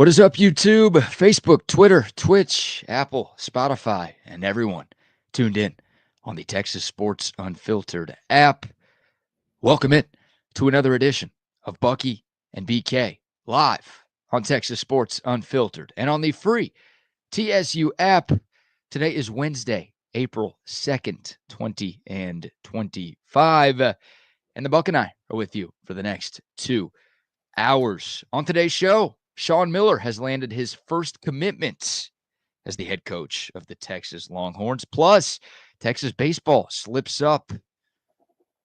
What is up, YouTube, Facebook, Twitter, Twitch, Apple, Spotify, and everyone tuned in on the Texas Sports Unfiltered app? Welcome in to another edition of Bucky and BK live on Texas Sports Unfiltered and on the free TSU app. Today is Wednesday, April 2nd, 2025, and the Buck and I are with you for the next 2 hours. On today's show, Sean Miller has landed his first commitment as the head coach of the Texas Longhorns. Plus, Texas baseball slips up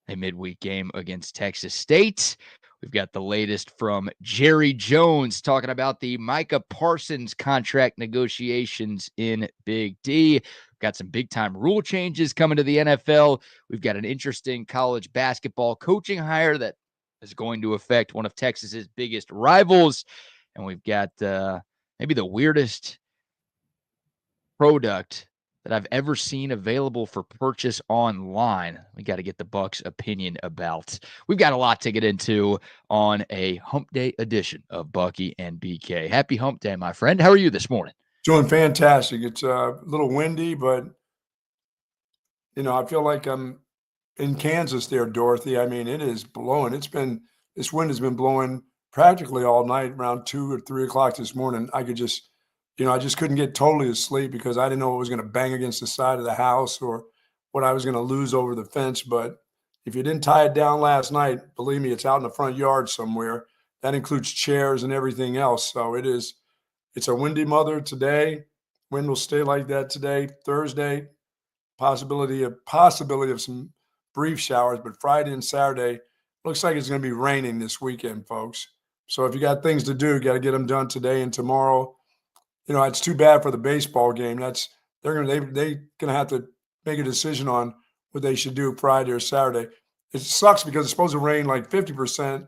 a midweek game against Texas State. We've got the latest from Jerry Jones talking about the Micah Parsons contract negotiations in Big D. We've got some big-time rule changes coming to the NFL. We've got an interesting college basketball coaching hire that is going to affect one of Texas's biggest rivals. And we've got maybe the weirdest product that I've ever seen available for purchase online. We got to get the Bucks' opinion about. We've got a lot to get into on a hump day edition of Bucky and BK. Happy hump day, my friend. How are you this morning? Doing fantastic. It's a little windy, but, I feel like I'm in Kansas there, Dorothy. I mean, it is blowing. This wind has been blowing practically all night around 2 or 3 o'clock this morning. I just couldn't get totally asleep because I didn't know it was going to bang against the side of the house or what I was going to lose over the fence. But if you didn't tie it down last night, believe me, it's out in the front yard somewhere. That includes chairs and everything else. So it's a windy mother today. Wind will stay like that today. Thursday, possibility of some brief showers, but Friday and Saturday looks like it's going to be raining this weekend, folks. So if you got things to do, you got to get them done today and tomorrow. It's too bad for the baseball game. They're gonna have to make a decision on what they should do Friday or Saturday. It sucks because it's supposed to rain like 50%.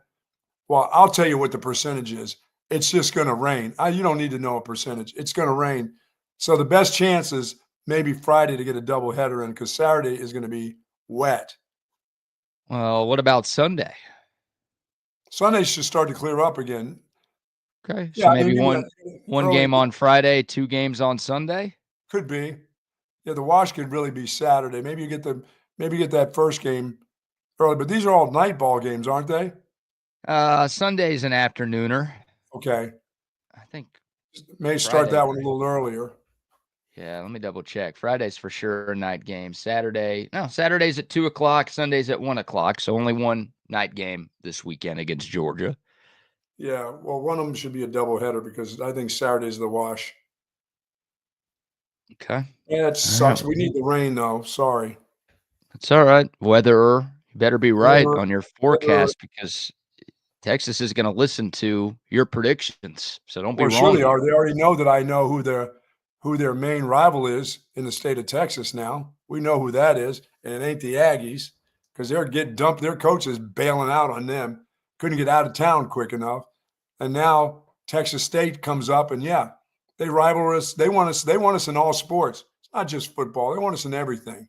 Well, I'll tell you what the percentage is. It's just going to rain. You don't need to know a percentage. It's going to rain. So the best chance is maybe Friday to get a double header in because Saturday is going to be wet. Well, what about Sunday? Sunday should start to clear up again. Okay, so maybe one game on Friday, 2 games on Sunday? Could be. Yeah, the wash could really be Saturday. Maybe you get that first game early, but these are all night ball games, aren't they? Sunday's an afternooner. Okay. I think may start that one a little earlier. Yeah, let me double check. Friday's for sure a night game. Saturday's at 2 o'clock. Sunday's at 1 o'clock. So only one night game this weekend against Georgia. Yeah, well, one of them should be a doubleheader because I think Saturday's the wash. Okay. Yeah, it sucks. We need the rain, though. Sorry. It's all right. Weather, you better be right on your forecast because Texas is going to listen to your predictions. So don't be wrong. Sure they are. They already know that I know who their main rival is in the state of Texas now. We know who that is, and it ain't the Aggies because they're getting dumped. Their coach is bailing out on them. Couldn't get out of town quick enough. And now Texas State comes up, and yeah, they rival us. They want us in all sports. It's not just football. They want us in everything.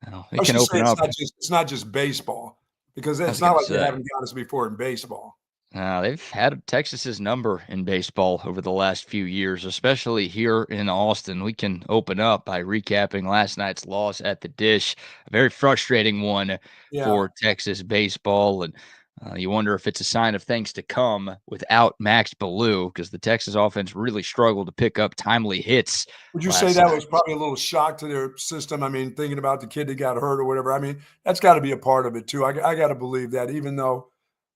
Well, it can open up. It's not just baseball because it's not like they haven't got us before in baseball. They've had Texas's number in baseball over the last few years, especially here in Austin. We can open up by recapping last night's loss at the Dish, a very frustrating one for Texas baseball. And you wonder if it's a sign of things to come without Max Ballou because the Texas offense really struggled to pick up timely hits. Would you say that was probably a little shock to their system? I mean, thinking about the kid that got hurt or whatever. I mean, that's got to be a part of it too. I got to believe that, even though,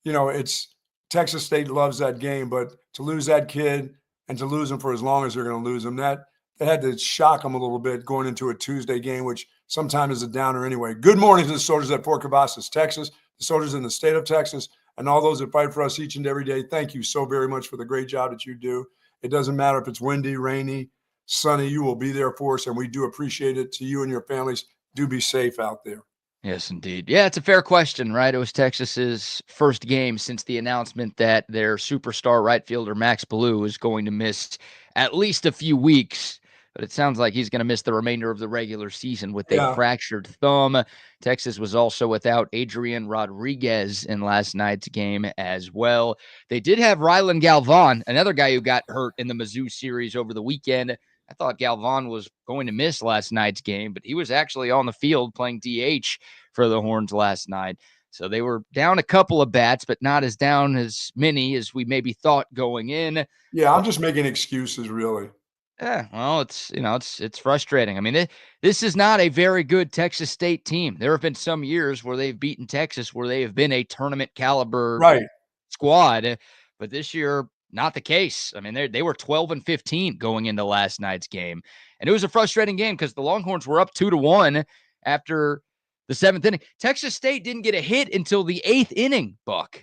it's Texas State loves that game, but to lose that kid and to lose him for as long as they're going to lose him, that had to shock them a little bit going into a Tuesday game, which sometimes is a downer anyway. Good morning to the soldiers at Fort Cavazos, Texas, the soldiers in the state of Texas, and all those that fight for us each and every day. Thank you so very much for the great job that you do. It doesn't matter if it's windy, rainy, sunny, you will be there for us, and we do appreciate it. To you and your families, do be safe out there. Yes, indeed. Yeah, it's a fair question, right? It was Texas's first game since the announcement that their superstar right fielder, Max Ballou, is going to miss at least a few weeks but it sounds like he's going to miss the remainder of the regular season with a Yeah. fractured thumb. Texas was also without Adrian Rodriguez in last night's game as well. They did have Rylan Galvan, another guy who got hurt in the Mizzou series over the weekend. I thought Galvan was going to miss last night's game, but he was actually on the field playing DH for the Horns last night. So they were down a couple of bats, but not as down as many as we maybe thought going in. Yeah, I'm just making excuses, really. Yeah, well, it's frustrating. I mean, this is not a very good Texas State team. There have been some years where they've beaten Texas where they have been a tournament caliber squad, but this year not the case. I mean, they were 12-15 going into last night's game, and it was a frustrating game because the Longhorns were up 2-1 after the 7th inning. Texas State didn't get a hit until the 8th inning. Buck,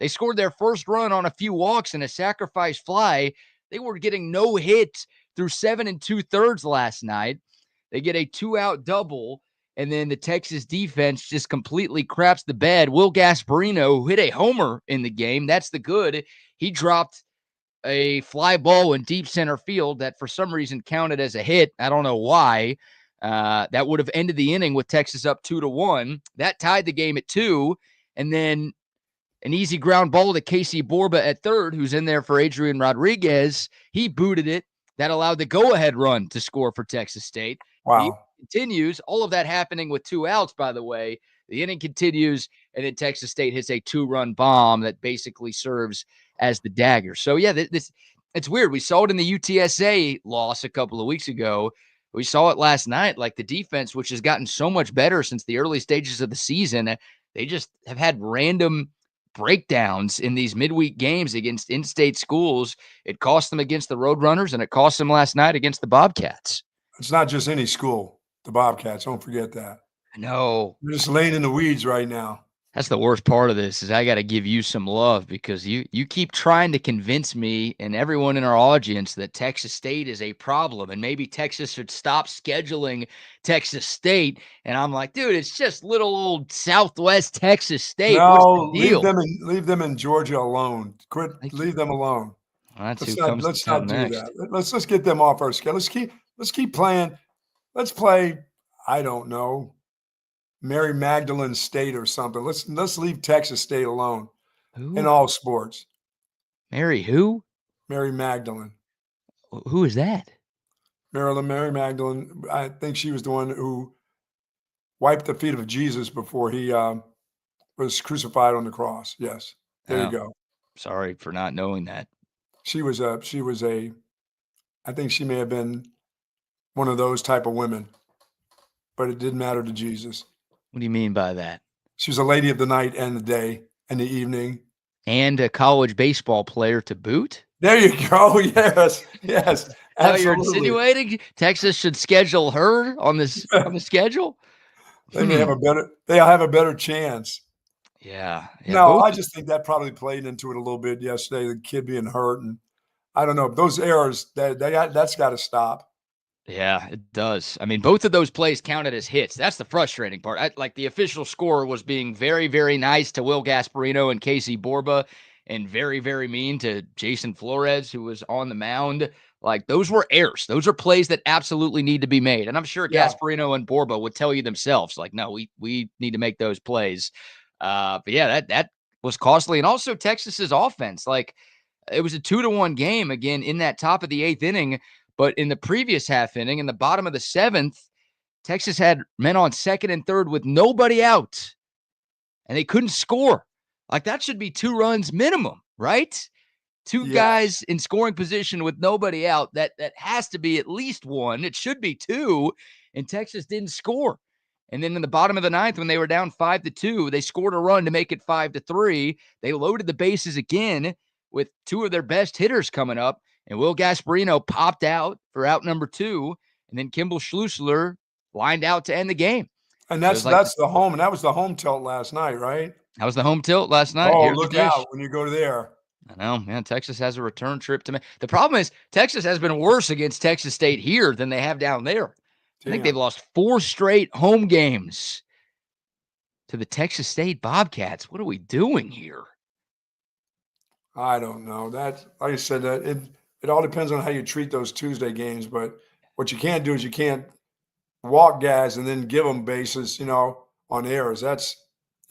they scored their first run on a few walks and a sacrifice fly. They were getting no hit through 7 2/3 last night. They get a 2-out double, and then the Texas defense just completely craps the bed. Will Gasparino, who hit a homer in the game, that's the good. He dropped a fly ball in deep center field that for some reason counted as a hit. I don't know why. That would have ended the inning with Texas up 2-1. That tied the game at 2, and then an easy ground ball to Casey Borba at third, who's in there for Adrian Rodriguez. He booted it. That allowed the go-ahead run to score for Texas State. Wow. The inning continues. All of that happening with 2 outs, by the way. The inning continues, and then Texas State hits a 2-run bomb that basically serves as the dagger. So, yeah, it's weird. We saw it in the UTSA loss a couple of weeks ago. We saw it last night. Like the defense, which has gotten so much better since the early stages of the season, they just have had random breakdowns in these midweek games against in-state schools. It cost them against the Roadrunners, and it cost them last night against the Bobcats. It's not just any school, the Bobcats. Don't forget that. No. They're just laying in the weeds right now. That's the worst part of this is I got to give you some love because you keep trying to convince me and everyone in our audience that Texas State is a problem and maybe Texas should stop scheduling Texas State. And I'm like, dude, it's just little old Southwest Texas State. No, what's the deal? leave them in Georgia alone. Leave them alone. Well, let's not do that. Let's just get them off our schedule. Let's keep playing. Let's play, I don't know, Mary Magdalene State or something. Let's leave Texas State alone in all sports. Mary who? Mary Magdalene. Who is that? Mary Magdalene. I think she was the one who wiped the feet of Jesus before he was crucified on the cross. Yes. There you go. Sorry for not knowing that. She was I think she may have been one of those type of women, but it didn't matter to Jesus. What do you mean by that? She was a lady of the night and the day and the evening. And a college baseball player to boot? There you go. Yes. Yes. How you're insinuating Texas should schedule her on this on the schedule? They may have a better chance. Yeah. No, I just think that probably played into it a little bit yesterday, the kid being hurt. And I don't know. Those errors, that's got to stop. Yeah, it does. I mean, both of those plays counted as hits. That's the frustrating part. Like the official score was being very, very nice to Will Gasparino and Casey Borba and very, very mean to Jason Flores, who was on the mound. Like those were errors. Those are plays that absolutely need to be made. And I'm sure Gasparino and Borba would tell you themselves, like, no, we need to make those plays. But yeah, that was costly. And also Texas's offense, like it was a 2-1 game again in that top of the 8th inning. But in the previous half inning, in the bottom of the 7th, Texas had men on second and third with nobody out, and they couldn't score. Like that should be 2 runs minimum, right? Two guys in scoring position with nobody out. That has to be at least 1. It should be 2, and Texas didn't score. And then in the bottom of the 9th, when they were down 5-2, they scored a run to make it 5-3. They loaded the bases again with 2 of their best hitters coming up. And Will Gasparino popped out for out number 2, and then Kimball Schlussler lined out to end the game. And that's the home, and that was the home tilt last night, right? That was the home tilt last night. Oh, look out when you go there. I know, man. Texas has a return trip to make. The problem is Texas has been worse against Texas State here than they have down there. I think they've lost 4 straight home games to the Texas State Bobcats. What are we doing here? I don't know. That, like I said, that it all depends on how you treat those Tuesday games, but what you can't do is you can't walk guys and then give them bases, on errors. That's,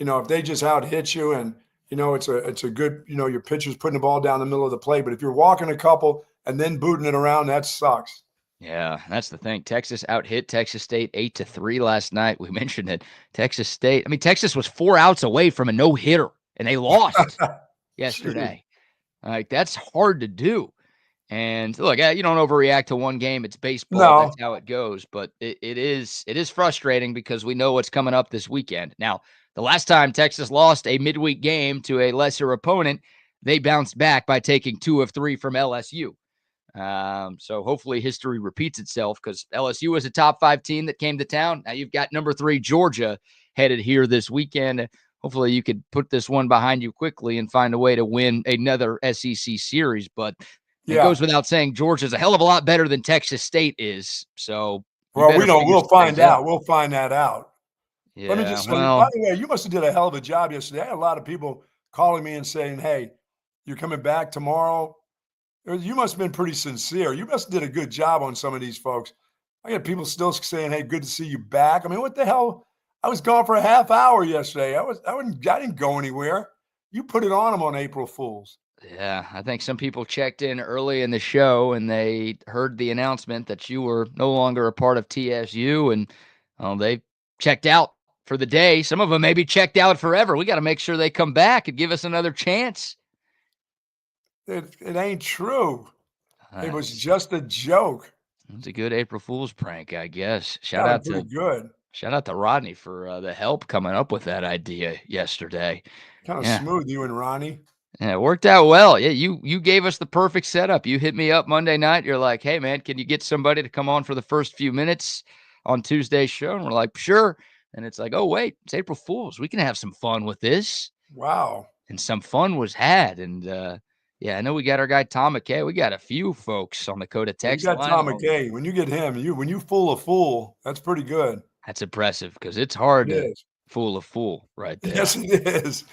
if they just out hit you and, it's a good, your pitcher's putting the ball down the middle of the plate. But if you're walking a couple and then booting it around, that sucks. Yeah, that's the thing. Texas out-hit Texas State 8-3 last night. We mentioned it. Texas was 4 outs away from a no-hitter, and they lost yesterday. Like, that's hard to do. And look, you don't overreact to one game. It's baseball. No. That's how it goes. But it is frustrating because we know what's coming up this weekend. Now, the last time Texas lost a midweek game to a lesser opponent, they bounced back by taking 2 of 3 from LSU. So hopefully history repeats itself because LSU was a top 5 team that came to town. Now you've got number 3 Georgia headed here this weekend. Hopefully you could put this one behind you quickly and find a way to win another SEC series. But it goes without saying Georgia's a hell of a lot better than Texas State is. So we'll find out. We'll find that out. Yeah. Let me just say, by the way, you must have did a hell of a job yesterday. I had a lot of people calling me and saying, "Hey, you're coming back tomorrow." You must have been pretty sincere. You must have did a good job on some of these folks. I got people still saying, "Hey, good to see you back." I mean, what the hell? I was gone for a half hour yesterday. I didn't go anywhere. You put it on them on April Fools. Yeah, I think some people checked in early in the show and they heard the announcement that you were no longer a part of TSU, and they checked out for the day. Some of them maybe checked out forever. We got to make sure they come back and give us another chance. It ain't true. It was just a joke. It's a good April Fool's prank, I guess. Shout out to Rodney for the help coming up with that idea yesterday. Kind of smooth, you and Ronnie. Yeah, it worked out well. Yeah, you gave us the perfect setup. You hit me up Monday night. You're like, "Hey, man, can you get somebody to come on for the first few minutes on Tuesday's show?" And we're like, "Sure." And it's like, "Oh, wait, it's April Fool's. We can have some fun with this." Wow. And some fun was had. And yeah, I know we got our guy Tom McKay. We got a few folks on the Coda text line. You got Tom McKay. When you get him, when you fool a fool, that's pretty good. That's impressive because it's hard to fool a fool right there. Yes, it is.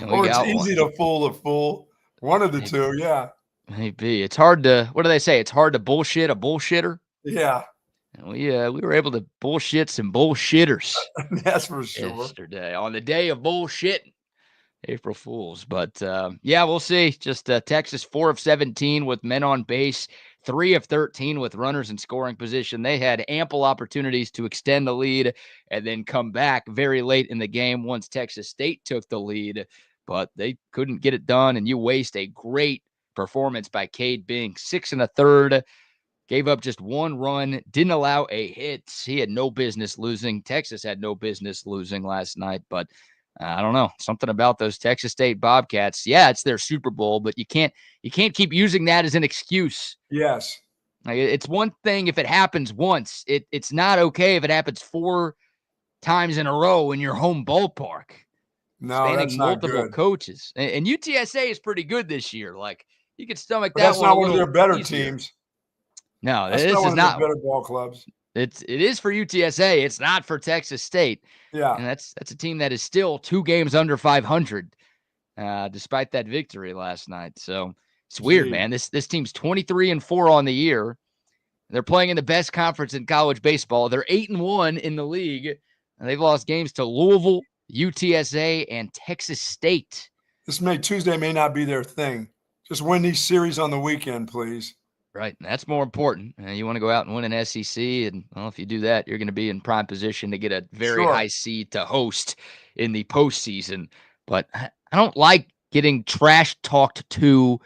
Or it's easy to fool a fool. One of the two, yeah. Maybe. It's hard to, what do they say? It's hard to bullshit a bullshitter. Yeah. And we were able to bullshit some bullshitters. That's for sure. Yesterday on the day of bullshitting. April Fools. But yeah, we'll see. Just Texas 4 of 17 with men on base, 3 of 13 with runners in scoring position. They had ample opportunities to extend the lead and then come back very late in the game once Texas State took the lead, but they couldn't get it done. And you waste a great performance by Cade Bing, 6 1/3. Gave up just 1 run, didn't allow a hit. He had no business losing. Texas had no business losing last night, but I don't know, something about those Texas State Bobcats. Yeah, it's their Super Bowl, but you can't keep using that as an excuse. Yes. Like, it's one thing if it happens once. It's not okay if it happens 4 times in a row in your home ballpark. No, spanning that's not multiple good. coaches. And UTSA is pretty good this year. Like, you could stomach that that's one. That's not one of their better easier. teams. No, this is not better ball clubs. It is for UTSA. It's not for Texas State. Yeah. And that's a team that is still 2 games under 500, despite that victory last night. So it's weird, man. This team's 23-4 on the year. They're playing in the best conference in college baseball. They're 8-1 in the league. And they've lost games to Louisville, UTSA, and Texas State. Tuesday may not be their thing. Just win these series on the weekend, please. Right. And that's more important. You want to go out and win an SEC. And, well, if you do that, you're going to be in prime position to get a very high seed to host in the postseason. But I don't like getting trash talked to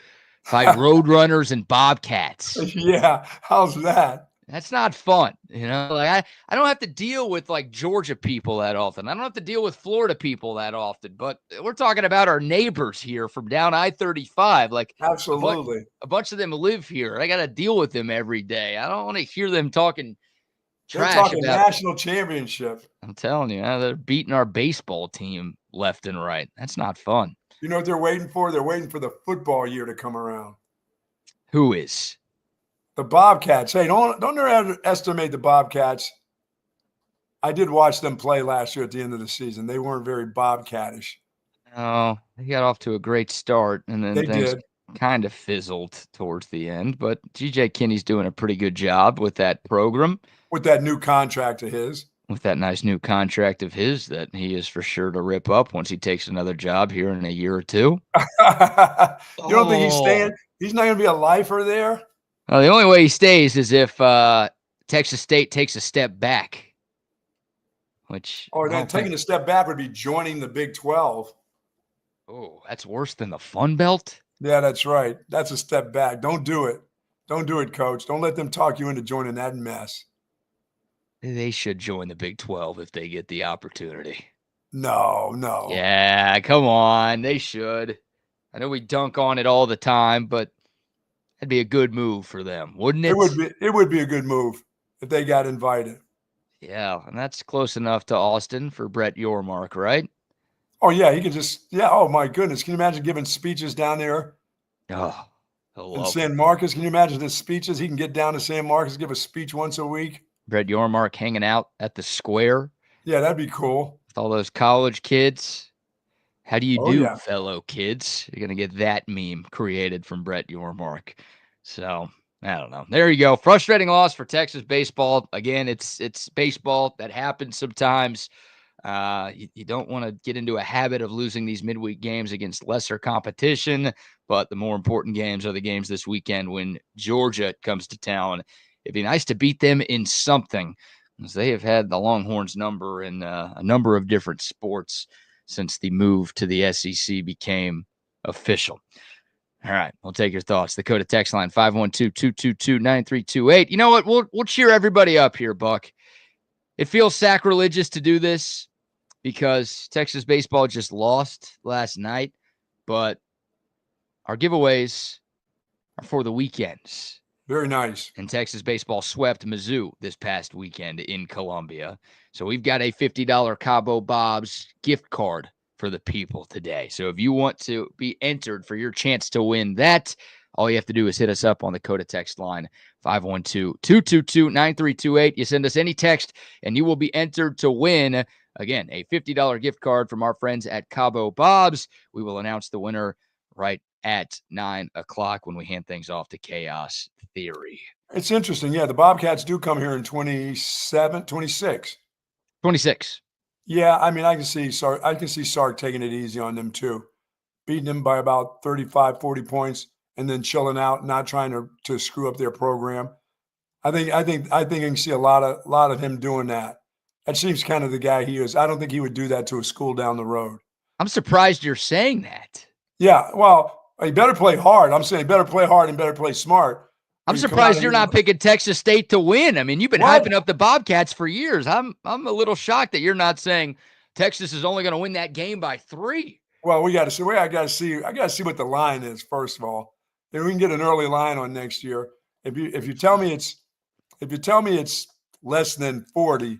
by Roadrunners and Bobcats. Yeah. How's that? That's not fun. Like I don't have to deal with like Georgia people that often. I don't have to deal with Florida people that often, but we're talking about our neighbors here from down I-35. Like, absolutely. A bunch of them live here. I got to deal with them every day. I don't want to hear them talking trash. They're talking about national championship. I'm telling you, they're beating our baseball team left and right. That's not fun. You know what they're waiting for? They're waiting for the football year to come around. Who is? The Bobcats. Hey, don't underestimate the Bobcats. I did watch them play last year at the end of the season. They weren't very Bobcatish. Oh, they got off to a great start, and then kind of fizzled towards the end, but GJ Kinney's doing a pretty good job with that program. With that new contract of his. With that nice new contract of his that he is for sure to rip up once he takes another job here in a year or two. You don't think he's staying? He's not going to be a lifer there? Well, the only way he stays is if Texas State takes a step back. Which then taking a step back would be joining the Big 12. Oh, that's worse than the Fun Belt? Yeah, that's right. That's a step back. Don't do it. Don't do it, Coach. Don't let them talk you into joining that mess. They should join the Big 12 if they get the opportunity. No. Yeah, come on. They should. I know we dunk on it all the time, but that'd be a good move for them, wouldn't it? It would be a good move if they got invited. Yeah, and that's close enough to Austin for Brett Yormark, right? Oh, yeah, he could oh, my goodness. Can you imagine giving speeches down there in San Marcos? Can you imagine his speeches? He can get down to San Marcos, give a speech once a week. Brett Yormark hanging out at the square. Yeah, that'd be cool. With all those college kids. How do you do, fellow kids? You're going to get that meme created from Brett Yormark. So, I don't know. There you go. Frustrating loss for Texas baseball. Again, it's baseball. That happens sometimes. You don't want to get into a habit of losing these midweek games against lesser competition, but the more important games are the games this weekend when Georgia comes to town. It'd be nice to beat them in something, as they have had the Longhorns number in a number of different sports since the move to the SEC became official. All right, we'll take your thoughts. The Dakota text line 512-222-9328. You know what? We'll cheer everybody up here, Buck. It feels sacrilegious to do this because Texas baseball just lost last night, but our giveaways are for the weekends. Very nice. And Texas baseball swept Mizzou this past weekend in Columbia. So we've got a $50 Cabo Bob's gift card for the people today. So if you want to be entered for your chance to win that, all you have to do is hit us up on the Coda text line, 512-222-9328. You send us any text, and you will be entered to win, again, a $50 gift card from our friends at Cabo Bob's. We will announce the winner right at 9 o'clock when we hand things off to Chaos Theory. It's interesting. Yeah, the Bobcats do come here in 26. 26. Yeah, I mean, I can see Sark taking it easy on them too, beating them by about 35, 40 points, and then chilling out, not trying to screw up their program. I think I can see a lot of him doing that. That seems kind of the guy he is. I don't think he would do that to a school down the road. I'm surprised you're saying that. Yeah, well, he better play hard. I'm saying he better play hard and better play smart. I'm surprised you're not picking Texas State to win. I mean, you've been hyping up the Bobcats for years. I'm a little shocked that you're not saying Texas is only going to win that game by 3. Well, we got to see. I got to see what the line is first of all. Then we can get an early line on next year. If you tell me it's less than 40,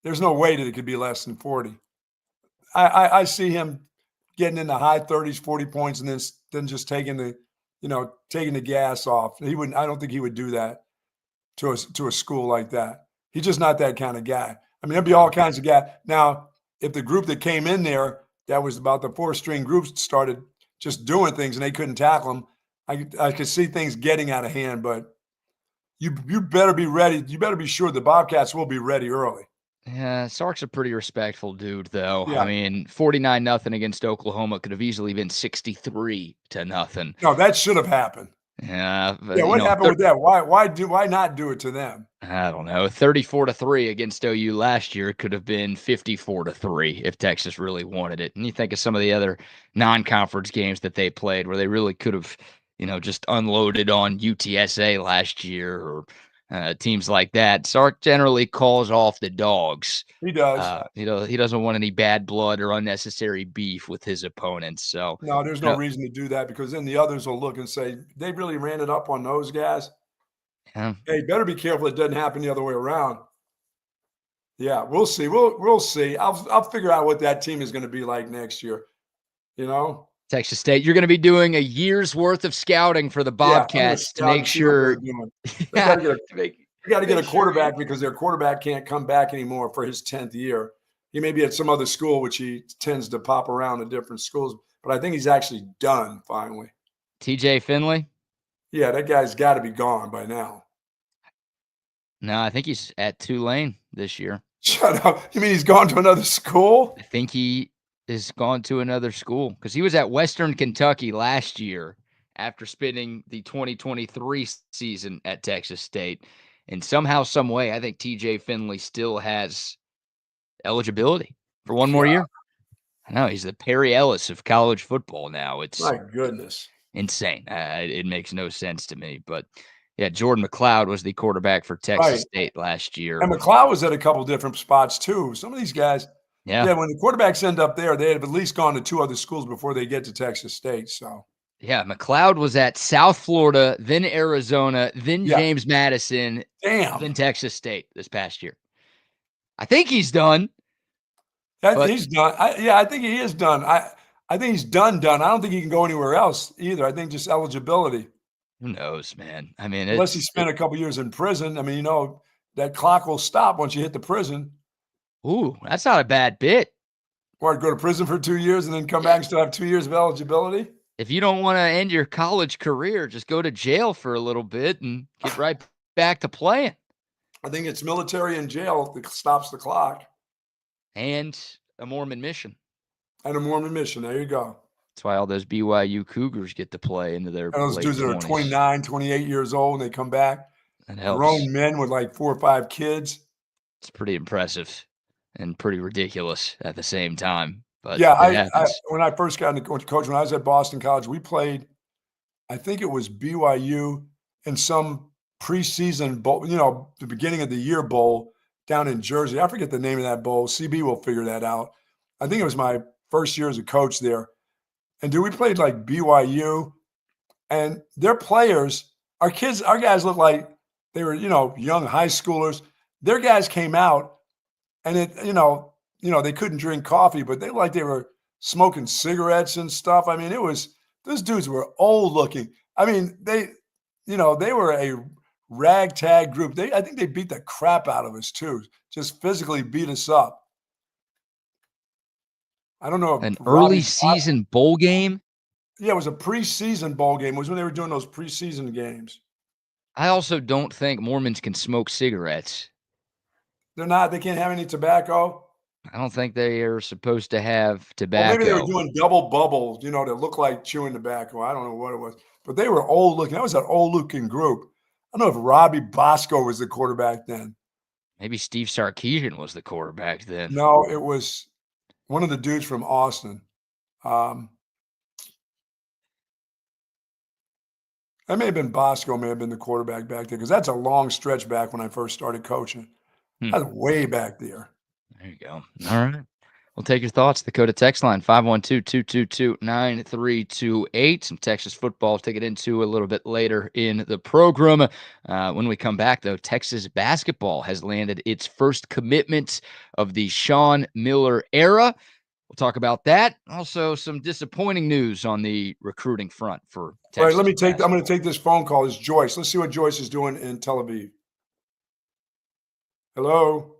there's no way that it could be less than 40. I see him getting in the high 30s, 40 points, and then just taking the gas off. I don't think he would do that to a school like that. He's just not that kind of guy. I mean, there'd be all kinds of guys. Now, if the group that came in there, that was about the 4-string groups, started just doing things and they couldn't tackle them, I could see things getting out of hand. But you better be ready. You better be sure the Bobcats will be ready early. Yeah, Sark's a pretty respectful dude, though. Yeah. I mean, 49-0 against Oklahoma could have easily been 63-0. No, that should have happened. Yeah. Yeah, what happened with that? Why not do it to them? I don't know. 34-3 against OU last year could have been 54-3 if Texas really wanted it. And you think of some of the other non-conference games that they played where they really could have, just unloaded on UTSA last year or teams like that. Sark generally calls off the dogs. He does. He doesn't want any bad blood or unnecessary beef with his opponents. So no, there's no reason to do that because then the others will look and say they really ran it up on those guys. Yeah. Hey, better be careful it doesn't happen the other way around. Yeah, we'll see. We'll see. I'll figure out what that team is going to be like next year. Texas State, you're going to be doing a year's worth of scouting for the Bobcats to make sure. They got to get a quarterback because their quarterback can't come back anymore for his 10th year. He may be at some other school, which he tends to pop around at different schools, but I think he's actually done finally. TJ Finley? Yeah, that guy's got to be gone by now. No, I think he's at Tulane this year. Shut up. You mean he's gone to another school? I think he is gone to another school because he was at Western Kentucky last year after spending the 2023 season at Texas State. And somehow, some way, I think TJ Finley still has eligibility for one more Yeah. year. I know he's the Perry Ellis of college football now. It's My goodness. insane. It makes no sense to me. But yeah, Jordan McLeod was the quarterback for Texas Right. State last year. And McCall was at a couple different spots too. Some of these guys, Yeah. when the quarterbacks end up there, they have at least gone to 2 other schools before they get to Texas State. So Yeah, McLeod was at South Florida, then Arizona, then Yeah. James Madison, then damn, Texas State this past year. I think he's done. But- he's done. I think he is done. I think he's done. I don't think he can go anywhere else either. I think just eligibility. Who knows, man? I mean, Unless he spent a couple years in prison. I mean, that clock will stop once you hit the prison. Ooh, that's not a bad bit. Or go to prison for 2 years and then come back and still have 2 years of eligibility. If you don't want to end your college career, just go to jail for a little bit and get right back to playing. I think it's military and jail that stops the clock. And a Mormon mission. And a Mormon mission. There you go. That's why all those BYU Cougars get to play into their And those late dudes that are 20s. 29, 28 years old, and they come back. That helps. Grown men with like 4 or 5 kids. It's pretty impressive and pretty ridiculous at the same time. But yeah, when I first got into coach, when I was at Boston College, we played, I think it was BYU in some preseason bowl, the beginning of the year bowl down in Jersey. I forget the name of that bowl. CB will figure that out. I think it was my first year as a coach there. And dude, we played like BYU, and their players, our guys looked like they were, young high schoolers. Their guys came out, and they couldn't drink coffee, but they were smoking cigarettes and stuff. I mean, those dudes were old looking. I mean, they were a ragtag group. I think they beat the crap out of us too, just physically beat us up. I don't know. An early season bowl game? Yeah, it was a preseason bowl game. It was when they were doing those preseason games. I also don't think Mormons can smoke cigarettes. They're not. They can't have any tobacco. I don't think they are supposed to have tobacco. Well, maybe they were doing double bubble, that looked like chewing tobacco. I don't know what it was. But they were old looking. That was an old looking group. I don't know if Robbie Bosco was the quarterback then. Maybe Steve Sarkisian was the quarterback then. No, it was one of the dudes from Austin. That may have been Bosco, may have been the quarterback back there, because that's a long stretch back when I first started coaching. That's way back there. There you go. All right. We'll take your thoughts. The Dakota text line, 512-222-9328. Some Texas football to get into a little bit later in the program. When we come back, though, Texas basketball has landed its first commitment of the Sean Miller era. We'll talk about that. Also, some disappointing news on the recruiting front for Texas. All right, I'm going to take this phone call. It's Joyce. Let's see what Joyce is doing in Tel Aviv. Hello?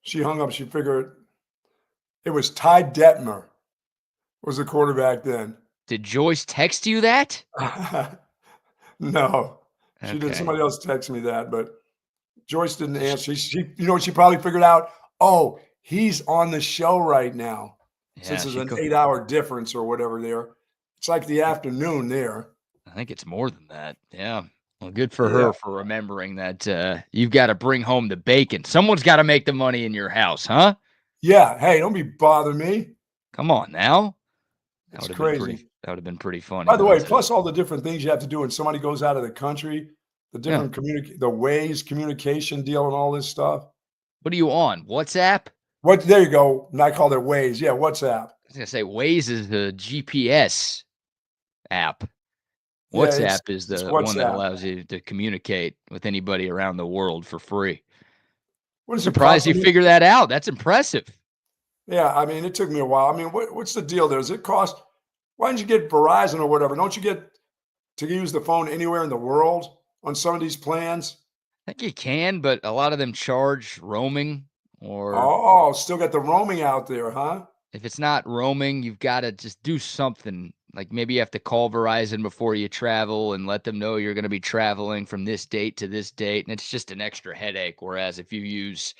She hung up. She figured it was Ty Detmer was the quarterback then. Did Joyce text you that? No. She Okay. did. Somebody else texted me that, but Joyce didn't answer. She she probably figured out, oh, he's on the show right now. Yeah, Since there's an 8-hour difference or whatever there. It's like the afternoon there. I think it's more than that. Yeah. Well, good for her for remembering that you've got to bring home the bacon. Someone's got to make the money in your house, huh? Yeah. Hey, don't be bothering me. Come on now. That's crazy. That would have been pretty funny. By the way, plus all the different things you have to do when somebody goes out of the country, the different the ways, communication deal and all this stuff. What are you on? WhatsApp? There you go. And I call it Waze. Yeah, WhatsApp. I was going to say Waze is the GPS app. WhatsApp is the one that allows you to communicate with anybody around the world for free. I'm surprised you figured that out. That's impressive. Yeah, I mean, it took me a while. I mean, what's the deal there? Does it cost? Why don't you get Verizon or whatever? Don't you get to use the phone anywhere in the world on some of these plans? I think you can, but a lot of them charge roaming or still got the roaming out there, huh? if it's not roaming, you've got to just do something. Like maybe you have to call Verizon before you travel and let them know you're going to be traveling from this date to this date. And it's just an extra headache. Whereas if you use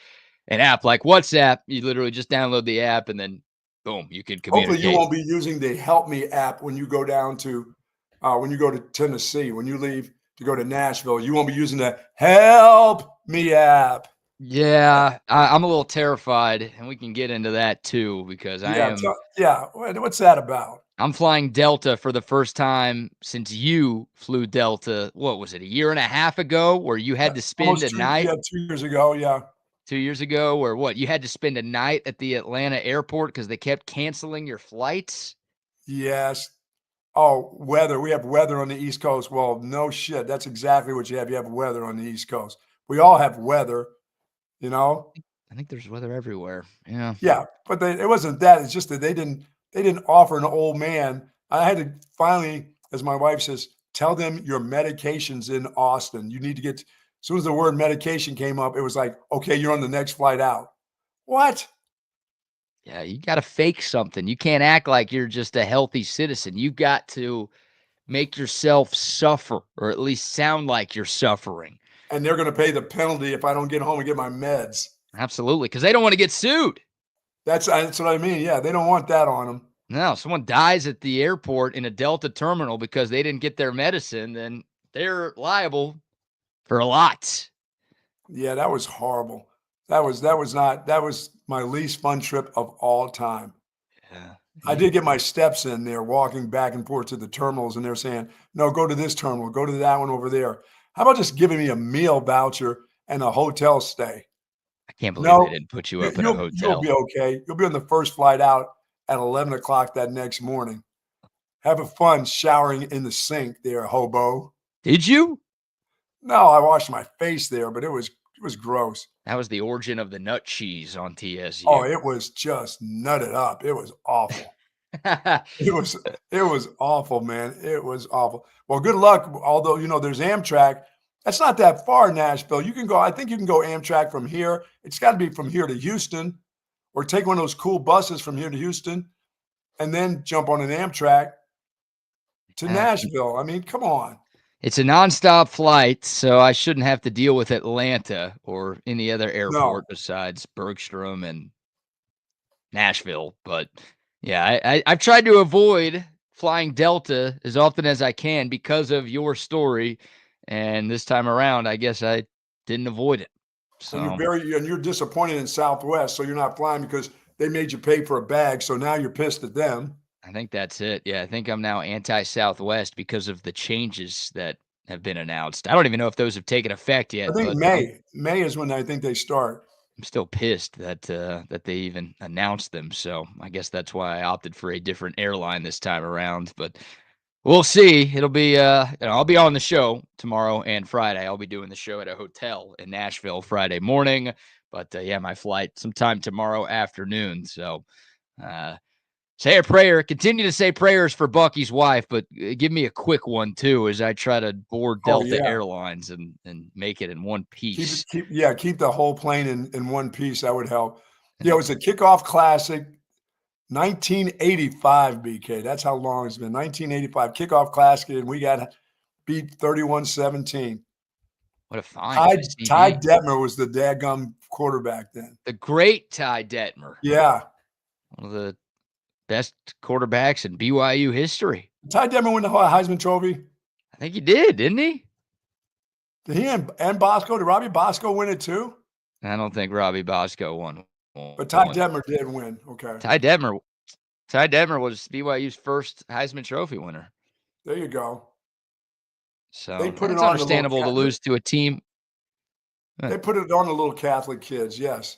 an app like WhatsApp, you literally just download the app and then boom, you can Hopefully, you communicate. won't be using the Help Me app when you go down to when you go to Tennessee. When you leave to go to Nashville, you won't be using the Help Me app. Yeah, I'm a little terrified, and we can get into that too because What's that about? I'm flying Delta for the first time since you flew Delta. What was it, a year and a half ago, where you had to spend Almost a night? 2 years ago. Yeah. 2 years ago, where what, you had to spend a night at the Atlanta airport because they kept canceling your flights? Yes. Oh, weather. We have weather on the East Coast. Well, no shit. That's exactly what you have. You have weather on the East Coast. We all have weather, you know? I think there's weather everywhere. Yeah. Yeah, but it wasn't that. It's just that they didn't offer an old man. I had to finally, as my wife says, tell them your medication's in Austin. You need to get, as soon as the word medication came up, it was like, okay, you're on the next flight out. What? Yeah, you got to fake something. You can't act like you're just a healthy citizen. You got to make yourself suffer, or at least sound like you're suffering. And they're going to pay the penalty if I don't get home and get my meds. Absolutely, because they don't want to get sued. That's what I mean. Yeah, they don't want that on them. No, someone dies at the airport in a Delta terminal because they didn't get their medicine, then they're liable for a lot. Yeah, that was horrible. That was my least fun trip of all time. Yeah. I did get my steps in there walking back and forth to the terminals, and they're saying, no, go to this terminal, go to that one over there. How about just giving me a meal voucher and a hotel stay? I can't believe they No, didn't put you you, up in a you'll hotel. be okay. You'll be on the first flight out at 11 o'clock that next morning. Have a fun showering in the sink there, hobo. Did you? No, I washed my face there, but it was gross. That was the origin of the nut cheese on Oh, TSU. it was just nutted up. It was awful. It was awful, man. It was awful. Well, good luck. Although, there's Amtrak. That's not that far, Nashville. You can go, I think you can go Amtrak from here. It's got to be from here to Houston, or take one of those cool buses from here to Houston and then jump on an Amtrak to Nashville. I mean, come on. It's a nonstop flight, so I shouldn't have to deal with Atlanta or any other airport No. besides Bergstrom and Nashville. But yeah, I've tried to avoid flying Delta as often as I can because of your story. And this time around, I guess I didn't avoid it. So And you're disappointed in Southwest, so you're not flying because they made you pay for a bag. So now you're pissed at them. I think that's it. Yeah, I think I'm now anti-Southwest because of the changes that have been announced. I don't even know if those have taken effect I yet, think but May is when I think they start. I'm still pissed that that they even announced them. So I guess that's why I opted for a different airline this time around. But we'll see. It'll be I'll be on the show tomorrow and Friday. I'll be doing the show at a hotel in Nashville Friday morning. But yeah, my flight sometime tomorrow afternoon. So say a prayer. Continue to say prayers for Bucky's wife, but give me a quick one too as I try to board Oh, Delta yeah. Airlines and make it in one piece. Keep the whole plane in one piece. That would help. Yeah, it was a kickoff classic, 1985, BK. That's how long it's been. 1985 kickoff classic, and we got beat 31-17. What a find. Ty Detmer was the daggum quarterback then. The great Ty Detmer. Yeah. One of the best quarterbacks in BYU history. Ty Detmer win the Heisman Trophy? I think he did, didn't he? Did he and Bosco? Did Robbie Bosco win it too? I don't think Robbie Bosco won. But Ty Detmer did win. Okay. Ty Detmer was BYU's first Heisman Trophy winner. There you go. So they put it's it on understandable to lose to a team. They put it on the little Catholic kids, yes.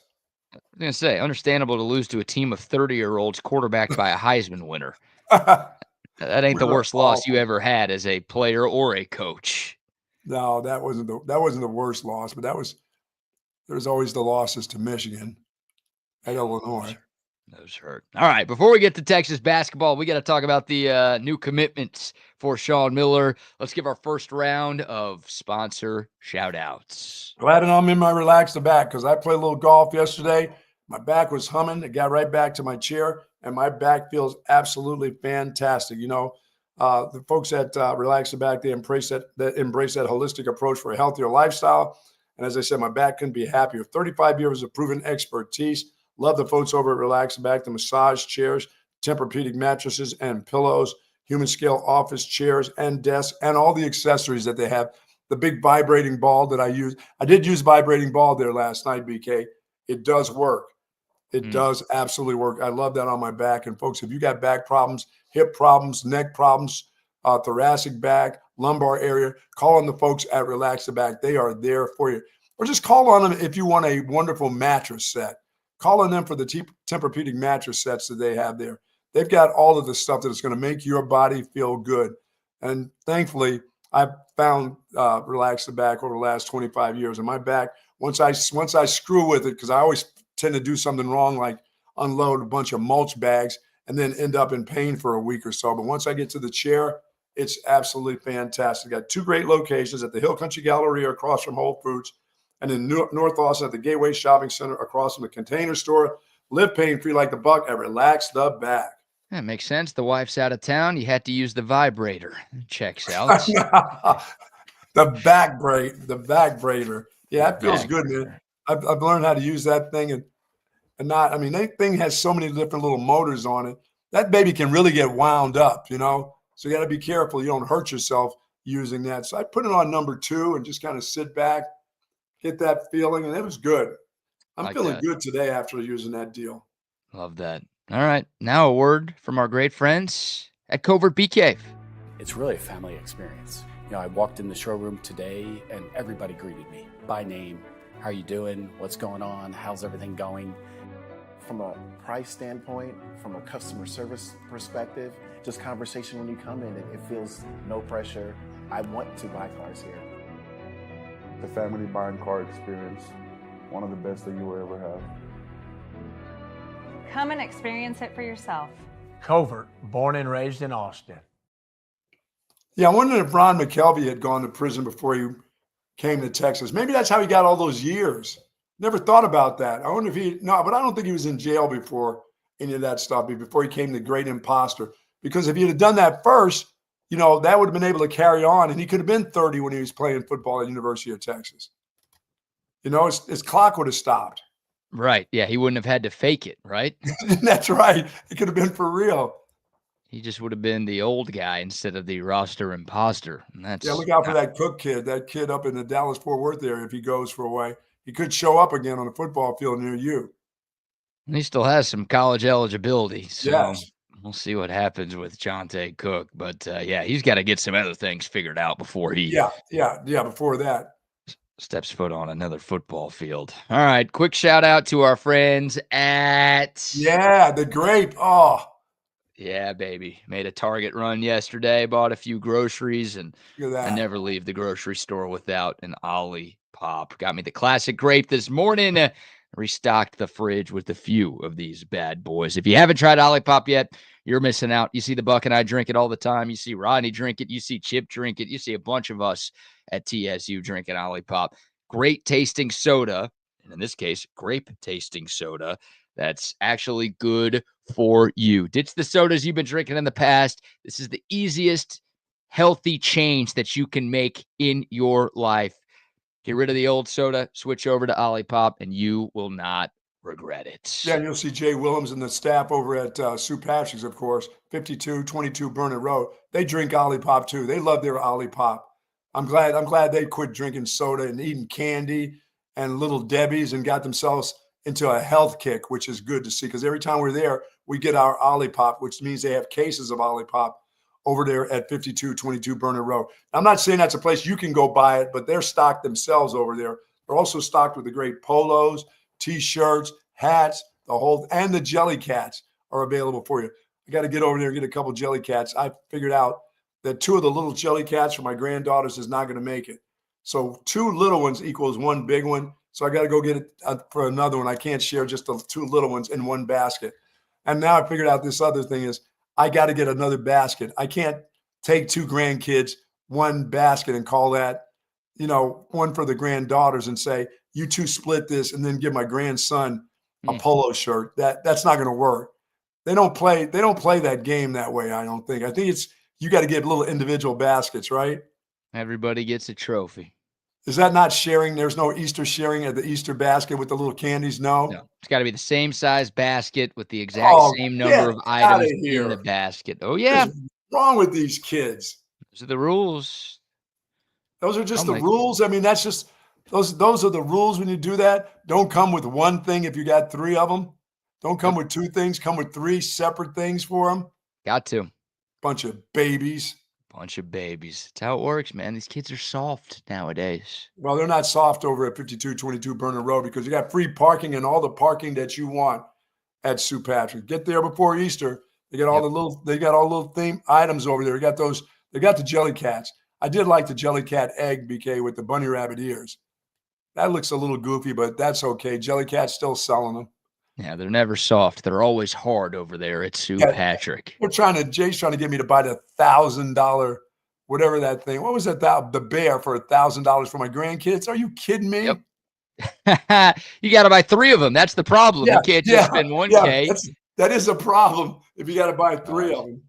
I was going to say, understandable to lose to a team of 30-year-olds quarterbacked by a Heisman winner. That ain't the worst loss you ever had as a player or a coach. No, that wasn't the worst loss, but there's always the losses to Michigan at Illinois. Those hurt. All right, before we get to Texas basketball, we got to talk about the new commitments for Sean Miller. Let's give our first round of sponsor shout-outs. Glad I'm in my relaxed back because I played a little golf yesterday. My back was humming. It got right back to my chair, and my back feels absolutely fantastic. The folks at Relax the Back, they embrace that holistic approach for a healthier lifestyle. And as I said, my back couldn't be happier. 35 years of proven expertise. Love the folks over at Relax the Back, the massage chairs, Tempur-Pedic mattresses and pillows, human scale office chairs and desks, and all the accessories that they have. The big vibrating ball that I use. I did use vibrating ball there last night, BK. It does work. It does absolutely work. I love that on my back. And folks, if you got back problems, hip problems, neck problems, thoracic back, lumbar area, call on the folks at Relax the Back. They are there for you. Or just call on them if you want a wonderful mattress set. Call on them for the Tempur-Pedic mattress sets that they have there. They've got all of the stuff that is going to make your body feel good. And thankfully, I've found Relax the Back over the last 25 years. And my back, once I screw with it, because I always tend to do something wrong, like unload a bunch of mulch bags and then end up in pain for a week or so. But once I get to the chair, it's absolutely fantastic. Got 2 great locations at the Hill Country Galleria across from Whole Foods, and in North Austin at the Gateway Shopping Center across from the Container Store. Live pain-free like the Buck at Relax the Back. That makes sense. The wife's out of town. You had to use the vibrator. Checks out. The back braider. Yeah, that feels good, man. I've learned how to use that thing and not, I mean, that thing has so many different little motors on it. That baby can really get wound up, So you got to be careful. You don't hurt yourself using that. So I put it on number 2 and just kind of sit back, get that feeling. And it was good. I'm feeling good today after using that deal. Love that. All right. Now a word from our great friends at Covert Bee Cave. It's really a family experience. I walked in the showroom today and everybody greeted me by name. How are you doing? What's going on? How's everything going? From a price standpoint, from a customer service perspective, just conversation when you come in, it feels no pressure. I want to buy cars here. The family buying car experience, one of the best that you will ever have. Come and experience it for yourself. Covert, born and raised in Austin. Yeah, I wondered if Ron McKelvey had gone to prison before he came to Texas. Maybe that's how he got all those years. Never thought about that. I wonder if but I don't think he was in jail before any of that stuff, before he came the great imposter. Because if he had done that first, that would have been able to carry on, and he could have been 30 when he was playing football at University of Texas. His clock would have stopped. Right. Yeah, he wouldn't have had to fake it, right? That's right. It could have been for real. He just would have been the old guy instead of the roster imposter. And look out for that Cook kid, that kid up in the Dallas-Fort Worth area. If he goes for a way, he could show up again on a football field near you. He still has some college eligibility. So yes. We'll see what happens with Jonte Cook. But, he's got to get some other things figured out before he before that steps foot on another football field. All right, quick shout out to our friends at the Grape. Oh, yeah, baby. Made a Target run yesterday, bought a few groceries, and I never leave the grocery store without an OLIPOP. Got me the classic grape this morning. Restocked the fridge with a few of these bad boys. If you haven't tried OLIPOP yet, you're missing out. You see the Buck and I drink it all the time. You see Rodney drink it. You see Chip drink it. You see a bunch of us at TSU drinking OLIPOP. Great tasting soda, and in this case, grape tasting soda. That's actually good for you. Ditch the sodas you've been drinking in the past. This is the easiest healthy change that you can make in your life. Get rid of the old soda, switch over to OLIPOP, and you will not regret it. Yeah, and you'll see Jay Willems and the staff over at Sue Patrick's, of course, 5222 Burnett Road. They drink OLIPOP too. They love their OLIPOP. I'm glad they quit drinking soda and eating candy and Little Debbie's and got themselves into a health kick, which is good to see, because every time we're there, we get our OLIPOP, which means they have cases of OLIPOP over there at 5222 Burnett Road. I'm not saying that's a place you can go buy it, but they're stocked themselves over there. They're also stocked with the great polos, T-shirts, hats, and the jelly cats are available for you. I got to get over there and get a couple jelly cats. I figured out that 2 of the little jelly cats for my granddaughters is not going to make it. So 2 little ones equals 1 big one. So I got to go get it for another one. I can't share just the 2 little ones in one basket. And now I figured out this other thing is I got to get another basket. I can't take 2 grandkids, 1 basket and call that, one for the granddaughters and say, you 2 split this, and then give my grandson a polo shirt. That's not going to work. They don't play that game that way, I don't think. I think you got to get little individual baskets, right? Everybody gets a trophy. Is that not sharing? There's no Easter sharing at the Easter basket with the little candies? No. It's got to be the same size basket with the exact same number of items in the basket. Oh, yeah. What's wrong with these kids? Those are the rules. Those are just the rules. I mean, that's just those are the rules when you do that. Don't come with one thing if you got 3 of them. Don't come with 2 things. Come with 3 separate things for them. Got to. Bunch of babies. That's how it works, man. These kids are soft nowadays. Well, they're not soft over at 5222 Burner Road because you got free parking and all the parking that you want at St. Patrick. Get there before Easter. They got all the little theme items over there. They got the jelly cats. I did like the jelly cat egg, BK, with the bunny rabbit ears. That looks a little goofy, but that's okay. Jelly cat's still selling them. Yeah, they're never soft. They're always hard over there at St. Patrick. Jay's trying to get me to buy the $1,000, whatever that thing. What was that? The bear for $1,000 for my grandkids? Are you kidding me? Yep. You got to buy 3 of them. That's the problem. You can't just spend $1K. That is a problem if you got to buy 3 of them.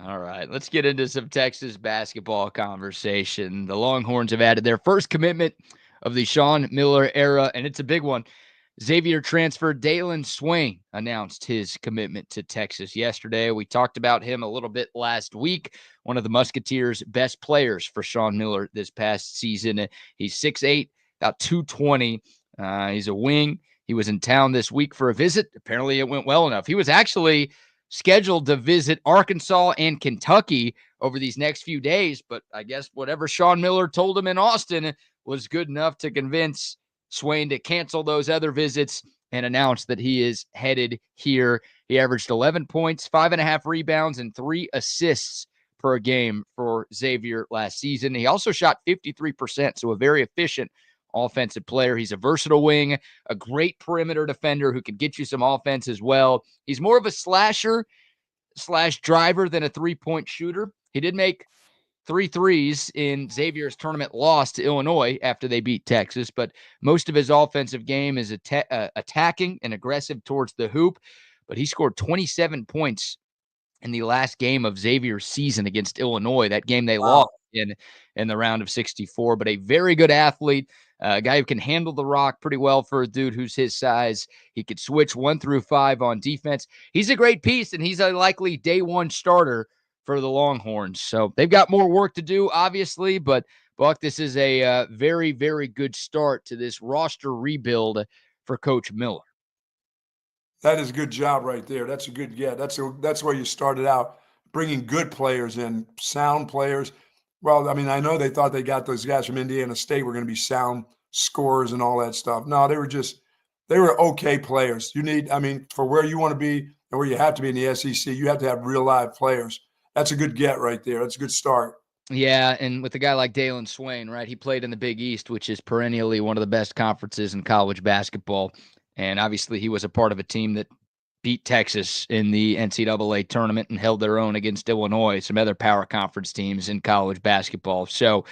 All right, let's get into some Texas basketball conversation. The Longhorns have added their first commitment of the Sean Miller era, and it's a big one. Xavier transfer Dalen Swain announced his commitment to Texas yesterday. We talked about him a little bit last week, one of the Musketeers' best players for Sean Miller this past season. He's 6'8", about 220. He's a wing. He was in town this week for a visit. Apparently it went well enough. He was actually scheduled to visit Arkansas and Kentucky over these next few days, but I guess whatever Sean Miller told him in Austin was good enough to convince Swain to cancel those other visits and announce that he is headed here. He averaged 11 points, 5.5 rebounds, and 3 assists per game for Xavier last season. He also shot 53%, so a very efficient offensive player. He's a versatile wing, a great perimeter defender who can get you some offense as well. He's more of a slasher / driver than a 3-point shooter. He did make 3 threes in Xavier's tournament loss to Illinois after they beat Texas, but most of his offensive game is attacking and aggressive towards the hoop. But he scored 27 points in the last game of Xavier's season against Illinois, that game they lost in the round of 64. But a very good athlete, a guy who can handle the rock pretty well for a dude who's his size. He could switch 1 through 5 on defense. He's a great piece, and he's a likely day 1 starter for the Longhorns. So they've got more work to do, obviously, but Buck, this is a very, very good start to this roster rebuild for Coach Miller. That is a good job right there. That's a good get. That's where you started out, bringing good players in, sound players. Well, I mean, I know they thought they got those guys from Indiana State were going to be sound scorers and all that stuff. No, they were okay players. For where you want to be and where you have to be in the SEC, you have to have real live players. That's a good get right there. That's a good start. Yeah, and with a guy like Dalen Swain, right, he played in the Big East, which is perennially one of the best conferences in college basketball. And obviously he was a part of a team that beat Texas in the NCAA tournament and held their own against Illinois, some other power conference teams in college basketball. So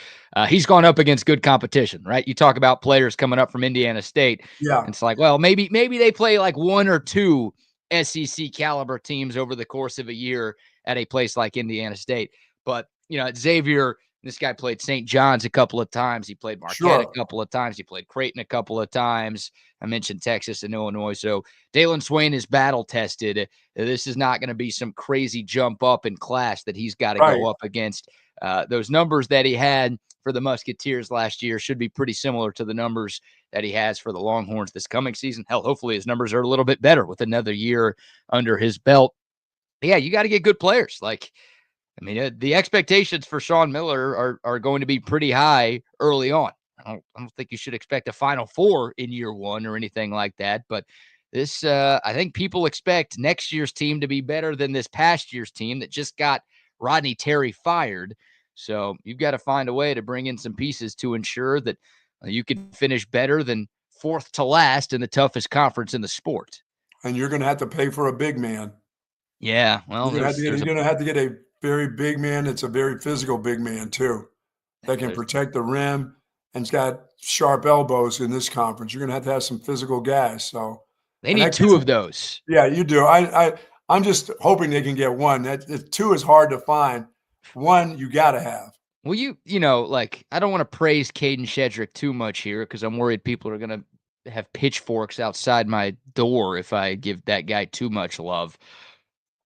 he's gone up against good competition, right? You talk about players coming up from Indiana State. Yeah. It's like, well, maybe they play like 1 or 2 SEC caliber teams over the course of a year at a place like Indiana State. But, at Xavier, this guy played St. John's a couple of times. He played Marquette a couple of times. He played Creighton a couple of times. I mentioned Texas and Illinois. So Dalen Swain is battle tested. This is not going to be some crazy jump up in class that he's got to go up against. Those numbers that he had for the Musketeers last year should be pretty similar to the numbers that he has for the Longhorns this coming season. Hell, hopefully his numbers are a little bit better with another year under his belt. Yeah, you got to get good players. The expectations for Sean Miller are going to be pretty high early on. I don't think you should expect a Final Four in year 1 or anything like that. But this, I think people expect next year's team to be better than this past year's team that just got Rodney Terry fired. So you've got to find a way to bring in some pieces to ensure that you can finish better than 4th to last in the toughest conference in the sport. And you're going to have to pay for a big man. Yeah, well, you're going to have to get a very big man. It's a very physical big man too, that can protect the rim and's got sharp elbows in this conference. You're going to have some physical guys. So They And need that two gives of those. Yeah, you do. I'm just hoping they can get one. That 2 is hard to find. 1 you got to have. Well, you know, like, I don't want to praise Caden Shedrick too much here because I'm worried people are going to have pitchforks outside my door if I give that guy too much love.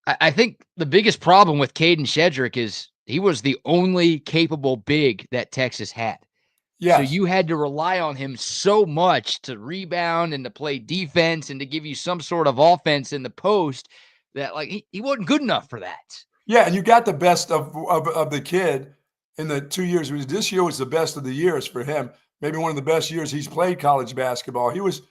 I think the biggest problem with Caden Shedrick is he was the only capable big that Texas had. So Yes. you had to rely on him so much to rebound and to play defense and to give you some sort of offense in the post that, like, he wasn't good enough for that. Yeah, and you got the best of the kid in the 2 years. This year was the best of the years for him. Maybe one of the best years he's played college basketball. He was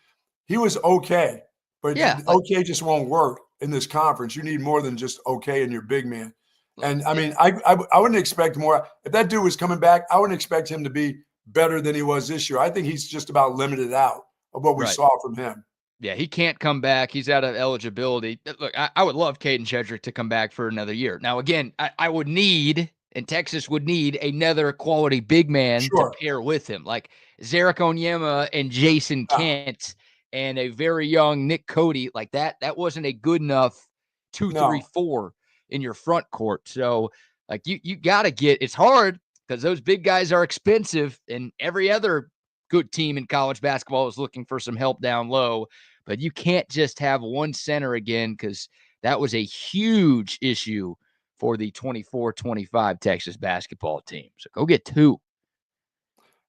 okay, but Yeah, okay just won't work in this conference. You need more than just okay in your big man. And I mean, I wouldn't expect more. If that dude was coming back, I wouldn't expect him to be better than he was this year. I think he's just about limited out of what we saw from him. Yeah, he can't come back. He's out of eligibility. Look, I would love Caden Shedrick to come back for another year. Now, again, I would need, and Texas would need, another quality big man to pair with him, like Zarek Onyema and Jason Kent and a very young Nick Cody. Like that wasn't a good enough 2, 3, 4 in your front court. So, like, you got to get – it's hard because those big guys are expensive, and every other good team in college basketball is looking for some help down low. But you can't just have one center again because that was a huge issue for the 24-25 Texas basketball team. So go get 2.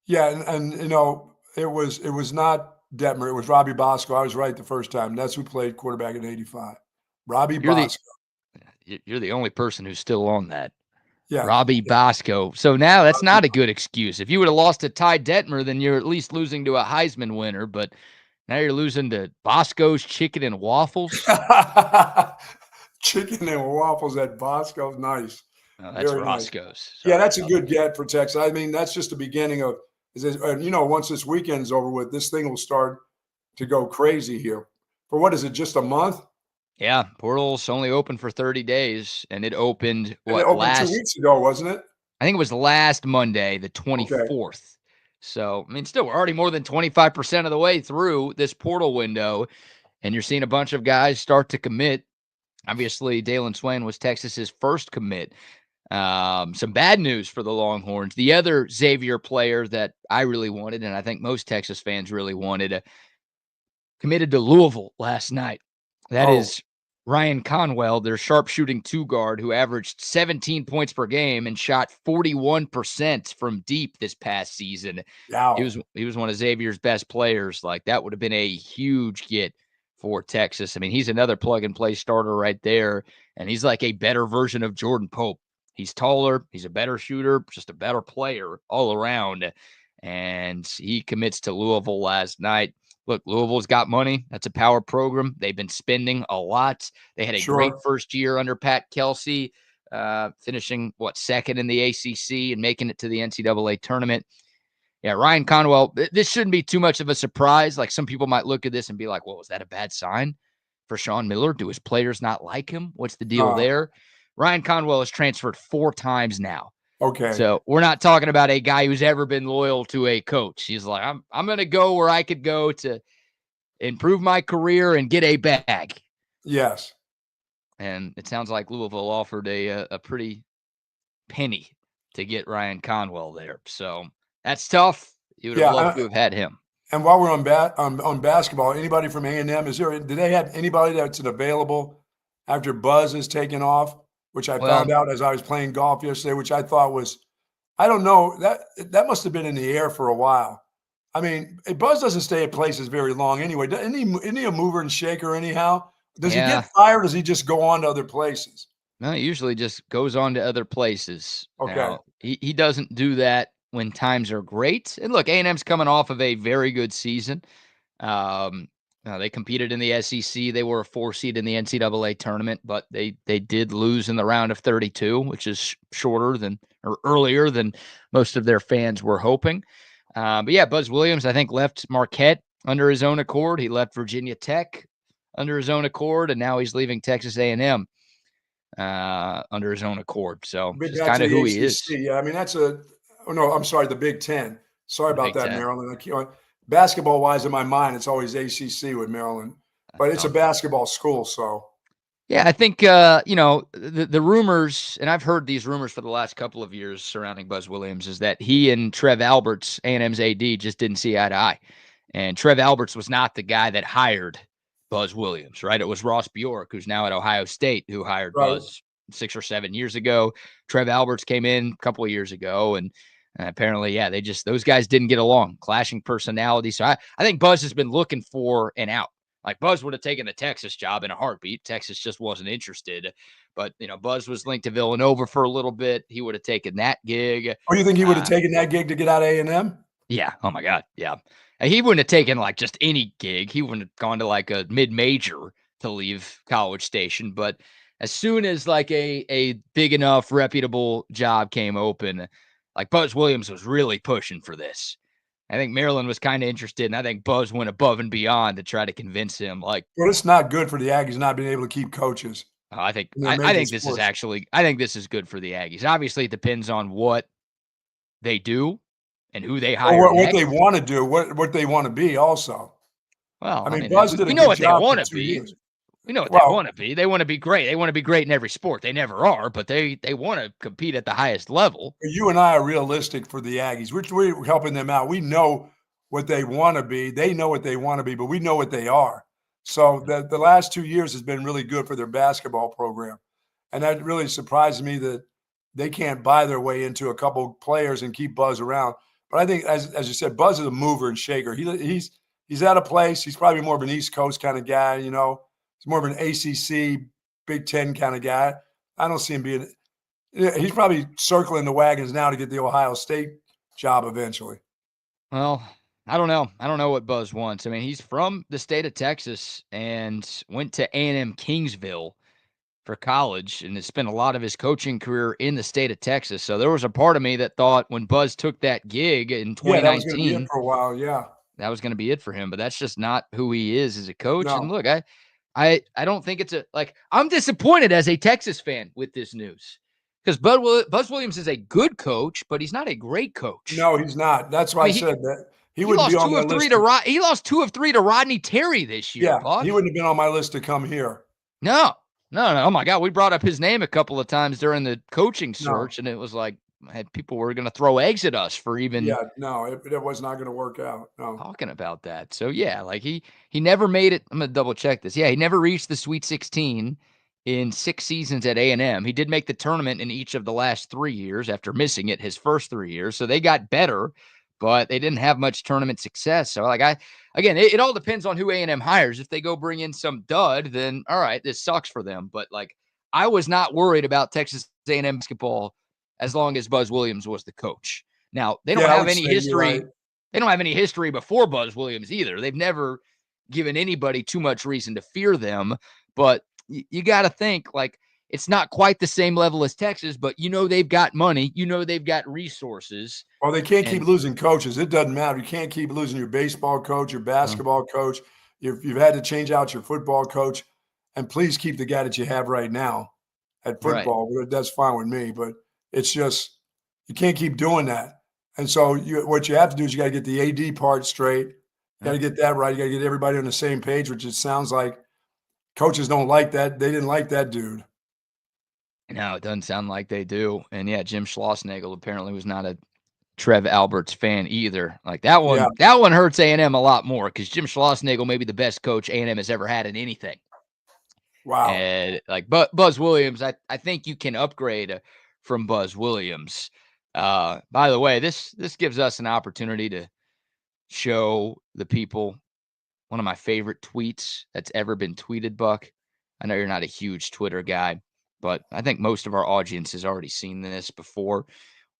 Yeah, and you know, it was not Detmer. It was Robbie Bosco. I was right the first time. That's who played quarterback in '85. Robbie Bosco. You're the only person who's still on that. Yeah. Robbie Bosco. So now that's not a good excuse. If you would have lost to Ty Detmer, then you're at least losing to a Heisman winner. But now you're losing to Bosco's Chicken and Waffles. Chicken and waffles at Bosco's. Nice. Oh, that's Very Roscoe's. Nice. Sorry, yeah, that's a good get for Texas. I mean, that's just the beginning of, you know, once this weekend's over with, this thing will start to go crazy here. For what is it, just a month? Yeah, portal's only open for 30 days, and it opened, It opened 2 weeks ago, wasn't it? I think it was last Monday, the 24th. Okay. So, I mean, still, we're already more than 25% of the way through this portal window, and you're seeing a bunch of guys start to commit. Obviously, Dalen Swain was Texas's first commit. Some bad news for the Longhorns. The other Xavier player that I really wanted, and I think most Texas fans really wanted, committed to Louisville last night. That is Ryan Conwell, their sharpshooting 2 guard, who averaged 17 points per game and shot 41% from deep this past season. Wow. He was one of Xavier's best players. Like, that would have been a huge get for Texas. I mean, he's another plug-and-play starter right there, and he's like a better version of Jordan Pope. He's taller, he's a better shooter, just a better player all around, and he commits to Louisville last night. Look, Louisville's got money. That's a power program. They've been spending a lot. They had a great first year under Pat Kelsey, finishing, second in the ACC and making it to the NCAA tournament. Yeah, Ryan Conwell, this shouldn't be too much of a surprise. Like, some people might look at this and be like, well, was that a bad sign for Sean Miller? Do his players not like him? What's the deal there? Ryan Conwell has transferred 4 times now. Okay. So we're not talking about a guy who's ever been loyal to a coach. He's like, I'm going to go where I could go to improve my career and get a bag. Yes. And it sounds like Louisville offered a pretty penny to get Ryan Conwell there. So that's tough. You would have loved to have had him. And while we're on basketball, anybody from A&M, do they have anybody that's available after Buzz is taken off? Which I found out as I was playing golf yesterday, which I thought was, I don't know, that must have been in the air for a while. I mean, Buzz doesn't stay at places very long anyway. Isn't he a mover and shaker anyhow? Does he get fired or does he just go on to other places? No, he usually just goes on to other places. Okay. Now, he doesn't do that when times are great. And look, A&M's coming off of a very good season. They competed in the SEC. They were a 4 seed in the NCAA tournament, but they did lose in the round of 32, which is earlier than most of their fans were hoping. But yeah, Buzz Williams, I think, left Marquette under his own accord. He left Virginia Tech under his own accord, and now he's leaving Texas A&M under his own accord. So it's kind of who he is. Yeah, I mean, the Big Ten. Sorry about that, Maryland. Basketball-wise, in my mind, it's always ACC with Maryland. But it's a basketball school, so. Yeah, I think, the rumors, and I've heard these rumors for the last couple of years surrounding Buzz Williams, is that he and Trev Alberts, A&M's AD, just didn't see eye to eye. And Trev Alberts was not the guy that hired Buzz Williams, right? It was Ross Bjork, who's now at Ohio State, who hired Buzz 6 or 7 years ago. Trev Alberts came in a couple of years ago, and apparently, yeah, those guys didn't get along, clashing personalities. So I think Buzz has been looking for an out. Like, Buzz would have taken the Texas job in a heartbeat. Texas just wasn't interested. But, Buzz was linked to Villanova for a little bit. He would have taken that gig. Oh, you think he would have taken that gig to get out of A&M? Yeah. Oh, my God. Yeah. And he wouldn't have taken, like, just any gig. He wouldn't have gone to, like, a mid-major to leave College Station. But as soon as, like, a big enough, reputable job came open, like, Buzz Williams was really pushing for this. I think Maryland was kind of interested, and I think Buzz went above and beyond to try to convince him. Like, well, it's not good for the Aggies not being able to keep coaches. I think this is actually, I think this is good for the Aggies. Obviously, it depends on what they do and who they hire. Or what they want to do, what they want to be. Also, well, I mean, Buzz did a good job for 2 years. We know what they want to be. They want to be great. They want to be great in every sport. They never are, but they want to compete at the highest level. You and I are realistic for the Aggies. We're helping them out. We know what they want to be. They know what they want to be, but we know what they are. So the last 2 years has been really good for their basketball program. And that really surprised me that they can't buy their way into a couple players and keep Buzz around. But I think, as you said, Buzz is a mover and shaker. He's at a place. He's probably more of an East Coast kind of guy, He's more of an ACC, Big Ten kind of guy. I don't see him being – he's probably circling the wagons now to get the Ohio State job eventually. Well, I don't know. I don't know what Buzz wants. I mean, he's from the state of Texas and went to A&M Kingsville for college and has spent a lot of his coaching career in the state of Texas. So there was a part of me that thought when Buzz took that gig in 2019 that was going to be it for a while, that was going to be it for him. But that's just not who he is as a coach. No. And look, I don't think it's I'm disappointed as a Texas fan with this news because Buzz Williams is a good coach, but he's not a great coach. No, he's not. That's why I said that he wouldn't be on my list. He lost 2 of 3 to Rodney Terry this year. Yeah, Buck. he wouldn't have been on my list to come here. No. Oh my God, we brought up his name a couple of times during the coaching search, and it was like people were going to throw eggs at us for even. Yeah, no, it was not going to work out. No, talking about that. So yeah, like he never made it. I'm gonna double check this. Yeah, he never reached the Sweet 16 in 6 seasons at A&M. He did make the tournament in each of the last 3 years after missing it his first 3 years. So they got better, but they didn't have much tournament success. So it all depends on who A&M hires. If they go bring in some dud, then all right, this sucks for them. But I was not worried about Texas A&M basketball as long as Buzz Williams was the coach. Now, they don't have any history. Right. They don't have any history before Buzz Williams either. They've never given anybody too much reason to fear them. But you got to think it's not quite the same level as Texas, but they've got money. They've got resources. Well, they can't keep losing coaches. It doesn't matter. You can't keep losing your baseball coach, your basketball coach. You've had to change out your football coach. And please keep the guy that you have right now at football. Right. That's fine with me. But it's just you can't keep doing that. And so what you have to do is you got to get the AD part straight. You got to get that right. You got to get everybody on the same page, which it sounds like coaches don't like that. They didn't like that dude. No, it doesn't sound like they do. And yeah, Jim Schlossnagle apparently was not a Trev Alberts fan either. That one hurts A&M a lot more because Jim Schlossnagle may be the best coach A&M has ever had in anything. Wow. And Buzz Williams, I think you can upgrade from Buzz Williams. By the way, this gives us an opportunity to show the people one of my favorite tweets that's ever been tweeted, Buck. I know you're not a huge Twitter guy, but I think most of our audience has already seen this before.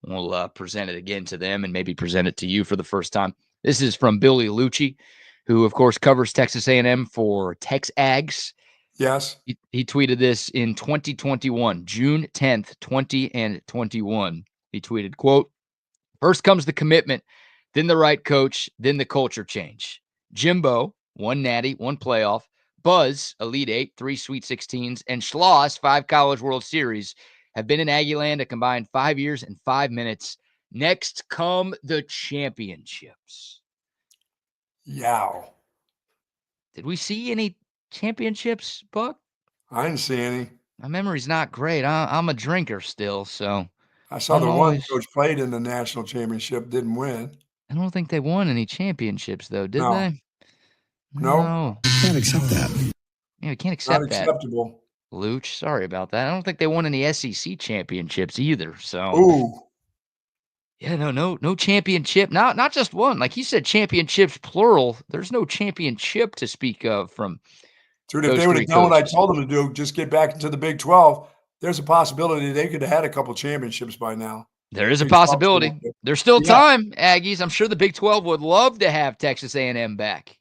We'll present it again to them and maybe present it to you for the first time. This is from Billy Lucci, who, of course, covers Texas A&M for TexAgs. Yes. He tweeted this in 2021, June 10th, 2021. He tweeted, quote, "First comes the commitment, then the right coach, then the culture change. Jimbo, 1 natty, 1 playoff. Buzz, Elite 8, 3 Sweet 16s, and Schloss, 5 College World Series, have been in Aggieland a combined 5 years and 5 minutes. Next come the championships." Yow. Did we see any championships, Buck? I didn't see any. My memory's not great. I'm a drinker still, so I saw I'm the one always- coach played in the national championship, didn't win. I don't think they won any championships, though, did No. they? No. Can't accept that. Yeah, we can't Not accept that. acceptable. Luch, sorry about that. I don't think they won any SEC championships either. So Ooh. yeah, no championship. Not just one. Like he said, championships plural. There's no championship to speak of from Dude, if those they would three have done what I coaches. told them to do, just get back into the Big 12, there's a possibility they could have had a couple championships by now. There is a Big 12 possibility. championship. There's still Yeah. time, Aggies. I'm sure the Big 12 would love to have Texas A&M back.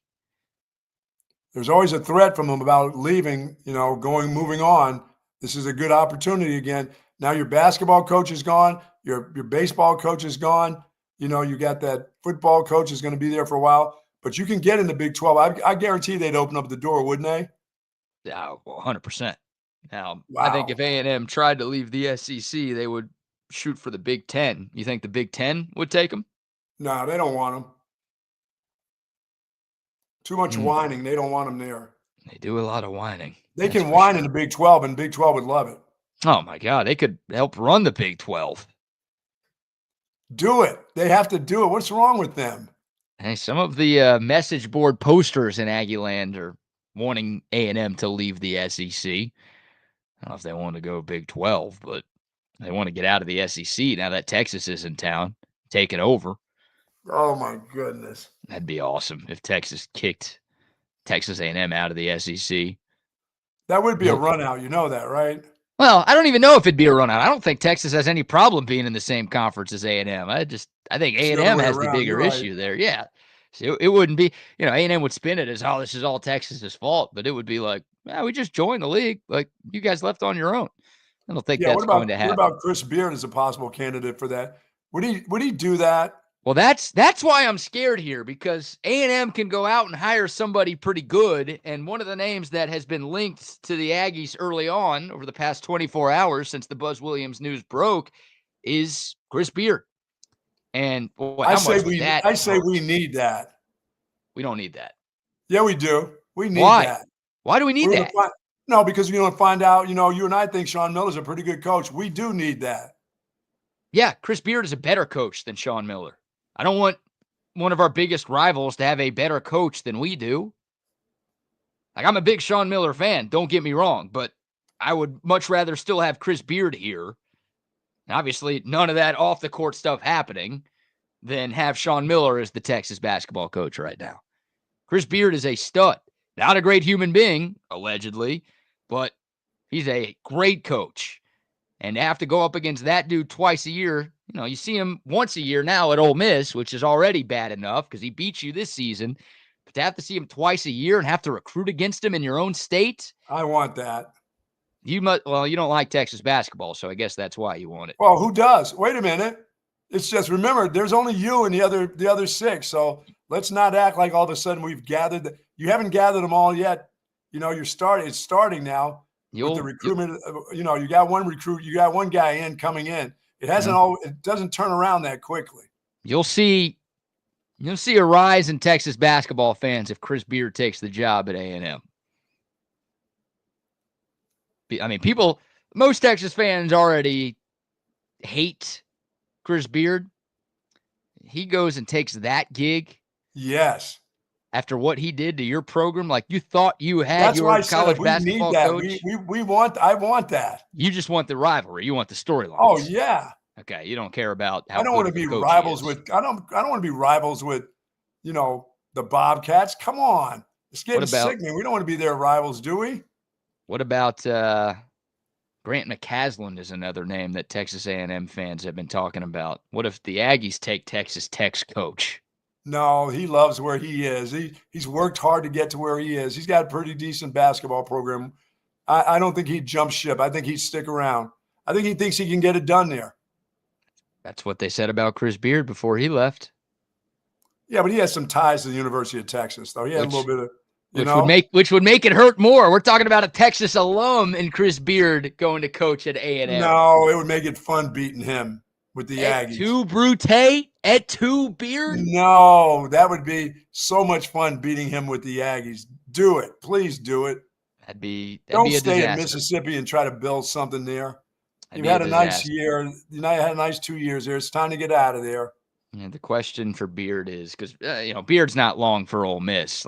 There's always a threat from them about leaving, moving on. This is a good opportunity again. Now your basketball coach is gone. Your baseball coach is gone. You got that football coach is going to be there for a while. But you can get in the Big 12. I guarantee they'd open up the door, wouldn't they? Yeah, 100%. Now, Wow. I think if A&M tried to leave the SEC, they would shoot for the Big 10. You think the Big 10 would take them? No, they don't want them. Too much whining. They don't want them there. They do a lot of whining. They That's can for whine sure. in the Big 12, and Big 12 would love it. Oh, my God. They could help run the Big 12. Do it. They have to do it. What's wrong with them? Hey, some of the message board posters in Aggieland are wanting A&M to leave the SEC. I don't know if they want to go Big 12, but they want to get out of the SEC now that Texas is in town, taking over. Oh, my goodness. That'd be awesome if Texas kicked Texas A&M out of the SEC. That would be a run out. You know that, right? Well, I don't even know if it'd be a run out. I don't think Texas has any problem being in the same conference as A&M. I think It's the A&M other way has the around. bigger You're right. issue there. Yeah. So it wouldn't be, A&M would spin it as, oh, this is all Texas's fault. But it would be like, we just joined the league. Like, you guys left on your own. I don't think that's going to happen. What about Chris Beard as a possible candidate for that? Would he do that? Well, that's why I'm scared here, because A&M can go out and hire somebody pretty good, and one of the names that has been linked to the Aggies early on over the past 24 hours since the Buzz Williams news broke is Chris Beard. And boy, I say we need that. We don't need that. Yeah, we do. We need Why? that. Why do we need that? No, because you're going to find out, you and I think Sean Miller's a pretty good coach. We do need that. Yeah, Chris Beard is a better coach than Sean Miller. I don't want one of our biggest rivals to have a better coach than we do. Like, I'm a big Sean Miller fan, don't get me wrong, but I would much rather still have Chris Beard here. And obviously, none of that off-the-court stuff happening than have Sean Miller as the Texas basketball coach right now. Chris Beard is a stud. Not a great human being, allegedly, but he's a great coach. And to have to go up against that dude twice a year, you see him once a year now at Ole Miss, which is already bad enough because he beat you this season. But to have to see him twice a year and have to recruit against him in your own state, I want that. you don't like Texas basketball, so I guess that's why you want it. Well, who does? Wait a minute. It's just, remember, there's only you and the other six. So let's not act like all of a sudden we've gathered. You haven't gathered them all yet. It's starting now. With the recruitment, you got one recruit, you got one guy coming in. It it doesn't turn around that quickly. You'll see a rise in Texas basketball fans if Chris Beard takes the job at A&M. I mean, most Texas fans already hate Chris Beard. He goes and takes that gig. Yes. After what he did to your program, like you thought you had your college basketball coach. I want that. You just want the rivalry. You want the storyline. Oh yeah. Okay. You don't care about how I don't want to be rivals with. I don't want to be rivals with, the Bobcats. Come on, it's getting sickening. We don't want to be their rivals, do we? What about Grant McCaslin is another name that Texas A&M fans have been talking about. What if the Aggies take Texas Tech's coach? No, he loves where he is. He's worked hard to get to where he is. He's got a pretty decent basketball program. I don't think he'd jump ship. I think he'd stick around. I think he thinks he can get it done there. That's what they said about Chris Beard before he left. Yeah, but he has some ties to the University of Texas, though. He had a little bit of, which would make it hurt more. We're talking about a Texas alum and Chris Beard going to coach at A&M. No, it would make it fun beating him with the Aggies. Et tu Beard? No, that would be so much fun beating him with the Aggies. Do it. Please do it. That'd be Don't a stay in disaster. Mississippi and try to build something there. That'd You've had a nice disaster. year. You had a nice 2 years there. It's time to get out of there. And the question for Beard is because Beard's not long for Ole Miss.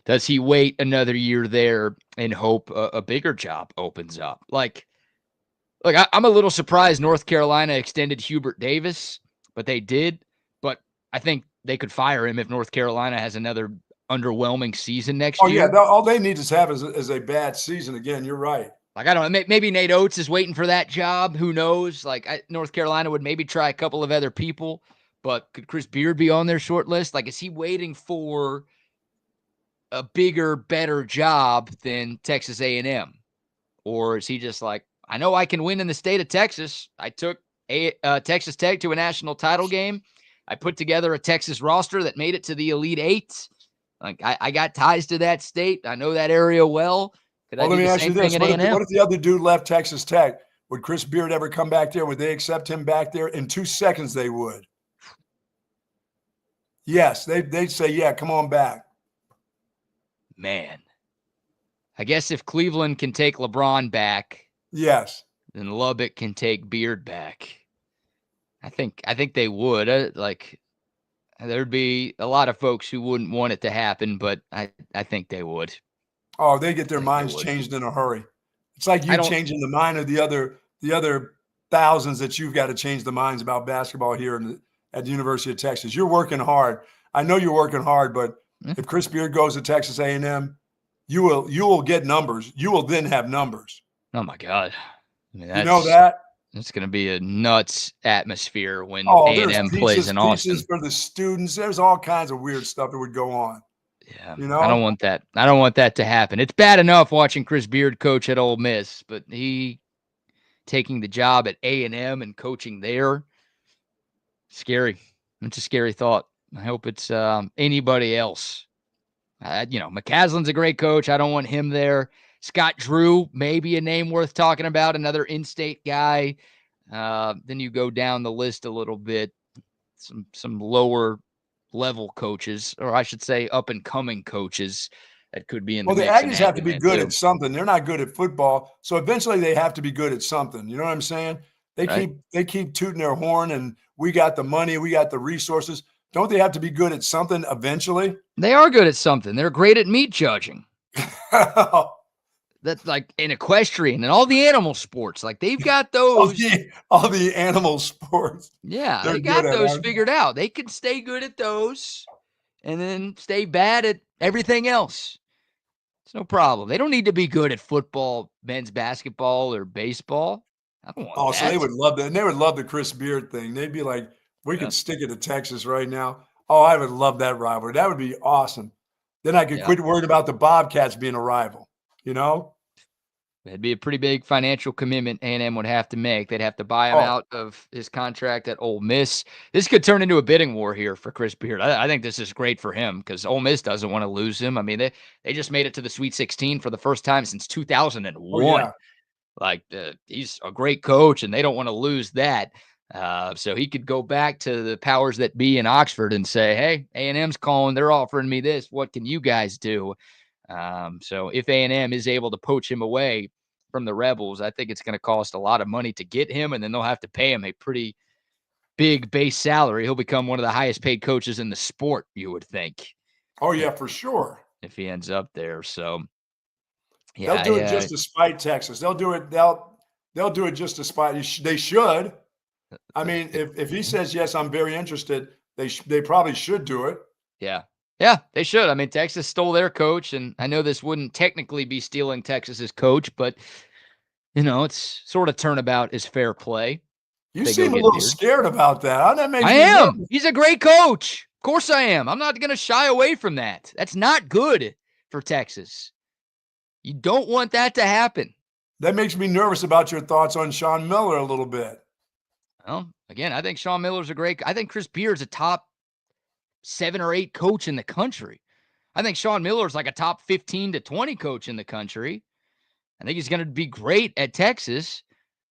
Does he wait another year there and hope a bigger job opens up? I'm a little surprised North Carolina extended Hubert Davis, but they did. But I think they could fire him if North Carolina has another underwhelming season next year. Yeah, all they need to have is a bad season again. You're right. I don't know. Maybe Nate Oates is waiting for that job. Who knows? North Carolina would maybe try a couple of other people. But could Chris Beard be on their short list? Is he waiting for a bigger, better job than Texas A&M? Or is he just I know I can win in the state of Texas. I took Texas Tech to a national title game. I put together a Texas roster that made it to the Elite Eight. I got ties to that state. I know that area well. Let me ask you this. What if the other dude left Texas Tech? Would Chris Beard ever come back there? Would they accept him back there? In 2 seconds, they would. Yes, they'd say, yeah, come on back. Man, I guess if Cleveland can take LeBron back, yes, then Lubbock can take Beard back. I think they would. There'd be a lot of folks who wouldn't want it to happen, but I think they would. Oh, they get their minds changed in a hurry. It's like you changing the mind of the other thousands that you've got to change the minds about basketball here at the University of Texas. You're working hard. I know you're working hard, but if Chris Beard goes to Texas A&M, you will get numbers. You will then have numbers. Oh my God! You know that it's going to be a nuts atmosphere when A&M plays in Austin. For the students, there's all kinds of weird stuff that would go on. Yeah, I don't want that. I don't want that to happen. It's bad enough watching Chris Beard coach at Ole Miss, but he taking the job at A&M and coaching there. Scary. It's a scary thought. I hope it's anybody else. McCaslin's a great coach. I don't want him there. Scott Drew, maybe a name worth talking about, another in-state guy. Then you go down the list a little bit. Some lower level coaches, or I should say up-and-coming coaches that could be in the mix. Well, the Aggies have to be good at something. They're not good at football, so eventually they have to be good at something. You know what I'm saying? They keep tooting their horn, and we got the money, we got the resources. Don't they have to be good at something eventually? They are good at something. They're great at meat judging. That's in equestrian and all the animal sports. They've got those. all the animal sports. Yeah, they got those figured out. They can stay good at those and then stay bad at everything else. It's no problem. They don't need to be good at football, men's basketball, or baseball. I don't want that. So they would love that. And they would love the Chris Beard thing. They'd be like, we could stick it to Texas right now. Oh, I would love that rivalry. That would be awesome. Then I could quit worrying about the Bobcats being a rival, It'd be a pretty big financial commitment A&M would have to make. They'd have to buy him out of his contract at Ole Miss. This could turn into a bidding war here for Chris Beard. I think this is great for him because Ole Miss doesn't want to lose him. I mean, they just made it to the Sweet 16 for the first time since 2001. He's a great coach, and they don't want to lose that. So he could go back to the powers that be in Oxford and say, hey, A&M's calling. They're offering me this. What can you guys do? So if A&M is able to poach him away from the Rebels, I think it's going to cost a lot of money to get him, and then they'll have to pay him a pretty big base salary. He'll become one of the highest paid coaches in the sport, you would think. Oh, yeah, for sure. If he ends up there. So, yeah. They'll do it just to spite Texas. They'll do it. They'll do it just to spite. They should. I mean, if he says, yes, I'm very interested, they probably should do it. Yeah. Yeah, they should. I mean, Texas stole their coach, and I know this wouldn't technically be stealing Texas's coach, but, it's sort of turnabout is fair play. You seem a little scared about that. I am. Nervous. He's a great coach. Of course I am. I'm not going to shy away from that. That's not good for Texas. You don't want that to happen. That makes me nervous about your thoughts on Sean Miller a little bit. Well, again, I think Sean Miller's I think Chris Beard's a top 7 or 8 coach in the country. I think Sean Miller's like a top 15 to 20 coach in the country. I think he's going to be great at Texas.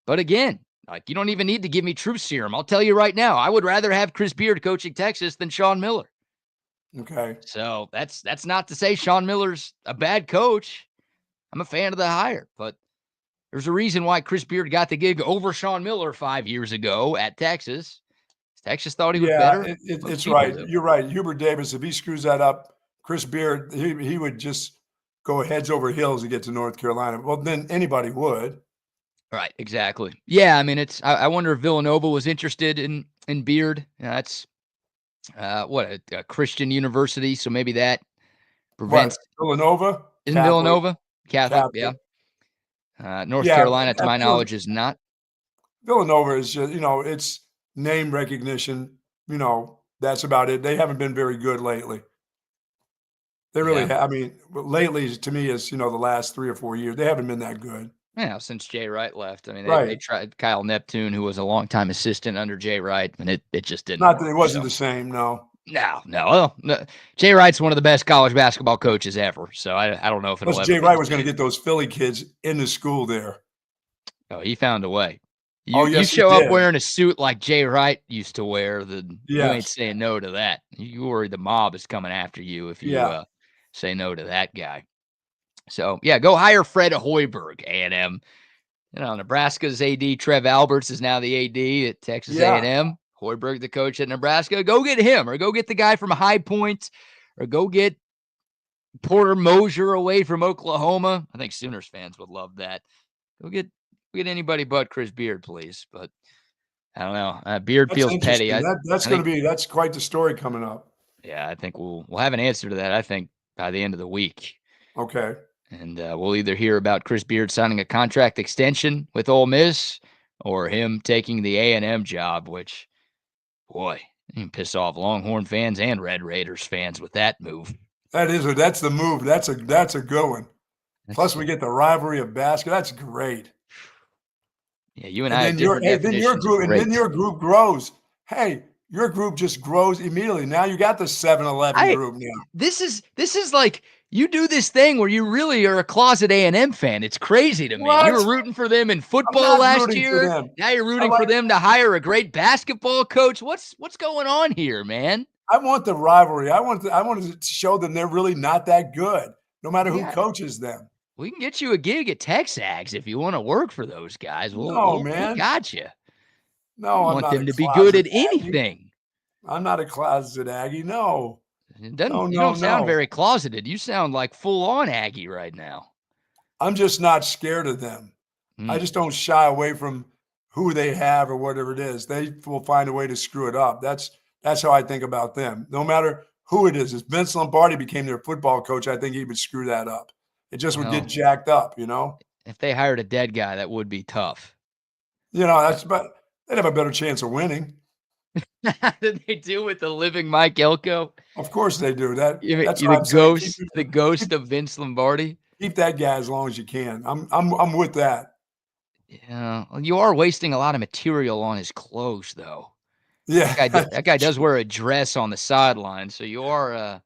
But again, you don't even need to give me truth serum. I'll tell you right now, I would rather have Chris Beard coaching Texas than Sean Miller. Okay. So that's not to say Sean Miller's a bad coach. I'm a fan of the hire, but there's a reason why Chris Beard got the gig over Sean Miller 5 years ago at Texas. Texas thought he was Yeah, better. Most it's people right. do. You're right. Hubert Davis, if he screws that up, Chris Beard, he would just go heads over heels to get to North Carolina. Well, then anybody would. Right, exactly. Yeah, I mean, I wonder if Villanova was interested in Beard. That's what a Christian university, so maybe that prevents. What? Villanova? Isn't Villanova Catholic? Yeah. North Yeah, Carolina, to my knowledge, is not. Villanova is just, it's name recognition. That's about it. They haven't been very good lately. They really Yeah. I mean, lately to me is, the last 3 or 4 years. They haven't been that good. Yeah, since Jay Wright left. I mean, they Right. tried Kyle Neptune, who was a longtime assistant under Jay Wright, and it just didn't Not work. that it wasn't So. the same, no. No. Jay Wright's one of the best college basketball coaches ever. So I don't know if it'll Plus, ever Jay be Wright the was going to same. get those Philly kids into school there. Oh, he found a way. Oh, You yes, he show up did. wearing a suit like Jay Wright used to wear, then you ain't Yes. saying no to that. You worry the mob is coming after you if you Yeah. say no to that guy. So, yeah, go hire Fred Hoiberg, A&M. Nebraska's AD Trev Alberts is now the AD at Texas Yeah. A&M. Hoiberg, the coach at Nebraska. Go get him, or go get the guy from High Point, or go get Porter Mosier away from Oklahoma. I think Sooners fans would love that. Go get anybody but Chris Beard, please. But I don't know. Beard That's feels petty. interesting. That's quite the story coming up. Yeah, I think we'll have an answer to that, I think, by the end of the week. Okay. And we'll either hear about Chris Beard signing a contract extension with Ole Miss or him taking the A&M job, which, boy, you can piss off Longhorn fans and Red Raiders fans with that move. That's the move. That's a good one. Plus, we get the rivalry of basketball. That's great. Yeah, you and I have different definitions of and great. then your group grows. Hey, your group just grows immediately. Now you got the 7-11 group now. This is like you do this thing where you really are a closet A&M fan. It's crazy to me. What? You were rooting for them in football not last rooting for year. them. Now you're rooting for them to hire a great basketball coach. What's going on here, man? I want the rivalry. I want to show them they're really not that good, no matter who coaches them. We can get you a gig at Texags if you want to work for those guys. Man. We got you. No, I want them to be good at anything. I'm not a closeted Aggie. No. You don't sound very closeted. You sound like full-on Aggie right now. I'm just not scared of them. I just don't shy away from who they have or whatever it is. They will find a way to screw it up. That's how I think about them. No matter who it is. If Vince Lombardi became their football coach, I think he would screw that up. It just would get jacked up, If they hired a dead guy, that would be tough. They'd have a better chance of winning. Did they do with the living Mike Elko? Of course they do. That's the ghost of Vince Lombardi. Keep that guy as long as you can. I'm with that. Yeah, you are wasting a lot of material on his clothes, though. Yeah, that guy does wear a dress on the sideline, so you are.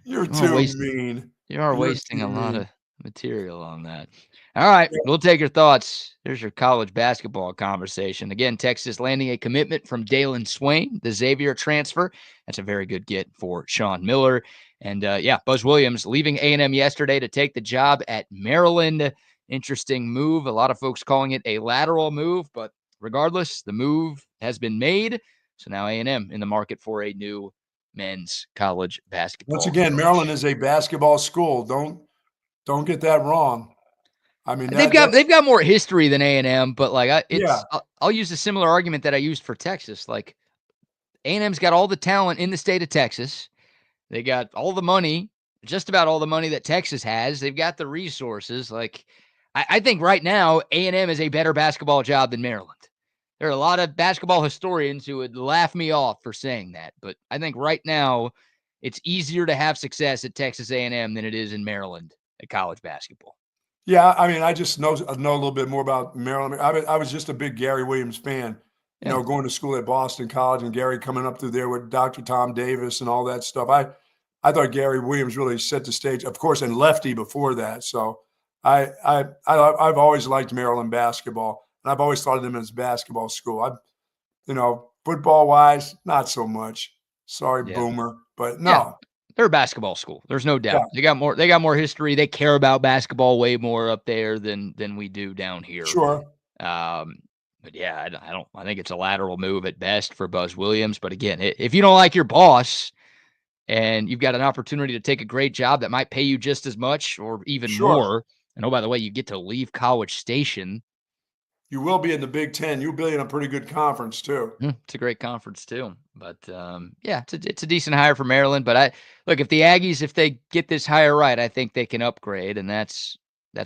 You're too mean. You are wasting a lot of material on that. All right, we'll take your thoughts. There's your college basketball conversation. Again, Texas landing a commitment from Dalen Swain, the Xavier transfer. That's a very good get for Sean Miller. And, Buzz Williams leaving A&M yesterday to take the job at Maryland. Interesting move. A lot of folks calling it a lateral move, but regardless, the move has been made. So now A&M in the market for a new men's college basketball. Once again, Maryland is a basketball school. Don't get that wrong. I mean, they've got more history than A&M, but I'll use a similar argument that I used for Texas. Like A&M's got all the talent in the state of Texas. They got all the money, just about all the money that Texas has. They've got the resources. Like I think right now A&M is a better basketball job than Maryland. There are a lot of basketball historians who would laugh me off for saying that, but I think right now it's easier to have success at Texas A&M than it is in Maryland at college basketball. Yeah, I mean, I just know a little bit more about Maryland. I was just a big Gary Williams fan, going to school at Boston College and Gary coming up through there with Dr. Tom Davis and all that stuff. I thought Gary Williams really set the stage, of course, and Lefty before that. So I've always liked Maryland basketball, and I've always thought of them as basketball school. Football wise, not so much. Sorry, Boomer, but no. they're a basketball school. There's no doubt. Yeah. They got more history. They care about basketball way more up there than we do down here. Sure. But yeah, I think it's a lateral move at best for Buzz Williams. But again, if you don't like your boss and you've got an opportunity to take a great job that might pay you just as much or even more, and oh, by the way, you get to leave College Station. You will be in the Big Ten. You'll be in a pretty good conference too. It's a great conference too. But yeah, it's a decent hire for Maryland. But look, if the Aggies, if they get this hire right, I think they can upgrade, and that's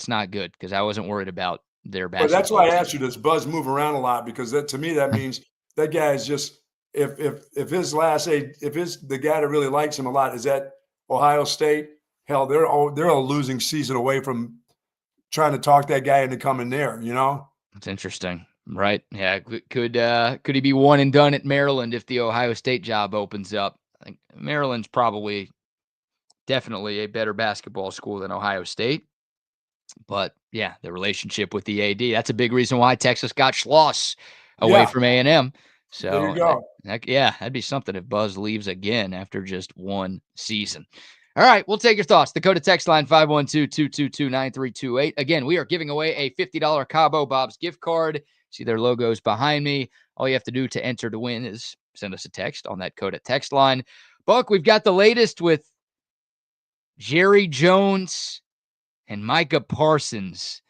not good because I wasn't worried about their basketball. But that's why I asked you, does Buzz move around a lot? Because that, to me, that means that guy is just if the guy that really likes him a lot is at Ohio State, hell, they're a losing season away from trying to talk that guy into coming there. You know, it's interesting, right? Yeah, could he be one and done at Maryland if the Ohio State job opens up? I think Maryland's probably definitely a better basketball school than Ohio State. But yeah, the relationship with the AD, that's a big reason why Texas got Schloss away from A&M. So there you go. That'd be something if Buzz leaves again after just one season. All right, we'll take your thoughts. The Dakota text line 512-222-9328. Again, we are giving away a $50 Cabo Bob's gift card. See their logos behind me. All you have to do to enter to win is send us a text on that Dakota text line. Buck, we've got the latest with Jerry Jones and Micah Parsons,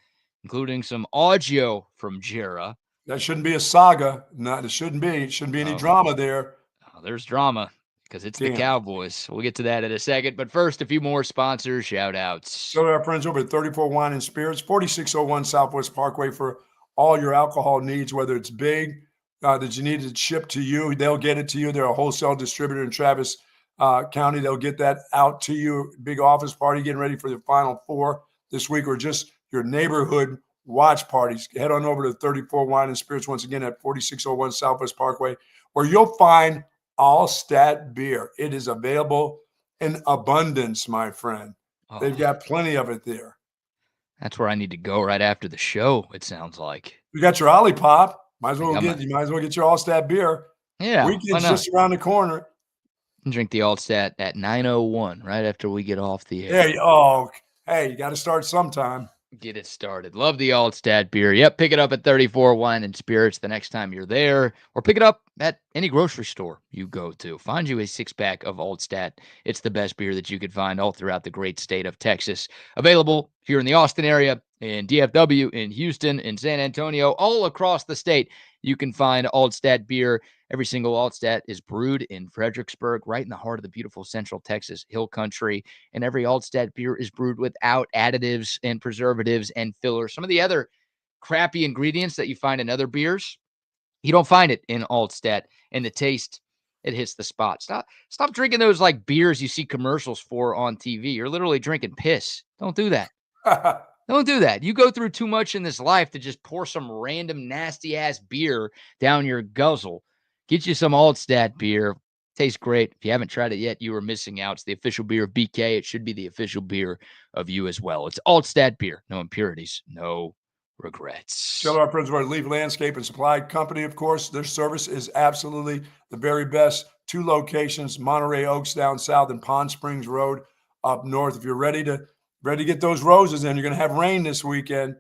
including some audio from Jera. That shouldn't be a saga. It shouldn't be. It shouldn't be any drama there. Oh, there's drama because it's the Cowboys. We'll get to that in a second. But first, a few more sponsors, shout-outs. So to our friends over at 34 Wine and Spirits, 4601 Southwest Parkway for all your alcohol needs, whether it's big, that you need it shipped to you. They'll get it to you. They're a wholesale distributor in Travis County. They'll get that out to you. Big office party, getting ready for the Final Four this week, or just your neighborhood watch parties. Head on over to 34 Wine and Spirits once again at 4601 Southwest Parkway, where you'll find Altstadt Beer. It is available in abundance, my friend. They've got plenty of it there. That's where I need to go right after the show, it sounds like. You got your OLIPOP. You might as well get your Altstadt Beer. Yeah. Weekend's just around the corner. Drink the Altstadt at 9:01 right after we get off the air. Hey, you got to start sometime. Get it started. Love the Altstadt beer. Yep, pick it up at 34 Wine and Spirits the next time you're there, or pick it up at any grocery store you go to. Find you a 6-pack of Altstadt. It's the best beer that you could find all throughout the great state of Texas. Available here in the Austin area, in DFW, in Houston, in San Antonio, all across the state. You can find Altstadt beer. Every single Altstadt is brewed in Fredericksburg, right in the heart of the beautiful Central Texas Hill Country. And every Altstadt beer is brewed without additives and preservatives and fillers. Some of the other crappy ingredients that you find in other beers, you don't find it in Altstadt. And the taste, it hits the spot. Stop drinking those like beers you see commercials for on TV. You're literally drinking piss. Don't do that. Don't do that. You go through too much in this life to just pour some random nasty-ass beer down your guzzle. Get you some Altstadt beer. Tastes great. If you haven't tried it yet, you are missing out. It's the official beer of BK. It should be the official beer of you as well. It's Altstadt beer. No impurities, no regrets. Shout out our friends over at Leaf Landscape and Supply Company, of course. Their service is absolutely the very best. 2 locations, Monterey Oaks down south and Pond Springs Road up north. If you're ready to get those roses in, you're going to have rain this weekend.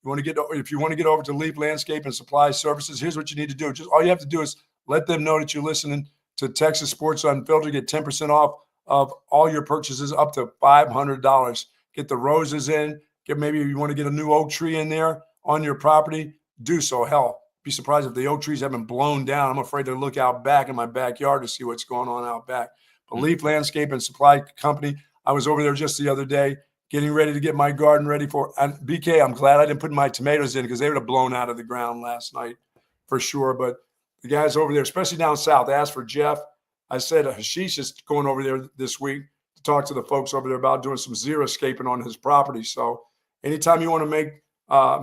If you want to get over to Leaf Landscape and Supply Services, here's what you need to do. Just all you have to do is let them know that you're listening to Texas Sports Unfiltered. Get 10% off of all your purchases up to $500. Get the roses in. Maybe you want to get a new oak tree in there on your property. Do so. Hell, be surprised if the oak trees haven't blown down. I'm afraid to look out back in my backyard to see what's going on out back. But Leaf Landscape and Supply Company, I was over there just the other day getting ready to get my garden ready for. And BK, I'm glad I didn't put my tomatoes in because they would have blown out of the ground last night for sure. But the guys over there, especially down south, asked for Jeff. I said Hashish is going over there this week to talk to the folks over there about doing some xeriscaping on his property. So anytime you want to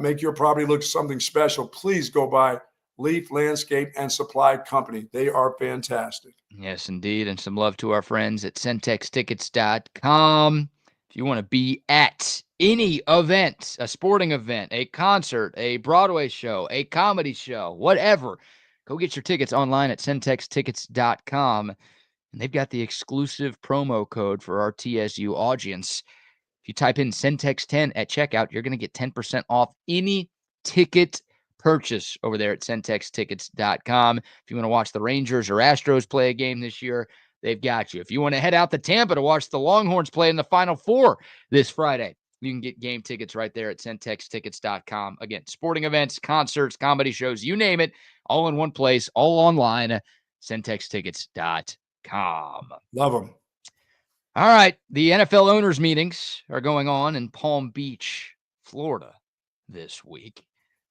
make your property look something special, please go by Leaf Landscape and Supply Company. They are fantastic. Yes, indeed. And some love to our friends at centextickets.com. If you want to be at any event, a sporting event, a concert, a Broadway show, a comedy show, whatever, go get your tickets online at centextickets.com. and they've got the exclusive promo code for our TSU audience. If you type in Centex10 at checkout, you're going to get 10% off any ticket purchase over there at centextickets.com. If you want to watch the Rangers or Astros play a game this year, they've got you. If you want to head out to Tampa to watch the Longhorns play in the Final Four this Friday, you can get game tickets right there at centextickets.com. Again, sporting events, concerts, comedy shows, you name it, all in one place, all online, centextickets.com. Love them. All right, the NFL owners meetings are going on in Palm Beach, Florida this week.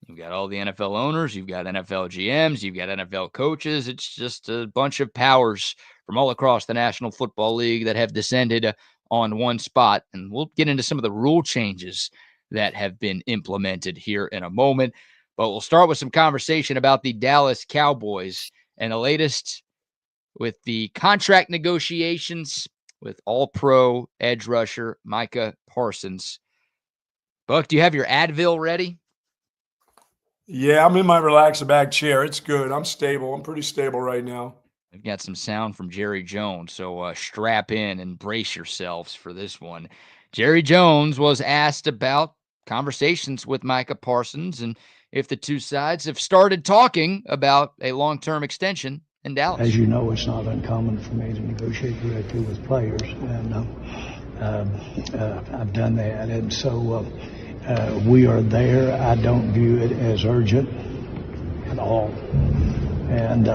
You've got all the NFL owners, you've got NFL GMs, you've got NFL coaches. It's just a bunch of powers from all across the National Football League that have descended on one spot. And we'll get into some of the rule changes that have been implemented here in a moment. But we'll start with some conversation about the Dallas Cowboys and the latest with the contract negotiations with all-pro edge rusher Micah Parsons. Buck, do you have your Advil ready? Yeah, I'm in my relax-a-back chair. It's good. I'm stable. I'm pretty stable right now. We've got some sound from Jerry Jones, so strap in and brace yourselves for this one. Jerry Jones was asked about conversations with Micah Parsons and if the two sides have started talking about a long-term extension in Dallas. As you know, it's not uncommon for me to negotiate directly with players, and I've done that. And so we are there. I don't view it as urgent at all. And,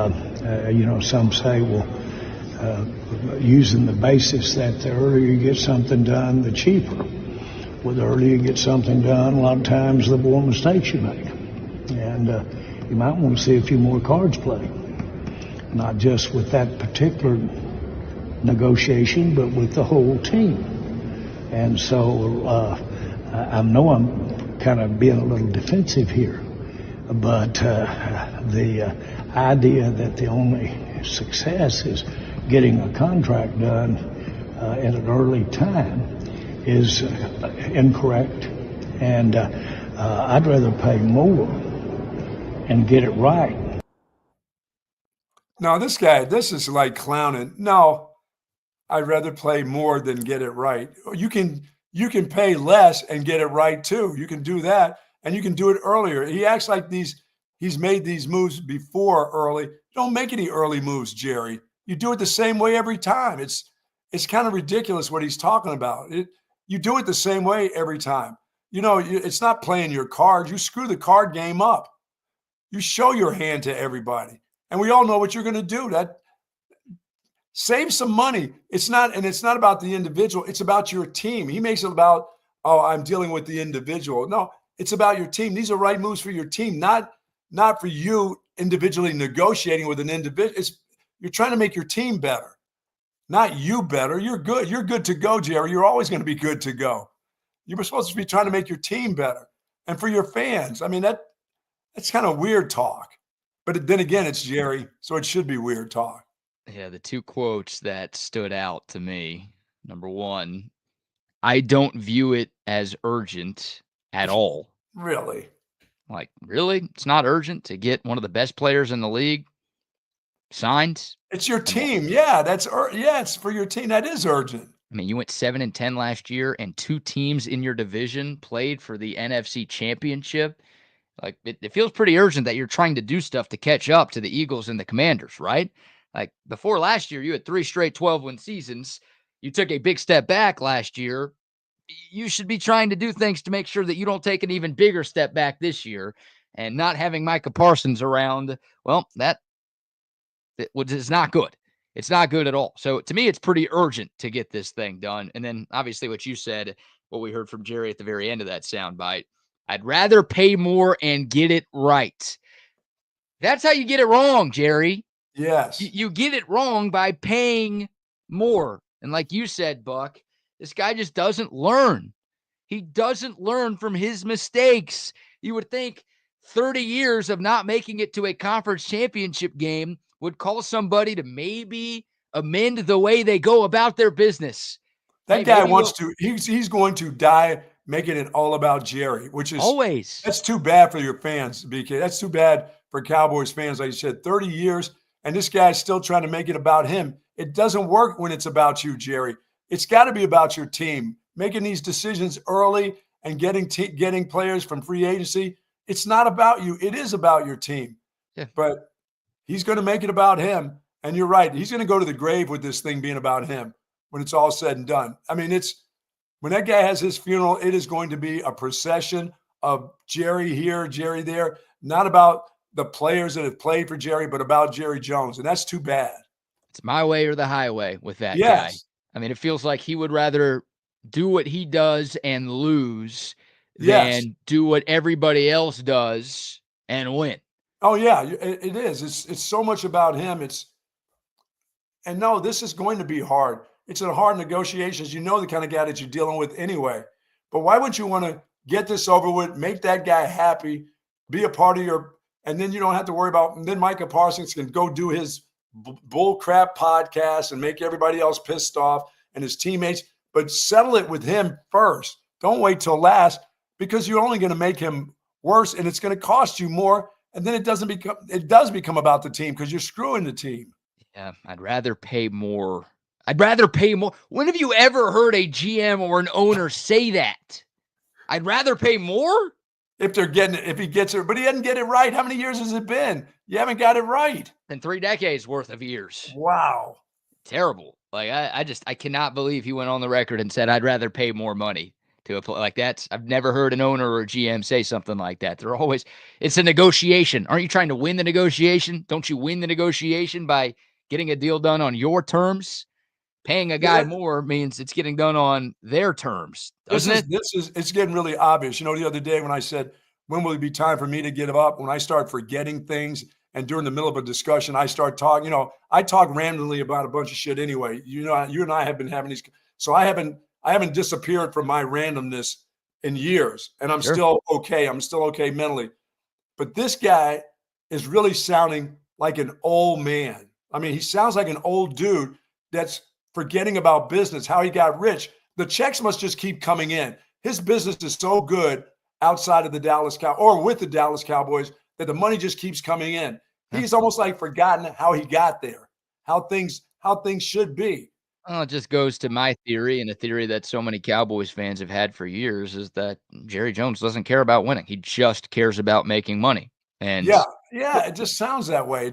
some say, well, using the basis that the earlier you get something done, the cheaper. Well, the earlier you get something done, a lot of times the more mistakes you make. And you might want to see a few more cards played. Not just with that particular negotiation, but with the whole team. And so I know I'm kind of being a little defensive here, but the idea that the only success is getting a contract done at an early time is incorrect. And I'd rather pay more and get it right. No, this is like clowning. No, I'd rather play more than get it right. You can pay less and get it right too. You can do that, and you can do it earlier. He acts like he's made these moves before early. Don't make any early moves, Jerry. You do it the same way every time. It's kind of ridiculous what he's talking about. You do it the same way every time. It's not playing your cards. You screw the card game up. You show your hand to everybody. And we all know what you're going to do. That save some money. It's not about the individual. It's about your team. He makes it about, I'm dealing with the individual. No, it's about your team. These are right moves for your team, not for you individually negotiating with an individual. You're trying to make your team better, not you better. You're good. You're good to go, Jerry. You're always going to be good to go. You're supposed to be trying to make your team better. And for your fans, I mean, that's kind of weird talk. But then again, it's Jerry, so it should be weird talk. Yeah, the two quotes that stood out to me. Number one, I don't view it as urgent at all. Really? Like, really? It's not urgent to get one of the best players in the league signed? It's your team. Yeah, it's for your team. That is urgent. I mean, you went 7-10 last year, and two teams in your division played for the NFC Championship. Like, it feels pretty urgent that you're trying to do stuff to catch up to the Eagles and the Commanders, right? Like, before last year, you had 3 straight 12-win seasons. You took a big step back last year. You should be trying to do things to make sure that you don't take an even bigger step back this year. And not having Micah Parsons around, well, it's not good. It's not good at all. So, to me, it's pretty urgent to get this thing done. And then, obviously, what you said, what we heard from Jerry at the very end of that soundbite, I'd rather pay more and get it right. That's how you get it wrong, Jerry. Yes. You get it wrong by paying more. And like you said, Buck, this guy just doesn't learn. He doesn't learn from his mistakes. You would think 30 years of not making it to a conference championship game would cause somebody to maybe amend the way they go about their business. That guy wants to, he's going to die making it all about Jerry, which is always. That's too bad for your fans, BK. That's too bad for Cowboys fans. Like you said, 30 years, and this guy's still trying to make it about him. It doesn't work when it's about you, Jerry. It's got to be about your team. Making these decisions early and getting players from free agency. It's not about you. It is about your team. Yeah. But he's going to make it about him. And you're right. He's going to go to the grave with this thing being about him when it's all said and done. I mean, when that guy has his funeral, it is going to be a procession of Jerry here, Jerry there, not about the players that have played for Jerry, but about Jerry Jones. And that's too bad. It's my way or the highway with that Yes. guy. I mean, it feels like he would rather do what he does and lose Yes. than do what everybody else does and win. Oh, yeah, it is. It's so much about him. And no, this is going to be hard. It's a hard negotiations. You know the kind of guy that you're dealing with anyway. But why wouldn't you want to get this over with, make that guy happy, be a part of and then you don't have to worry about, and then Micah Parsons can go do his bull crap podcast and make everybody else pissed off and his teammates, but settle it with him first. Don't wait till last, because you're only going to make him worse and it's going to cost you more. And then it does become about the team because you're screwing the team. Yeah, I'd rather pay more. When have you ever heard a GM or an owner say that? I'd rather pay more? If he gets it, but he doesn't get it right. How many years has it been? You haven't got it right. In 3 decades worth of years. Wow. Terrible. Like, I cannot believe he went on the record and said, I'd rather pay more money to a play. Like, I've never heard an owner or a GM say something like that. It's a negotiation. Aren't you trying to win the negotiation? Don't you win the negotiation by getting a deal done on your terms? Paying a guy more means it's getting done on their terms, doesn't it? It's getting really obvious. You know, the other day when I said, when will it be time for me to give up? When I start forgetting things and during the middle of a discussion, I start talking, I talk randomly about a bunch of shit anyway. You and I have been having these. So I haven't disappeared from my randomness in years, and I'm still okay. I'm still okay mentally. But this guy is really sounding like an old man. I mean, he sounds like an old dude that's forgetting about business, how he got rich. The checks must just keep coming in. His business is so good outside of the Dallas Cowboys or with the Dallas Cowboys that the money just keeps coming in. He's almost like forgotten how he got there, how things should be. Well, it just goes to my theory, and a theory that so many Cowboys fans have had for years, is that Jerry Jones doesn't care about winning. He just cares about making money. And yeah, it just sounds that way.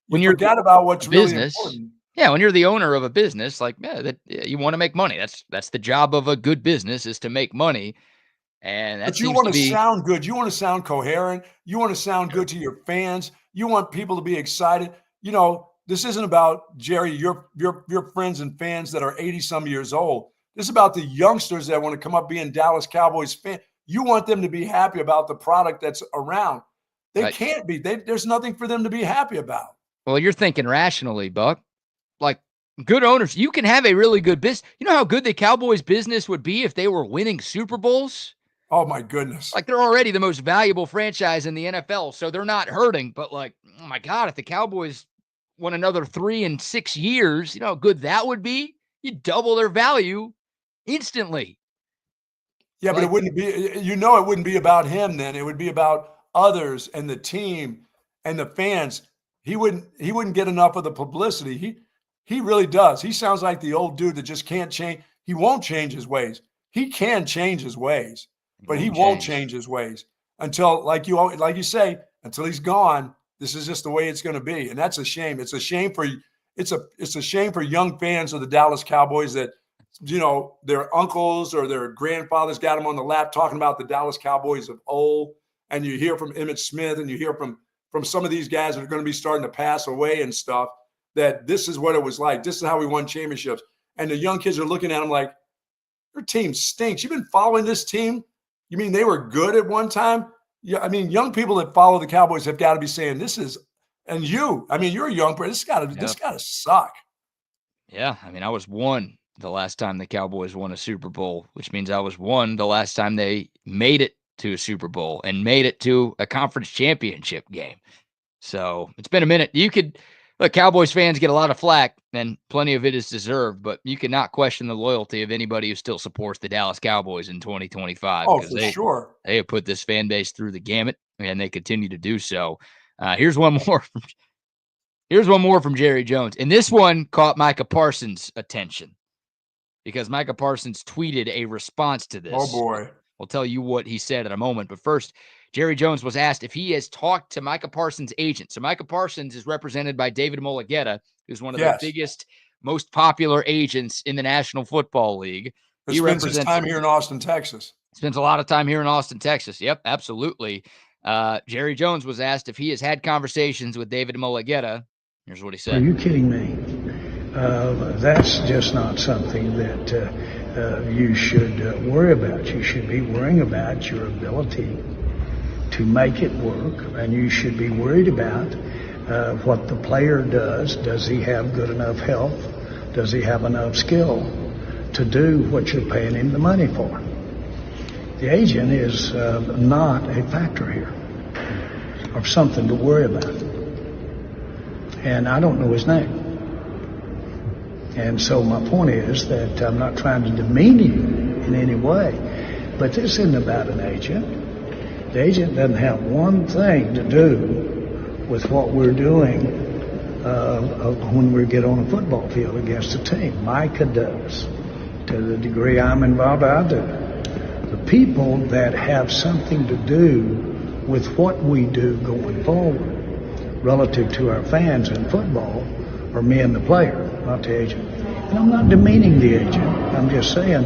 When you forgot about what's really business, important. Yeah, when you're the owner of a business, you want to make money. That's the job of a good business, is to make money. And that but you want to sound good. You want to sound coherent. You want to sound good to your fans. You want people to be excited. This isn't about, Jerry, your friends and fans that are 80-some years old. This is about the youngsters that want to come up being Dallas Cowboys fans. You want them to be happy about the product that's around. They can't be. There's nothing for them to be happy about. Well, you're thinking rationally, Buck. Like, good owners, you can have a really good business. You know how good the Cowboys business would be if they were winning Super Bowls? Oh, my goodness. Like, they're already the most valuable franchise in the NFL, so they're not hurting. But, like, oh, my God, if the Cowboys won another 3 in 6 years, you know how good that would be? You'd double their value instantly. Yeah, but it wouldn't be, it wouldn't be about him then. It would be about others and the team and the fans. He wouldn't get enough of the publicity. He really does. He sounds like the old dude that just can't change. He won't change his ways. He can change his ways, but he won't change his ways until, like you say, until he's gone. This is just the way it's going to be, and that's a shame. It's a shame for young fans of the Dallas Cowboys that their uncles or their grandfathers got them on the lap talking about the Dallas Cowboys of old, and you hear from Emmitt Smith and you hear from some of these guys that are going to be starting to pass away and stuff, that this is what it was like. This is how we won championships. And the young kids are looking at them like, your team stinks. You've been following this team? You mean they were good at one time? Yeah, I mean, young people that follow the Cowboys have got to be saying, this is, and you're a young person. This gotta suck. Yeah, I mean, I was 1 the last time the Cowboys won a Super Bowl, which means I was 1 the last time they made it to a Super Bowl and made it to a conference championship game. So it's been a minute. Cowboys fans get a lot of flack, and plenty of it is deserved, but you cannot question the loyalty of anybody who still supports the Dallas Cowboys in 2025. Oh, for sure. They have put this fan base through the gamut, and they continue to do so. Here's one more Here's one more from Jerry Jones. And this one caught Micah Parsons' attention because Micah Parsons tweeted a response to this. Oh, boy. We'll tell you what he said in a moment. But first, Jerry Jones was asked if he has talked to Micah Parsons' agent. So Micah Parsons is represented by David Mulugheta, who's one of the biggest, most popular agents in the National Football League. He spends his time here in Austin, Texas. Spends a lot of time here in Austin, Texas. Yep, absolutely. Jerry Jones was asked if he has had conversations with David Mulugheta. Here's what he said. Are you kidding me? That's just not something that you should worry about. You should be worrying about your ability to make it work, and you should be worried about what the player does. Does he have good enough health? Does he have enough skill to do what you're paying him the money for? The agent is not a factor here, or something to worry about. And I don't know his name. And so my point is that I'm not trying to demean you in any way, but this isn't about an agent. The agent doesn't have one thing to do with what we're doing when we get on a football field against a team. Micah does. To the degree I'm involved, I do. The people that have something to do with what we do going forward relative to our fans in football are me and the player, not the agent. And I'm not demeaning the agent. I'm just saying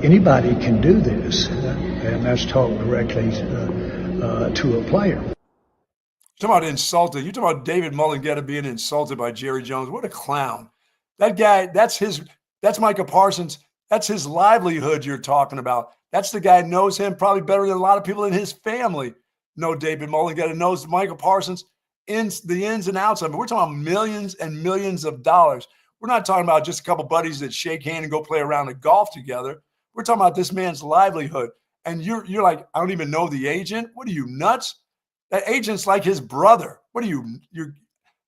anybody can do this, and that's talk directly to a player. You're talking about insulted. You're talking about David Mulugheta being insulted by Jerry Jones. What a clown. That guy, that's Micah Parsons. That's his livelihood you're talking about. That's the guy who knows him probably better than a lot of people in his family know David Mulugheta, knows Micah Parsons, the ins and outs of it. We're talking about millions and millions of dollars. We're not talking about just a couple buddies that shake hands and go play around the golf together. We're talking about this man's livelihood. And you're like, I don't even know the agent. What are you, nuts? That agent's like his brother. What are you're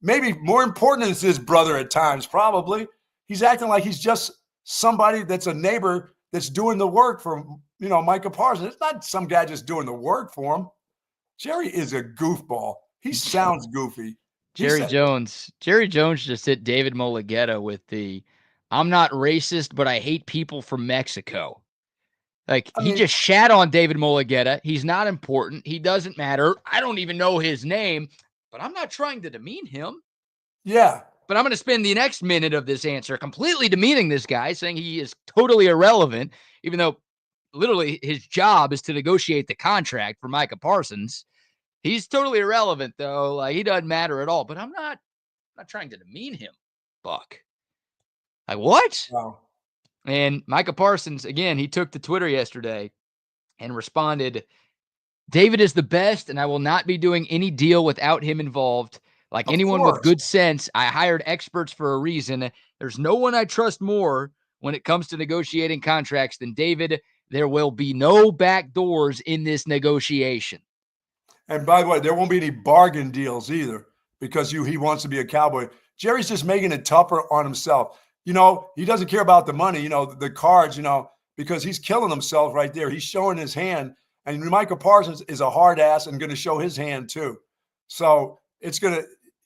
maybe more important than his brother at times, probably. He's acting like he's just somebody that's a neighbor that's doing the work for, Micah Parsons. It's not some guy just doing the work for him. Jerry is a goofball. He sounds goofy. Jerry Jones just hit David Mulugheta with the, I'm not racist, but I hate people from Mexico. He just shat on David Mulugheta. He's not important. He doesn't matter. I don't even know his name, but I'm not trying to demean him. Yeah. But I'm going to spend the next minute of this answer completely demeaning this guy, saying he is totally irrelevant, even though literally his job is to negotiate the contract for Micah Parsons. He's totally irrelevant, though. He doesn't matter at all. But I'm not trying to demean him, Buck. What? Wow. And Micah Parsons, again, he took to Twitter yesterday and responded, David is the best, and I will not be doing any deal without him involved. Like anyone with good sense, I hired experts for a reason. There's no one I trust more when it comes to negotiating contracts than David. There will be no back doors in this negotiation. And by the way, there won't be any bargain deals either because he wants to be a Cowboy. Jerry's just making it tougher on himself. He doesn't care about the money, the cards, because he's killing himself right there. He's showing his hand. And Micah Parsons is a hard ass and going to show his hand too. So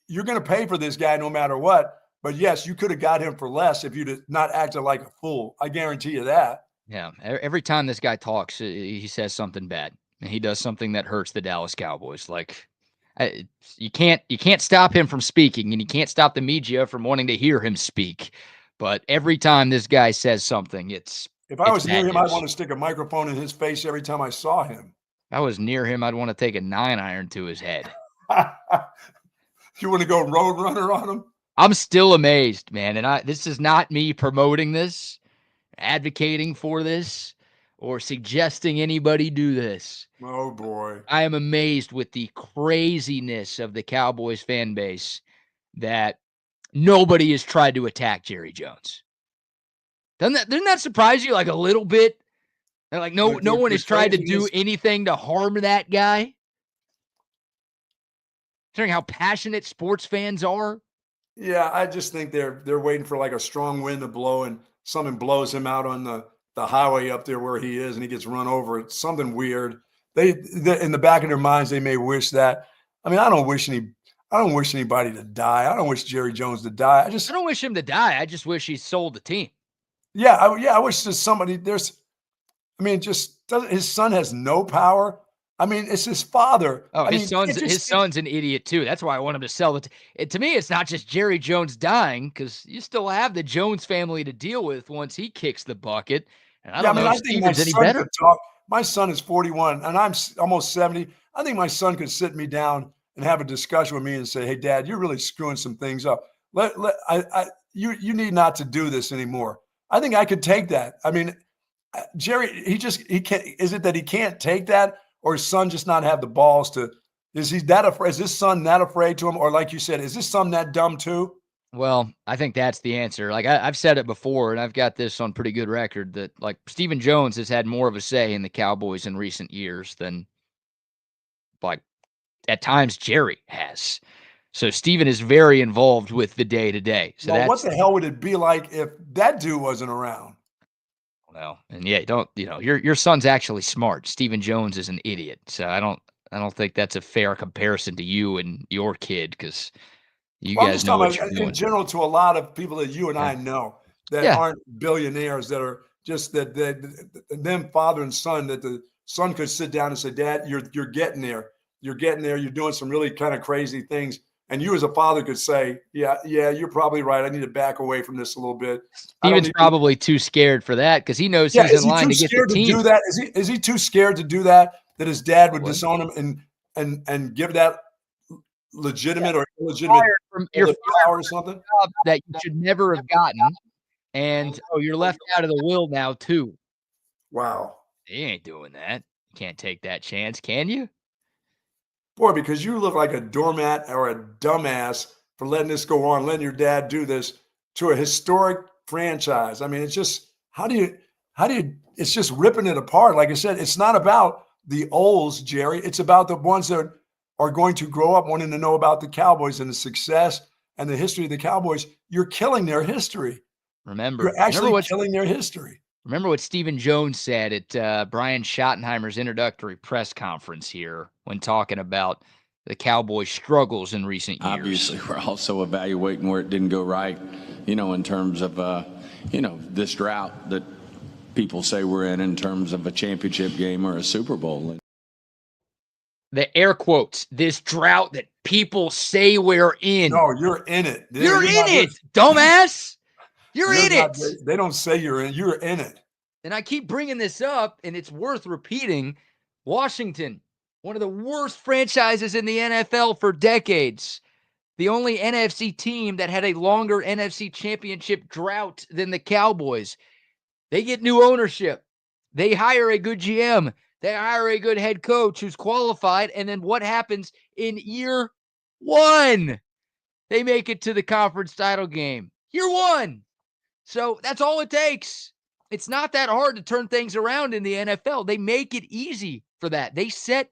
you're going to pay for this guy no matter what. But yes, you could have got him for less if you'd not acted like a fool. I guarantee you that. Yeah. Every time this guy talks, he says something bad. And he does something that hurts the Dallas Cowboys. You can't stop him from speaking, and you can't stop the media from wanting to hear him speak. But every time this guy says something, if I was near him, I'd want to stick a microphone in his face every time I saw him. If I was near him, I'd want to take a 9-iron to his head. You want to go road runner on him? I'm still amazed, man. And this is not me promoting this, advocating for this, or suggesting anybody do this. Oh, boy. I am amazed with the craziness of the Cowboys fan base that nobody has tried to attack Jerry Jones. Doesn't that surprise you a little bit? No one has tried to do anything to harm that guy? Considering how passionate sports fans are? Yeah, I just think they're waiting for a strong wind to blow and something blows him out on the highway up there where he is and he gets run over. It's something weird. They in the back of their minds, they may wish that. I don't wish any. don't wish anybody to die. I don't wish Jerry Jones to die. I don't wish him to die. I just wish he sold the team. Yeah, I wish there's somebody. His son has no power. I mean, it's his father. Oh, his son's an idiot too. That's why I want him to sell it. To me, it's not just Jerry Jones dying, because you still have the Jones family to deal with once he kicks the bucket. And I don't know if Steven's any better. My son is 41, and I'm almost 70. I think my son could sit me down and have a discussion with me and say, "Hey, Dad, you're really screwing some things up. You need not to do this anymore." I think I could take that. I mean, Jerry, he can't. Is it that he can't take that, or his son just not have the balls to? Is he that afraid? Is his son that afraid to him, or like you said, is his son that dumb too? Well, I think that's the answer. Like I've said it before, and I've got this on pretty good record that like Stephen Jones has had more of a say in the Cowboys in recent years than like at times Jerry has. So Stephen is very involved with the day-to-day. So what the hell would it be like if that dude wasn't around? Well, and yeah, your son's actually smart. Stephen Jones is an idiot. So I don't think that's a fair comparison to you and your kid, because you guys know what you're doing. In general, to a lot of people that you and I know that aren't billionaires, that are just that them father and son, that the son could sit down and say, "Dad, you're getting there. You're getting there. You're doing some really kind of crazy things." And you as a father could say, yeah, you're probably right. I need to back away from this a little bit. Steven's probably too scared for that, because he knows he's in line to get the team. Do that? Is he too scared to do that his dad would disown him and give that legitimate or illegitimate your power or something that you should never have gotten? And you're left out of the will now too. Wow. He ain't doing that. You can't take that chance, can you? Boy, because you look like a doormat or a dumbass for letting this go on, letting your dad do this to a historic franchise. I mean, it's just, how do you, it's just ripping it apart. Like I said, it's not about the olds, Jerry. It's about the ones that are going to grow up wanting to know about the Cowboys and the success and the history of the Cowboys. You're killing their history. You're actually killing their history. Remember what Stephen Jones said at Brian Schottenheimer's introductory press conference here when talking about the Cowboys' struggles in recent years. Obviously, we're also evaluating where it didn't go right, in terms of, this drought that people say we're in terms of a championship game or a Super Bowl. The air quotes, this drought that people say we're in. No, you're in it. You're in it, dumbass. You're in it. They don't say you're in. You're in it. And I keep bringing this up, and it's worth repeating. Washington, one of the worst franchises in the NFL for decades. The only NFC team that had a longer NFC championship drought than the Cowboys. They get new ownership. They hire a good GM. They hire a good head coach who's qualified. And then what happens in year one? They make it to the conference title game. Year one. So that's all it takes. It's not that hard to turn things around in the NFL. They make it easy for that. They set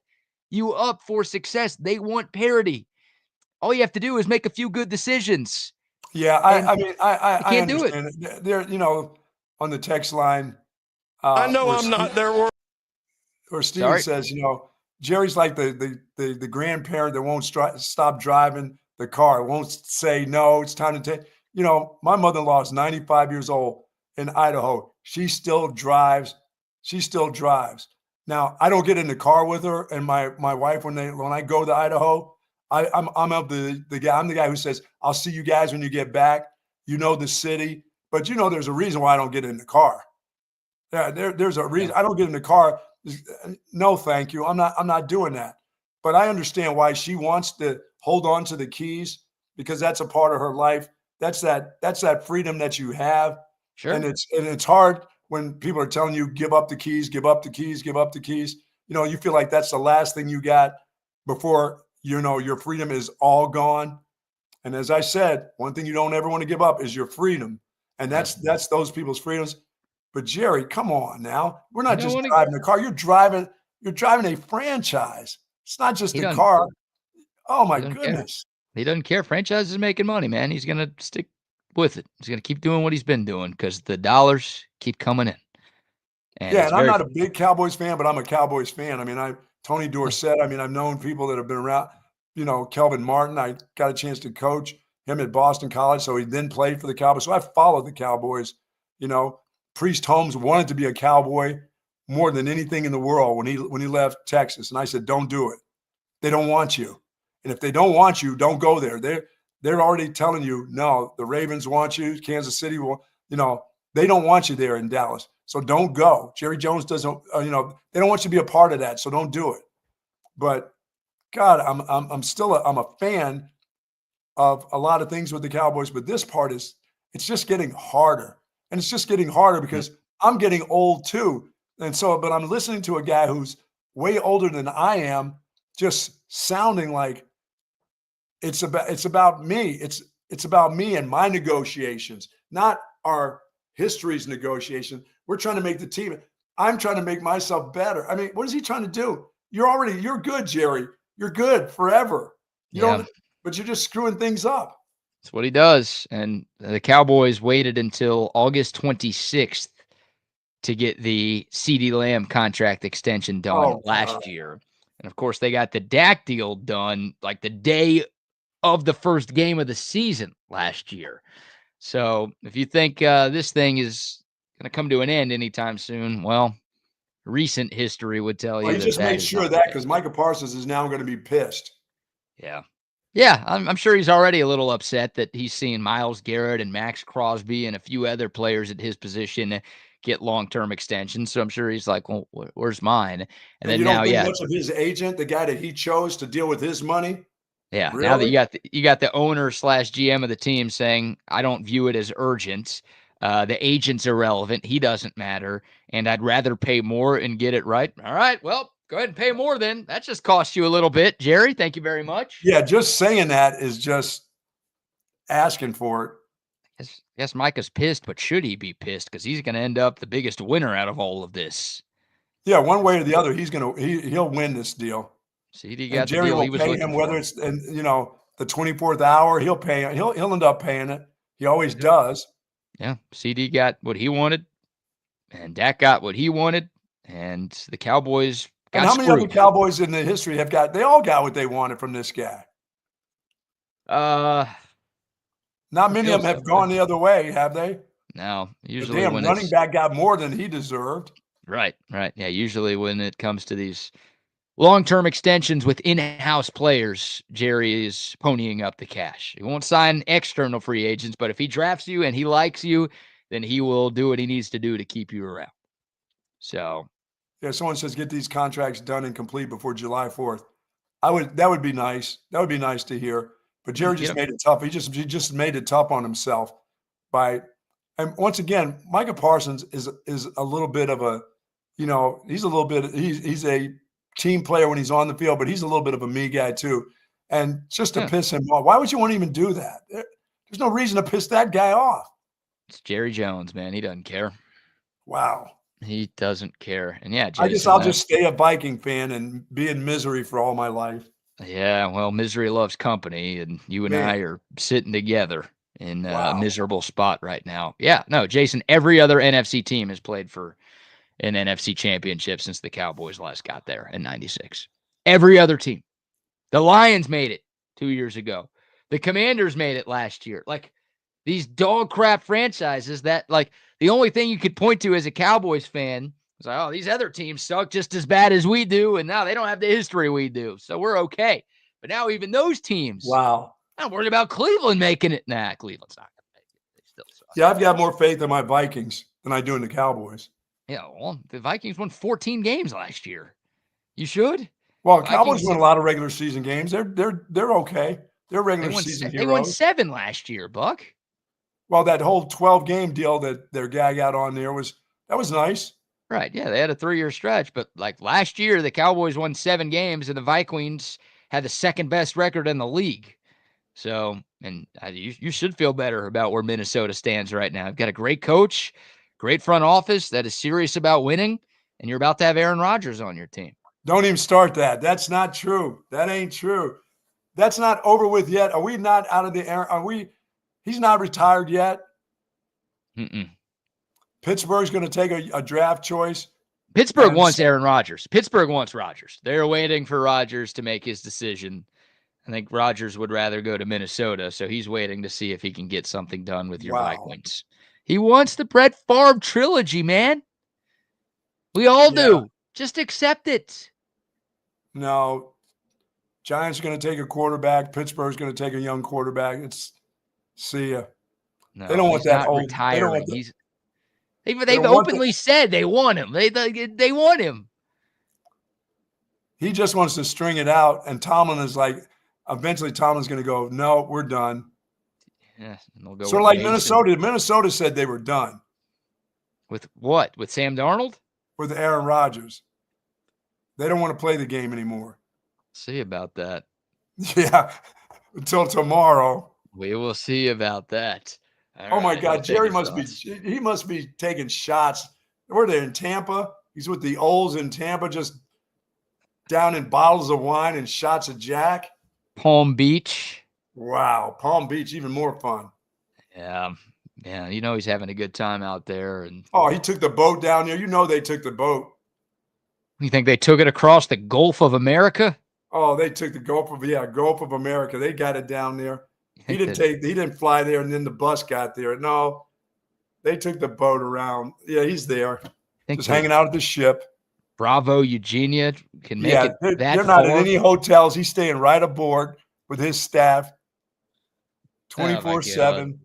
you up for success. They want parity. All you have to do is make a few good decisions. Yeah, I can't do it. They're, on the text line. I know I'm not there. Or Steven says, Jerry's like the grandparent that won't stop driving the car, won't say no. It's time to take. My mother-in-law is 95 years old in Idaho. She still drives. Now, I don't get in the car with her and my wife when I go to Idaho. I'm the guy. I'm the guy who says, "I'll see you guys when you get back." The city, but there's a reason why I don't get in the car. Yeah, there's a reason I don't get in the car. No, thank you. I'm not doing that. But I understand why she wants to hold on to the keys, because that's a part of her life. That's that freedom that you have. Sure. And it's hard when people are telling you, give up the keys, give up the keys, give up the keys. You feel like that's the last thing you got before, your freedom is all gone. And as I said, one thing you don't ever want to give up is your freedom. And that's those people's freedoms. But Jerry, come on now. We're not just driving a car. You're driving a franchise. It's not just a car. Oh my goodness. He doesn't care. Franchise is making money, man. He's going to stick with it. He's going to keep doing what he's been doing because the dollars keep coming in. And I'm not a big Cowboys fan, but I'm a Cowboys fan. I mean, Tony Dorsett, I've known people that have been around, Kelvin Martin. I got a chance to coach him at Boston College, so he then played for the Cowboys. So I followed the Cowboys. Priest Holmes wanted to be a Cowboy more than anything in the world when he left Texas, and I said, don't do it. They don't want you, and if they don't want you, don't go there. They're already telling you, no, the Ravens want you. Kansas City will, they don't want you there in Dallas. So don't go. Jerry Jones doesn't, they don't want you to be a part of that. So don't do it. But God, I'm still a fan of a lot of things with the Cowboys, but this part it's just getting harder. And it's just getting harder because I'm getting old too. And so, but I'm listening to a guy who's way older than I am, just sounding like it's about me. It's about me and my negotiations, not our history's negotiation. We're trying to make the team. I'm trying to make myself better. I mean, what is he trying to do? You're good, Jerry. You're good forever. But you're just screwing things up. That's what he does. And the Cowboys waited until August 26th to get the CeeDee Lamb contract extension done last year. And of course, they got the Dak deal done like the day of the first game of the season last year. So if you think this thing is going to come to an end anytime soon, well, recent history would tell you. He just made sure of that because Micah Parsons is now going to be pissed. Yeah. Yeah, I'm sure he's already a little upset that he's seeing Myles Garrett and Max Crosby and a few other players at his position get long-term extensions. So I'm sure he's like, well, where's mine? And then you don't now, think much of his agent, the guy that he chose to deal with his money. Yeah. Really? Now that you got the owner / GM of the team saying, I don't view it as urgent. The agent's irrelevant. He doesn't matter. And I'd rather pay more and get it right. All right. Well, go ahead and pay more then. That just cost you a little bit, Jerry. Thank you very much. Yeah, just saying that is just asking for it. I guess Micah's pissed, but should he be pissed? Because he's going to end up the biggest winner out of all of this. Yeah, one way or the other, he'll win this deal. CeeDee got Jerry the deal will he was pay looking him, for. whether it's the 24th hour, he'll pay. He'll end up paying it. He always does. Yeah, CeeDee got what he wanted, and Dak got what he wanted, and the Cowboys got And how many screwed. other Cowboys in the history have got? They all got what they wanted from this guy. Not many of them have gone the other way, have they? No, The usually damn when running back got more than he deserved. Right. Yeah, usually when it comes to these long-term extensions with in-house players, Jerry is ponying up the cash. He won't sign external free agents, but if he drafts you and he likes you, then he will do what he needs to do to keep you around. So, yeah, someone says get these contracts done and complete before July 4th. That would be nice. That would be nice to hear. But Jerry just made it tough. He just made it tough on himself and once again, Micah Parsons is a little bit of a, he's a team player when he's on the field, but he's a little bit of a me guy too. And just to piss him off, why would you want to even do that? There's no reason to piss that guy off. It's Jerry Jones, man. He doesn't care. Wow. He doesn't care. And yeah, Jason, I guess I'll just stay a Viking fan and be in misery for all my life. Yeah, well, misery loves company, and you and I are sitting together in a miserable spot right now. Yeah, no, Jason, every other NFC team has played for an NFC championship since the Cowboys last got there in 96. Every other team. The Lions made it 2 years ago. The Commanders made it last year. Like, these dog crap franchises that, like, the only thing you could point to as a Cowboys fan was like, oh, these other teams suck just as bad as we do, and now they don't have the history we do, so we're okay. But now even those teams, wow, I'm worried about Cleveland making it. Nah, Cleveland's not going to make it. They still suck. Yeah, I've got more faith in my Vikings than I do in the Cowboys. Yeah, well, the Vikings won 14 games last year. You should. Well, Cowboys won a lot of regular season games. They're okay. They're regular season heroes. They won 7 last year, Buck. Well, that whole 12-game deal that their guy got on there was nice. Right, yeah, they had a 3-year stretch, but like last year, the Cowboys won 7 games, and the Vikings had the second best record in the league. So, and you should feel better about where Minnesota stands right now. You've got a great coach, great front office that is serious about winning, and you're about to have Aaron Rodgers on your team. Don't even start that. That's not true. That ain't true. That's not over with yet. Are we not out of the air? He's not retired yet. Pittsburgh's going to take a draft choice. Pittsburgh wants Aaron Rodgers. Pittsburgh wants Rodgers. They're waiting for Rodgers to make his decision. I think Rodgers would rather go to Minnesota, so he's waiting to see if he can get something done with your Vikings. He wants the Brett Favre trilogy, man. We all do. Just accept it. No, Giants are going to take a quarterback. Pittsburgh's going to take a young quarterback. See ya. No, they don't want that old. Retiring. They don't want that, they've openly said they want him. They want him. He just wants to string it out, and Tomlin is like, eventually Tomlin's going to go, no, we're done. Yeah, go sort of like Minnesota. Minnesota said they were done. With what? With Sam Darnold? With Aaron Rodgers. They don't want to play the game anymore. See about that. Yeah, until tomorrow. We will see about that. All my God, Jerry must be taking shots. Where are they, in Tampa? He's with the Olds in Tampa, just down in bottles of wine and shots of Jack. Palm Beach. Wow, Palm Beach, even more fun. Yeah, he's having a good time out there. And he took the boat down there. They took the boat. You think they took it across the Gulf of America? Oh, they took the Gulf of America. They got it down there. He didn't fly there and then the bus got there. No, they took the boat around. Yeah, he's there. Just hanging out at the ship. Bravo, Eugenia can make it that they're not in any hotels. He's staying right aboard with his staff 24/7.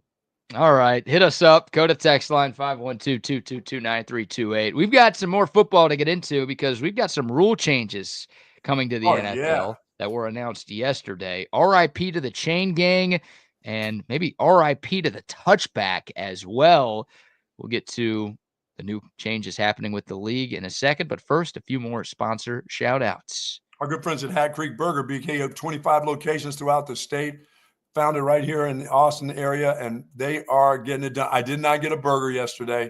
All right. Hit us up. Go to text line 512-222-9328. We've got some more football to get into because we've got some rule changes coming to the NFL that were announced yesterday. RIP to the chain gang and maybe RIP to the touchback as well. We'll get to the new changes happening with the league in a second. But first, a few more sponsor shout-outs. Our good friends at Hat Creek Burger, BK, have 25 locations throughout the state. Found it right here in the Austin area, and they are getting it done. I did not get a burger yesterday.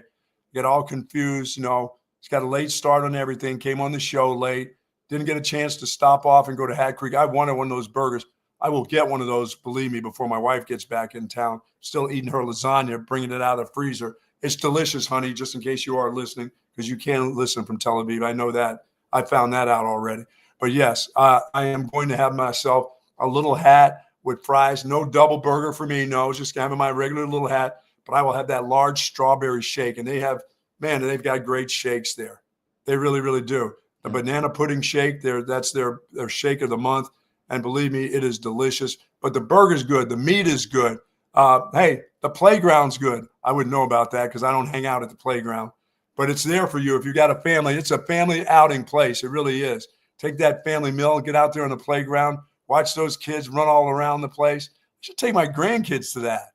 Get all confused. It's got a late start on everything. Came on the show late. Didn't get a chance to stop off and go to Hat Creek. I wanted one of those burgers. I will get one of those, believe me, before my wife gets back in town. Still eating her lasagna, bringing it out of the freezer. It's delicious, honey, just in case you are listening, because you can listen from Tel Aviv. I know that. I found that out already. But yes, I am going to have myself a little hat with fries. No double burger for me. No, just having my regular little hat. But I will have that large strawberry shake. And they've got great shakes there. They really, really do. The banana pudding shake, that's their shake of the month. And believe me, it is delicious. But the burger's good. The meat is good. Hey, the playground's good. I wouldn't know about that because I don't hang out at the playground. But it's there for you if you got a family. It's a family outing place. It really is. Take that family meal and get out there on the playground. Watch those kids run all around the place. I should take my grandkids to that.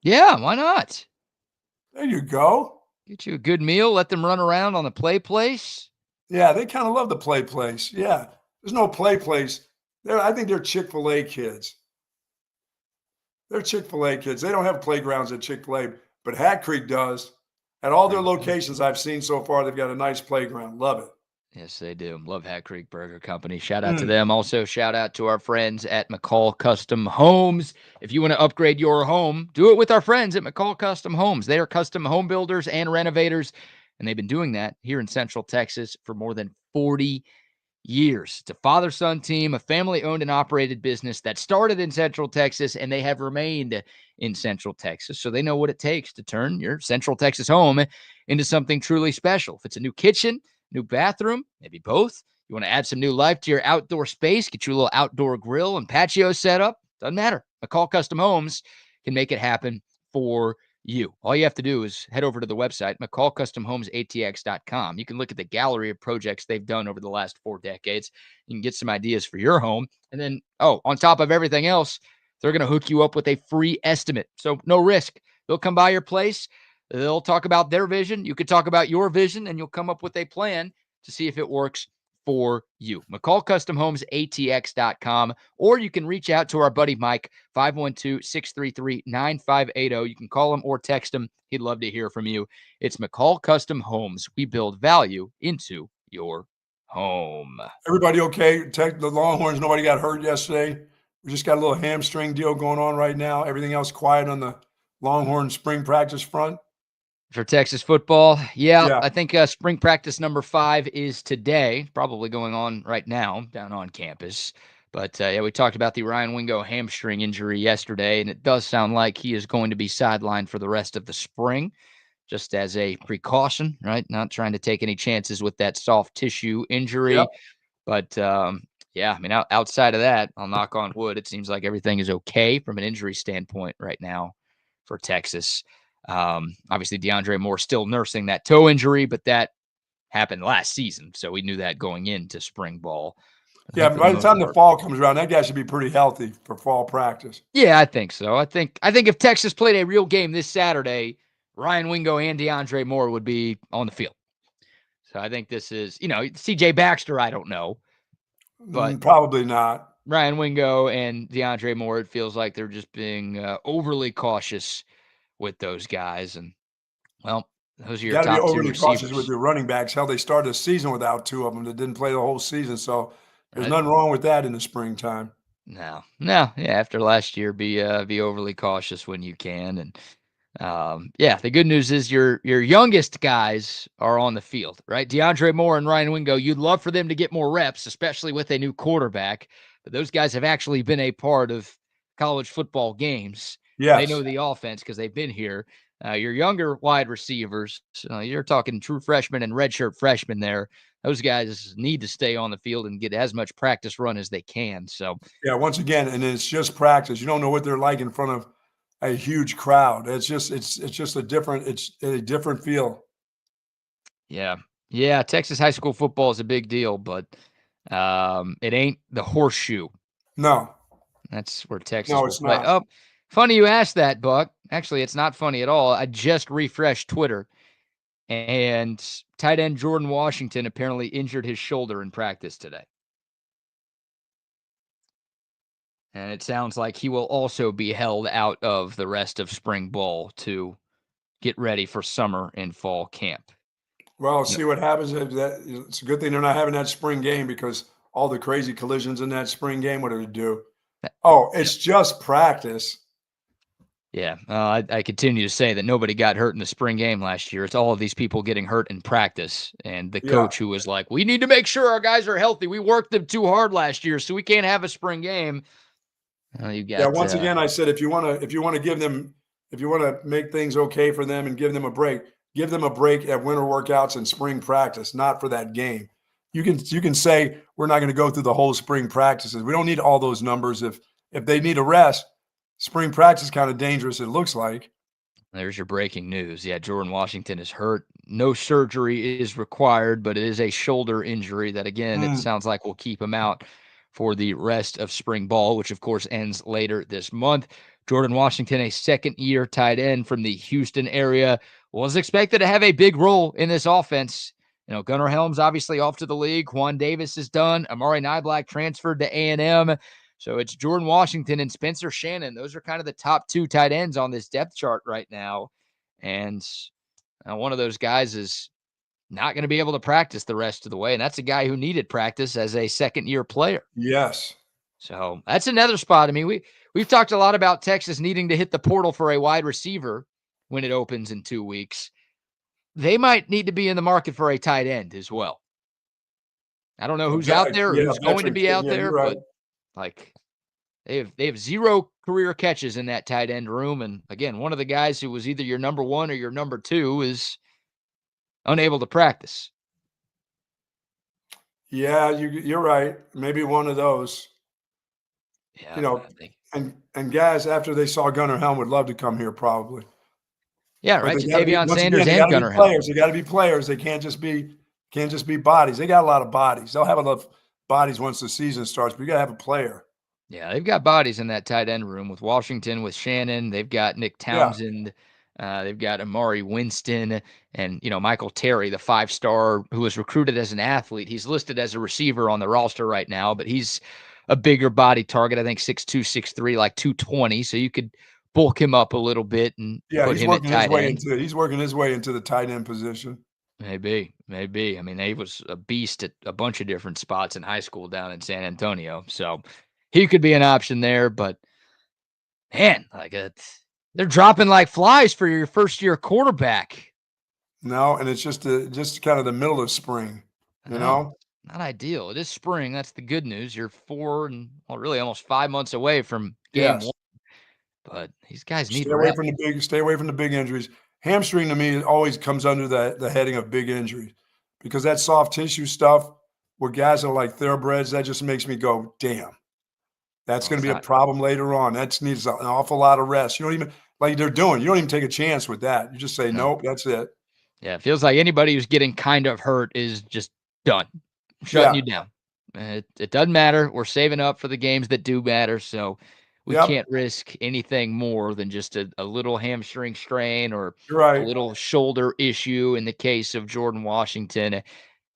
Yeah, why not? There you go. Get you a good meal. Let them run around on the play place. Yeah, they kind of love the play place. Yeah, there's no play place. I think they're Chick-fil-A kids. They're Chick-fil-A kids. They don't have playgrounds at Chick-fil-A, but Hat Creek does. At all their locations I've seen so far, they've got a nice playground. Love it. Yes, they do. Love Hat Creek Burger Company. Shout out to them. Also, shout out to our friends at McCall Custom Homes. If you want to upgrade your home, do it with our friends at McCall Custom Homes. They are custom home builders and renovators, and they've been doing that here in Central Texas for more than 40 years. It's a father-son team, a family-owned and operated business that started in Central Texas, and they have remained in Central Texas. So they know what it takes to turn your Central Texas home into something truly special. If it's a new kitchen, new bathroom, maybe both. You want to add some new life to your outdoor space, get you a little outdoor grill and patio set up. Doesn't matter. McCall Custom Homes can make it happen for you. All you have to do is head over to the website, McCallCustomHomesATX.com. You can look at the gallery of projects they've done over the last 4 decades. You can get some ideas for your home. And then, on top of everything else, they're going to hook you up with a free estimate. So no risk. They'll come by your place. They'll talk about their vision. You could talk about your vision, and you'll come up with a plan to see if it works for you. McCallCustomHomesATX.com, or you can reach out to our buddy Mike, 512-633-9580. You can call him or text him. He'd love to hear from you. It's McCall Custom Homes. We build value into your home. Everybody okay? The Longhorns, nobody got hurt yesterday. We just got a little hamstring deal going on right now. Everything else quiet on the Longhorn spring practice front. For Texas football, yeah. I think spring practice number 5 is today, probably going on right now down on campus. But yeah, we talked about the Ryan Wingo hamstring injury yesterday, and it does sound like he is going to be sidelined for the rest of the spring, just as a precaution, right? Not trying to take any chances with that soft tissue injury. Yep. But yeah, I mean, outside of that, I'll knock on wood, it seems like everything is okay from an injury standpoint right now for Texas. Obviously, DeAndre Moore still nursing that toe injury, but that happened last season, so we knew that going into spring ball. Yeah, by the time the fall comes around, that guy should be pretty healthy for fall practice. Yeah, I think so. I think if Texas played a real game this Saturday, Ryan Wingo and DeAndre Moore would be on the field. So I think this is, CJ Baxter, I don't know. But probably not. Ryan Wingo and DeAndre Moore, it feels like they're just being overly cautious with those guys. And, well, those are your top two receivers. You got to be overly cautious with your running backs. Hell, they started the season without two of them that didn't play the whole season. So there's nothing wrong with that in the springtime. No. Yeah, after last year, be overly cautious when you can. And, yeah, the good news is your youngest guys are on the field, right? DeAndre Moore and Ryan Wingo, you'd love for them to get more reps, especially with a new quarterback. But those guys have actually been a part of college football games. Yes. They know the offense because they've been here. Your younger wide receivers, you're talking true freshmen and redshirt freshmen there. Those guys need to stay on the field and get as much practice run as they can. So yeah, once again, and it's just practice. You don't know what they're like in front of a huge crowd. It's just a different feel. Yeah. Texas high school football is a big deal, but it ain't the horseshoe. No, that's where Texas. No, it's not. Oh, funny you asked that, Buck. Actually, it's not funny at all. I just refreshed Twitter, and tight end Jordan Washington apparently injured his shoulder in practice today. And it sounds like he will also be held out of the rest of spring ball to get ready for summer and fall camp. Well, see what happens. It's a good thing they're not having that spring game because all the crazy collisions in that spring game, what do it do? Oh, it's just practice. Yeah, I continue to say that nobody got hurt in the spring game last year. It's all of these people getting hurt in practice. And the coach who was like, we need to make sure our guys are healthy. We worked them too hard last year, so we can't have a spring game. Once again, I said if you want to make things okay for them and give them a break at winter workouts and spring practice, not for that game. You can say we're not going to go through the whole spring practices. We don't need all those numbers. If they need a rest, spring practice is kind of dangerous, it looks like. There's your breaking news. Yeah, Jordan Washington is hurt. No surgery is required, but it is a shoulder injury that, again, it sounds like will keep him out for the rest of spring ball, which, of course, ends later this month. Jordan Washington, a second-year tight end from the Houston area, was expected to have a big role in this offense. Gunnar Helms obviously off to the league. Juan Davis is done. Amari Niblack transferred to A&M. So it's Jordan Washington and Spencer Shannon. Those are kind of the top two tight ends on this depth chart right now. And one of those guys is not going to be able to practice the rest of the way. And that's a guy who needed practice as a second-year player. Yes. So that's another spot. I mean, we've talked a lot about Texas needing to hit the portal for a wide receiver when it opens in 2 weeks. They might need to be in the market for a tight end as well. I don't know who's out there or who's going to be out there, but they have zero career catches in that tight end room. And again, one of the guys who was either your number one or your number two is unable to practice. Yeah, you're right. Maybe one of those. Yeah, and guys after they saw Gunnar Helm would love to come here probably. Yeah, right. Jatavion Sanders and Gunnar Helm. They got to be players. They can't just be bodies. They got a lot of bodies. They'll have a lot of bodies once the season starts, but you got to have a player. Yeah, they've got bodies in that tight end room with Washington, with Shannon. They've got Nick Townsend. They've got Amari Winston and, Michael Terry, the 5-star who was recruited as an athlete. He's listed as a receiver on the roster right now, but he's a bigger body target. I think 6'2", 6'3", like 220. So you could bulk him up a little bit and put him at tight end. He's working his way into the tight end position. Maybe. I mean, he was a beast at a bunch of different spots in high school down in San Antonio. So he could be an option there, but man, they're dropping like flies for your first-year quarterback. No, and it's just kind of the middle of spring, you know? not ideal. It is spring. That's the good news. You're 4 and really almost 5 months away from game Yes. 1. But these guys need Stay away rest. from the big injuries. Hamstring to me always comes under the heading of big injury, because that soft tissue stuff where guys are like thoroughbreds, that just makes me go, damn. That's going to be a problem later on. That needs an awful lot of rest. You don't even, like they're doing, you don't even take a chance with that. You just say, nope, that's it. Yeah, it feels like anybody who's getting kind of hurt is just done, shutting you down. It doesn't matter. We're saving up for the games that do matter, so we can't risk anything more than just a little hamstring strain or a little shoulder issue in the case of Jordan Washington. It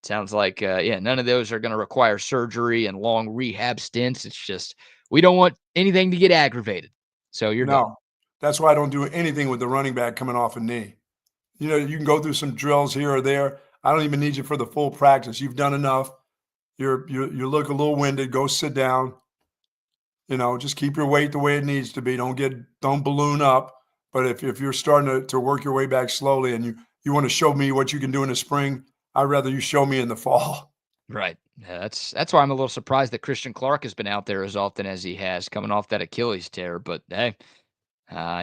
sounds like, none of those are going to require surgery and long rehab stints. It's just we don't want anything to get aggravated. So you're done. That's why I don't do anything with the running back coming off a knee. You know, you can go through some drills here or there. I don't even need you for the full practice. You've done enough. You look a little winded. Go sit down. You know, just keep your weight the way it needs to be. Don't balloon up. But if you're starting to work your way back slowly and you want to show me what you can do in the spring, I'd rather you show me in the fall. Right. Yeah, that's why I'm a little surprised that Christian Clark has been out there as often as he has, coming off that Achilles tear. But hey,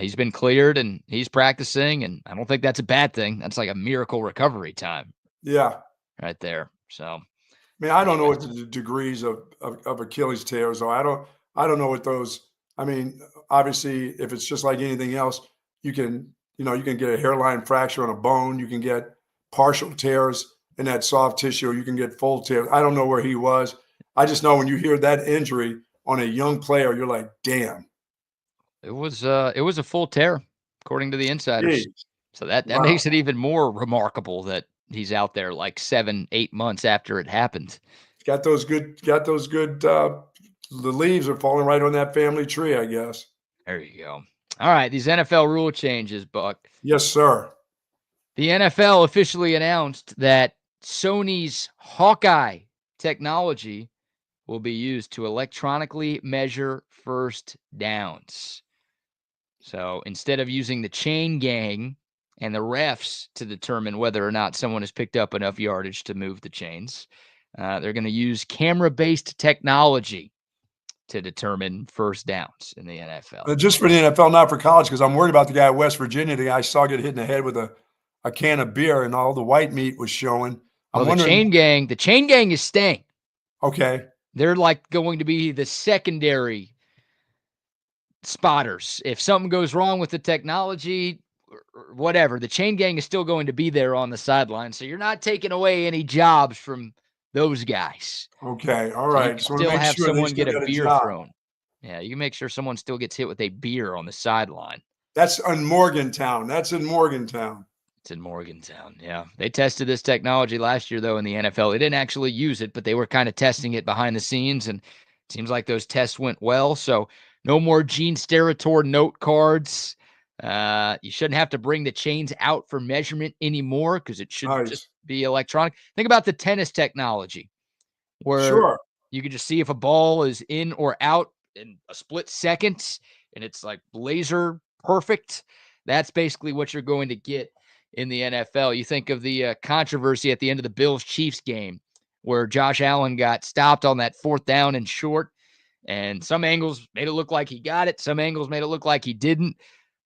he's been cleared and he's practicing, and I don't think that's a bad thing. That's like a miracle recovery time. Yeah. Right there. So, I mean, I don't know what the degrees of Achilles tears are. I don't know what those. I mean, obviously, if it's just like anything else, you can get a hairline fracture on a bone. You can get partial tears in that soft tissue. You can get full tears. I don't know where he was. I just know when you hear that injury on a young player, you're like, damn. It was a full tear, according to the insiders. Jeez. So that makes it even more remarkable that he's out there like 7-8 months after it happened. Got those good. The leaves are falling right on that family tree, I guess. There you go. All right, these NFL rule changes, Buck. Yes, sir. The NFL officially announced that Sony's Hawkeye technology will be used to electronically measure first downs. So instead of using the chain gang and the refs to determine whether or not someone has picked up enough yardage to move the chains, they're going to use camera-based technology to determine first downs in the NFL. Just for the NFL, not for college, because I'm worried about the guy at West Virginia. The guy I saw get hit in the head with a can of beer, and all the white meat was showing. The chain gang is staying. Okay. They're like going to be the secondary spotters. If something goes wrong with the technology or whatever, the chain gang is still going to be there on the sideline. So you're not taking away any jobs from those guys. Okay. All right. So you can still have someone get a beer thrown. Yeah, you can make sure someone still gets hit with a beer on the sideline. That's in Morgantown. It's in Morgantown, yeah. They tested this technology last year, though, in the NFL. They didn't actually use it, but they were kind of testing it behind the scenes, and it seems like those tests went well. So no more Gene Steratore note cards. You shouldn't have to bring the chains out for measurement anymore because it should just be electronic. Think about the tennis technology where you can just see if a ball is in or out in a split second, and it's like laser perfect. That's basically what you're going to get in the NFL. You think of the controversy at the end of the Bills-Chiefs game where Josh Allen got stopped on that 4th down and short, and some angles made it look like he got it. Some angles made it look like he didn't,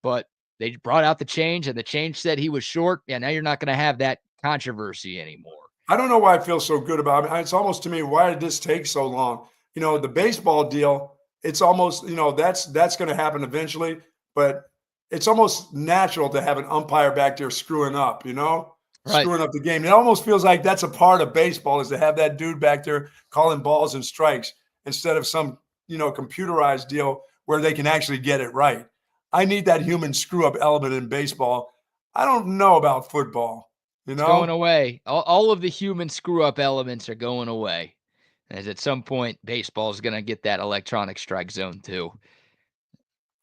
but they brought out the change, and the change said he was short. Yeah, now you're not going to have that controversy anymore. I don't know why I feel so good about it. It's almost to me, why did this take so long? You know, the baseball deal, it's almost, that's going to happen eventually, but it's almost natural to have an umpire back there screwing up, screwing up the game. It almost feels like that's a part of baseball, is to have that dude back there calling balls and strikes instead of some, computerized deal where they can actually get it right. I need that human screw up element in baseball. I don't know about football, It's going away. All of the human screw up elements are going away. As at some point, baseball is going to get that electronic strike zone too.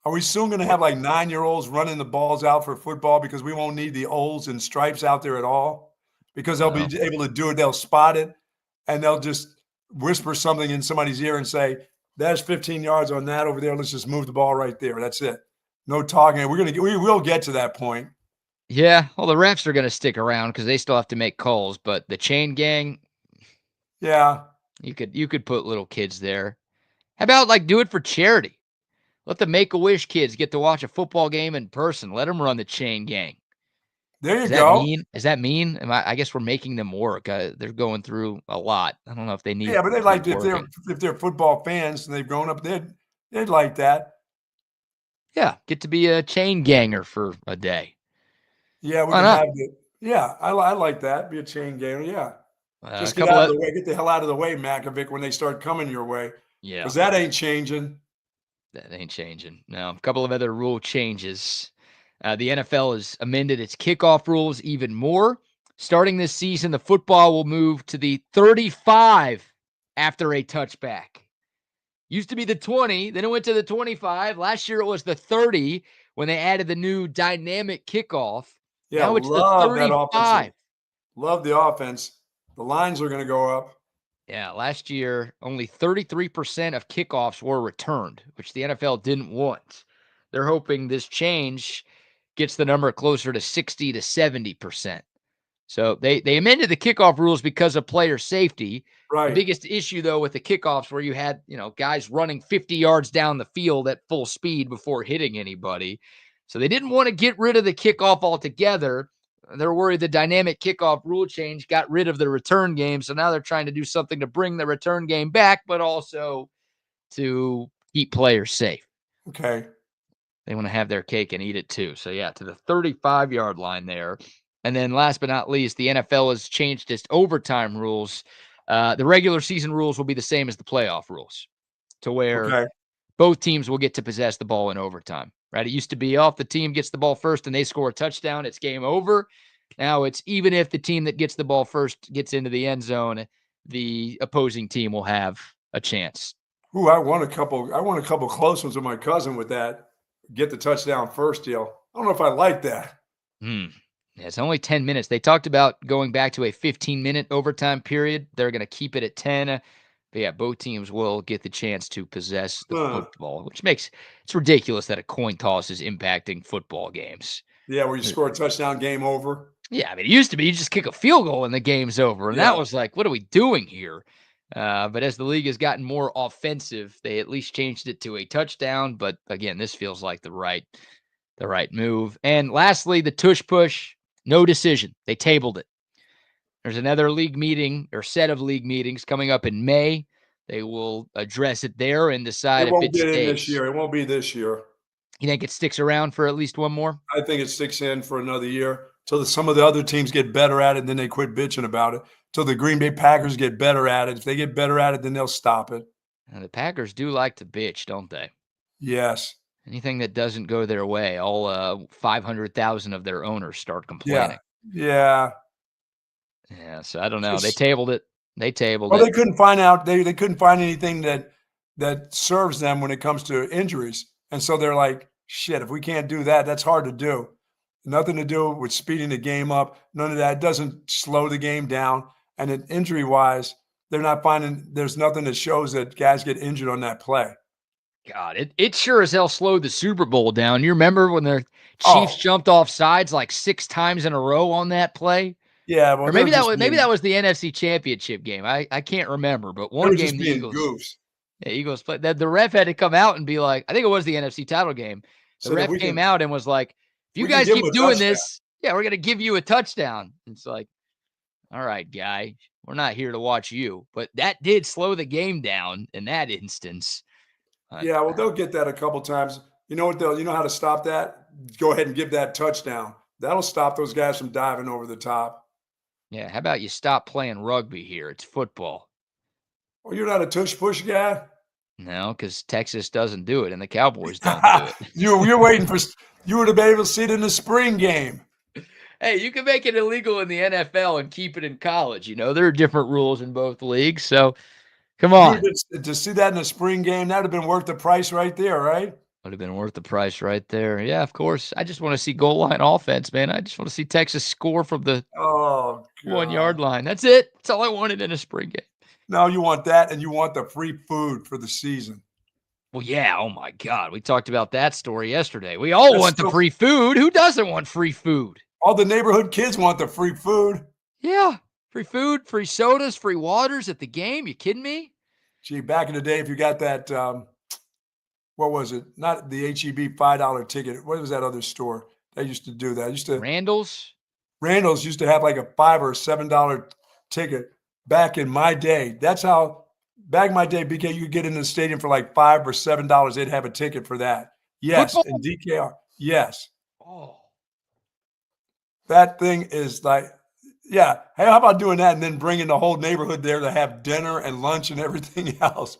Are we soon going to have like 9-year-olds running the balls out for football because we won't need the O's and stripes out there at all? Because they'll be able to do it. They'll spot it, and they'll just whisper something in somebody's ear and say, "That's 15 yards on that over there. Let's just move the ball right there." That's it. No talking. We will get to that point. Yeah. Well, the refs are going to stick around because they still have to make calls, but the chain gang, Yeah. You could put little kids there. How about like do it for charity? Let the Make-A-Wish kids get to watch a football game in person. Let them run the chain gang. There you Is go. that mean? Is that mean? I guess we're making them work. They're going through a lot. I don't know if they need. Yeah, but they like if working. they're football fans and they've grown up, they'd like that. Yeah, get to be a chain ganger for a day. Yeah, we Why can not? have it. Yeah, I like that. Be a chain ganger. Yeah. Just A get couple out of of the way. Get the hell out of the way, Makovic, when they start coming your way. yeah, Because that ain't changing. that ain't changing. No, a couple of other rule changes. The NFL has amended its kickoff rules even more. Starting this season, the football will move to the 35 after a touchback. Used to be the 20, then it went to the 25. Last year it was the 30 when they added the new dynamic kickoff. Yeah, now it's the love that 35. offense. Love the offense. The lines are going to go up. Yeah, last year only 33% of kickoffs were returned, which the NFL didn't want. They're hoping this change gets the number closer to 60 to 70%. So they amended the kickoff rules because of player safety. Right. The biggest issue, though, with the kickoffs where you had, guys running 50 yards down the field at full speed before hitting anybody. So they didn't want to get rid of the kickoff altogether. They're worried the dynamic kickoff rule change got rid of the return game. So now they're trying to do something to bring the return game back, but also to keep players safe. Okay. They want to have their cake and eat it too. So, yeah, to the 35-yard line there. And then last but not least, the NFL has changed its overtime rules. The regular season rules will be the same as the playoff rules, to where both teams will get to possess the ball in overtime, right? It used to be the team gets the ball first and they score a touchdown, it's game over. Now it's even if the team that gets the ball first gets into the end zone, the opposing team will have a chance. Ooh, I won a couple close ones with my cousin with that. Get the touchdown first deal. I don't know if I like that. Yeah, it's only 10 minutes. They talked about going back to a 15-minute overtime period. They're going to keep it at 10. But yeah, both teams will get the chance to possess the football, which makes it's ridiculous that a coin toss is impacting football games. Yeah, where you score a touchdown, game over. Yeah, I mean, it used to be you just kick a field goal and the game's over. And that was like, what are we doing here? But as the league has gotten more offensive, they at least changed it to a touchdown. But again, this feels like the right move. And lastly, the tush push, no decision. They tabled it. There's another league meeting or set of league meetings coming up in May. They will address it there and decide if it stays. It won't get in this year. It won't be this year. You think it sticks around for at least one more? I think it sticks in for another year till some of the other teams get better at it, and then they quit bitching about it. Till the Green Bay Packers get better at it. If they get better at it, then they'll stop it. And the Packers do like to bitch, don't they? Yes. Anything that doesn't go their way, all 500,000 of their owners start complaining. Yeah. Yeah. So I don't know. They tabled it. They couldn't find out. They couldn't find anything that serves them when it comes to injuries, and so they're like, "Shit! If we can't do that, that's hard to do. Nothing to do with speeding the game up. None of that. It doesn't slow the game down. And injury-wise, they're not finding. There's nothing that shows that guys get injured on that play." God, it sure as hell slowed the Super Bowl down. You remember when the Chiefs jumped off sides like 6 times in a row on that play? Yeah, well, or maybe that was the NFC Championship game. I can't remember, but one game the Eagles played. The ref had to come out and be like, I think it was the NFC title game. The ref came out and was like, if you guys keep doing this, we're going to give you a touchdown. It's like, all right, guy, we're not here to watch you. But that did slow the game down in that instance. Yeah, well, they'll get that a couple times. You know what? You know how to stop that? Go ahead and give that touchdown. That'll stop those guys from diving over the top. Yeah, how about you stop playing rugby here? It's football. Oh, you're not a tush push guy? No, because Texas doesn't do it and the Cowboys don't do it. You're waiting for you would have been able to see it in the spring game. Hey, you can make it illegal in the NFL and keep it in college. There are different rules in both leagues. So come on. To see that in the spring game, that would have been worth the price right there, right? Would have been worth the price right there. Yeah, of course. I just want to see goal line offense, man. I just want to see Texas score from the 1-yard line. That's it. That's all I wanted in a spring game. No, you want that, and you want the free food for the season. Well, yeah. Oh, my God. We talked about that story yesterday. We all want the free food. Who doesn't want free food? All the neighborhood kids want the free food. Yeah. Free food, free sodas, free waters at the game. You kidding me? Gee, back in the day, if you got that, what was it? Not the HEB $5 ticket. What was that other store that used to do that? Randall's used to have like a $5 or $7 ticket back in my day. That's how back in my day, BK, you could get into the stadium for like $5 or $7. They'd have a ticket for that. Yes, Football? and DKR. Yes. Oh. That thing is like, yeah. Hey, how about doing that and then bringing the whole neighborhood there to have dinner and lunch and everything else?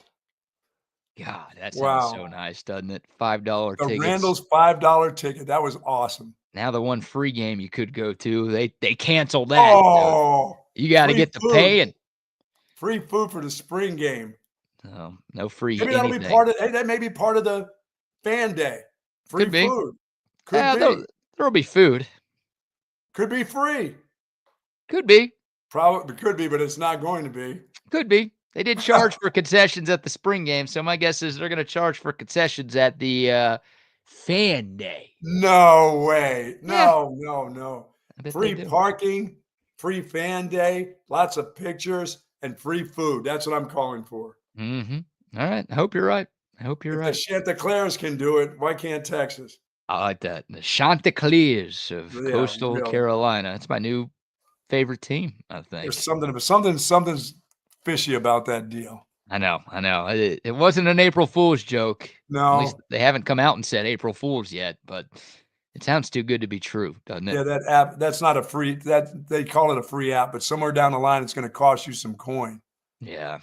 God, that sounds so nice, doesn't it? $5 The tickets. Randall's $5 ticket. That was awesome. Now the one free game you could go to, they canceled that. Oh, you got to get to paying. Free food for the spring game. No free Maybe anything. that'll be part of. Hey, that may be part of the fan day. Free Could be. food. Could be. There'll be food. Could be free. Could be. Probably could be, but it's not going to be. Could be. They did charge for concessions at the spring game, so my guess is they're going to charge for concessions at the fan day. No way. No, Yeah. no. Free parking, free fan day, lots of pictures, and free food. That's what I'm calling for. Mm-hmm. All right. I hope you're right. If the Chanticleers can do it, why can't Texas? I like that. The Chanticleers of Coastal Carolina. It's my new favorite team, I think. There's something's fishy about that deal. I know. It wasn't an April Fool's joke. No. At least they haven't come out and said April Fool's yet, but it sounds too good to be true, doesn't it? Yeah, that app, that's not a free, that they call it a free app, but somewhere down the line it's going to cost you some coin. Yeah.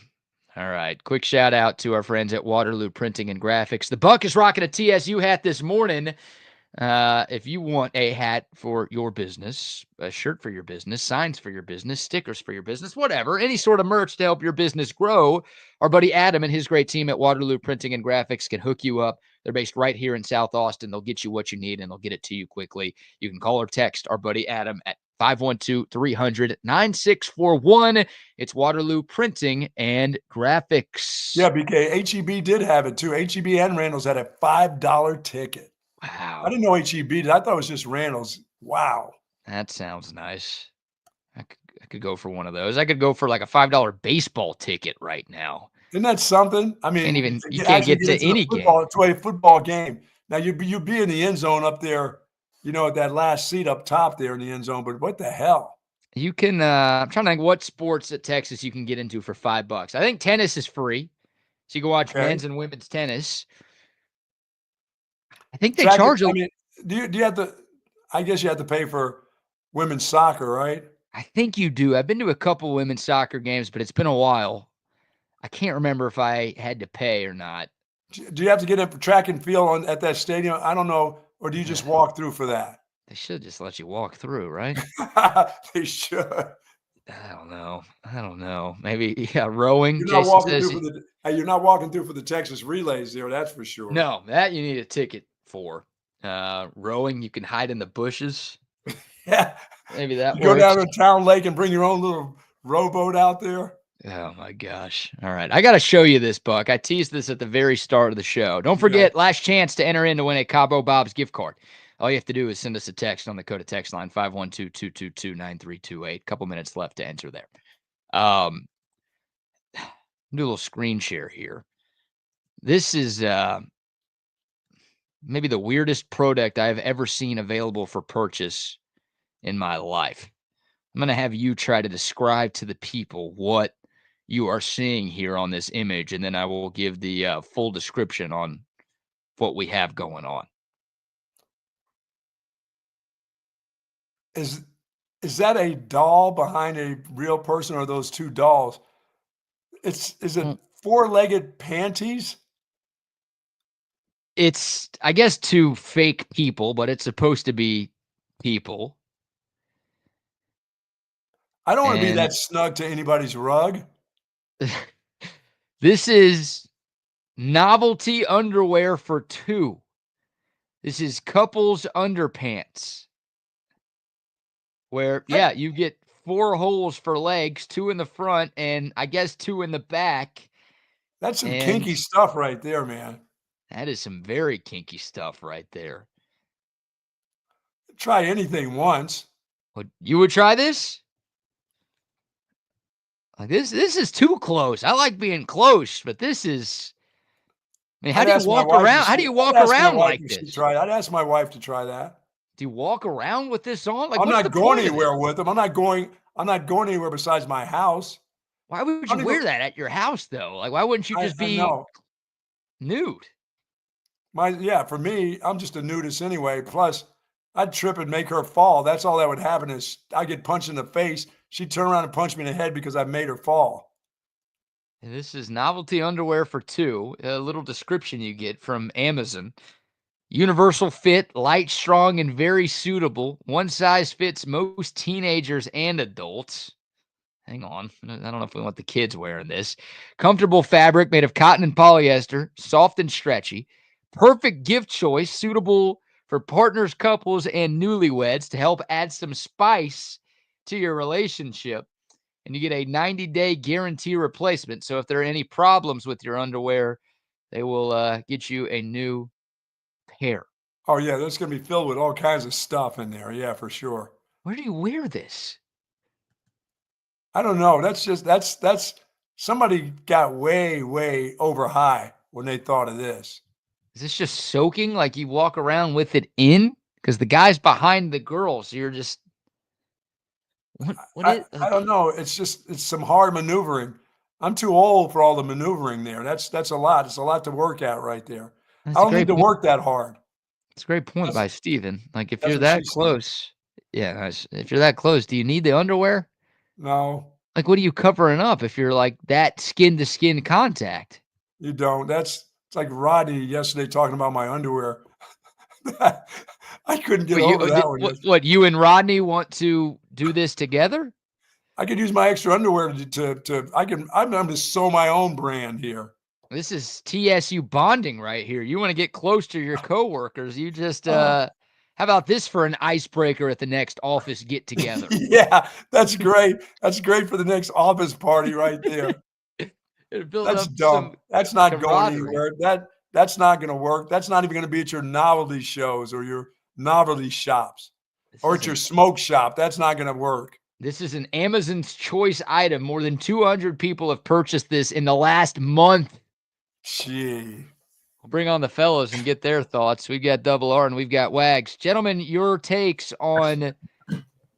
All right. Quick shout out to our friends at Waterloo Printing and Graphics. The Buck is rocking a TSU hat this morning. If you want a hat for your business, a shirt for your business, signs for your business, stickers for your business, whatever, any sort of merch to help your business grow, our buddy Adam and his great team at Waterloo Printing and Graphics can hook you up. They're based right here in South Austin. They'll get you what you need and they'll get it to you quickly. You can call or text our buddy Adam at 512-300-9641. It's Waterloo Printing and Graphics. Yeah, BK, HEB did have it too. HEB and Randall's had a $5 ticket. Wow. I didn't know HEB did. I thought it was just Randall's. Wow. That sounds nice. I could go for one of those. I could go for like a $5 baseball ticket right now. Isn't that something? I mean, you can't get to any game. To a football game. Now you'd be in the end zone up there, at that last seat up top there in the end zone. But what the hell? You can. I'm trying to think what sports at Texas you can get into for $5. I think tennis is free, so you can watch men's and women's tennis. I think they charge. I mean, do you have to? I guess you have to pay for women's soccer, right? I think you do. I've been to a couple women's soccer games, but it's been a while. I can't remember if I had to pay or not. Do you have to get a track and field at that stadium? I don't know. Or do you just walk through for that? They should just let you walk through, right? They should. I don't know. Maybe rowing. You're not walking through for the Texas relays there. That's for sure. No, that you need a ticket for. Rowing, you can hide in the bushes. Yeah. Maybe that you go down to Town Lake and bring your own little rowboat out there. Oh, my gosh. All right. I got to show you this, Buck. I teased this at the very start of the show. Don't forget, last chance to enter in to win a Cabo Bob's gift card. All you have to do is send us a text on the Coda text line, 512-222-9328. Couple minutes left to enter there. Do a little screen share here. This is maybe the weirdest product I've ever seen available for purchase in my life. I'm going to have you try to describe to the people what you are seeing here on this image, and then I will give the full description on what we have going on. Is that a doll behind a real person, or those two dolls? Is it four-legged panties? It's, I guess, two fake people, but it's supposed to be people. I don't want to be that snug to anybody's rug. This is novelty underwear for two. This is couples underpants. Where, you get 4 holes for legs, 2 in the front, and I guess 2 in the back. That's some kinky stuff right there, man. That is some very kinky stuff right there. Try anything once. You would try this? Like this is too close. I like being close, but this is. I mean, how do you walk around? How do you walk around like this? I'd ask my wife to try that. Do you walk around with this on? Like, I'm not going anywhere with them. I'm not going anywhere besides my house. Why would you wear that at your house though? Like, why wouldn't you just be nude? For me, I'm just a nudist anyway. Plus, I'd trip and make her fall. That's all that would happen is I get punched in the face. She'd turn around and punch me in the head because I made her fall. And this is novelty underwear for two. A little description you get from Amazon. Universal fit, light, strong, and very suitable. One size fits most teenagers and adults. Hang on. I don't know if we want the kids wearing this. Comfortable fabric made of cotton and polyester, soft and stretchy. Perfect gift choice, suitable for partners, couples, and newlyweds to help add some spice to your relationship. And you get a 90-day guarantee replacement. So if there are any problems with your underwear, they will get you a new pair. Oh, yeah, that's going to be filled with all kinds of stuff in there. Yeah, for sure. Where do you wear this? I don't know. That's somebody got way over high when they thought of this. Is this just soaking like you walk around with it in? Because the guy's behind the girl, so you're just I don't know. It's some hard maneuvering. I'm too old for all the maneuvering there. That's a lot. It's a lot to work at right there. I don't need to work that hard. It's a great point by Steven. Like if you're that close, if you're that close, do you need the underwear? No. Like what are you covering up if you're like that skin to skin contact? You don't. It's like Rodney yesterday talking about my underwear. I couldn't get over that one. What, you and Rodney want to do this together? I could use my extra underwear I'm going to sew my own brand here. This is TSU bonding right here. You want to get close to your coworkers. You just, how about this for an icebreaker at the next office get together? Yeah, that's great. That's great for the next office party right there. That's dumb. That's not going anywhere. That's not going to work. That's not even going to be at your novelty shows or your novelty shops or at your smoke shop. That's not going to work. This is an Amazon's choice item. More than 200 people have purchased this in the last month. Gee. We'll bring on the fellows and get their thoughts. We've got Double R and we've got Wags. Gentlemen, your takes on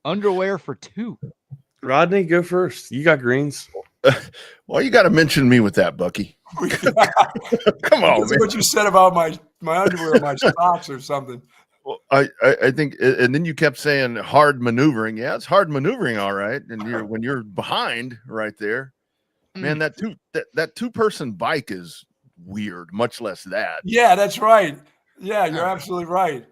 underwear for two. Rodney, go first. You got greens. Well, you got to mention me with that, Bucky. Come on, man. What you said about my underwear or my socks or something. Well, I think, and then you kept saying hard maneuvering. Yeah, it's hard maneuvering, all right. And when you're behind right there, man, that two-person bike is weird. Much less that. Yeah, that's right. Yeah, you're absolutely right.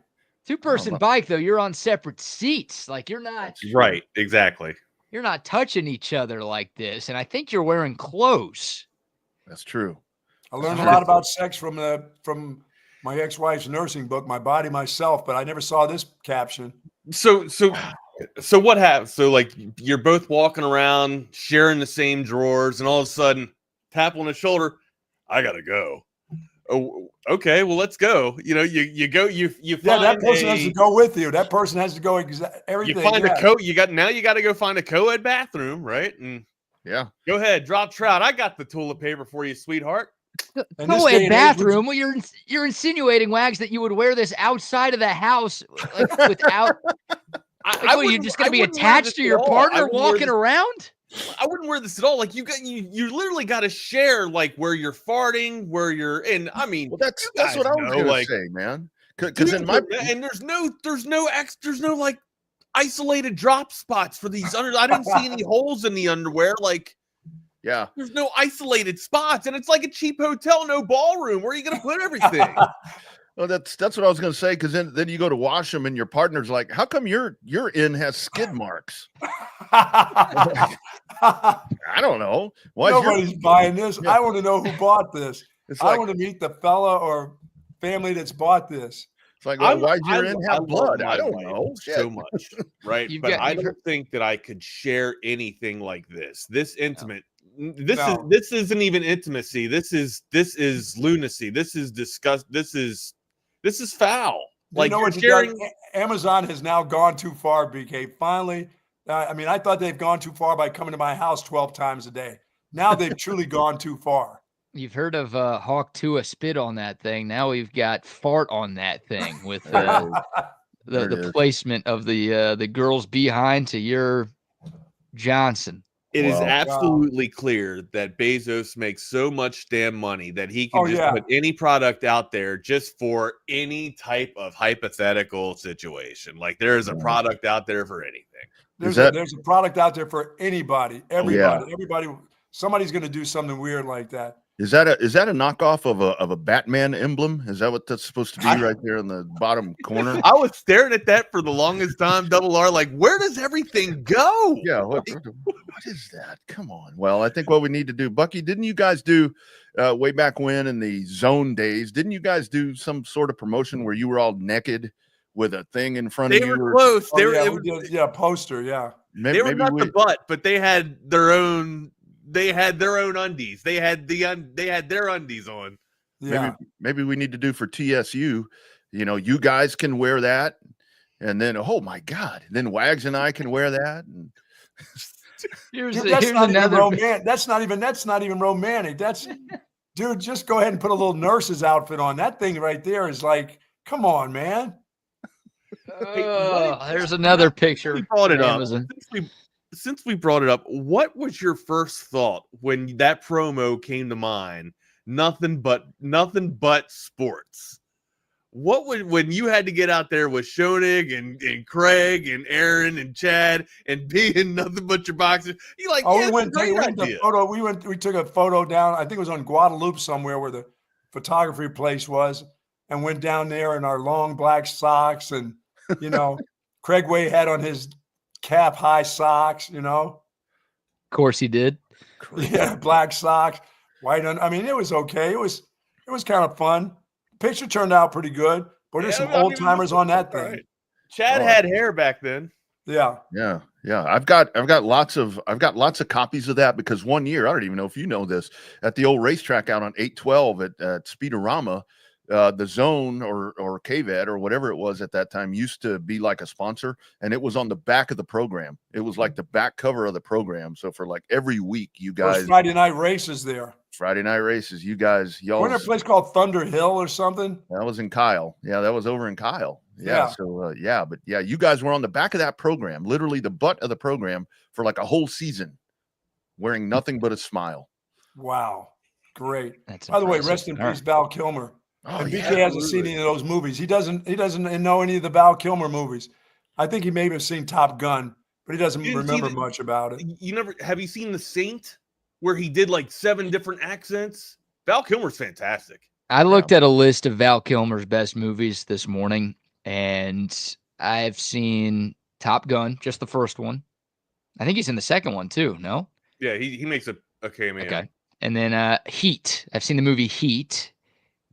Two-person bike though, you're on separate seats. Like you're not right. Exactly. You're not touching each other like this, and I think you're wearing clothes. That's true. I learned a lot about sex from my ex-wife's nursing book, My Body, Myself, but I never saw this caption. So what happens? So like you're both walking around, sharing the same drawers, and all of a sudden, tap on the shoulder, I gotta go. Oh, okay, well let's go. You know, you go, you find that person has to go with you. That person has to go everything. You find a you got to go find a co-ed bathroom, right? And go ahead, drop trout. I got the toilet paper for you, sweetheart. Co-ed bathroom. Well, you're insinuating, Wags, that you would wear this outside of the house, like, without. You're just going to be attached to your partner walking around? I wouldn't wear this at all. Like you literally got to share like where you're farting, where you're in. I mean, well, that's what I was going to say, man. Because in my and there's no like isolated drop spots for these under. I didn't see any holes in the underwear. Like, yeah, there's no isolated spots, and it's like a cheap hotel, no ballroom. Where are you going to put everything? Well, that's what I was going to say, because then you go to wash them and your partner's like, how come your in has skid marks? I don't know. Nobody's buying this. I want to know who bought this. I want to meet the fella or family that's bought this. It's like, well, why'd your in have blood? I don't know. So much, right? But I don't think that I could share anything like this. This intimate. This isn't even intimacy. This is lunacy. This is disgust. This is foul. Like, you know what, Amazon has now gone too far, BK. Finally, I mean, I thought they've gone too far by coming to my house 12 times a day. Now they've truly gone too far. You've heard of Hawk Tua spit on that thing. Now we've got fart on that thing with the placement of the girl's behind to your Johnson. It is absolutely clear that Bezos makes so much damn money that he can put any product out there just for any type of hypothetical situation. Like there is a product out there for anything. There's a product out there for anybody, everybody. Somebody's going to do something weird like that. Is that a knockoff of a Batman emblem? Is that what that's supposed to be right there in the bottom corner? I was staring at that for the longest time, Double R, like, where does everything go? Yeah, what is that? Come on. Well, I think what we need to do, Bucky, didn't you guys do way back when in the zone days, didn't you guys do some sort of promotion where you were all naked with a thing in front of you? They were close. A poster, yeah. They were not the butt, but they had their own. They had their own undies. They had their undies on. Yeah. Maybe we need to do for TSU. You know, you guys can wear that, and then oh my God, then Wags and I can wear that. And that's not even romantic. That's not even romantic. That's dude. Just go ahead and put a little nurse's outfit on. That thing right there is like, come on, man. There's another picture. We brought it up. Since we brought it up, what was your first thought when that promo came to mind? Nothing but sports. What would when you had to get out there with Schoenig and Craig and Aaron and Chad and being nothing but your boxers? You like? Oh, we took a photo down. I think it was on Guadalupe somewhere where the photography place was, and went down there in our long black socks, and Craig Way had on his cap high socks, Of course he did. Yeah, black socks, white. I mean, it was okay. It was kind of fun. Picture turned out pretty good, but there's some old timers on that thing. Right. Chad had hair back then. Yeah. I've got lots of copies of that because one year, I don't even know if you know this, at the old racetrack out on 812 at Speedorama, the Zone or KVED or whatever it was at that time used to be like a sponsor, and it was on the back of the program. It was like the back cover of the program. So for like every week, you guys Friday night races there. Friday night races, y'all. Wasn't there a place called Thunder Hill or something? That was in Kyle. Yeah, that was over in Kyle. Yeah. So you guys were on the back of that program, literally the butt of the program for like a whole season, wearing nothing but a smile. Wow, great. By the way, rest in peace, Val Kilmer. Oh, and BK hasn't seen any of those movies. He doesn't know any of the Val Kilmer movies. I think he may have seen Top Gun, but he doesn't remember much about it. Have you seen The Saint, where he did like 7 different accents? Val Kilmer's fantastic. I looked at a list of Val Kilmer's best movies this morning, and I've seen Top Gun, just the first one. I think he's in the second one too. No? Yeah, he makes a cameo. Okay, and then Heat. I've seen the movie Heat.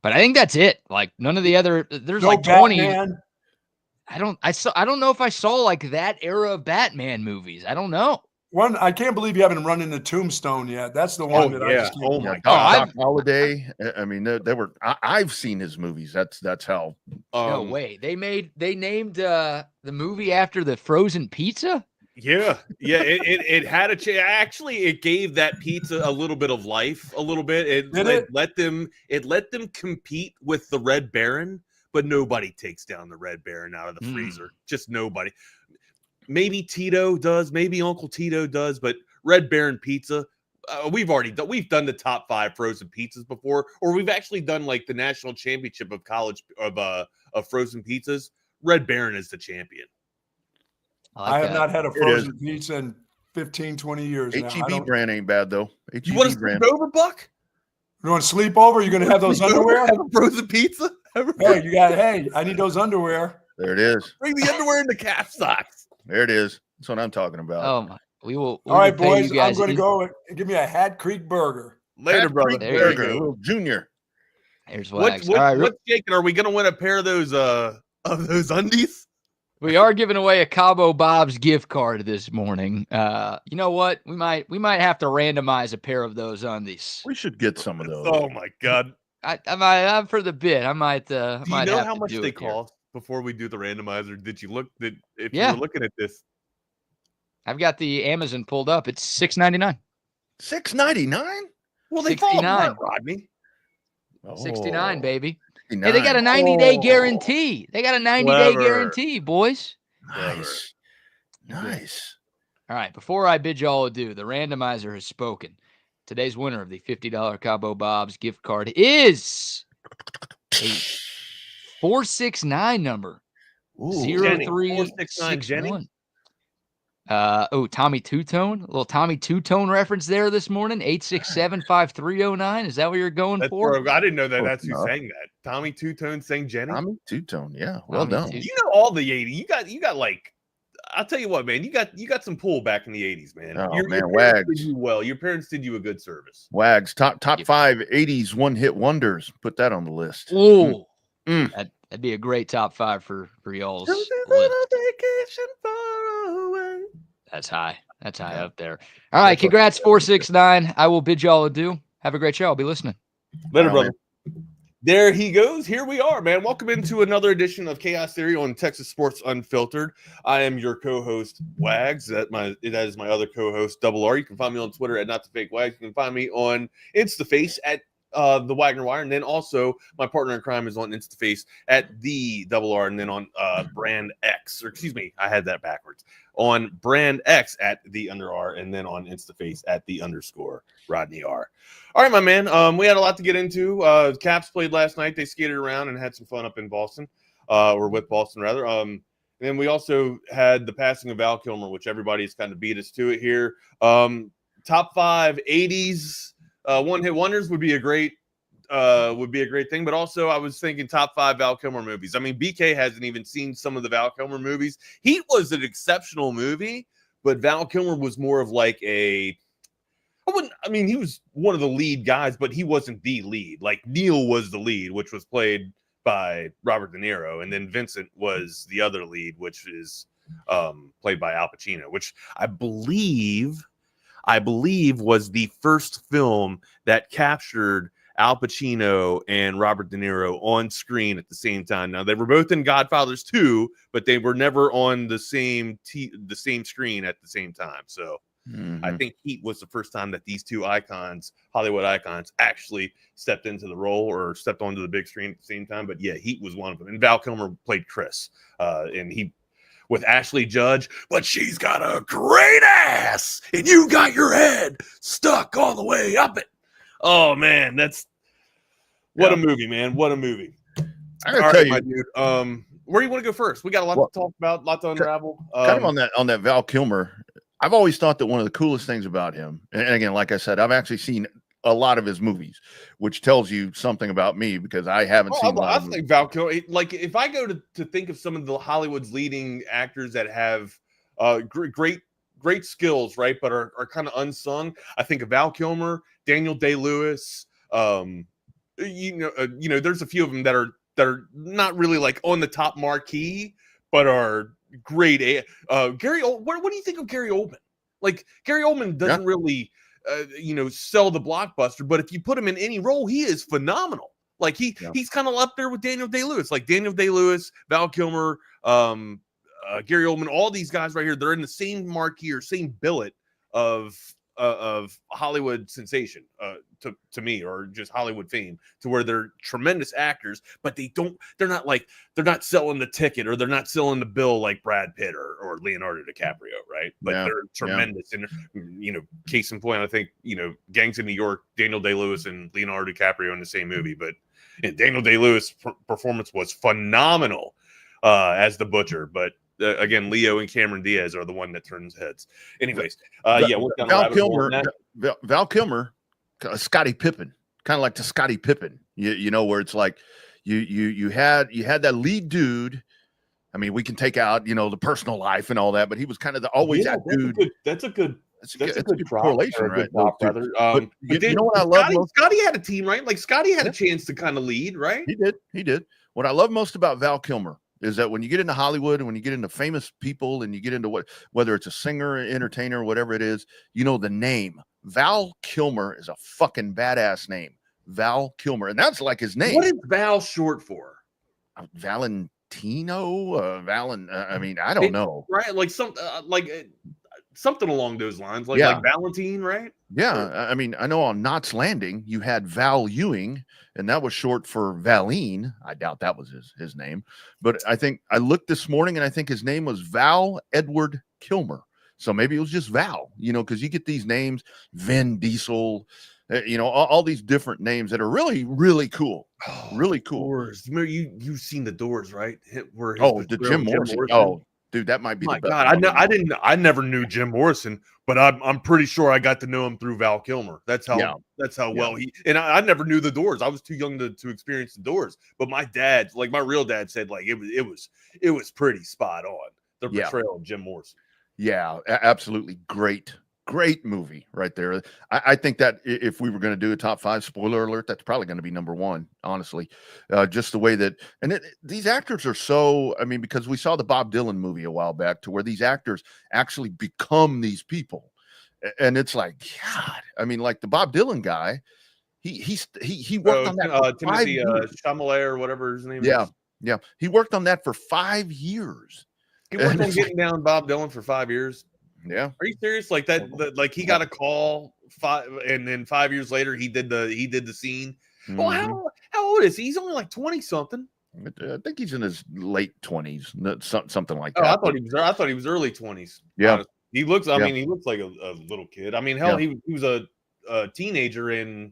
But I think that's it. Like none of the other. There's like 20. Batman. I don't know if I saw like that era of Batman movies. I don't know. One, I can't believe you haven't run into Tombstone yet. That's the one I just can't. Oh my God, Doc Holliday. I mean, they were. I've seen his movies. That's how. No way. They named the movie after the frozen pizza. Yeah. It had a chance. Actually, it gave that pizza a little bit of life. A little bit. It let them compete with the Red Baron, but nobody takes down the Red Baron out of the freezer. Just nobody. Maybe Tito does. Maybe Uncle Tito does. But Red Baron pizza. We've done the top 5 frozen pizzas before, or we've actually done like the national championship of frozen pizzas. Red Baron is the champion. I have not had a frozen pizza in 15, 20 years now. HEB brand ain't bad, though. You want to sleep over, Buck? You want to sleep over? You're going to have those underwear? Have a frozen pizza? Hey, I need those underwear. There it is. Bring the underwear and the calf socks. There it is. That's what I'm talking about. Oh, my. We will. All right, boys. I'm going to go and give me a Hat Creek burger. Later, brother. Burger, little Junior. Here's Wags. What's shaking? Are we going to win a pair of those undies? We are giving away a Cabo Bob's gift card this morning. You know what? We might have to randomize a pair of those undies. We should get some of those. Oh my God! I'm for the bid. I might. Do you know how much they cost before we do the randomizer? Did you look? If you were looking at this, I've got the Amazon pulled up. It's $6.99. $6.99? Well, they fall 69. apart, Rodney. 69, baby. 69. Hey, they got a 90-day guarantee. They got a 90-day guarantee, boys. Nice. Nice. All right, before I bid you all adieu, the randomizer has spoken. Today's winner of the $50 Cabo Bob's gift card is a 469 number. Ooh. 469 Jenny. 0361. Tommy Two-Tone. A little Tommy Two-Tone reference there this morning. 867-5309. Is that what you're going for? I didn't know that. That's who sang that. Tommy Two-Tone sang Jenny. Tommy Two-Tone. Yeah. Well done. You know all the 80s. You got like, I'll tell you what, man. You got some pull back in the 80s, man. Oh, your man, parents Wags. did you well. Your parents did you a good service. Wags. Top 5 80s one-hit wonders. Put that on the list. Ooh. That'd be a great top 5 for y'all's list. That's high. That's high up there. All right. Congrats, 469. I will bid y'all adieu. Have a great show. I'll be listening. Later, brother. There he goes. Here we are, man. Welcome into another edition of Chaos Theory on Texas Sports Unfiltered. I am your co-host, Wags. That is my other co-host, Double R. You can find me on Twitter at NotTheFakeWags. You can find me on InstaFace at the Wagner Wire, and then also my partner in crime is on InstaFace at the Double R, and then on Brand X, or excuse me, I had that backwards. On Brand X at the _R, and then on InstaFace at the _ Rodney R. All right, my man. We had a lot to get into. Caps played last night. They skated around and had some fun up in Boston, or with Boston rather. And then we also had the passing of Val Kilmer, which everybody's kind of beat us to it here. Top 5 80s one-hit wonders would be a great thing. But also, I was thinking top 5 Val Kilmer movies. I mean, BK hasn't even seen some of the Val Kilmer movies. Heat was an exceptional movie, but Val Kilmer was more of like he was one of the lead guys, but he wasn't the lead. Like Neil was the lead, which was played by Robert De Niro, and then Vincent was the other lead, which is played by Al Pacino, which I believe was the first film that captured Al Pacino and Robert De Niro on screen at the same time. Now, they were both in Godfathers 2, but they were never on the same screen at the same time. So I think Heat was the first time that these two icons, Hollywood icons, actually stepped into the role or stepped onto the big screen at the same time. But yeah, Heat was one of them. And Val Kilmer played Chris. And he with Ashley Judge, but she's got a great ass, and you got your head stuck all the way up it. Oh man, what a movie, man! What a movie! I gotta tell you, my dude. Where do you want to go first? We got a lot to talk about, a lot to unravel. Kind of on that Val Kilmer. I've always thought that one of the coolest things about him, and again, like I said, I've actually seen a lot of his movies, which tells you something about me because I haven't seen. I think Val Kilmer. Like, if I go to think of some of the Hollywood's leading actors that have great skills, right, but are kind of unsung, I think of Val Kilmer, Daniel Day-Lewis. There's a few of them that are not really like on the top marquee, but are great. Gary, what do you think of Gary Oldman? Like, Gary Oldman doesn't really, sell the blockbuster, but if you put him in any role, he is phenomenal. Like he's kind of up there with Daniel Day-Lewis, like Daniel Day-Lewis, Val Kilmer, Gary Oldman, all these guys right here. They're in the same marquee or same billet of Hollywood sensation to me, or just Hollywood fame, to where they're tremendous actors, but they're not selling the ticket, or they're not selling the bill like Brad Pitt or Leonardo DiCaprio, right? But they're tremendous. And case in point, I think Gangs of New York, Daniel Day-Lewis and Leonardo DiCaprio in the same movie, but Daniel Day-Lewis' performance was phenomenal as the Butcher, but again, Leo and Cameron Diaz are the one that turns heads. Anyways, Val Kilmer, Scottie Pippen, kind of like the Scottie Pippen, where it's like you had that lead dude. I mean, we can take out the personal life and all that, but he was kind of that dude. That's a good correlation, right? But you know what I love most? Scotty had a team, right? Like Scotty had a chance to kind of lead, right? He did. What I love most about Val Kilmer is that when you get into Hollywood and when you get into famous people and you get into whether it's a singer, entertainer, whatever it is, the name Val Kilmer is a fucking badass name. Val Kilmer, and that's like his name. What is Val short for? Valentino, I mean, I don't know. Right, like something along those lines, like Valentine, right? Yeah, I mean, I know on Knots Landing you had Val Ewing, and that was short for Valine. I doubt that was his name, but I think I looked this morning, and I think his name was Val Edward Kilmer. So maybe it was just Val, because you get these names, Vin Diesel, all these different names that are really, really cool. Really cool. Doors. You've seen The Doors, right? The Jim Morrison. Oh, dude, that might be the best. God, I never knew Jim Morrison, but I'm pretty sure I got to know him through Val Kilmer. That's how well he. And I never knew The Doors. I was too young to experience The Doors. But my dad, like my real dad, said like it was pretty spot on, the portrayal of Jim Morrison. Yeah, absolutely great movie right there. I think that if we were going to do a top 5, spoiler alert, that's probably going to be number 1, honestly. Just the way that, and these actors are so, I mean, because we saw the Bob Dylan movie a while back to where these actors actually become these people. And it's like, God, I mean, like the Bob Dylan guy, he worked on that. Timothy Chalamet or whatever his name is. Yeah. He worked on that for 5 years. He worked on getting down Bob Dylan for 5 years. Yeah. Are you serious? Like that? Like he got a call 5, and then 5 years later he did the scene. Mm-hmm. Well, how old is he? He's only like 20 something. I think he's in his late 20s, something like that. I thought he was early 20s. Yeah. He looks. I mean, he looks like a little kid. I mean, hell, he was a teenager in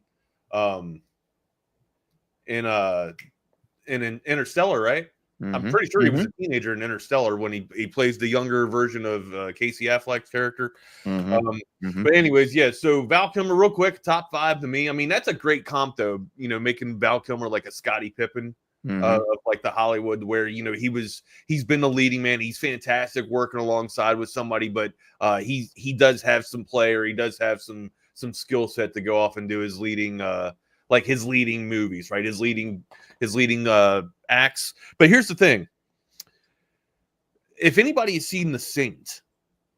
Interstellar, right? Mm-hmm. I'm pretty sure he was a teenager in Interstellar when he plays the younger version of Casey Affleck's character. Mm-hmm. But anyways, so Val Kilmer, real quick, top 5 to me. I mean, that's a great comp though. Making Val Kilmer like a Scottie Pippen of like the Hollywood, where he's been the leading man. He's fantastic working alongside with somebody, but he does have some play, or he does have some skill set to go off and do his leading his leading movies, right? His leading acts. But here's the thing. If anybody has seen The Saint,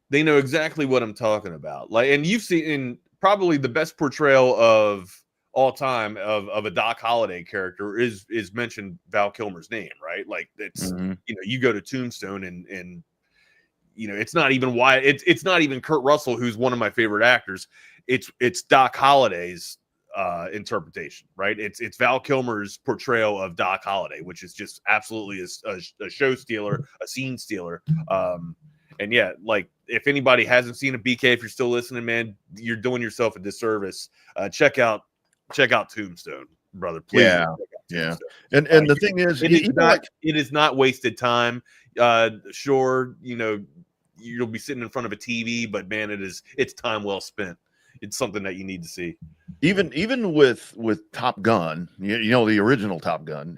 they know exactly what I'm talking about. Like, and you've seen probably the best portrayal of all time of a Doc Holliday character is mentioned Val Kilmer's name, right? Like it's you go to Tombstone and it's not even it's not even Kurt Russell, who's one of my favorite actors. It's Doc Holliday's interpretation, right? It's Val Kilmer's portrayal of Doc Holliday, which is just absolutely a show stealer, a scene stealer. And yeah, like if anybody hasn't seen a BK, if you're still listening, man, you're doing yourself a disservice. Check out Tombstone, brother. Please. Yeah. And the thing is, it is not wasted time. Sure, you'll be sitting in front of a TV, but man, it's time well spent. It's something that you need to see. Even with Top Gun, the original Top Gun,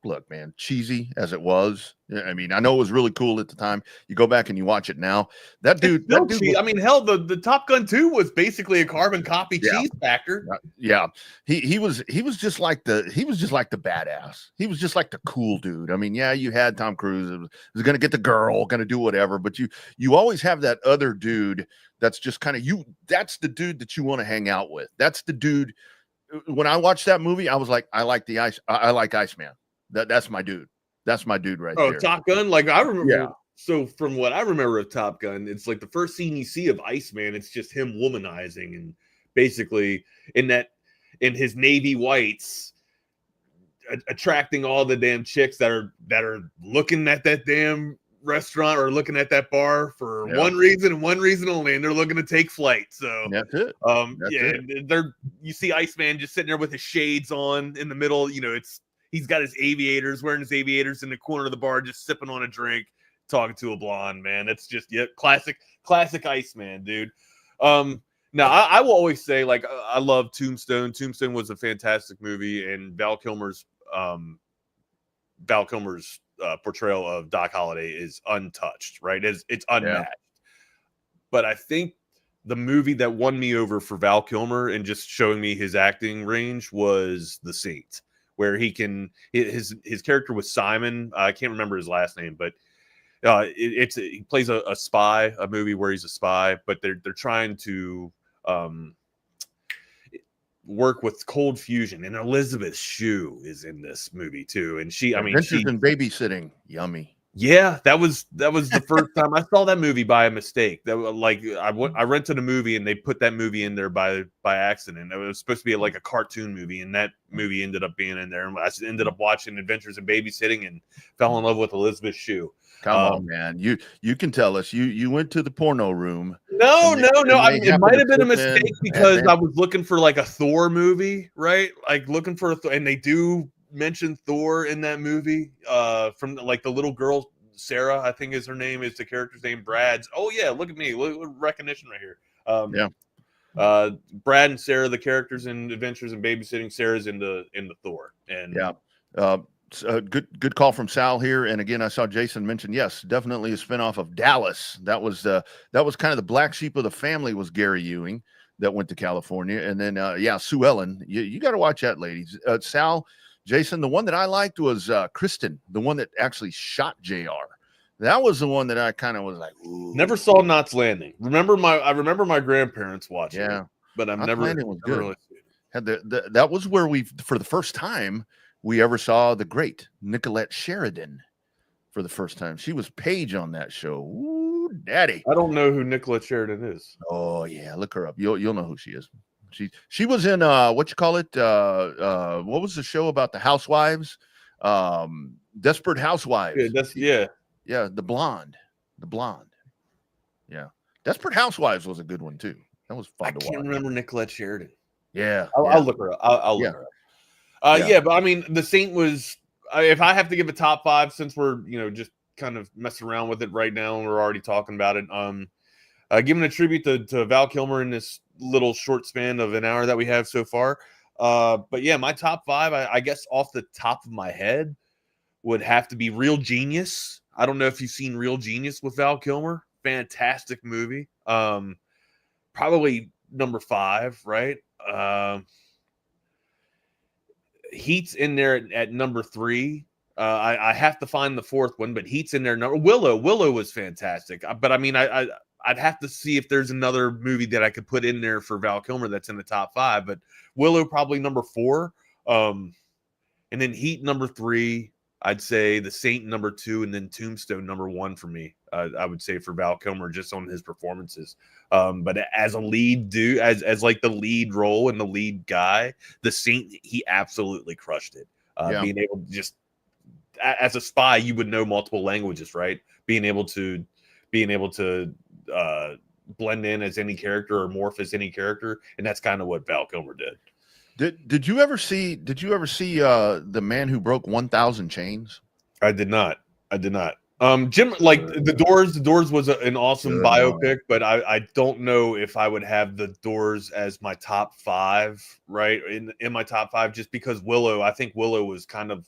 look, man, cheesy as it was. I mean, I know it was really cool at the time. You go back and you watch it now. That dude I mean, hell, the Top Gun 2 was basically a carbon copy cheese factor. Yeah. He was just like the badass. He was just like the cool dude. I mean, yeah, you had Tom Cruise. It was going to get the girl, going to do whatever, but you always have that other dude that's just kind of that's the dude that you want to hang out with. That's the dude. When I watched that movie, I was like, I like Iceman. That's my dude. That's my dude right there. Oh, Top Gun? Like I remember. Yeah. So from what I remember of Top Gun, it's like the first scene you see of Iceman, it's just him womanizing and basically in his navy whites, attracting all the damn chicks that are looking at that damn restaurant or looking at that bar for one reason and one reason only, and they're looking to take flight. So that's it. You see Iceman just sitting there with his shades on in the middle. He's got his aviators, wearing his aviators in the corner of the bar, just sipping on a drink, talking to a blonde, man. That's just classic Iceman, dude. Now I will always say, like, I love Tombstone. Tombstone was a fantastic movie, and Val Kilmer's portrayal of Doc Holliday is untouched, right? It's unmatched. But I think the movie that won me over for Val Kilmer and just showing me his acting range was The Saint, where his character was Simon. I can't remember his last name, but he plays a spy, a movie where he's a spy, but they're trying to work with cold fusion, and Elizabeth Shue is in this movie too. And she's in babysitting, yummy. Yeah, that was the first time I saw that movie by a mistake. That was like I rented a movie and they put that movie in there by accident. It was supposed to be like a cartoon movie, and that movie ended up being in there. And I ended up watching Adventures in Babysitting and fell in love with Elizabeth Shue. Come on, man. You can tell us you went to the porno room. No. It might have been a mistake because I was looking for like a Thor movie, right? Like looking for a Thor, and they do mention Thor in that movie. From like the little girl Sarah, I think is her name, is the character's name. Brad's. Oh yeah, look at me, look recognition right here. Brad and Sarah, the characters in Adventures in Babysitting. Sarah's in the Thor, and good call from Sal here. And again, I saw Jason mention, yes, definitely a spinoff of Dallas. That was kind of the black sheep of the family, was Gary Ewing, that went to California. And then Sue Ellen, you got to watch that, ladies. Sal, Jason, the one that I liked was Kristen, the one that actually shot JR. That was the one that I kind of was like, ooh. Never saw Knots Landing. I remember my grandparents watching it, but I've Knots never Landing was good. Really seen it. That was where for the first time we ever saw the great Nicolette Sheridan for the first time. She was Paige on that show. Ooh, daddy. I don't know who Nicolette Sheridan is. Oh yeah, look her up. You'll know who she is. She was in what you call it? What was the show about the housewives? Desperate Housewives. Yeah, the blonde. Yeah, Desperate Housewives was a good one too. That was fun to watch. I can't remember Nicolette Sheridan. Yeah, I'll look her up. I'll look her up. But I mean, The Saint was. If I have to give a top 5, since we're just kind of messing around with it right now, and we're already talking about it. Giving a tribute to Val Kilmer in this little short span of an hour that we have so far. But yeah, my top 5, I guess off the top of my head, would have to be Real Genius. I don't know if you've seen Real Genius with Val Kilmer. Fantastic movie. Probably number 5, right? Heat's in there at number 3. I have to find the 4th one, but Heat's in there. Willow was fantastic. But I mean, I'd have to see if there's another movie that I could put in there for Val Kilmer that's in the top 5. But Willow probably number 4. And then Heat number 3. I'd say The Saint number 2, and then Tombstone number 1 for me. I would say for Val Kilmer, just on his performances. But as a lead dude, as like the lead role and the lead guy, The Saint, he absolutely crushed it. Being able to just, as a spy, you would know multiple languages, right? Being able to blend in as any character or morph as any character, and that's kind of what Val Kilmer did. Did you ever see The Man Who Broke 1,000 Chains? I did not. Jim, like The Doors was an awesome biopic, but I don't know if I would have The Doors as my top 5, right? In my top 5, just because I think Willow was kind of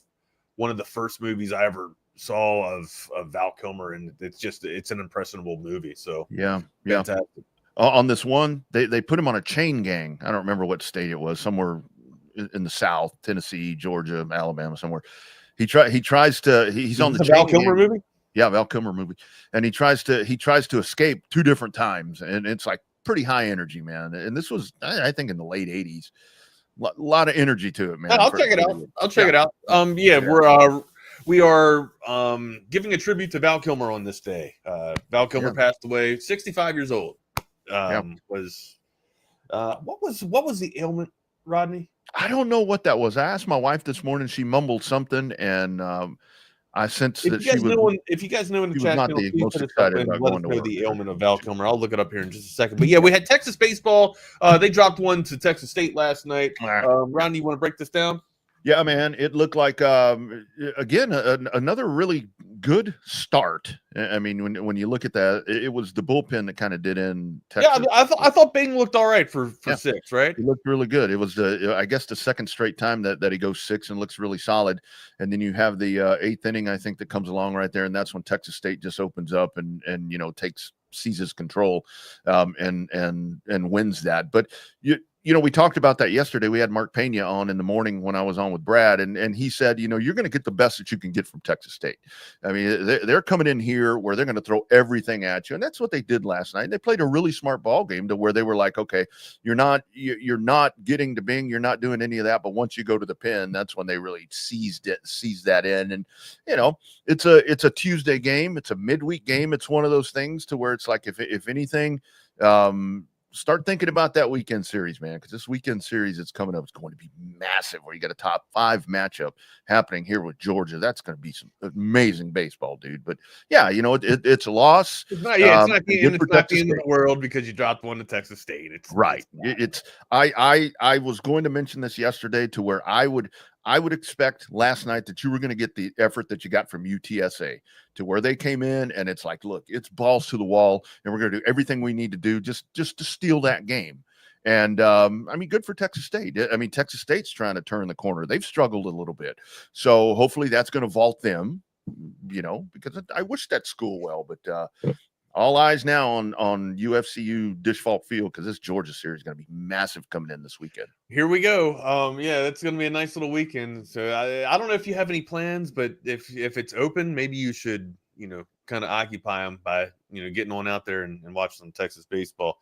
one of the first movies I ever saw of Val Kilmer, and it's an impressionable movie. So yeah. Fantastic. On this one, they put him on a chain gang. I don't remember what state it was, somewhere in the South, Tennessee, Georgia, Alabama, somewhere. He's on the chain Val Kilmer gang. movie. Yeah, Val Kilmer movie, and he tries to escape 2 different times, and it's like pretty high energy, man. And this was, I think, in the late '80s. A lot of energy to it, man. I'll check it out. We are giving a tribute to Val Kilmer on this day. Val Kilmer passed away, 65 years old. What was the ailment, Rodney? I don't know what that was. I asked my wife this morning. She mumbled something, and I sensed that she was. If you guys know in the chat, not the most excited about going to work. The ailment of Val Kilmer. I'll look it up here in just a second. But yeah, we had Texas baseball. They dropped one to Texas State last night. Rodney, you want to break this down? Yeah, man, it looked like again another really good start. I mean, when you look at that, it was the bullpen that kind of did in Texas. Yeah, I thought Bing looked all right for 6, right? He looked really good. It was I guess the second straight time that he goes 6 and looks really solid. And then you have the 8th inning, I think, that comes along right there, and that's when Texas State just opens up and seizes control and wins that. But we talked about that yesterday. We had Mark Pena on in the morning when I was on with Brad, and he said, you're going to get the best that you can get from Texas State. I mean, they're coming in here where they're going to throw everything at you, and that's what they did last night. They played a really smart ball game to where they were like, okay, you're not getting to Bing, you're not doing any of that, but once you go to the pin, that's when they really seized that in. And it's a Tuesday game, it's a midweek game. It's one of those things to where it's like, if anything, start thinking about that weekend series, man, because this weekend series that's coming up is going to be massive, where you got a top 5 matchup happening here with Georgia. That's going to be some amazing baseball, dude. But yeah, it's a loss. It's not the end of the world because you dropped one to Texas State. It's right. I was going to mention this yesterday, to where I would expect last night that you were going to get the effort that you got from UTSA, to where they came in and it's like, look, it's balls to the wall, and we're going to do everything we need to do just to steal that game. And good for Texas State. I mean, Texas State's trying to turn the corner. They've struggled a little bit, so hopefully that's going to vault them. Because I wish that school well, but all eyes now on UFCU Dish Fault Field, because this Georgia series is going to be massive coming in this weekend. Here we go. Yeah, it's going to be a nice little weekend. So I don't know if you have any plans, but if it's open, maybe you should, kind of occupy them by, getting on out there and watch some Texas baseball.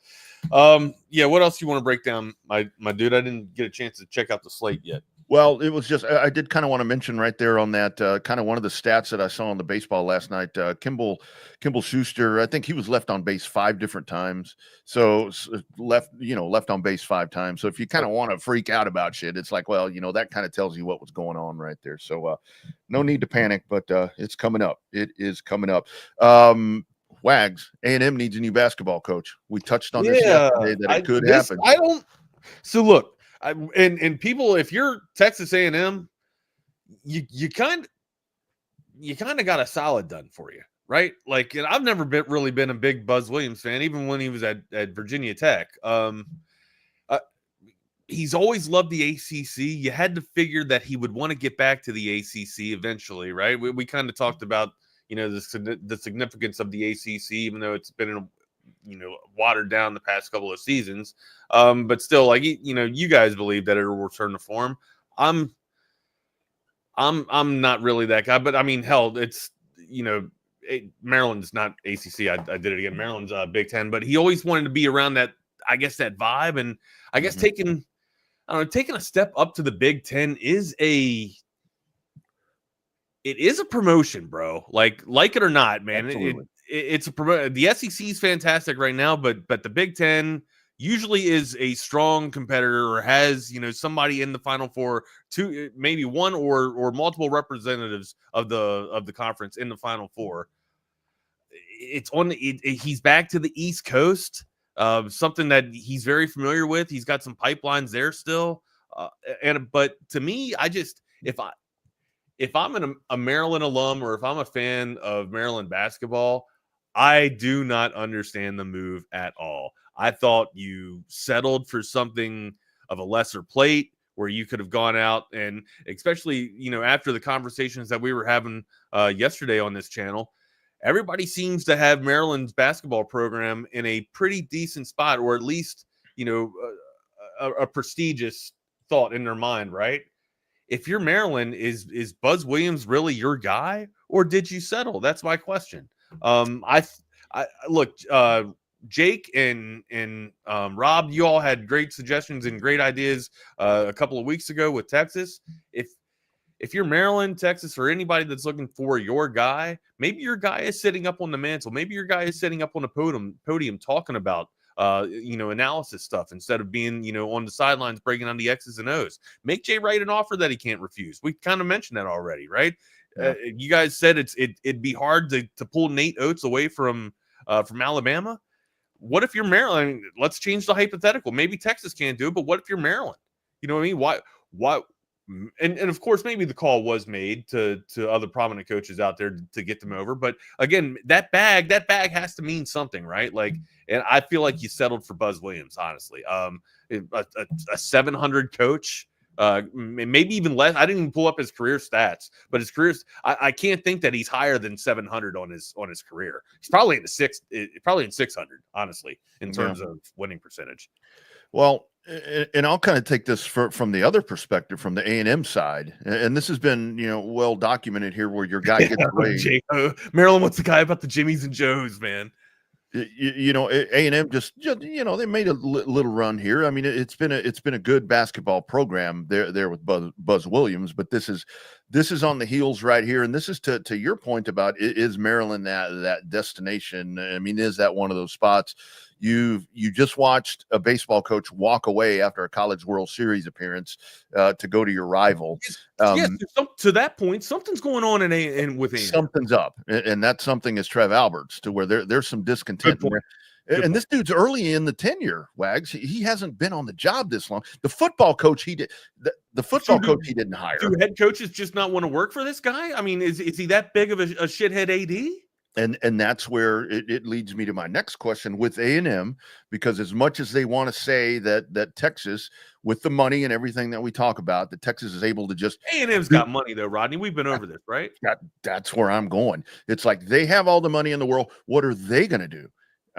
Yeah, what else you want to break down, my dude? I didn't get a chance to check out the slate yet. Well, it was just, I did kind of want to mention right there on that, kind of one of the stats that I saw on the baseball last night. Kimball Schuster, I think he was left on base 5 different times. So left on base 5 times. So if you kind of want to freak out about shit, it's like, well, that kind of tells you what was going on right there. So no need to panic, but it's coming up. It is coming up. Wags, A&M needs a new basketball coach. We touched on this yesterday that it could happen. So look, and people, if you're Texas A&M, you kind of got a solid done for you, right? Like, and I've never really been a big Buzz Williams fan, even when he was at Virginia Tech. He's always loved the ACC. You had to figure that he would want to get back to the ACC eventually, right? We kind of talked about the significance of the ACC, even though it's been watered down the past couple of seasons. But still, like, you guys believe that it'll return to form. I'm not really that guy, but I mean, hell, it's, Maryland's not ACC. I did it again. Maryland's Big Ten, but he always wanted to be around that, I guess, that vibe. And I guess taking a step up to the Big Ten is a promotion, bro. Like it or not, man. It's a promotion. The SEC is fantastic right now, but the Big Ten usually is a strong competitor, or has somebody in the Final Four, maybe one or multiple representatives of the conference in the Final Four. He's back to the East Coast, something that he's very familiar with. He's got some pipelines there still, but to me, if I'm a Maryland alum, or if I'm a fan of Maryland basketball, I do not understand the move at all. I thought you settled for something of a lesser plate, where you could have gone out and, especially, after the conversations that we were having yesterday on this channel, everybody seems to have Maryland's basketball program in a pretty decent spot, or at least, a prestigious thought in their mind, right? If you're Maryland, is Buzz Williams really your guy, or did you settle? That's my question. Look, Jake and Rob, you all had great suggestions and great ideas a couple of weeks ago with Texas. If you're Maryland, Texas, or anybody that's looking for your guy, maybe your guy is sitting up on the mantle. Maybe your guy is sitting up on a podium talking about analysis stuff, instead of being, on the sidelines breaking on the X's and O's. Make Jay Wright an offer that he can't refuse. We kind of mentioned that already, right? Yeah. You guys said it'd be hard to pull Nate Oates away from Alabama. What if you're Maryland? I mean, let's change the hypothetical. Maybe Texas can't do it, but what if you're Maryland? You know what I mean? Why? And of course, maybe the call was made to other prominent coaches out there to get them over. But again, that bag has to mean something, right? Like, and I feel like you settled for Buzz Williams, honestly. A 700 coach, maybe even less. I didn't even pull up his career stats, but his career, I can't think that he's higher than 700 on his career. He's probably in 600, honestly, in terms of winning percentage. Well, and I'll kind of take this from the other perspective, from the A&M side, and this has been, well documented here, where your guy gets away. Maryland wants the guy about the Jimmies and Joes, man. A&M just they made a little run here. I mean, it's been a good basketball program there with Buzz Williams, but this is on the heels right here, and this is to your point about, is Maryland that destination? I mean, is that one of those spots? You just watched a baseball coach walk away after a College World Series appearance to go to your rival. Yes, to that point, something's going on with A&M. Something's up, and that something is Trev Alberts, to where there's some discontent in there. And this dude's early in the tenure, Wags. He hasn't been on the job this long. The football coach he did the football coach he didn't hire. Do head coaches just not want to work for this guy? I mean, is he that big of a shithead AD? And that's where it leads me to my next question with A&M, because as much as they want to say that Texas, with the money and everything that we talk about, that Texas is able to just A&M's got money though, Rodney. We've been over this, right? That's where I'm going. It's like they have all the money in the world. What are they going to do?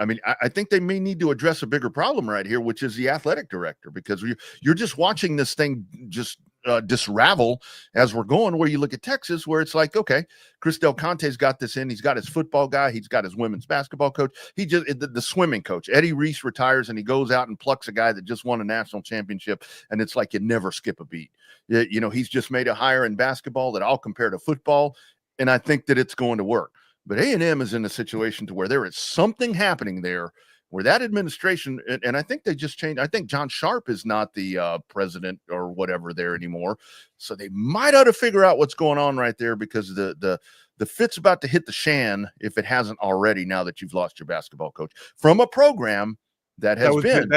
I mean, I think they may need to address a bigger problem right here, which is the athletic director, because you're just watching this thing just disravel as we're going, where you look at Texas, where it's like, okay, Chris Del Conte's got this in. He's got his football guy. He's got his women's basketball coach. The swimming coach, Eddie Reese, retires, and he goes out and plucks a guy that just won a national championship. And it's like, you never skip a beat. He's just made a hire in basketball that I'll compare to football. And I think that it's going to work. But A&M is in a situation to where there is something happening there, where that administration, and I think they just changed. I think John Sharp is not the president or whatever there anymore. So they might ought to figure out what's going on right there, because the fit's about to hit the shan, if it hasn't already, now that you've lost your basketball coach from a program that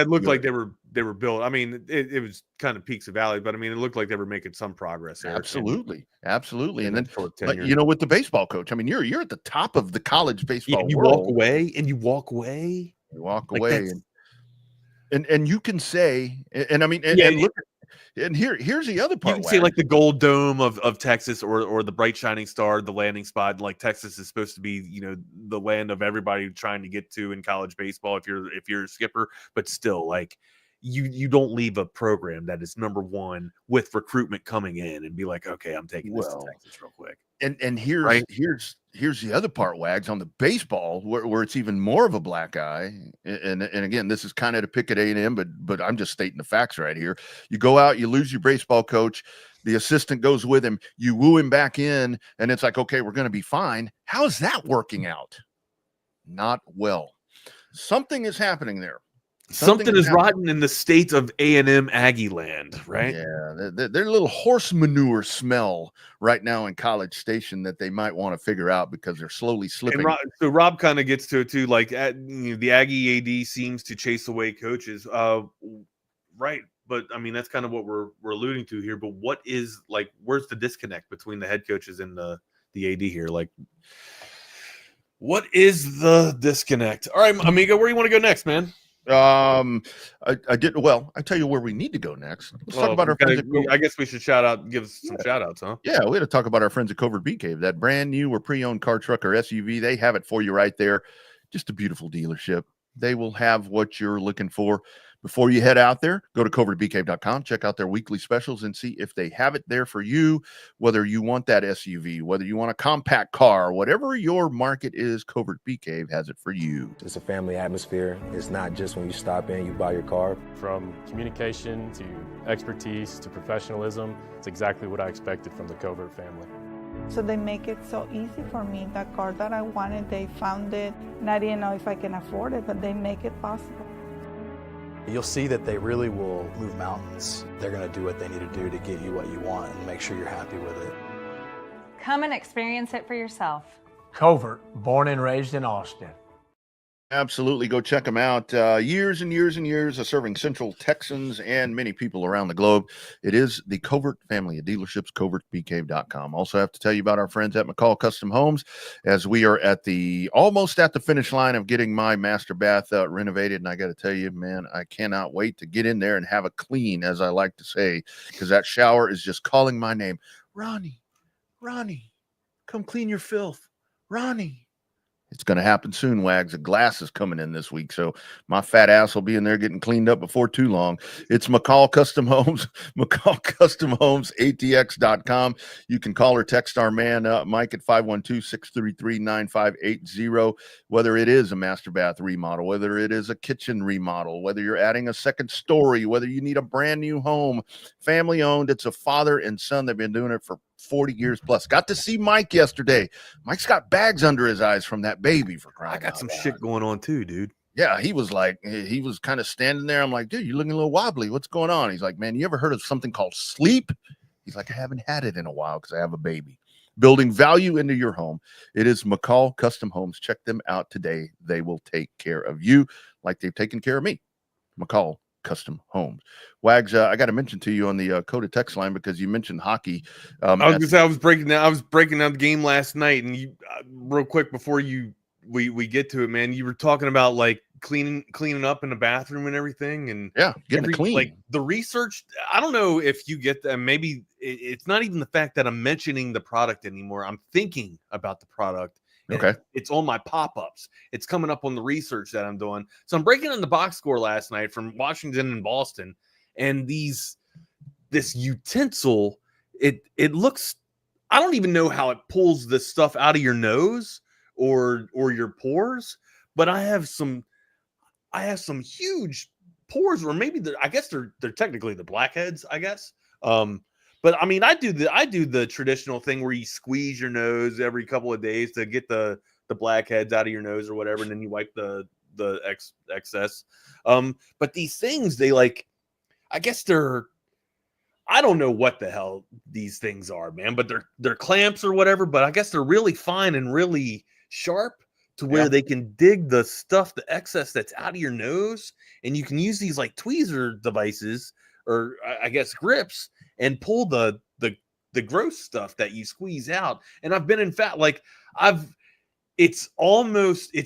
looked like they were built. I mean, it was kind of peaks of valley, but I mean, it looked like they were making some progress there. Absolutely. And then, with the baseball coach, I mean, you're at the top of the college baseball you world. walk away. You walk away, and you can say, and I mean, and look. And here's the other part. You can see like the gold dome of Texas, or the bright shining star, the landing spot. Like Texas is supposed to be, the land of everybody trying to get to in college baseball if you're a skipper. But still, like you don't leave a program that is number one with recruitment coming in and be like, okay, I'm taking this to Texas real quick. And here's the other part, Wags, on the baseball, where it's even more of a black eye. And again, this is kind of to pick at A&M, but I'm just stating the facts right here. You go out, you lose your baseball coach, the assistant goes with him, you woo him back in, and it's like, okay, we're going to be fine. How's that working out? Not well. Something is happening there. Something is rotten in the state of A&M Aggie land, right? Yeah, they're a little horse manure smell right now in College Station that they might want to figure out, because they're slowly slipping. So Rob kind of gets to it too. Like the Aggie AD seems to chase away coaches, right? But I mean, that's kind of what we're alluding to here. But what is, like, where's the disconnect between the head coaches and the AD here? Like, what is the disconnect? All right, amigo, where do you want to go next, man? I tell you where we need to go next. Let's talk about our friends. I guess we should give some shout outs, huh? Yeah, we got to talk about our friends at Covert Bee Cave, that brand new or pre-owned car, truck, or SUV. They have it for you right there. Just a beautiful dealership. They will have what you're looking for. Before you head out there, go to covertbeecave.com, check out their weekly specials, and see if they have it there for you. Whether you want that SUV, whether you want a compact car, whatever your market is, Covert Bee Cave has it for you. It's a family atmosphere. It's not just when you stop in, you buy your car. From communication to expertise to professionalism, it's exactly what I expected from the Covert family. So they make it so easy for me. That car that I wanted, they found it, and I didn't know if I can afford it, but they make it possible. You'll see that they really will move mountains. They're going to do what they need to do to get you what you want and make sure you're happy with it. Come and experience it for yourself. Covert, born and raised in Austin. Absolutely. Go check them out. Years and years and years of serving Central Texans and many people around the globe. It is the Covert family of dealerships, covertbeecave.com. Also have to tell you about our friends at McCall Custom Homes, as we are almost at the finish line of getting my master bath renovated. And I got to tell you, man, I cannot wait to get in there and have a clean, as I like to say, because that shower is just calling my name. Ronnie, come clean your filth. Ronnie. It's going to happen soon, Wags. A glass is coming in this week, so my fat ass will be in there getting cleaned up before too long. It's McCall Custom Homes, McCall Custom Homes, ATX.com. You can call or text our man, Mike, at 512-633-9580, whether it is a master bath remodel, whether it is a kitchen remodel, whether you're adding a second story, whether you need a brand new home, family owned. It's a father and son. They've been doing it for 40 years plus. Got to see Mike yesterday. Mike's got bags under his eyes from that baby, for crying out loud. I got some shit going on too, dude. Yeah, he was kind of standing there. I'm like, dude, you're looking a little wobbly. What's going on? He's like, man, you ever heard of something called sleep? He's like, I haven't had it in a while because I have a baby. Building value into your home. It is McCall Custom Homes. Check them out today. They will take care of you like they've taken care of me. McCall Custom Homes. Wags, I got to mention to you on the Coda text line because you mentioned hockey. I was breaking down the game last night, and you real quick before we get to it, man. You were talking about like cleaning up in the bathroom and everything, and getting clean. Like the research. I don't know if you get that. Maybe it's not even the fact that I'm mentioning the product anymore. I'm thinking about the product. Okay. It's on my pop-ups. It's coming up on the research that I'm doing. So I'm breaking in the box score last night from Washington and Boston, and this utensil, it looks, I don't even know how it pulls this stuff out of your nose or your pores, but I have some huge pores, or maybe I guess they're technically the blackheads, I guess. But I mean, I do the traditional thing where you squeeze your nose every couple of days to get the blackheads out of your nose or whatever, and then you wipe the excess. But these things, they like, I guess I don't know what the hell these things are, man, but they're clamps or whatever, but I guess they're really fine and really sharp to where they can dig the excess that's out of your nose, and you can use these like tweezer devices, or I guess grips, and pull the gross stuff that you squeeze out. And I've been in fact, like it's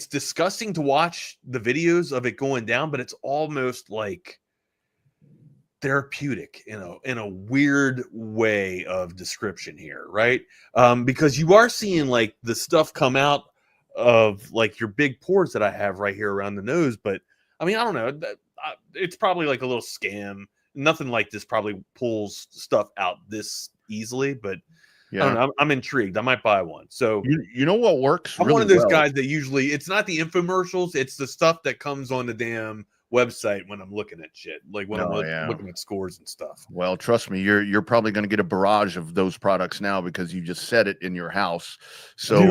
disgusting to watch the videos of it going down, but it's almost like therapeutic in a weird way of description here, right? Because you are seeing like the stuff come out of like your big pores that I have right here around the nose. But I mean, I don't know. It's probably like a little scam. Nothing like this probably pulls stuff out this easily, but I don't know. I'm intrigued. I might buy one. So you know what works? I'm really one of those well? guys that usually, it's not the infomercials, it's the stuff that comes on the damn website when I'm looking at shit, like when I'm looking at scores and stuff. Well, trust me, you're probably going to get a barrage of those products now because you just said it in your house. So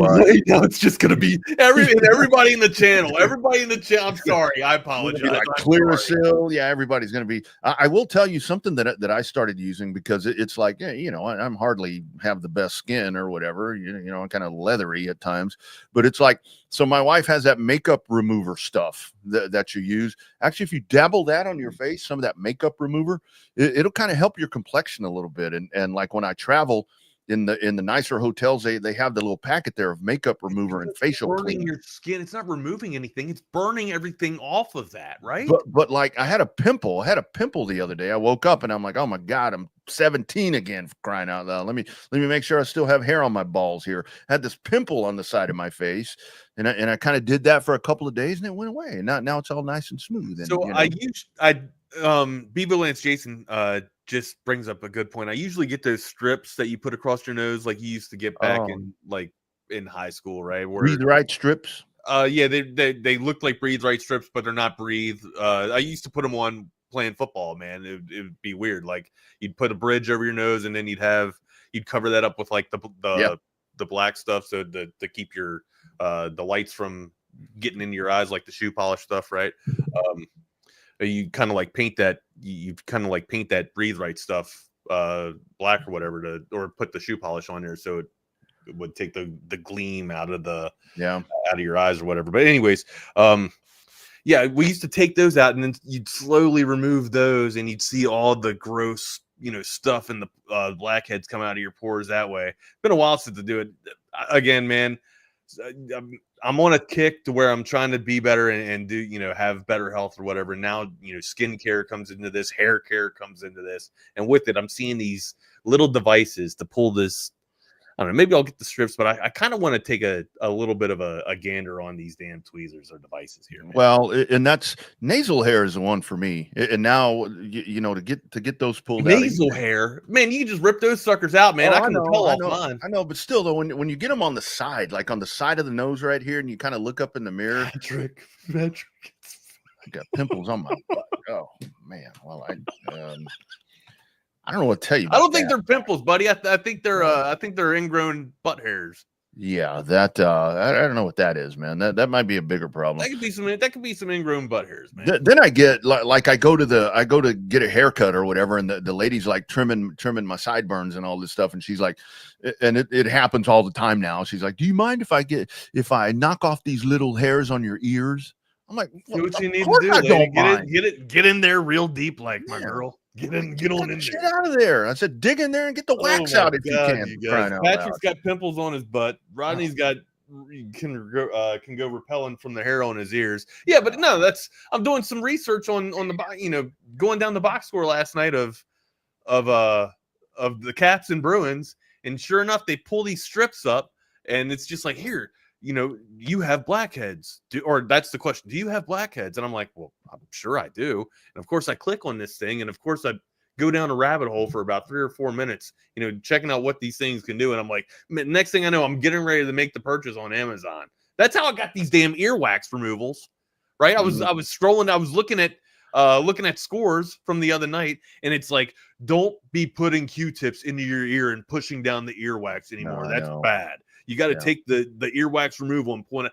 now it's just going to be everybody in the channel. Everybody in the channel. I'm sorry, I apologize. Like Clearasil, everybody's going to be. I will tell you something that I started using because it's like, I'm hardly have the best skin or whatever. I'm kind of leathery at times, but it's like, so my wife has that makeup remover stuff that you use. Actually, if you dabble that on your face, some of that makeup remover, it'll kind of help your complexion a little bit. And like when I travel in the nicer hotels, they have the little packet there of makeup remover and facial burning cleaner. Your skin. It's not removing anything. It's burning everything off of that, right? But like I had a pimple the other day. I woke up and I'm like, oh my God, I'm 17 again, for crying out loud. Let me make sure I still have hair on my balls here. I had this pimple on the side of my face, and I kind of did that for a couple of days and it went away. And now it's all nice and smooth. And, so Beaver Lance Jason just brings up a good point. I usually get those strips that you put across your nose, like you used to get back in high school, right? Breathe Right strips. Yeah, they look like Breathe Right strips, but they're not Breathe. I used to put them on playing football, man. It would be weird. Like you'd put a bridge over your nose, and then you'd cover that up with like the black stuff, so to keep your the lights from getting into your eyes, like the shoe polish stuff, right? You kind of like paint that. You kind of like paint that Breathe Right stuff black or whatever, or put the shoe polish on there, so it would take the gleam out of your eyes or whatever. But anyways, we used to take those out, and then you'd slowly remove those, and you'd see all the gross, stuff and the blackheads come out of your pores that way. It's been a while since to do it again, man. I'm on a kick to where I'm trying to be better and do, have better health or whatever. Now, skincare comes into this, hair care comes into this. And with it, I'm seeing these little devices to pull this. I don't know. Maybe I'll get the strips, but I kind of want to take a little bit of a gander on these damn tweezers or devices here, man. Well, and that's nasal hair is the one for me. And now, you know, to get those pulled nasal out. hair, man, you can just rip those suckers out, man. I can repel off mine. I know, but still, though, when you get them on the side, like on the side of the nose right here, and you kind of look up in the mirror, Patrick. I got pimples on my butt. Oh man, well, I don't know what to tell you. I don't think they're pimples, buddy. I think they're ingrown butt hairs. Yeah, that I don't know what that is, man. That might be a bigger problem. That could be some ingrown butt hairs, man. Then I get like I go to get a haircut or whatever, and the lady's like trimming my sideburns and all this stuff, and she's like, and it happens all the time now. She's like, "Do you mind if I knock off these little hairs on your ears?" I'm like, "Do what you need to do, lady. Get in there real deep, like my girl. Get on in Shit there. out of there." I said, "Dig in there and get the wax out if you can." Patrick's got pimples on his butt. Rodney's can go repelling from the hair on his ears. Yeah, but no, I'm doing some research on the going down the box score last night of the Caps and Bruins, and sure enough, they pull these strips up, and it's just like, here, you have blackheads, or that's the question. Do you have blackheads? And I'm like, well, I'm sure I do. And of course I click on this thing, and of course I go down a rabbit hole for about 3 or 4 minutes, checking out what these things can do. And I'm like, next thing I know, I'm getting ready to make the purchase on Amazon. That's how I got these damn earwax removals, right? I was scrolling, I was looking at scores from the other night, and it's like, don't be putting Q-tips into your ear and pushing down the earwax anymore. That's bad. You got to take the earwax removal and point it.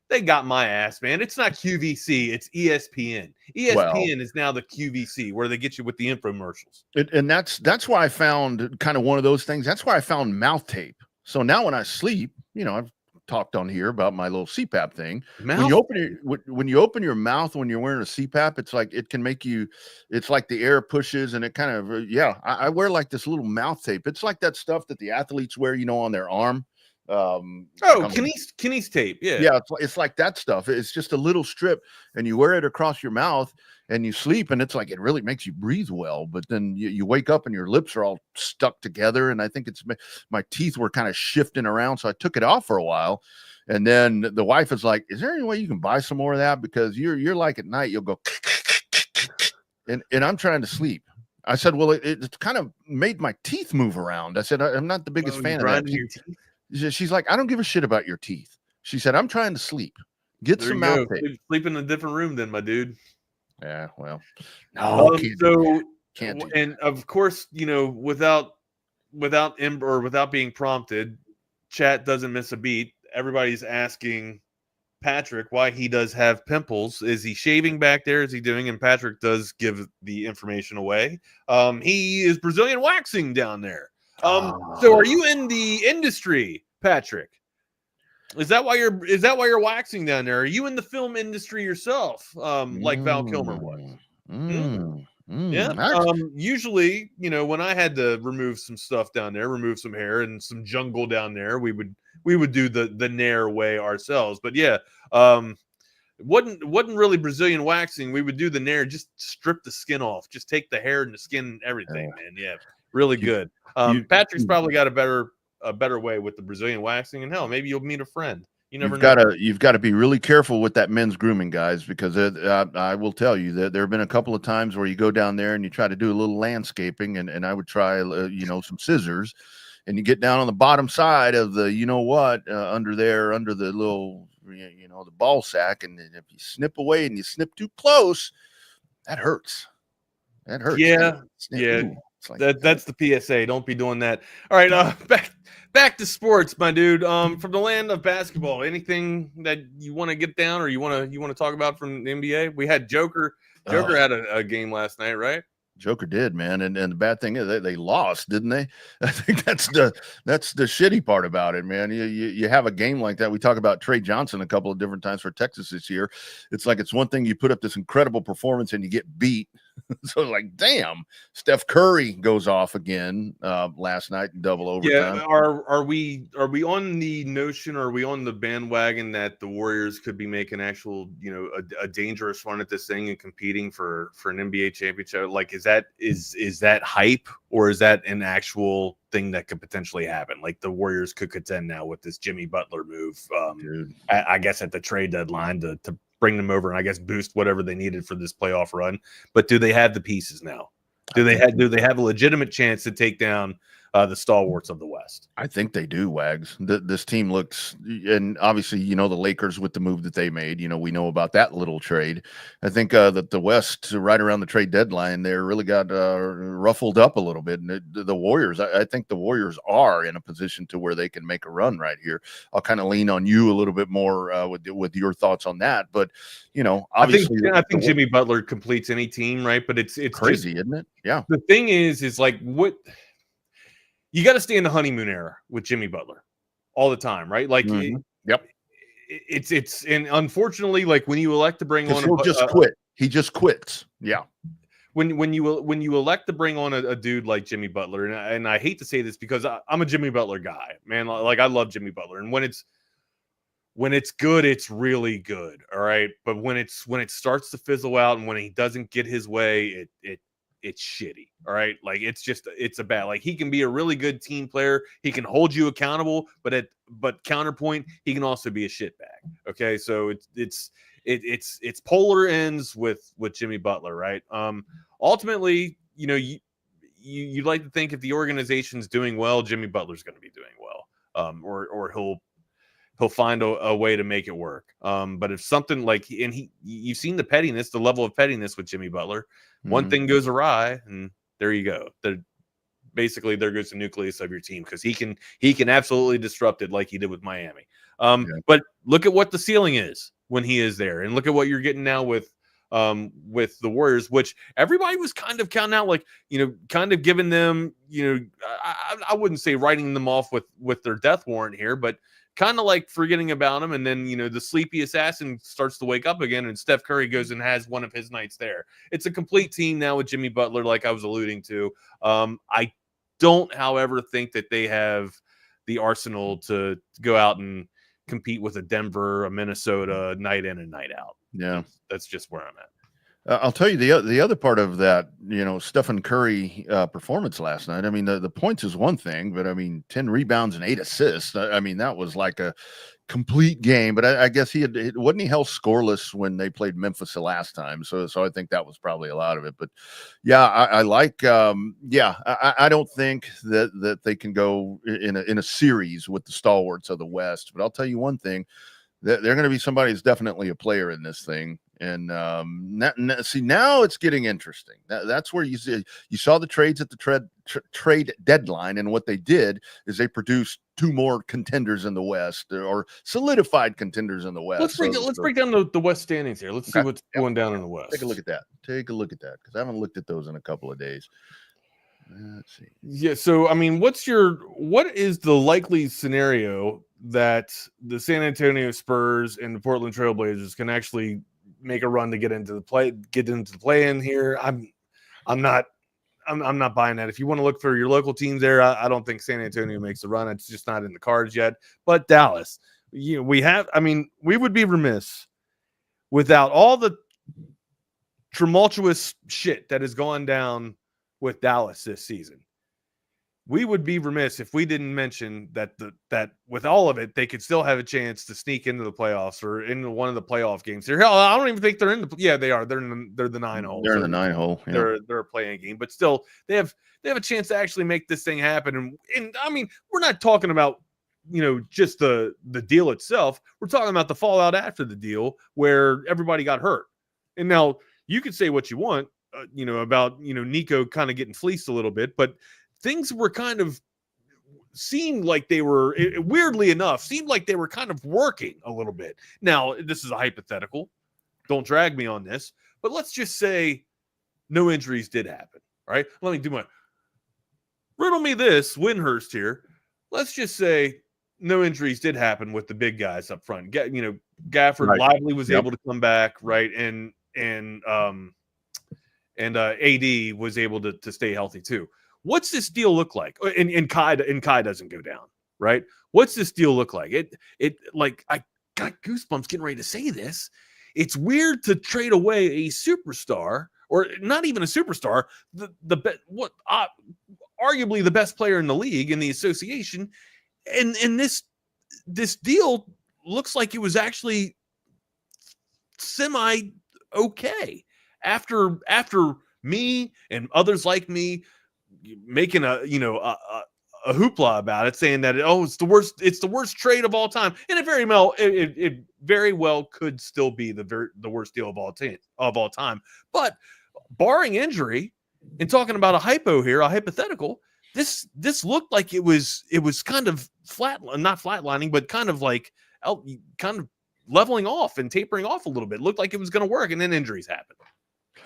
They got my ass, man. It's not QVC. It's ESPN. ESPN is now the QVC, where they get you with the infomercials. And that's why I found kind of one of those things. That's why I found mouth tape. So now when I sleep, I've talked on here about my little CPAP thing. When you open your mouth when you're wearing a CPAP, it's like it can make you. It's like the air pushes, and it kind of I wear like this little mouth tape. It's like that stuff that the athletes wear, on their arm. Kinesis tape. Yeah, it's like that stuff. It's just a little strip, and you wear it across your mouth, and you sleep, and it's like it really makes you breathe well. But then you wake up, and your lips are all stuck together, and I think it's my teeth were kind of shifting around, so I took it off for a while, and then the wife is like, "Is there any way you can buy some more of that? Because you're like at night you'll go," and I'm trying to sleep. I said, "Well, it's kind of made my teeth move around." I said, "I'm not the biggest fan of that." She's like, "I don't give a shit about your teeth." She said, "I'm trying to sleep. Get some mouth tape." Sleep in a different room then, my dude. Yeah, well, no, can't do and of course, without being prompted, chat doesn't miss a beat. Everybody's asking Patrick why he does have pimples. Is he shaving back there? Is he doing? And Patrick does give the information away. He is Brazilian waxing down there. So are you in the industry, Patrick? Is that why you're waxing down there? Are you in the film industry yourself? Like Val Kilmer was. Yeah. Usually, when I had to remove some stuff down there, remove some hair and some jungle down there, we would do the Nair way ourselves. But yeah, wasn't really Brazilian waxing. We would do the Nair, just strip the skin off, just take the hair and the skin and everything, man. Yeah, really good. Patrick's probably got a better way with the Brazilian waxing, and hell, maybe you'll meet a friend. You never know. You've got to be really careful with that men's grooming, guys, because I will tell you that there have been a couple of times where you go down there and you try to do a little landscaping, and I would try some scissors, and you get down on the bottom side of the under the little the ball sack, and if you snip away and you snip too close, that hurts. That hurts. Yeah. Like that's the PSA. Don't be doing that. All right, back to sports, my dude. From the land of basketball, anything that you want to get down or you want to talk about from the NBA? We had Joker. Joker had a game last night, right? Joker did, man, and the bad thing is they lost, didn't they? I think that's the shitty part about it, man. You have a game like that. We talk about Trey Johnson a couple of different times for Texas this year. It's like it's one thing you put up this incredible performance and you get beat. So like, damn, Steph Curry goes off again last night in double overtime. Yeah, are we on the notion, or are we on the bandwagon that the Warriors could be making actual, a dangerous run at this thing and competing for an NBA championship? Like, is that hype, or is that an actual thing that could potentially happen? Like the Warriors could contend now with this Jimmy Butler move, I guess at the trade deadline to bring them over and I guess boost whatever they needed for this playoff run. But do they have the pieces now? Do they have a legitimate chance to take down the stalwarts of the West? I think they do, Wags. This team looks, and obviously, the Lakers with the move that they made, we know about that little trade. I think that the West, right around the trade deadline, they really got ruffled up a little bit. And the Warriors, I think the Warriors are in a position to where they can make a run right here. I'll kind of lean on you a little bit more with your thoughts on that. But, obviously, I think Jimmy Butler completes any team, right? But it's crazy, isn't it? Yeah. The thing is like what – you got to stay in the honeymoon era with Jimmy Butler all the time, right? Like, it's and unfortunately, like when you elect to bring on, he'll just quit. He just quits. Yeah. When you elect to bring on a dude like Jimmy Butler, and I hate to say this because I'm a Jimmy Butler guy, man. Like I love Jimmy Butler, and when it's good, it's really good. All right, but when it starts to fizzle out, and when he doesn't get his way, it's shitty. All right. Like it's a bad, like he can be a really good team player. He can hold you accountable, but counterpoint, he can also be a shitbag. Okay. So it's polar ends with Jimmy Butler, right? Ultimately, you'd like to think if the organization's doing well, Jimmy Butler's going to be doing well. Or he'll find a way to make it work. But if something like, and you've seen the pettiness, the level of pettiness with Jimmy Butler, one thing goes awry and there you go. Basically there goes the nucleus of your team, because he can absolutely disrupt it like he did with Miami. But look at what the ceiling is when he is there, and look at what you're getting now with the Warriors, which everybody was kind of counting out, like, kind of giving them, I wouldn't say writing them off with their death warrant here, but kind of like forgetting about him. And then, the sleepy assassin starts to wake up again, and Steph Curry goes and has one of his nights there. It's a complete team now with Jimmy Butler, like I was alluding to. I don't, however, think that they have the arsenal to go out and compete with a Denver, a Minnesota, night in and night out. Yeah. That's just where I'm at. I'll tell you the other part of that, Stephen Curry performance last night. I mean, the points is one thing, but I mean, 10 rebounds and 8 assists. I mean, that was like a complete game. But I guess wasn't he held scoreless when they played Memphis the last time. So I think that was probably a lot of it. But yeah, I like. I don't think that they can go in a series with the stalwarts of the West. But I'll tell you one thing. They're going to be somebody who's definitely a player in this thing. And see, now it's getting interesting. That's where you saw the trades at the trade deadline, and what they did is they produced 2 more contenders in the West, or solidified contenders in the West. Let's break down the West standings here. Let's see what's going down in the West. Take a look at that, because I haven't looked at those in a couple of days. Let's see. Yeah. So, I mean, what is the likely scenario that the San Antonio Spurs and the Portland Trailblazers can actually make a run to get into the play in here? I'm not buying that. If you want to look for your local teams there, I don't think San Antonio makes a run. It's just not in the cards yet. But Dallas, we would be remiss without all the tumultuous shit that has gone down with Dallas this season. We would be remiss if we didn't mention that with all of it, they could still have a chance to sneak into the playoffs or into one of the playoff games here. Hell, I don't even think they're in the. Yeah, they are. They're the 9 hole. They're in the 9 hole. Yeah. They're a playing game, but still, they have a chance to actually make this thing happen. And I mean, we're not talking about just the deal itself. We're talking about the fallout after the deal, where everybody got hurt. And now you could say what you want, about Nico kind of getting fleeced a little bit, but things were kind of seemed like they were, weirdly enough, seemed like they were kind of working a little bit. Now, this is a hypothetical. Don't drag me on this. But let's just say no injuries did happen, right? Let me do my riddle me this, Windhurst here. Let's just say no injuries did happen with the big guys up front. Gafford, right. Lively was able to come back, right? And AD was able to stay healthy too. What's this deal look like? And Kai doesn't go down, right? What's this deal look like? It like, I got goosebumps getting ready to say this. It's weird to trade away a superstar, or not even a superstar, arguably the best player in the league, in the association, and this deal looks like it was actually semi okay after me and others like me making a hoopla about it, saying that it's the worst trade of all time, and it very well could still be the worst deal of all time. But barring injury, and talking about a hypothetical, this looked like it was kind of not flatlining, but kind of like kind of leveling off and tapering off a little bit. It looked like it was going to work, and then injuries happened.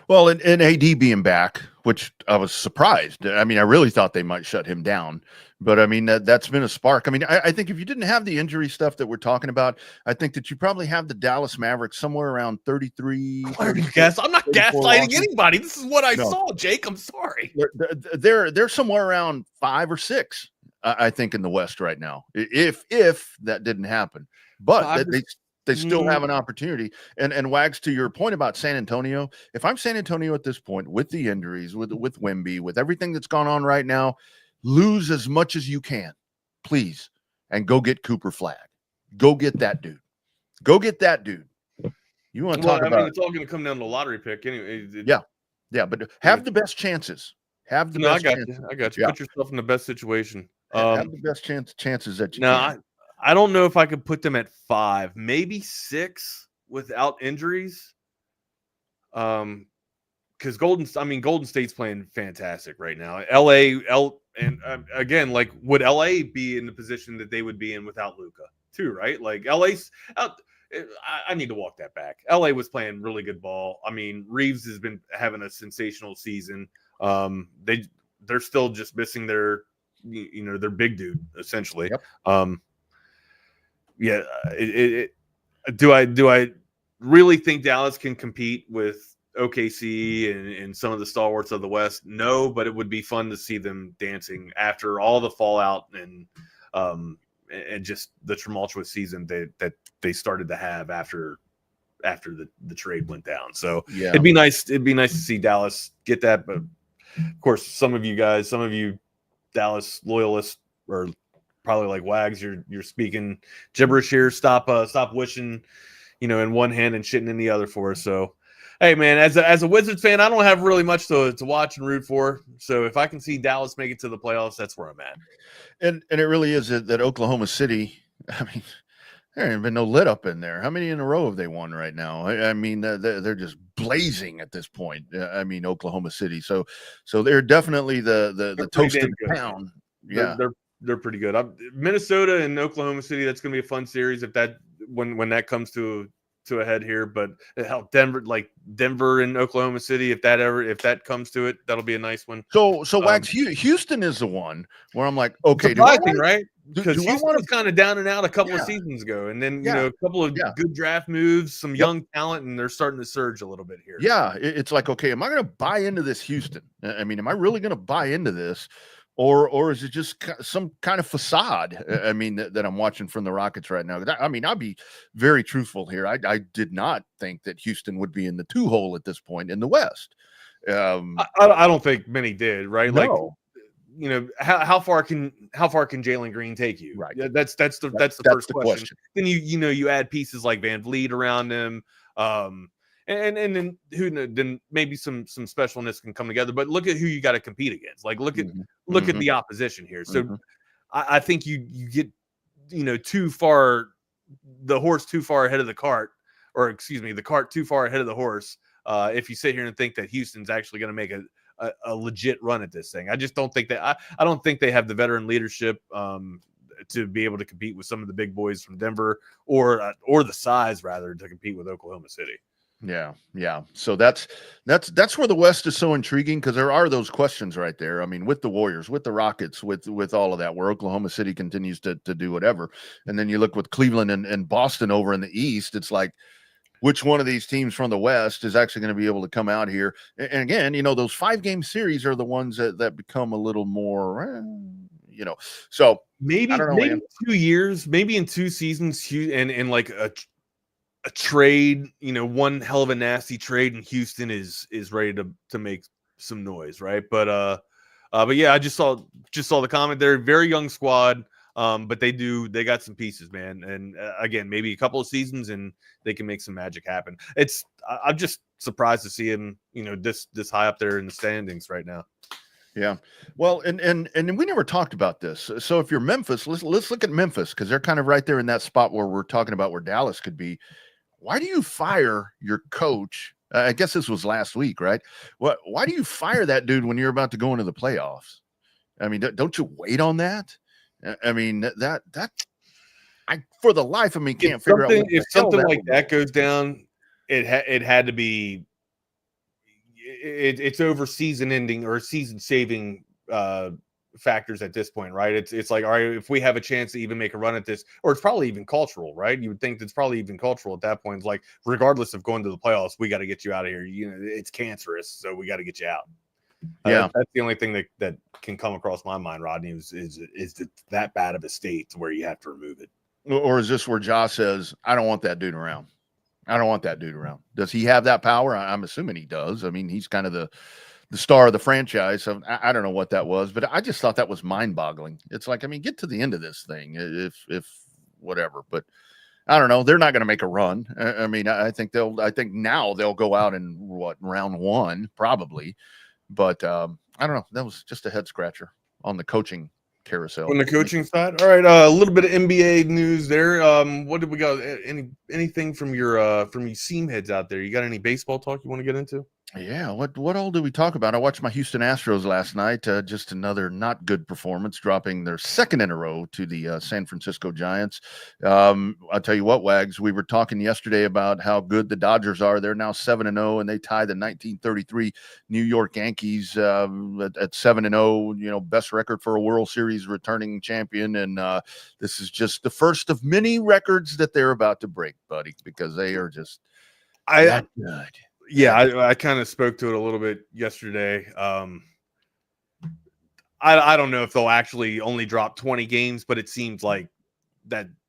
Well, and AD being back, which I was surprised. I mean, I really thought they might shut him down, but I mean, that's been a spark. I mean, I think if you didn't have the injury stuff that we're talking about, I think that you probably have the Dallas Mavericks somewhere around 33. I'm not gaslighting anybody. This is what I saw, Jake. I'm sorry. They're somewhere around 5 or 6, I think, in the West right now. If that didn't happen, but they still have an opportunity. And Wags, to your point about San Antonio, if I'm San Antonio at this point, with the injuries, with Wemby, with everything that's gone on right now, lose as much as you can, please, and go get Cooper Flagg. Go get that dude. Go get that dude. You want to talk about? It's all going to come down to the lottery pick anyway. Yeah, but have the best chances. Have the best chances. I got you. Yeah. Put yourself in the best situation. Have the best chances that you can. I don't know if I could put them at 5, maybe 6 without injuries. Because Golden State's playing fantastic right now. Again, like, would LA be in the position that they would be in without Luka too? Right? Like, LA's out. I need to walk that back. LA was playing really good ball. I mean, Reeves has been having a sensational season. They're still just missing their big dude essentially. Yep. Do I really think Dallas can compete with OKC and some of the stalwarts of the West? No, but it would be fun to see them dancing after all the fallout and just the tumultuous season that they started to have after the trade went down. So it'd be nice to see Dallas get that. But of course, some of you Dallas loyalists are probably like, Wags, you're speaking gibberish here. Stop wishing, in one hand and shitting in the other for us. So, hey, man, as a Wizards fan, I don't have really much to watch and root for. So if I can see Dallas make it to the playoffs, that's where I'm at. And it really is that Oklahoma City. I mean, there ain't been no lit up in there. How many in a row have they won right now? I mean, they're just blazing at this point. I mean, Oklahoma City. So they're definitely the toast of the town. Yeah, they're pretty good. Minnesota and Oklahoma City, that's going to be a fun series if that when that comes to a head here. But hell, Denver and Oklahoma City, if that comes to it, that'll be a nice one. So Wax, Houston is the one where I'm like, okay, surprising, right? Because Houston was kind of down and out a couple of seasons ago, and then a couple of good draft moves, some young talent, and they're starting to surge a little bit here. Yeah, it's like, okay, am I going to buy into this Houston? I mean, am I really going to buy into this? Or is it just some kind of facade? I mean, that I'm watching from the Rockets right now. I mean, I'll be very truthful here. I did not think that Houston would be in the 2-hole at this point in the West. I don't think many did, right? No. Like, how far can Jalen Green take you? Right. That's the first question. Then you add pieces like Van Vliet around him. And then then maybe some specialness can come together. But look at who you got to compete against. Like look at the opposition here. So I think you get too far, the horse too far ahead of the cart, or excuse me, the cart too far ahead of the horse. If you sit here and think that Houston's actually going to make a legit run at this thing, I just don't think that. I don't think they have the veteran leadership to be able to compete with some of the big boys from Denver, or the size rather to compete with Oklahoma City. Yeah. So that's where the West is so intriguing, because there are those questions right there. I mean, with the Warriors, with the Rockets, with all of that, where Oklahoma City continues to do whatever. And then you look with Cleveland and Boston over in the East, it's like, which one of these teams from the West is actually going to be able to come out here? And again, those 5-game series are the ones that become a little more, so maybe 2 years, maybe in 2 seasons, and like a trade, one hell of a nasty trade, and Houston is ready to make some noise, right? But yeah, I just saw the comment there. Very young squad, but they got some pieces, man. And again, maybe a couple of seasons, and they can make some magic happen. I'm just surprised to see him, this high up there in the standings right now. Yeah. Well, and we never talked about this. So if you're Memphis, let's look at Memphis, because they're kind of right there in that spot where we're talking about where Dallas could be. Why do you fire your coach? I guess this was last week, right? Why do you fire that dude when you're about to go into the playoffs? I mean, don't you wait on that? I mean, that I for the life of me can't figure out if something like that goes down. It had to be. It's over season ending or season saving factors at this point, right? It's like, all right, if we have a chance to even make a run at this, or it's probably even cultural, right? You would think that's probably even cultural at that point. It's like, regardless of going to the playoffs, we got to get you out of here. It's cancerous, so we got to get you out. Yeah, that's the only thing that can come across my mind, Rodney, is that bad of a state to where you have to remove it. Or is this where Josh says, I don't want that dude around? I don't want that dude around. Does he have that power? I'm assuming he does. I mean, he's kind of the star of the franchise. So I don't know what that was, but I just thought that was mind-boggling. It's like, I mean, get to the end of this thing, if whatever. But I don't know. They're not going to make a run. I mean, I think now they'll go out in round one probably. But I don't know. That was just a head scratcher on the coaching carousel. On the coaching side, all right. A little bit of NBA news there. What did we got? Anything from your seam heads out there? You got any baseball talk you want to get into? Yeah, what all do we talk about? I watched my Houston Astros last night. Just another not good performance, dropping their second in a row to the San Francisco Giants. I'll tell you what, Wags, we were talking yesterday about how good the Dodgers are. They're now 7-0, and they tie the 1933 New York Yankees at 7-0. Best record for a World Series returning champion. And this is just the first of many records that they're about to break, buddy, because they are just that good. Yeah, I kind of spoke to it a little bit yesterday. I don't know if they'll actually only drop 20 games, but it seems like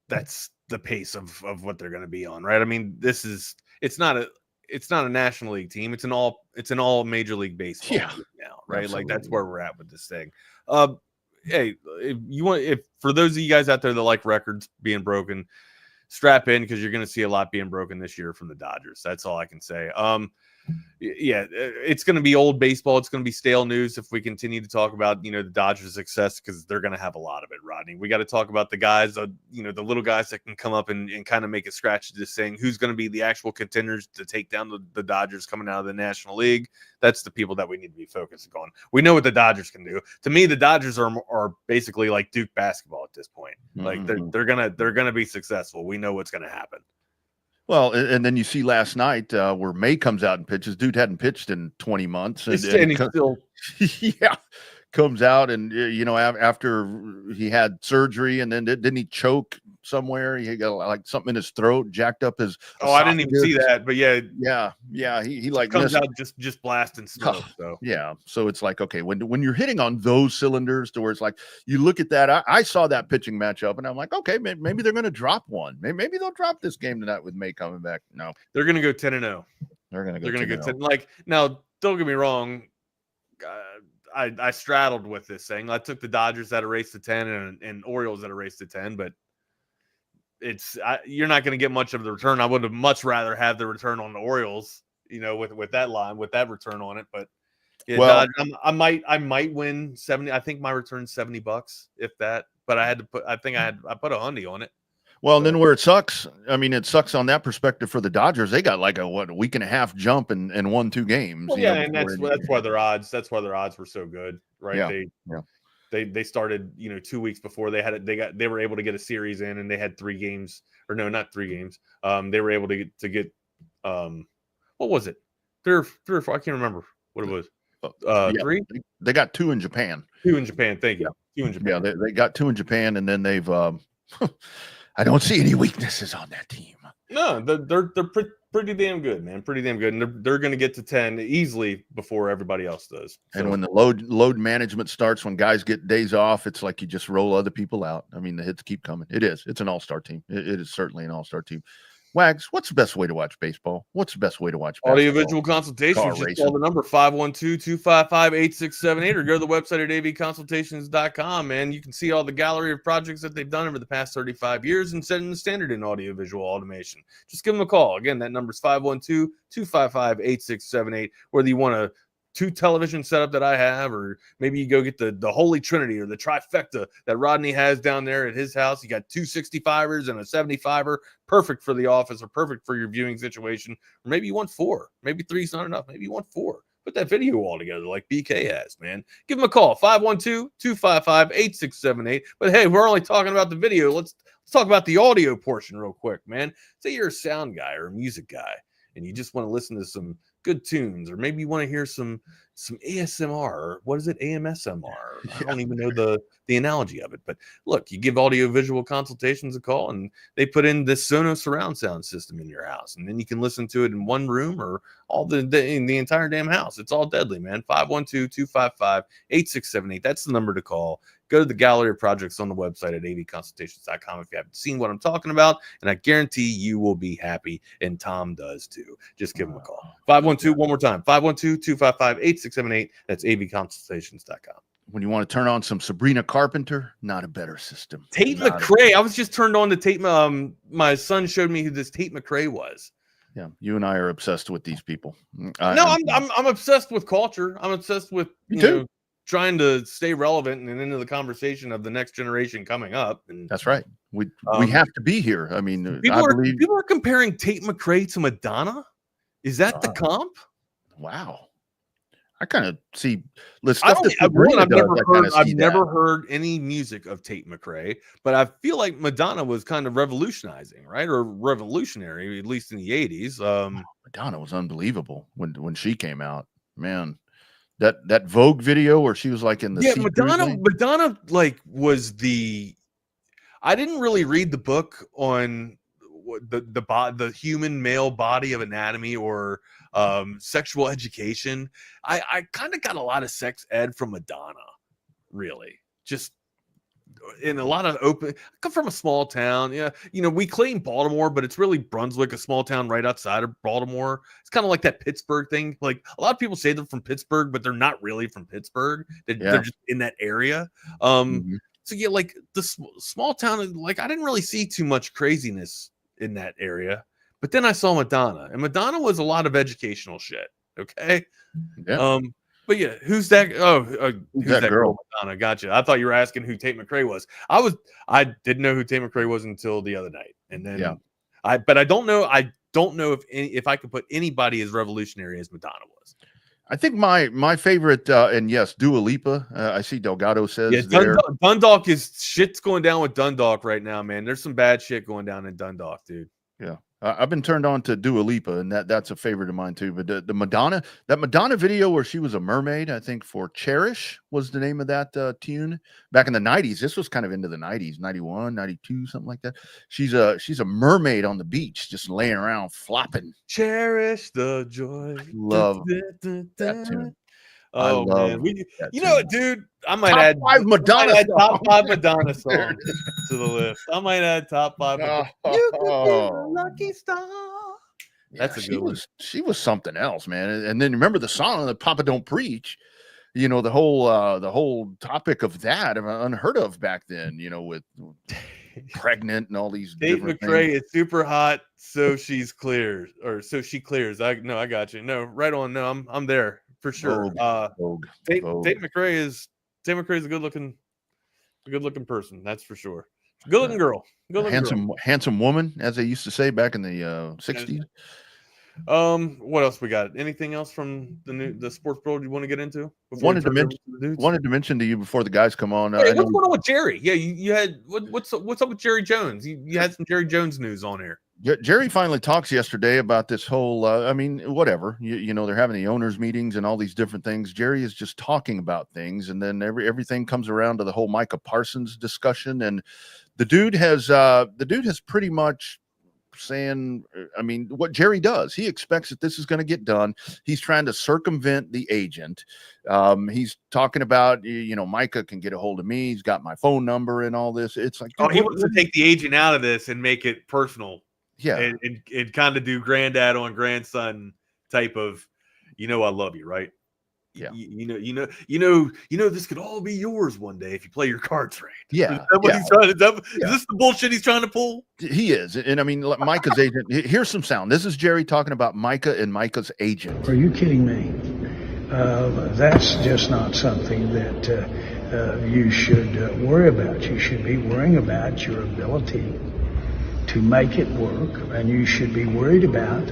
that's the pace of what they're going to be on, right? I mean, it's not a National League team. It's an all Major League Baseball team now, right? Absolutely. Like that's where we're at with this thing. Hey, if for those of you guys out there that like records being broken, strap in, because you're going to see a lot being broken this year from the Dodgers. That's all I can say. Yeah, it's going to be old baseball. It's going to be stale news if we continue to talk about, the Dodgers' success, because they're going to have a lot of it, Rodney. We got to talk about the guys, the little guys that can come up and kind of make a scratch to this thing. Who's going to be the actual contenders to take down the Dodgers coming out of the National League? That's the people that we need to be focusing on. We know what the Dodgers can do. To me, the Dodgers are basically like Duke basketball at this point. Like they're gonna be successful. We know what's going to happen. Well, and then you see last night where May comes out and pitches. Dude hadn't pitched in 20 months. And he's still comes out and, after he had surgery, and then didn't he choke somewhere? He got like something in his throat, jacked up his esophagus. I didn't even see that, but yeah. He like comes out just blasting smoke. So yeah, so it's like, okay, when you're hitting on those cylinders, to where it's like you look at that. I saw that pitching matchup, and I'm like, okay, maybe they're going to drop one. Maybe they'll drop this game tonight with May coming back. No, they're going to go 10-0. They're going to go 10. Like, now, don't get me wrong. I straddled with this thing. I took the Dodgers at a race to 10 and Orioles at a race to 10, but you're not going to get much of the return. I would have much rather have the return on the Orioles, with that line, with that return on it. But yeah, well, I might win 70. I think my return's $70, if that. But I put a $100 on it. Well, and then where it sucks, I mean, it sucks on that perspective for the Dodgers. They got like a week and a half jump and won 2 games. Well, and that's why their odds. That's why their odds were so good, right? They started 2 weeks before they were able to get a series in, and they had 3 games, or no, not 3 games. They were able to get what was it? 3 or 4? I can't remember what it was. 3. They got 2 in Japan. 2 in Japan. Thank you. 2 in Japan. Yeah, they got 2 in Japan, and then they've. I don't see any weaknesses on that team. No, they're pretty damn good, man. Pretty damn good, and they're going to get to 10 easily before everybody else does. So. And when the load management starts, when guys get days off, it's like you just roll other people out. I mean, the hits keep coming. It's an all-star team. It is certainly an all-star team. Wags, what's the best way to watch baseball? What's the best way to watch basketball? Audio-visual consultations. Just call the number 512-255-8678 or go to the website at avconsultations.com, man. You can see all the gallery of projects that they've done over the past 35 years and setting the standard in audio-visual automation. Just give them a call. Again, that number is 512-255-8678. Whether you want a 2 television setup that I have, or maybe you go get the Holy Trinity or the trifecta that Rodney has down there at his house. You got 2 65ers and a 75er, perfect for the office or perfect for your viewing situation. Or maybe you want 4. Maybe 3 is not enough. Maybe you want 4. Put that video all together like BK has, man. Give him a call, 512-255-8678. But hey, we're only talking about the video. Let's talk about the audio portion real quick, man. Say you're a sound guy or a music guy, and you just want to listen to some good tunes, or maybe you want to hear some ASMR, or what is it, AMSMR? I don't even know the analogy of it, but look, you give audio visual consultations a call, and they put in this Sonos surround sound system in your house, and then you can listen to it in one room or all in the entire damn house. It's all deadly, man. 512-255-8678. That's the number to call. Go to the gallery of projects on the website at avconsultations.com if you haven't seen what I'm talking about, and I guarantee you will be happy, and Tom does too. Just give him a call. 512, one more time, 512-255-8678. That's avconsultations.com. When you want to turn on some Sabrina Carpenter, not a better system. Tate McRae. I was just turned on to Tate. My son showed me who this Tate McRae was. Yeah, you and I are obsessed with these people. I'm obsessed with culture. I'm obsessed with trying to stay relevant and into the conversation of the next generation coming up. And that's right. We have to be here. I mean, people are comparing Tate McRae to Madonna. Is that the comp? Wow. I kind of see. I've never heard any music of Tate McRae, but I feel like Madonna was kind of revolutionizing, right? Or revolutionary, at least in the 80s. Madonna was unbelievable when she came out, man. That Vogue video where she was like in the Madonna like was the. I didn't really read the book on the human male body of anatomy or sexual education. I kind of got a lot of sex ed from Madonna, really. Just in a lot of open. I come from a small town. Yeah, we claim Baltimore, but it's really Brunswick, a small town right outside of Baltimore. It's kind of like that Pittsburgh thing. Like a lot of people say they're from Pittsburgh, but they're not really from Pittsburgh. They're just in that area. So yeah, like the small town, like I didn't really see too much craziness in that area. But then I saw Madonna, and Madonna was a lot of educational shit. Okay. Yeah. But yeah, who's that? Who's that girl? Madonna. Gotcha. I thought you were asking who Tate McRae was. I didn't know who Tate McRae was until the other night, and then I don't know. I don't know if I could put anybody as revolutionary as Madonna was. I think my favorite, and yes, Dua Lipa. I see Delgado says Dundalk is shit's going down with Dundalk right now, man. There's some bad shit going down in Dundalk, dude. Yeah. I've been turned on to Dua Lipa, and that's a favorite of mine too. But the Madonna video where she was a mermaid, I think for Cherish was the name of that tune back in the 90s. This was kind of into the 90s, 91, 92, something like that. She's a mermaid on the beach, just laying around flopping. Cherish the joy. Love that tune. Oh man, you know what, dude? I might add top 5 Madonna songs to the list. I might add top 5. You could be a lucky star. That's a good one. She was something else, man. And then remember the song that Papa Don't Preach. The whole topic of that unheard of back then. With pregnant and all these. Tate McRae is super hot, so she clears. I got you. No, right on. No, I'm there. For sure. Tate McRae is a good looking person. That's for sure. Good looking girl. Handsome woman, as they used to say back in the 60s. What else we got? Anything else from the sports world you want to get into? Wanted to mention to you before the guys come on. Hey, what's going on with Jerry? Yeah, you had what's up with Jerry Jones? You had some Jerry Jones news on here. Jerry finally talks yesterday about this whole, whatever, they're having the owners meetings and all these different things. Jerry is just talking about things. And then everything comes around to the whole Micah Parsons discussion. And the dude has pretty much saying, what Jerry does, he expects that this is going to get done. He's trying to circumvent the agent. He's talking about, Micah can get a hold of me. He's got my phone number and all this. It's like, he wants to take the agent out of this and make it personal. Yeah. And kind of do granddad on grandson type of, I love you, right? Yeah. You know, this could all be yours one day if you play your cards right. Yeah. Is that what he's trying to? Is this the bullshit he's trying to pull? He is. And I mean, Micah's agent, here's some sound. This is Jerry talking about Micah and Micah's agent. Are you kidding me? That's just not something that you should worry about. You should be worrying about your ability to make it work, and you should be worried about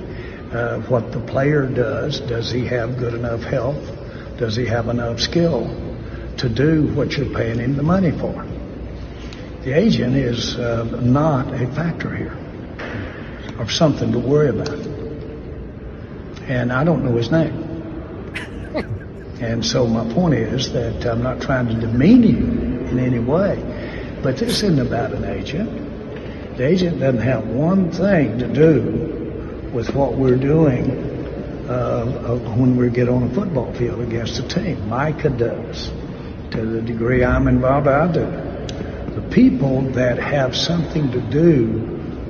what the player does. Does he have good enough health? Does he have enough skill to do what you're paying him the money for? The agent is not a factor here, or something to worry about. And I don't know his name. And so my point is that I'm not trying to demean you in any way, but this isn't about an agent. The agent doesn't have one thing to do with what we're doing when we get on a football field against a team. Micah does. To the degree I'm involved, I do. The people that have something to do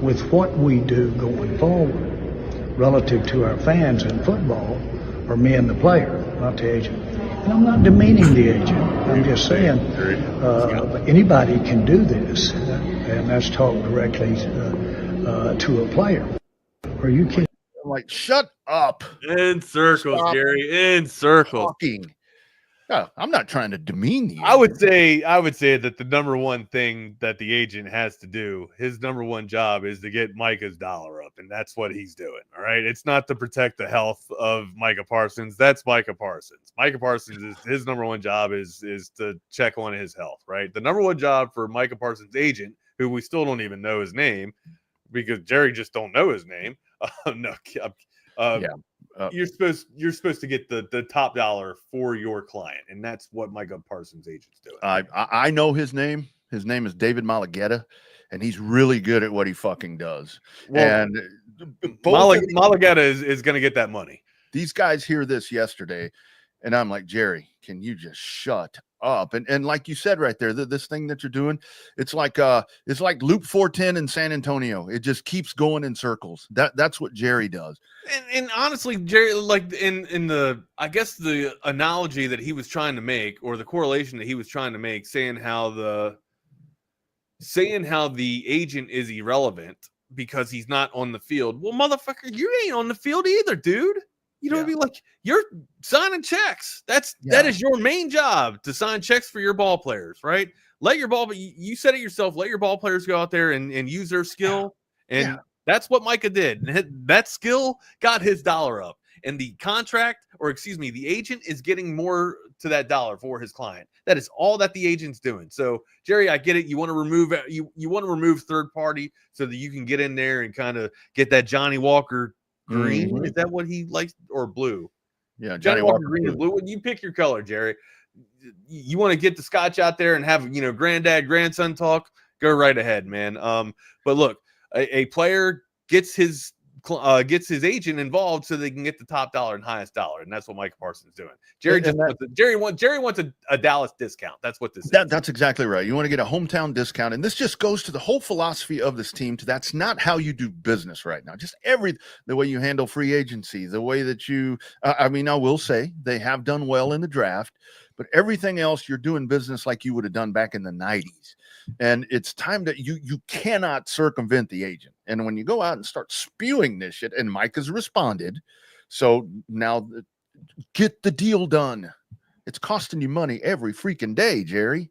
with what we do going forward relative to our fans in football are me and the player, not the agent. And I'm not demeaning the agent. I'm just saying anybody can do this, and that's talk directly to a player. Are you kidding? I'm like, shut up. In circles, Stop Gary. In circles. Talking. No, I'm not trying to demean you. I would say that the number one thing that the agent has to do, his number one job, is to get Micah's dollar up, and that's what he's doing. All right, it's not to protect the health of Micah Parsons. That's Micah Parsons. Micah Parsons is his number one job is to check on his health. Right, the number one job for Micah Parsons' agent, who we still don't even know his name, because Jerry just don't know his name. You're supposed to get the top dollar for your client, and that's what Micah Parsons' agent's doing. I know his name. His name is David Malagetta, and he's really good at what he fucking does. Well, and Malagetta is going to get that money. These guys hear this yesterday, and I'm like, Jerry, can you just shut up? And like you said right there, this thing that you're doing, it's like Loop 410 in San Antonio. It just keeps going in circles. That's what Jerry does. And honestly, Jerry, like in the, I guess the analogy that he was trying to make, or the correlation that he was trying to make, saying how the agent is irrelevant because he's not on the field. Well, motherfucker, you ain't on the field either, dude. You know what I mean? Like, you're signing checks. That is your main job, to sign checks for your ball players, right? You said it yourself, let your ball players go out there and use their skill. And that's what Micah did. And that skill got his dollar up. And the the agent is getting more to that dollar for his client. That is all that the agent's doing. So, Jerry, I get it. You want to remove third party so that you can get in there and kind of get that Johnny Walker green. Mm-hmm. Is that what he likes, or blue? Yeah, Johnny Walker green and blue. You pick your color, Jerry. You want to get the scotch out there and have granddad grandson talk, go right ahead, man. But look, a player gets his agent involved so they can get the top dollar and highest dollar, and that's what Micah Parsons is doing. Jerry wants a Dallas discount. That's what this is. That's exactly right. You want to get a hometown discount, and this just goes to the whole philosophy of this team. That's not how you do business right now. Just the way you handle free agency, the way that you. I will say they have done well in the draft, but everything else you're doing business like you would have done back in the 90s. And it's time that you cannot circumvent the agent. And when you go out and start spewing this shit, and Mike has responded, so now get the deal done. It's costing you money every freaking day, Jerry.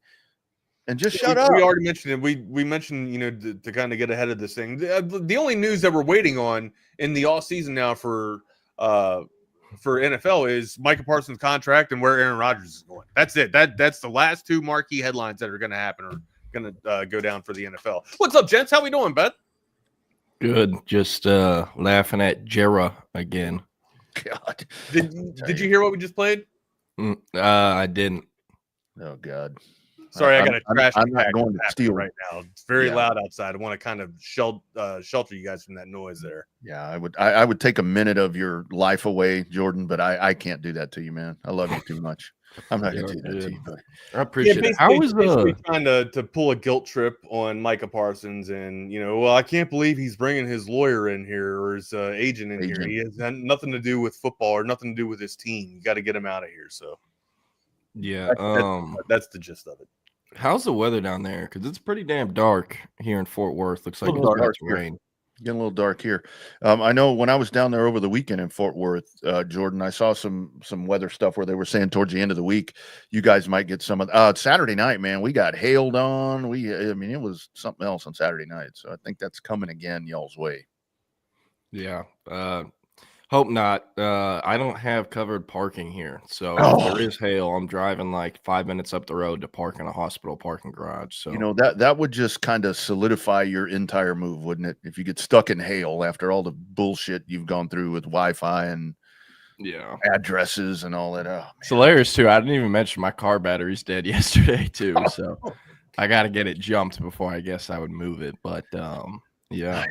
And just shut up. We already mentioned it. We mentioned, to kind of get ahead of this thing. The only news that we're waiting on in the off season now for NFL is Micah Parsons' contract and where Aaron Rodgers is going. That's it. That's the last two marquee headlines that are going to happen, or going to go down for the NFL. What's up, gents? How we doing, bud? Good. Just laughing at Jera again. God. Did you hear what we just played? I didn't. Oh God. Sorry, I got a trash. I'm not going to steal right now. It's very loud outside. I want to kind of shelter you guys from that noise there. Yeah, I would take a minute of your life away, Jordan, but I can't do that to you, man. I love you too much. I'm not going to do that to you, buddy. I appreciate it. How is basically trying to pull a guilt trip on Micah Parsons, and well, I can't believe he's bringing his lawyer in here or his agent in here. He has nothing to do with football or nothing to do with his team. You got to get him out of here. So yeah, that's the gist of it. How's the weather down there? Because it's pretty damn dark here in Fort Worth. Looks like it's about to rain. Getting a little dark here. I know when I was down there over the weekend in Fort Worth, Jordan, I saw some weather stuff where they were saying towards the end of the week, you guys might get some of Saturday night, man. We got hailed on. I mean, it was something else on Saturday night. So I think that's coming again y'all's way. Yeah. Hope not. I don't have covered parking here. So if there is hail, I'm driving like 5 minutes up the road to park in a hospital parking garage. So that would just kind of solidify your entire move, wouldn't it? If you get stuck in hail after all the bullshit you've gone through with Wi-Fi and addresses and all that. Oh, it's hilarious too. I didn't even mention my car battery's dead yesterday too. So I got to get it jumped before I guess I would move it. But yeah.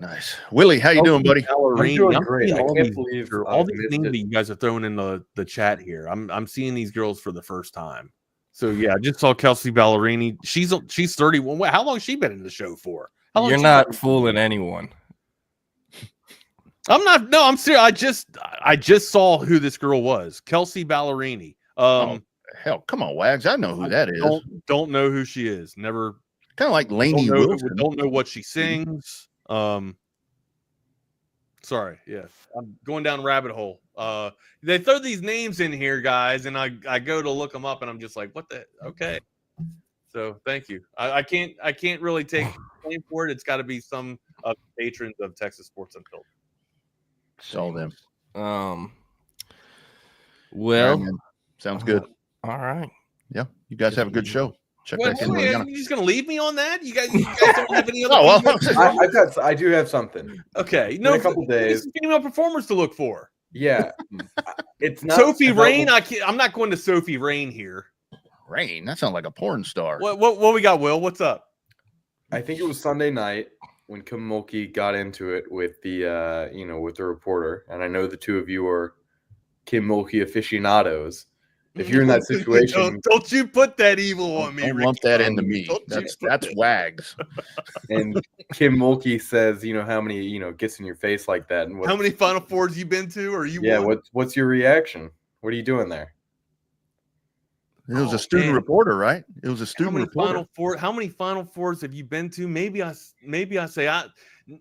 Nice. Willie, how you doing, buddy? I'm doing great. I can't believe all these names that you guys are throwing in the chat here. I'm seeing these girls for the first time. So yeah, I just saw Kelsey Ballerini. She's 31. How long has she been in the show for? You're not fooling anyone. I'm not. No, I'm serious. I just saw who this girl was. Kelsey Ballerini. Hell, come on, Wags. I know who that is. Don't know who she is. Never. Kind of like Lainey Wilson. Don't know what she sings. Sorry, yes, I'm going down a rabbit hole. They throw these names in here, guys, and I go to look them up, and I'm just like, what the? Okay, so thank you. I can't really take blame for it. It's got to be some of the patrons of Texas Sports Unfiltered. It's all them. Well, sounds good. All right. Yeah, you guys have a good show. Check back in. Are you just gonna leave me on that? You guys don't have any other? I do have something. Okay, in a couple days. Female performers to look for. Yeah, it's not Sophie Rain. I'm not going to Sophie Rain here. Rain. That sounds like a porn star. What we got, Will? What's up? I think it was Sunday night when Kim Mulkey got into it with the with the reporter, and I know the two of you are Kim Mulkey aficionados. If you're in that situation, don't you put that evil on me. Don't lump that into me. That's Wags. And Kim Mulkey says, how many, gets in your face like that. And how many Final Fours you been to? Or you? Yeah. What's your reaction? What are you doing there? It was a student reporter, right? It was a student reporter. How many Final Fours have you been to? Maybe I say I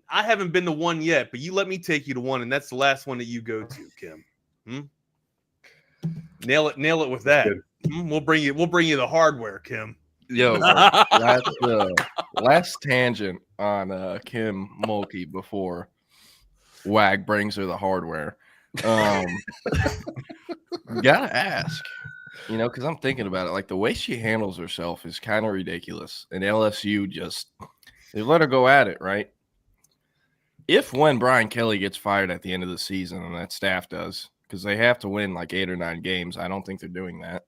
haven't been to one yet, but you let me take you to one, and that's the last one that you go to, Kim. Nail it with that. We'll bring you the hardware, Kim. Yo, that's the last tangent on Kim Mulkey before Wag brings her the hardware. Gotta ask, because I'm thinking about it. Like the way she handles herself is kind of ridiculous. And LSU they let her go at it, right? When Brian Kelly gets fired at the end of the season, and that staff does, because they have to win like 8 or 9 games. I don't think they're doing that.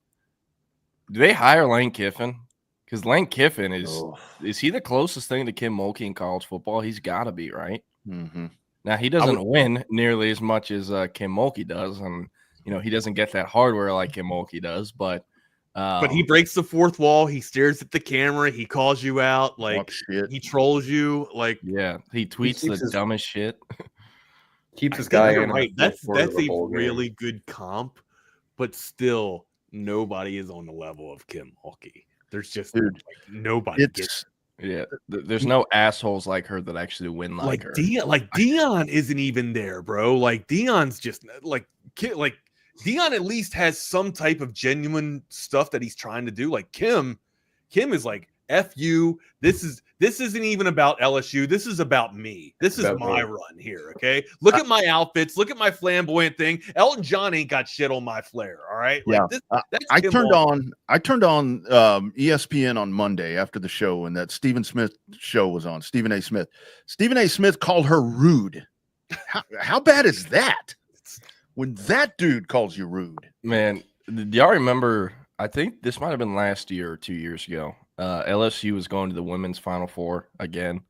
Do they hire Lane Kiffin? Because Lane Kiffin is he the closest thing to Kim Mulkey in college football? He's got to be, right? Mm-hmm. Now, he doesn't win nearly as much as Kim Mulkey does, and he doesn't get that hardware like Kim Mulkey does, but he breaks the fourth wall. He stares at the camera. He calls you out. Like, he trolls you. Like, yeah, he tweets the dumbest shit. Keeps this guy in. Right. That's a really good comp, but still nobody is on the level of Kim Mulkey. There's just nobody. There's no assholes like her that actually win like her. Dion isn't even there, bro. Like Dion's just like Dion at least has some type of genuine stuff that he's trying to do. Like Kim is like, F you. This isn't even about LSU. This is about me. This is my run here. Okay. Look at my outfits. Look at my flamboyant thing. Elton John ain't got shit on my flair. All right. Like I turned on ESPN on Monday after the show, and that Stephen Smith show was on. Stephen A. Smith. Stephen A. Smith called her rude. How bad is that? When that dude calls you rude, man. Do y'all remember? I think this might have been last year or 2 years ago. LSU was going to the women's Final Four again.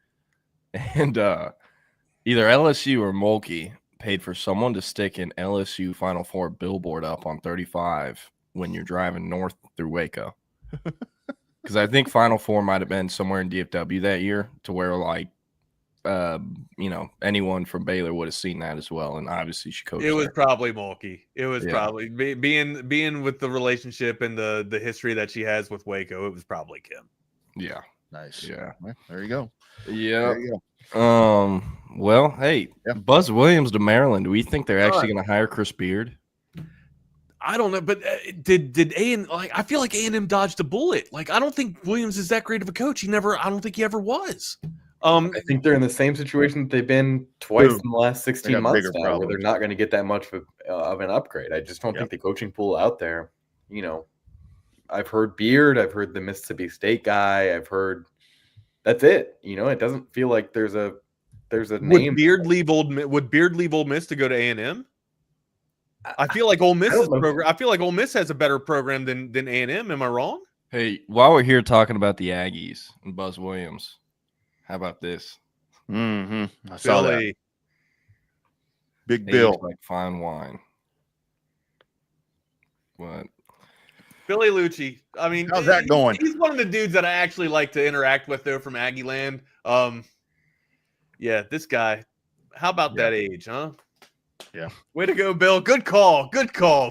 And either LSU or Mulkey paid for someone to stick an LSU Final Four billboard up on 35 when you're driving north through Waco. Because I think Final Four might have been somewhere in DFW that year to where, like, anyone from Baylor would have seen that as well. And obviously she coached. It was there. probably Mulkey. It was probably being with the relationship and the history that she has with Waco. It was probably Kim. Yeah. Nice. Yeah. Well, there you go. Yeah. There you go. Well, hey, Buzz Williams to Maryland. Do we think they're actually going to hire Chris Beard? I don't know, but did A&M, like, I feel like A&M dodged a bullet. Like, I don't think Williams is that great of a coach. I don't think he ever was. I think they're in the same situation that they've been twice in the last 16 months now, where they're not going to get that much of an upgrade. I just don't think the coaching pool out there, I've heard Beard, I've heard the Mississippi State guy, I've heard that's it. It doesn't feel like there's a name. Would Beard leave Ole Miss to go to A&M? I feel like Ole Miss's program. I feel like Ole Miss has a better program than A&M. Am I wrong? Hey, while we're here talking about the Aggies and Buzz Williams, how about this? I saw that. Big Aged Bill, like fine wine. What? Billy Lucci. I mean, how's that going? He's one of the dudes that I actually like to interact with, though, from Aggie Land. Yeah, this guy. How about that age, huh? Yeah. Way to go, Bill. Good call,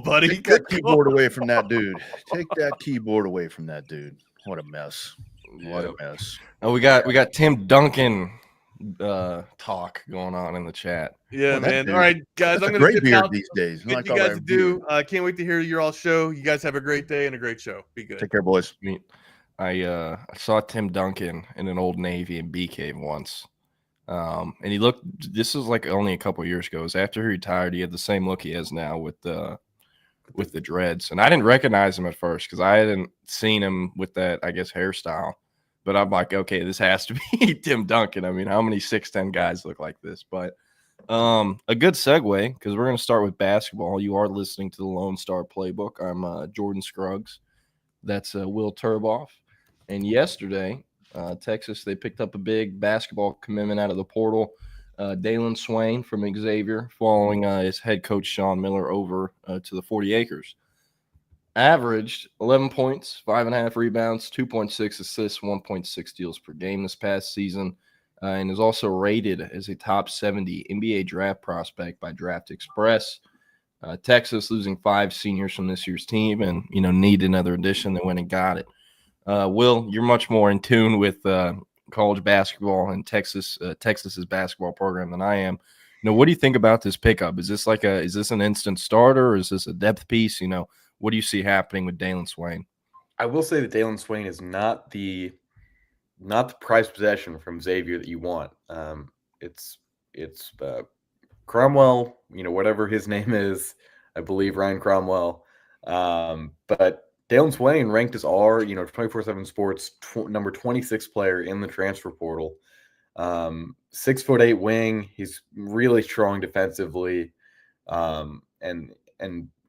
buddy. Take that keyboard away from that dude. Take that keyboard away from that dude. What a mess. What a mess. Oh, we got Tim Duncan talk going on in the chat. Yeah, man. All right, guys. I'm going great to beard these days. Get you guys to do. Can't wait to hear your all show. You guys have a great day and a great show. Be good. Take care, boys. I saw Tim Duncan in an Old Navy in Bee Cave once. And he looked, this was like only a couple years ago. It was after he retired. He had the same look he has now with the dreads. And I didn't recognize him at first because I hadn't seen him with that, I guess, hairstyle. But I'm like, okay, this has to be Tim Duncan. I mean, how many 6'10" guys look like this? But a good segue, because we're going to start with basketball. You are listening to the Lone Star Playbook. I'm Jordan Scruggs. That's Will Turboff. And yesterday, Texas, they picked up a big basketball commitment out of the portal. Dalen Swain from Xavier, following his head coach Sean Miller over to the 40 Acres. Averaged 11 points, 5.5 rebounds, 2.6 assists, 1.6 steals per game this past season, and is also rated as a top 70 NBA draft prospect by Draft Express. Texas losing 5 seniors from this year's team and, need another addition. They went and got it. Will, you're much more in tune with college basketball and Texas's basketball program than I am. What do you think about this pickup? Is this an instant starter, or is this a depth piece? What do you see happening with Dalen Swain? I will say that Dalen Swain is not the prized possession from Xavier that you want. It's Cromwell, whatever his name is. I believe Ryan Cromwell. But Dalen Swain ranked as R, 24/7 Sports number 26 player in the transfer portal. 6'8" wing. He's really strong defensively. And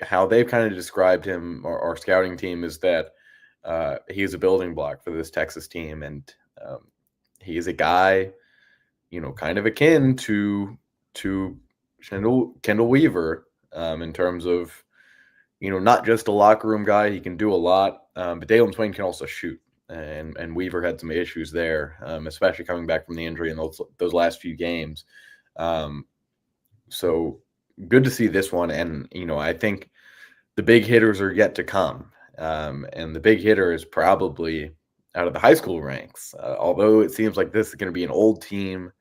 how they've kind of described him, our scouting team, is that he's a building block for this Texas team. And he is a guy, kind of akin to Kendall Weaver in terms of, not just a locker room guy. He can do a lot, but Dalen Swain can also shoot. And Weaver had some issues there, especially coming back from the injury in those last few games. So good to see this one. And, I think the big hitters are yet to come. And the big hitter is probably out of the high school ranks, although it seems like this is going to be an old team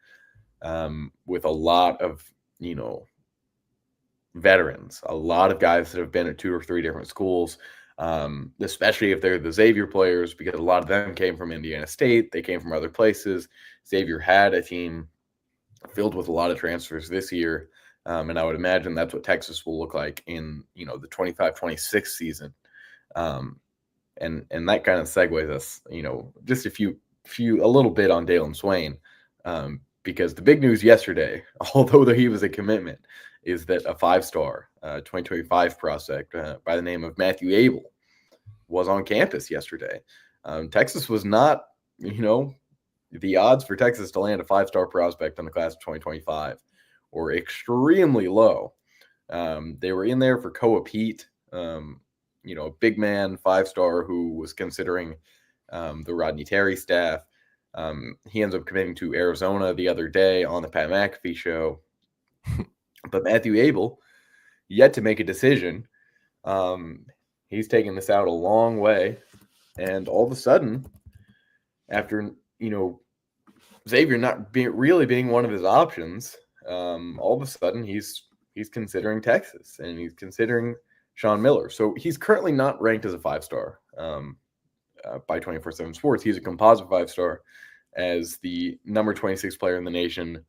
with a lot of, veterans, a lot of guys that have been at 2 or 3 different schools, especially if they're the Xavier players, because a lot of them came from Indiana State. They came from other places. Xavier had a team filled with a lot of transfers this year. And I would imagine that's what Texas will look like in, the 25-26 season. And that kind of segues us, just a little bit on Dalen Swain, because the big news yesterday, although he was a commitment, is that a 5-star 2025 prospect by the name of Matthew Abel was on campus yesterday. Texas was not, the odds for Texas to land a 5-star prospect in the class of 2025 were extremely low. They were in there for Koa Pete, a big man 5-star who was considering the Rodney Terry staff. He ends up committing to Arizona the other day on the Pat McAfee show. But Matthew Abel, yet to make a decision. He's taken this out a long way. And all of a sudden, after, Xavier not really being one of his options, all of a sudden he's considering Texas, and he's considering Sean Miller. So he's currently not ranked as a 5-star by 24/7 Sports. He's a composite 5-star as the number 26 player in the nation,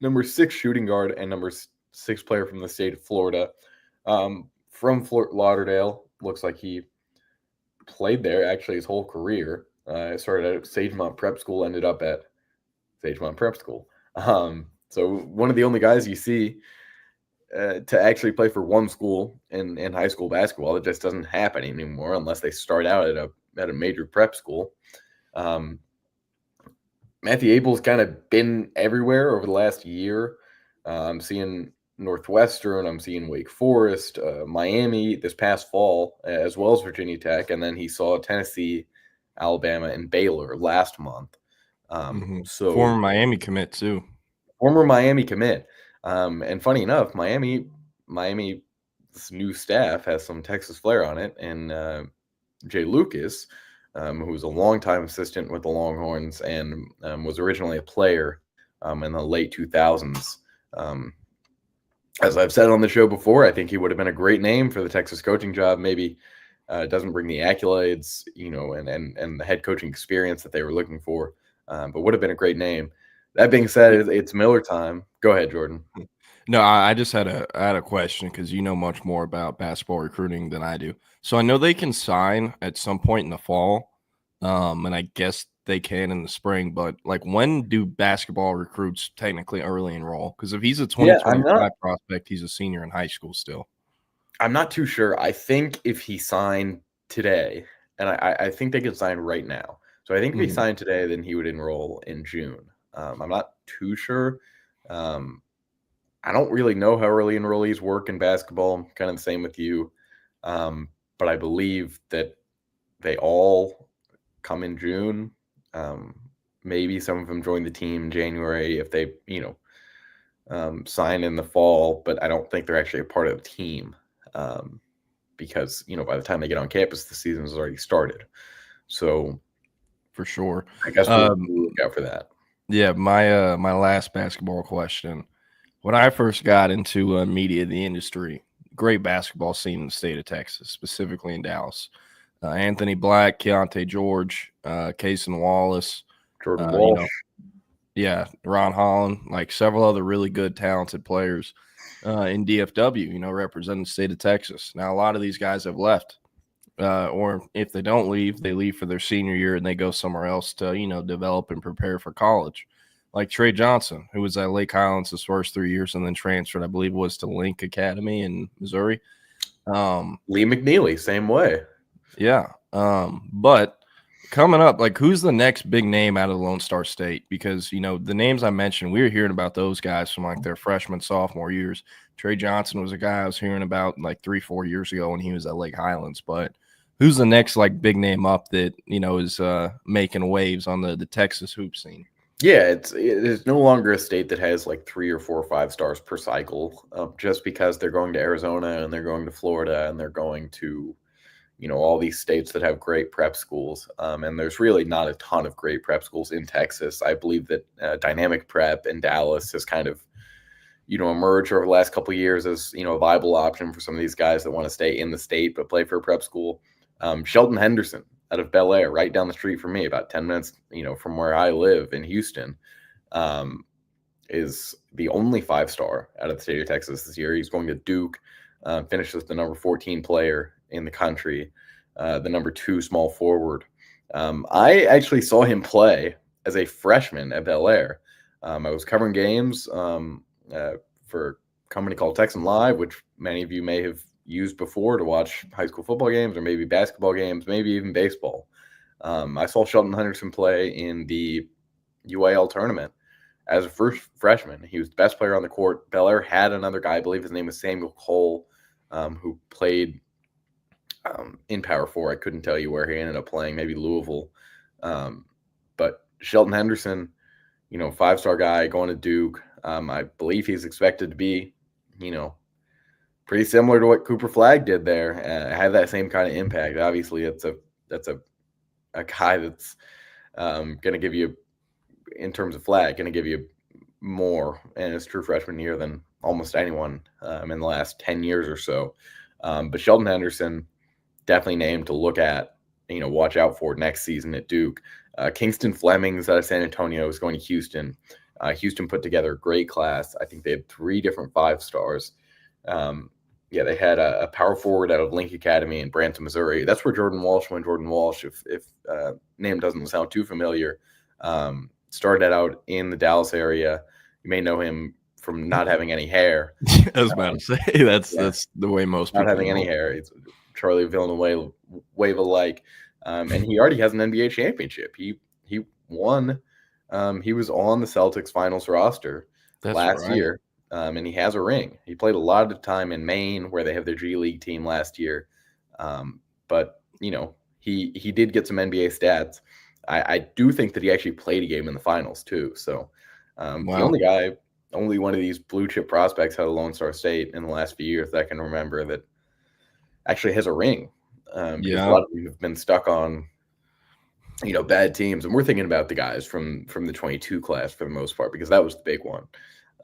number 6 shooting guard, and number 6 player from the state of Florida. From Fort Lauderdale, looks like he played there actually his whole career. Started at Sagemont Prep School, ended up at Sagemont Prep School. So one of the only guys you see to actually play for one school in high school basketball. It just doesn't happen anymore unless they start out at a major prep school. Matthew Abel's kind of been everywhere over the last year. I'm seeing Northwestern, I'm seeing Wake Forest, Miami this past fall, as well as Virginia Tech, and then he saw Tennessee, Alabama, and Baylor last month. So former Miami commit too. Former Miami commit. And funny enough, Miami's new staff has some Texas flair on it, and Jay Lucas, who's a longtime assistant with the Longhorns and was originally a player in the late 2000s. As I've said on the show before, I think he would have been a great name for the Texas coaching job. Maybe doesn't bring the accolades, and the head coaching experience that they were looking for, but would have been a great name. That being said, it's Miller time. Go ahead, Jordan. No, I just had a question because you know much more about basketball recruiting than I do. So I know they can sign at some point in the fall, and I guess they can in the spring. But like, when do basketball recruits technically early enroll? Because if he's a 2025 prospect, he's a senior in high school still. I'm not too sure. I think if he signed today, and I think they could sign right now. So I think if he signed today, then he would enroll in June. I'm not too sure. I don't really know how early enrollees work in basketball. Kind of the same with you. But I believe that they all come in June. Maybe some of them join the team in January if they, sign in the fall, but I don't think they're actually a part of the team. Because, by the time they get on campus, the season has already started. So for sure, I guess we'll look out for that. Yeah, my last basketball question. When I first got into media, the industry, great basketball scene in the state of Texas, specifically in Dallas. Anthony Black, Keontae George, Cason Wallace, Jordan Walsh. Ron Holland, like several other really good, talented players in DFW, representing the state of Texas. Now, a lot of these guys have left. Or if they don't leave, they leave for their senior year and they go somewhere else to, develop and prepare for college. Like Trey Johnson, who was at Lake Highlands his first 3 years and then transferred, I believe it was to Link Academy in Missouri. Lee McNeely, same way. Yeah. But coming up, like, who's the next big name out of the Lone Star State? Because, the names I mentioned, we were hearing about those guys from like their freshman, sophomore years. Trey Johnson was a guy I was hearing about like 3-4 years ago when he was at Lake Highlands. But who's the next like big name up that, is making waves on the Texas hoop scene? Yeah, it is no longer a state that has like 3 or 4 or 5 stars per cycle, just because they're going to Arizona and they're going to Florida and they're going to, all these states that have great prep schools. And there's really not a ton of great prep schools in Texas. I believe that Dynamic Prep in Dallas has kind of, emerged over the last couple of years as, a viable option for some of these guys that want to stay in the state but play for a prep school. Shelton Henderson out of Bel Air, right down the street from me, about 10 minutes, from where I live in Houston, is the only 5-star out of the state of Texas this year. He's going to Duke, finished as the number 14 player in the country, the number 2 small forward. I actually saw him play as a freshman at Bel Air. I was covering games for a company called Texan Live, which many of you may have used before to watch high school football games or maybe basketball games, maybe even baseball. I saw Shelton Henderson play in the UIL tournament as a first freshman. He was the best player on the court. Bel Air had another guy, I believe his name was Samuel Cole, who played in Power 4. I couldn't tell you where he ended up playing, maybe Louisville. But Shelton Henderson, 5-star guy going to Duke. I believe he's expected to be, pretty similar to what Cooper Flagg did there. Have that same kind of impact. Obviously, that's a guy that's going to give you, in terms of Flagg, going to give you more in his true freshman year than almost anyone in the last 10 years or so. But Shelton Henderson, definitely named to look at, watch out for next season at Duke. Kingston Flemings out of San Antonio is going to Houston. Houston put together a great class. I think they had 3 different 5-stars. They had a power forward out of Link Academy in Branson, Missouri. That's where Jordan Walsh went. Jordan Walsh, if name doesn't sound too familiar, started out in the Dallas area. You may know him from not having any hair. I was about to say that's the way most people not having any hair. It's Charlie Villanueva wave alike, and he already has an NBA championship. He won. He was on the Celtics finals roster last year. And he has a ring. He played a lot of time in Maine, where they have their G League team last year. But he did get some NBA stats. I do think that he actually played a game in the finals too. So the only one of these blue chip prospects out of Lone Star State in the last few years that I can remember that actually has a ring. A lot of them have been stuck on bad teams, and we're thinking about the guys from the 22 class for the most part, because that was the big one.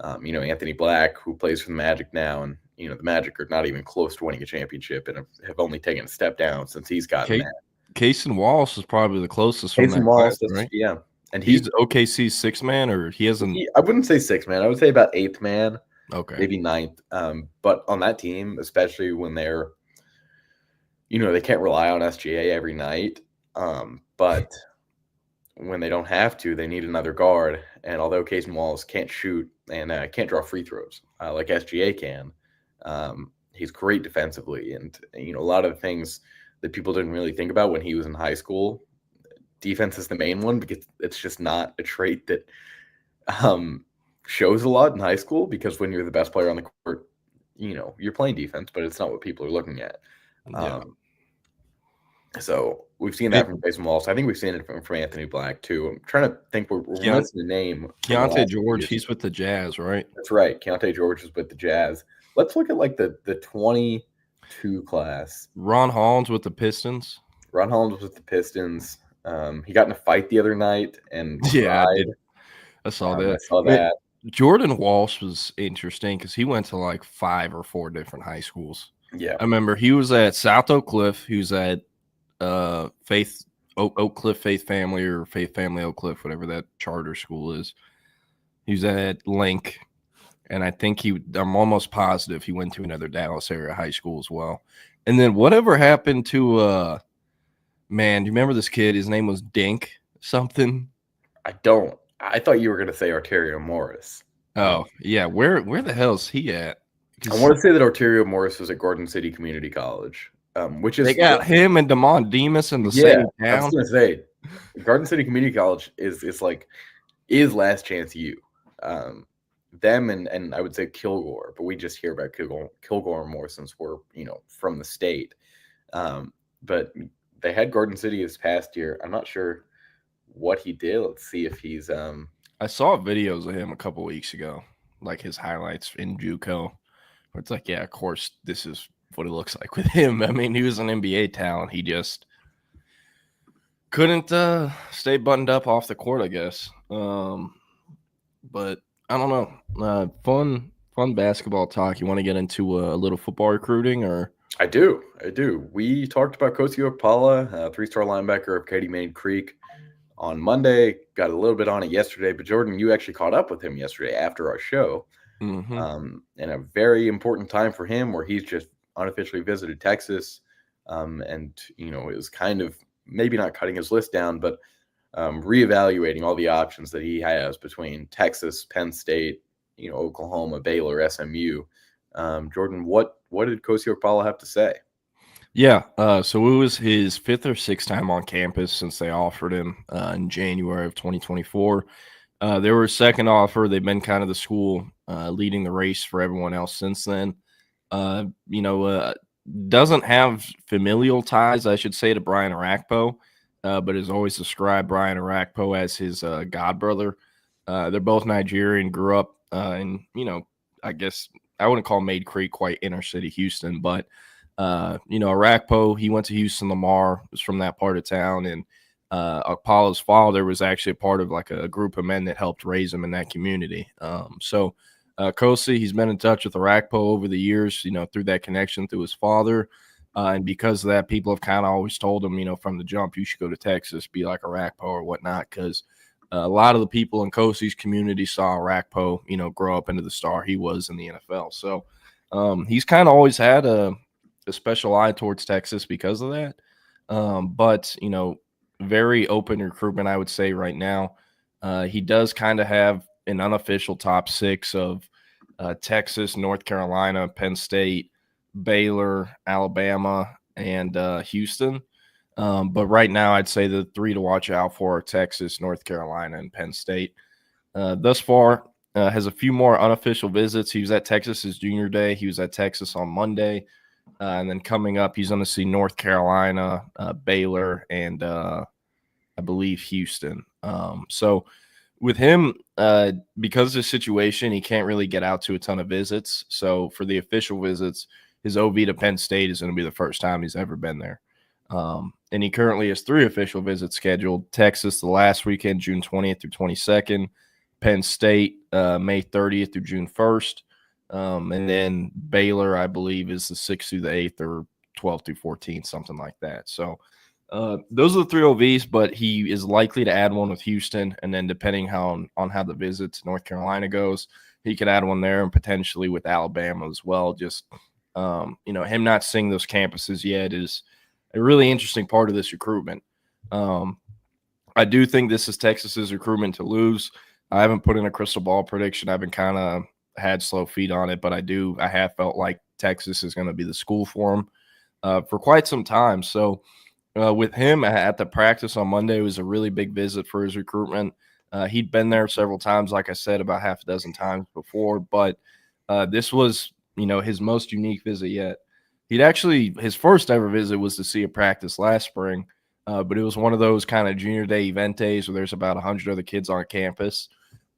Anthony Black, who plays for the Magic now, and the Magic are not even close to winning a championship and have only taken a step down since he's gotten that. Cason Wallace is probably the closest from that Wallace, class, right? Yeah, and he's OKC's 6th man, or he hasn't. I wouldn't say 6th man. I would say about 8th man. Okay, maybe 9th. But on that team, especially when they're, they can't rely on SGA every night. But when they don't have to, they need another guard. And although Cason Wallace can't shoot and can't draw free throws like SGA can, he's great defensively. And, a lot of the things that people didn't really think about when he was in high school, defense is the main one, because it's just not a trait that shows a lot in high school, because when you're the best player on the court, you're playing defense, but it's not what people are looking at. So we've seen that from Cason Wallace. I think we've seen it from Anthony Black too. I'm trying to think. We're missing the name. Keontae George. He's with the Jazz, right? That's right. Keontae George is with the Jazz. Let's look at the 22 class. Ron Hollins with the Pistons. Ron Hollins was with the Pistons. He got in a fight the other night and I saw that. I saw that. Jordan Walsh was interesting because he went to like 5 or 4 different high schools. Yeah, I remember he was at South Oak Cliff. He was at Oak Cliff Faith Family, or Faith Family Oak Cliff, whatever that charter school is. He was at Link, and I think I'm almost positive he went to another Dallas area high school as well. And then whatever happened to man, do you remember this kid? His name was Dink something. I don't. I thought you were going to say Arterio Morris. Oh yeah, where the hell is he at? I want to say that Arterio Morris was at Garden City Community College. Which is they got him and Damon Demas in the same town. I was gonna say, Garden City Community College is Last Chance U. Them and I would say Kilgore, but we just hear about Kilgore more since we're from the state. But they had Garden City this past year. I'm not sure what he did. Let's see if he's. I saw videos of him a couple weeks ago, like his highlights in JUCO, where it's like, yeah, of course, this is what it looks like with him. I mean, he was an NBA talent. He just couldn't stay buttoned up off the court, I guess. But I don't know. Fun basketball talk. You want to get into a little football recruiting, or? I do. We talked about Kosi Okpala, 3-star linebacker of Katy Main Creek, on Monday. Got a little bit on it yesterday, but Jordan, you actually caught up with him yesterday after our show. Mm-hmm. And a very important time for him, where he's just unofficially visited Texas, and it was kind of maybe not cutting his list down, but reevaluating all the options that he has between Texas, Penn State, Oklahoma, Baylor, SMU. Jordan, what did Kosi Okpala have to say? Yeah, so it was his 5th or 6th time on campus since they offered him in January of 2024. There were a second offer. They've been kind of the school leading the race for everyone else since then. Doesn't have familial ties, I should say, to Brian Arakpo, but has always described Brian Arakpo as his god brother. They're both Nigerian, grew up in, I guess I wouldn't call Maid Creek quite inner city Houston, but Arakpo, he went to Houston Lamar, was from that part of town, and Okpala's father was actually a part of like a group of men that helped raise him in that community. Kosi, he's been in touch with Arakpo over the years, through that connection through his father. And because of that, people have kind of always told him, from the jump, you should go to Texas, be like Arakpo or whatnot, because a lot of the people in Kosi's community saw Arakpo, grow up into the star he was in the NFL. So he's kind of always had a special eye towards Texas because of that. But very open recruitment, I would say right now. He does kind of have an unofficial top 6 of Texas, North Carolina, Penn State, Baylor, Alabama, and Houston. But right now, I'd say the 3 to watch out for are Texas, North Carolina, and Penn State. Thus far, has a few more unofficial visits. He was at Texas his junior day. He was at Texas on Monday. And then coming up, he's going to see North Carolina, Baylor, and I believe Houston. So with him, because of the situation, he can't really get out to a ton of visits. So for the official visits, his OV to Penn State is going to be the first time he's ever been there. And he currently has 3 official visits scheduled. Texas the last weekend, June 20th through 22nd. Penn State, May 30th through June 1st. And then Baylor, I believe, is the 6th through the 8th or 12th through 14th, something like that. So those are the 3 OVs, but he is likely to add one with Houston. And then depending on how the visit to North Carolina goes, he could add one there and potentially with Alabama as well. Just, him not seeing those campuses yet is a really interesting part of this recruitment. I do think this is Texas's recruitment to lose. I haven't put in a crystal ball prediction. I've been kind of had slow feet on it, but I have felt like Texas is going to be the school for him for quite some time. So with him at the practice on Monday, it was a really big visit for his recruitment. He'd been there several times, like I said, about half a dozen times before, but this was, his most unique visit yet. His first ever visit was to see a practice last spring, but it was one of those kind of junior day event days where there's about 100 other kids on campus.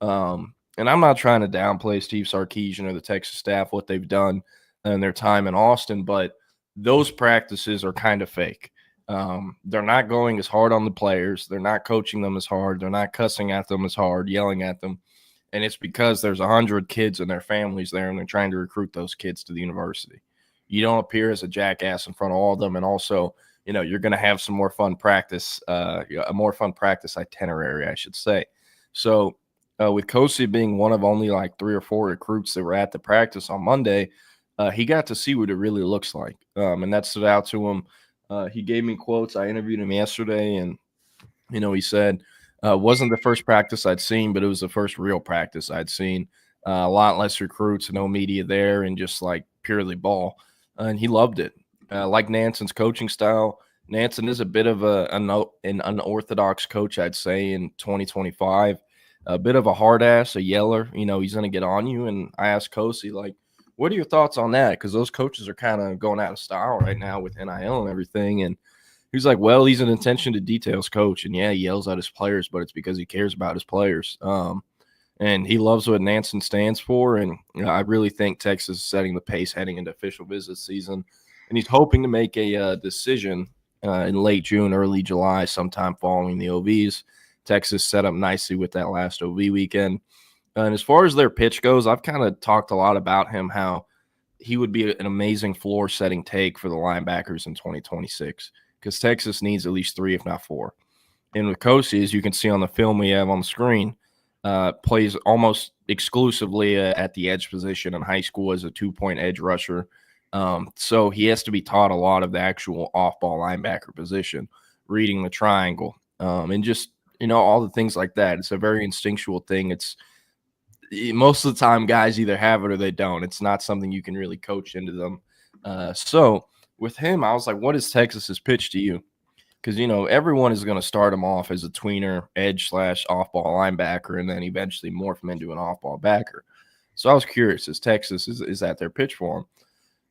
And I'm not trying to downplay Steve Sarkisian or the Texas staff, what they've done in their time in Austin, but those practices are kind of fake. They're not going as hard on the players. They're not coaching them as hard. They're not cussing at them as hard, yelling at them. And it's because there's 100 kids and their families there, and they're trying to recruit those kids to the university. You don't appear as a jackass in front of all of them. And also, you're going to have some more fun practice, a more fun practice itinerary, I should say. So, with Kosi being one of only like 3 or 4 recruits that were at the practice on Monday, he got to see what it really looks like. And that stood out to him. He gave me quotes. I interviewed him yesterday, and, he said, wasn't the first practice I'd seen, but it was the first real practice I'd seen. A lot less recruits, no media there, and just like purely ball. And he loved it. Like Nanson's coaching style, Nanson is a bit of an unorthodox coach, I'd say, in 2025. A bit of a hard ass, a yeller. He's going to get on you. And I asked Kosi, like, what are your thoughts on that? Because those coaches are kind of going out of style right now with NIL and everything. And he's like, well, he's an attention to details coach. And, yeah, he yells at his players, but it's because he cares about his players. And he loves what Nanson stands for. And I really think Texas is setting the pace heading into official visit season. And he's hoping to make a decision in late June, early July, sometime following the OVs. Texas set up nicely with that last OV weekend. And as far as their pitch goes, I've kind of talked a lot about him, how he would be an amazing floor-setting take for the linebackers in 2026 because Texas needs at least 3, if not 4. And with Kosi, as you can see on the film we have on the screen, plays almost exclusively at the edge position in high school as a 2-point edge rusher. So he has to be taught a lot of the actual off-ball linebacker position, reading the triangle, and just, all the things like that. It's a very instinctual thing. most of the time guys either have it or they don't. It's not something you can really coach into them. So with him, I was like, what is Texas's pitch to you? Because, everyone is going to start him off as a tweener, edge / off-ball linebacker, and then eventually morph him into an off-ball backer. So I was curious, is that their pitch for him?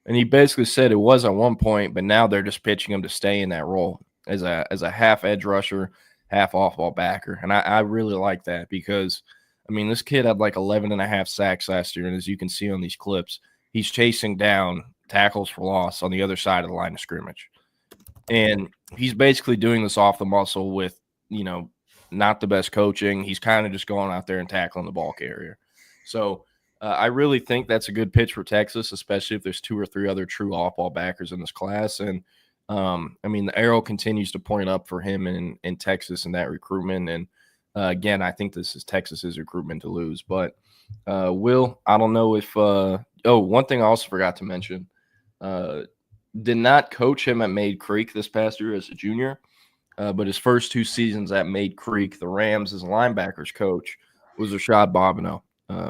And he basically said it was at one point, but now they're just pitching him to stay in that role as a half edge rusher, half off-ball backer. And I really like that because, this kid had like 11.5 sacks last year, and as you can see on these clips, he's chasing down tackles for loss on the other side of the line of scrimmage. And he's basically doing this off the muscle with, not the best coaching. He's kind of just going out there and tackling the ball carrier. So I really think that's a good pitch for Texas, especially if there's 2 or 3 other true off-ball backers in this class. And, the arrow continues to point up for him in Texas in that recruitment. And, again, I think this is Texas's recruitment to lose. But, Will, I don't know if one thing I also forgot to mention, did not coach him at Made Creek this past year as a junior, but his first 2 seasons at Made Creek, the Rams as a linebackers coach, was Rashad Bobineau,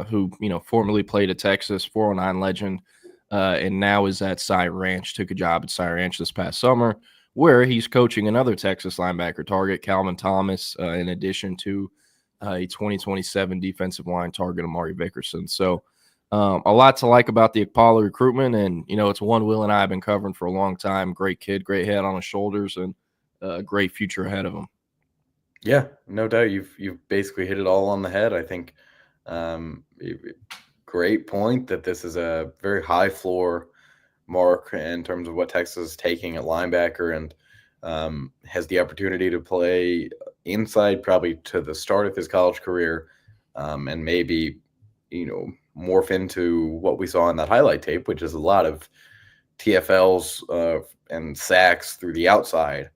who, formerly played at Texas, 409 legend, and now is at Cy Ranch, took a job at Cy Ranch this past summer, where he's coaching another Texas linebacker target, Calvin Thomas, in addition to a 2027 defensive line target, Amari Vickerson. So a lot to like about the Akpala recruitment, and, it's one Will and I have been covering for a long time. Great kid, great head on his shoulders, and a great future ahead of him. Yeah, no doubt. You've basically hit it all on the head. I think great point that this is a very high floor mark in terms of what Texas is taking at linebacker, and has the opportunity to play inside probably to the start of his college career, and maybe, morph into what we saw in that highlight tape, which is a lot of TFLs and sacks through the outside.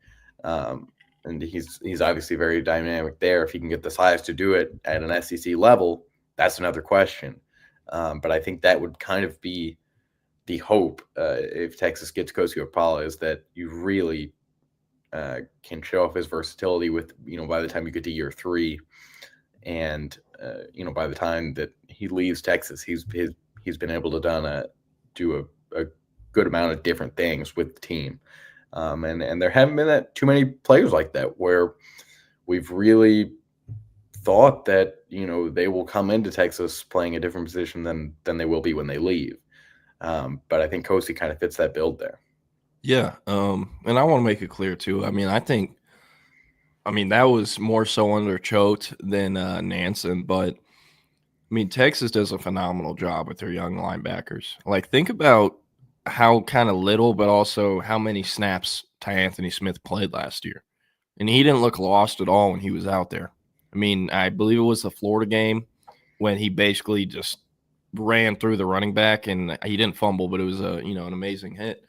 And he's obviously very dynamic there. If he can get the size to do it at an SEC level, that's another question. But I think that would kind of be the hope if Texas gets Kosi Akpala, is that you really can show off his versatility with, by the time you get to year 3, and by the time that he leaves Texas, he's been able to do a good amount of different things with the team. And there haven't been too many players like that where we've really thought that, they will come into Texas playing a different position than they will be when they leave. But I think Kosi kind of fits that build there. Yeah. And I want to make it clear too. I think that was more so under Choate than Nansen, but Texas does a phenomenal job with their young linebackers. Like, think about how kind of little, but also how many snaps Ty Anthony Smith played last year. And he didn't look lost at all when he was out there. I believe it was the Florida game when he basically just ran through the running back, and he didn't fumble, but it was an amazing hit.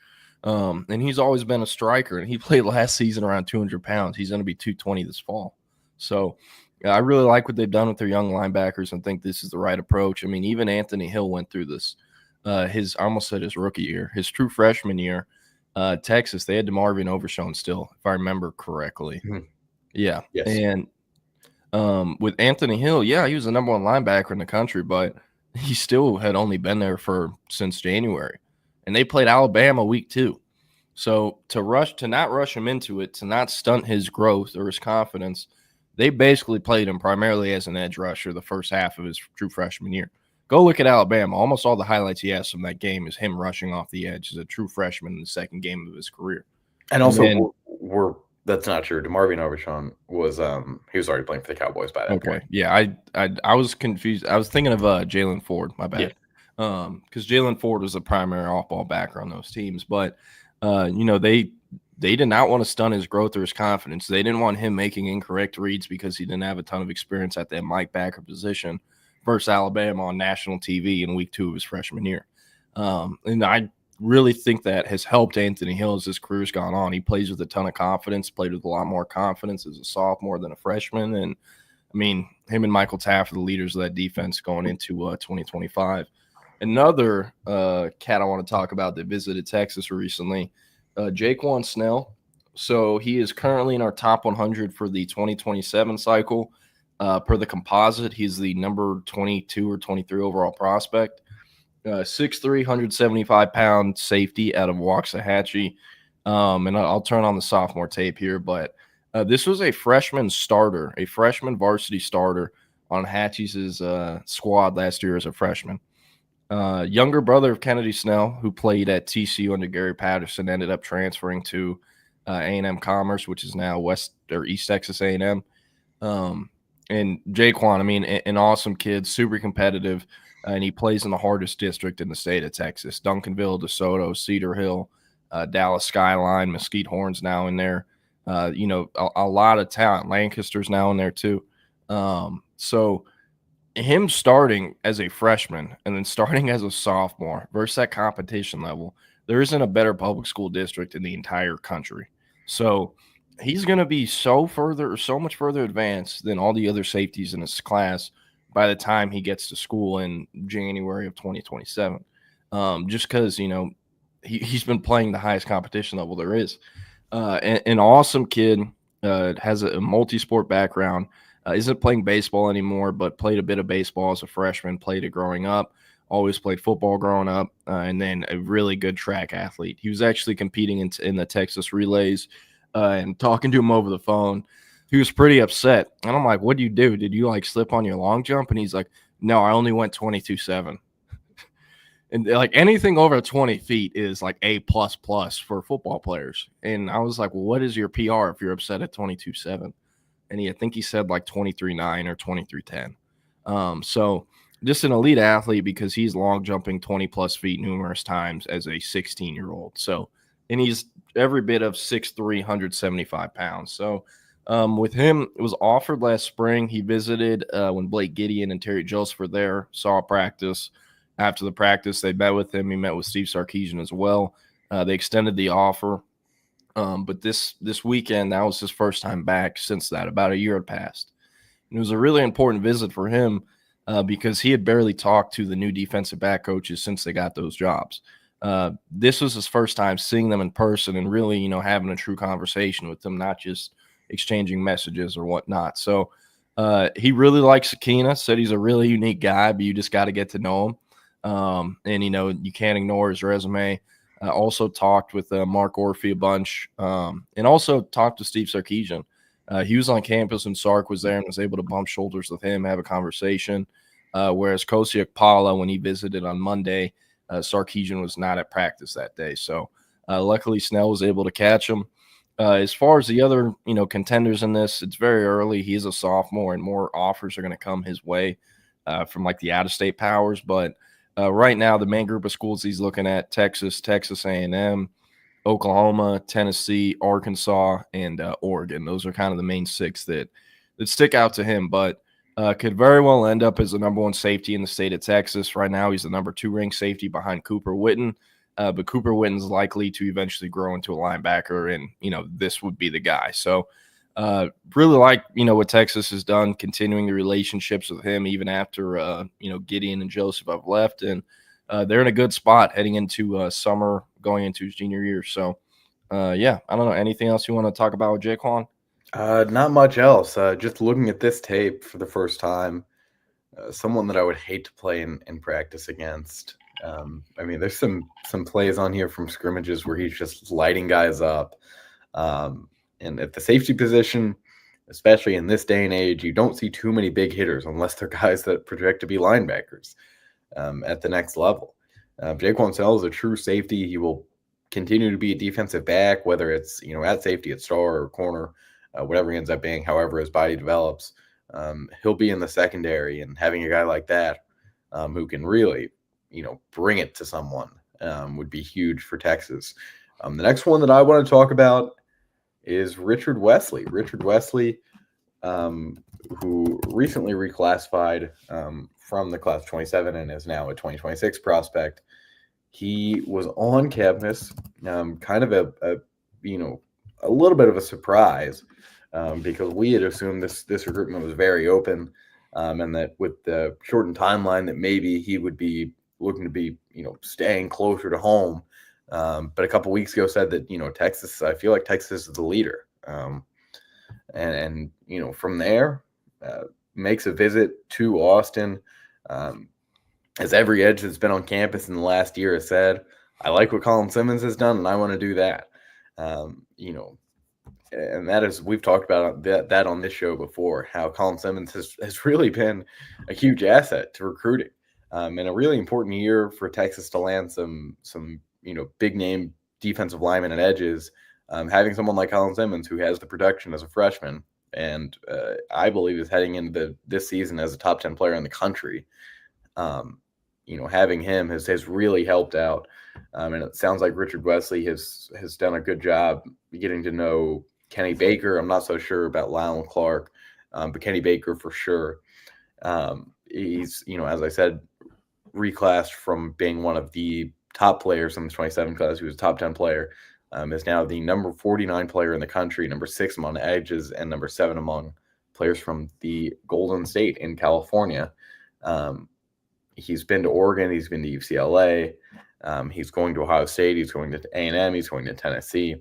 And he's always been a striker, and he played last season around 200 pounds. He's going to be 220 this fall. So I really like what they've done with their young linebackers and think this is the right approach. Even Anthony Hill went through this. I almost said his rookie year, his true freshman year, Texas, they had DeMarvion Overshown still, if I remember correctly. Mm-hmm. Yeah. Yes. And with Anthony Hill, he was the number 1 linebacker in the country, but he still had only been there since January. And they played Alabama week 2. So to not rush him into it, to not stunt his growth or his confidence, they basically played him primarily as an edge rusher the first half of his true freshman year. Go look at Alabama. Almost all the highlights he has from that game is him rushing off the edge as a true freshman in the second game of his career. And also, that's not true. DeMarvion Overshown was he was already playing for the Cowboys by that point. Yeah, I was confused. I was thinking of Jalen Ford. My bad. Because Jalen Ford was a primary off-ball backer on those teams, but they did not want to stun his growth or his confidence. They didn't want him making incorrect reads because he didn't have a ton of experience at that Mike backer position versus Alabama on national TV in week 2 of his freshman year. And I really think that has helped Anthony Hill as his career's gone on. He plays with a ton of confidence, played with a lot more confidence as a sophomore than a freshman. And him and Michael Taft are the leaders of that defense going into 2025. Another cat I want to talk about that visited Texas recently, Jaquan Snell. So he is currently in our top 100 for the 2027 cycle. Per the composite, he's the number 22 or 23 overall prospect. 6'3", 175-pound safety out of Waxahachie. And I'll turn on the sophomore tape here, but this was a freshman starter, a freshman varsity starter on Hatchie's squad last year as a freshman. Younger brother of Kennedy Snell, who played at TCU under Gary Patterson, ended up transferring to A&M Commerce, which is now East Texas A&M. And Jaquan, I mean, an awesome kid, super competitive, and he plays in the hardest district in the state of Texas. Duncanville, DeSoto, Cedar Hill, Dallas Skyline, Mesquite Horns now in there. A lot of talent. Lancaster's now in there too. So him starting as a freshman and then starting as a sophomore versus that competition level, there isn't a better public school district in the entire country. So he's going to be so much further advanced than all the other safeties in his class by the time he gets to school in January of 2027. Just because, he's been playing the highest competition level there is. An awesome kid, has a multi-sport background, isn't playing baseball anymore, but played a bit of baseball as a freshman, played it growing up, always played football growing up, and then a really good track athlete. He was actually competing in the Texas relays, and talking to him over the phone, he was pretty upset. And I'm like, what do you do? Did you slip on your long jump? And he's like, no, I only went 22.7. And anything over 20 feet is A++ for football players. And I was like, well, what is your PR if you're upset at 22.7? And I think he said 23.9 or 23.10. So just an elite athlete because he's long jumping 20+ feet numerous times as a 16-year-old. So, and he's every bit of 6'3", 175 pounds. So with him, it was offered last spring. He visited when Blake Gideon and Terry Joseph were there, saw practice. After the practice, they met with him. He met with Steve Sarkisian as well. They extended the offer. But this weekend, that was his first time back since that. About a year had passed. And it was a really important visit for him because he had barely talked to the new defensive back coaches since they got those jobs. This was his first time seeing them in person and really, having a true conversation with them, not just exchanging messages or whatnot. So he really likes Sakina, said he's a really unique guy, but you just got to get to know him. And, you can't ignore his resume. Also talked with Mark Orphy a bunch, and also talked to Steve Sarkisian. He was on campus and Sark was there and was able to bump shoulders with him, have a conversation. Whereas Kosiak Pala, when he visited on Monday, Sarkisian was not at practice that day. So luckily Snell was able to catch him. As far as the other, contenders in this, it's very early. He's a sophomore and more offers are going to come his way from the out-of-state powers. But right now, the main group of schools he's looking at, Texas A&M, Oklahoma, Tennessee, Arkansas, and Oregon. Those are kind of the main six that stick out to him, but could very well end up as the number one safety in the state of Texas. Right now, he's the number 2 ranked safety behind Cooper Witten, but Cooper Witten's likely to eventually grow into a linebacker, and, this would be the guy. So really like, what Texas has done, continuing the relationships with him even after, Gideon and Joseph have left. And they're in a good spot heading into summer, going into his junior year. So, I don't know. Anything else you want to talk about with Jaquan? Not much else. Just looking at this tape for the first time, someone that I would hate to play in practice against. There's some plays on here from scrimmages where he's just lighting guys up. And at the safety position, especially in this day and age, you don't see too many big hitters unless they're guys that project to be linebackers at the next level. Jaquan Snell is a true safety. He will continue to be a defensive back, whether it's at safety, at star, or corner, whatever he ends up being, however his body develops. He'll be in the secondary, and having a guy like that who can really bring it to someone would be huge for Texas. The next one that I want to talk about is Richard Wesley. Richard Wesley, who recently reclassified from the class of 27 and is now a 2026 prospect. He was on campus, kind of a little bit of a surprise because we had assumed this recruitment was very open, and that with the shortened timeline that maybe he would be looking to be staying closer to home. But a couple weeks ago said that, Texas, I feel like Texas is the leader. And from there, makes a visit to Austin. As every edge that's been on campus in the last year has said, I like what Colin Simmons has done, and I want to do that. And that is, we've talked about that on this show before, how Colin Simmons has really been a huge asset to recruiting, and a really important year for Texas to land some big name defensive linemen and edges. Having someone like Colin Simmons, who has the production as a freshman, and I believe is heading into this season as a top 10 player in the country. Having him has really helped out. And it sounds like Richard Wesley has done a good job getting to know Kenny Baker. I'm not so sure about Lionel Clark, but Kenny Baker for sure. He's, as I said, reclassed from being one of the top players in the 27 class. He was a top 10 player. Is now the number 49 player in the country, number 6 among edges, and number 7 among players from the Golden State in California. He's been to Oregon. He's been to UCLA. He's going to Ohio State. He's going to A&M. He's going to Tennessee.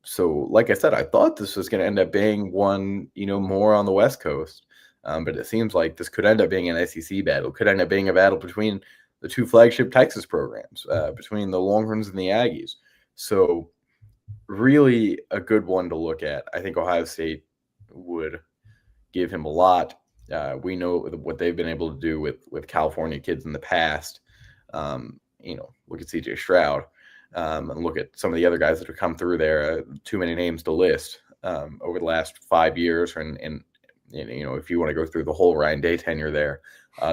So, like I said, I thought this was going to end up being one, more on the West Coast. But it seems like this could end up being an SEC battle. Could end up being a battle between the 2 flagship Texas programs, between the Longhorns and the Aggies. So, really a good one to look at. I think Ohio State would give him a lot. We know what they've been able to do with California kids in the past. Look at C.J. Stroud, and look at some of the other guys that have come through there. Too many names to list over the last 5 years. And if you want to go through the whole Ryan Day tenure there,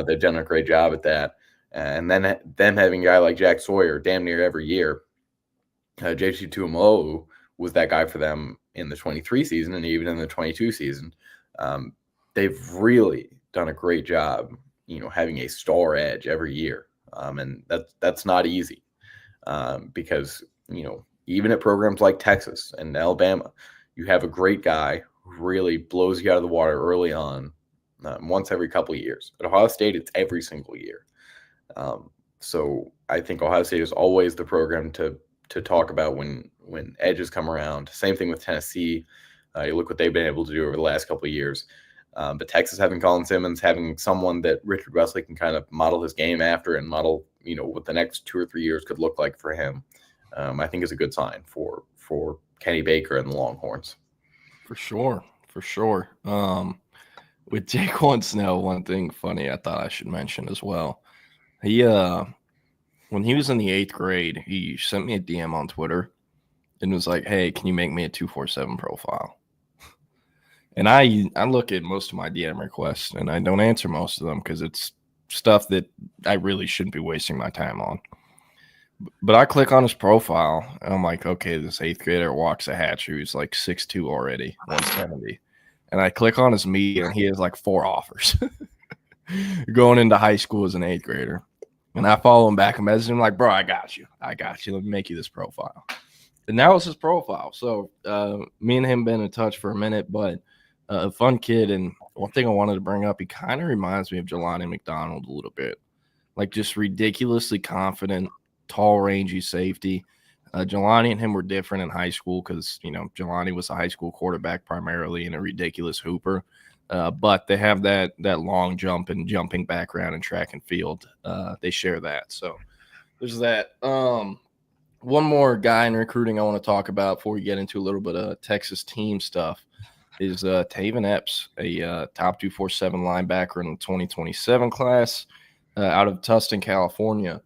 they've done a great job at that. And then them having a guy like Jack Sawyer damn near every year. JC Tuimoloau was that guy for them in the 23 season and even in the 22 season. They've really done a great job, having a star edge every year. And that's not easy because, even at programs like Texas and Alabama, you have a great guy who really blows you out of the water early on, once every couple of years. At Ohio State, it's every single year. So I think Ohio State is always the program to talk about when edges come around. Same thing with Tennessee. You look what they've been able to do over the last couple of years. But Texas having Colin Simmons, having someone that Richard Wesley can kind of model his game after and model, what the next 2 or 3 years could look like for him, I think is a good sign for Kenny Baker and the Longhorns. For sure. With Jaquan Snow, one thing funny I thought I should mention as well. He when he was in the 8th grade, he sent me a DM on Twitter and was like, hey, can you make me a 247 profile? And I look at most of my DM requests and I don't answer most of them because it's stuff that I really shouldn't be wasting my time on. But I click on his profile and I'm like, okay, this 8th grader walks a hatch who's like 6'2" already, 170. And I click on his media and he has like 4 offers going into high school as an 8th grader. And I follow him back and message him like, bro, I got you. Let me make you this profile. And that was his profile. So me and him been in touch for a minute, but a fun kid. And one thing I wanted to bring up, he kind of reminds me of Jelani McDonald a little bit. Like just ridiculously confident, tall, rangy safety. Jelani and him were different in high school because, Jelani was a high school quarterback primarily and a ridiculous hooper. But they have that long jump and jumping background in track and field. They share that. So there's that. One more guy in recruiting I want to talk about before we get into a little bit of Texas team stuff is Taven Epps, a top 247 linebacker in the 2027 class out of Tustin, California.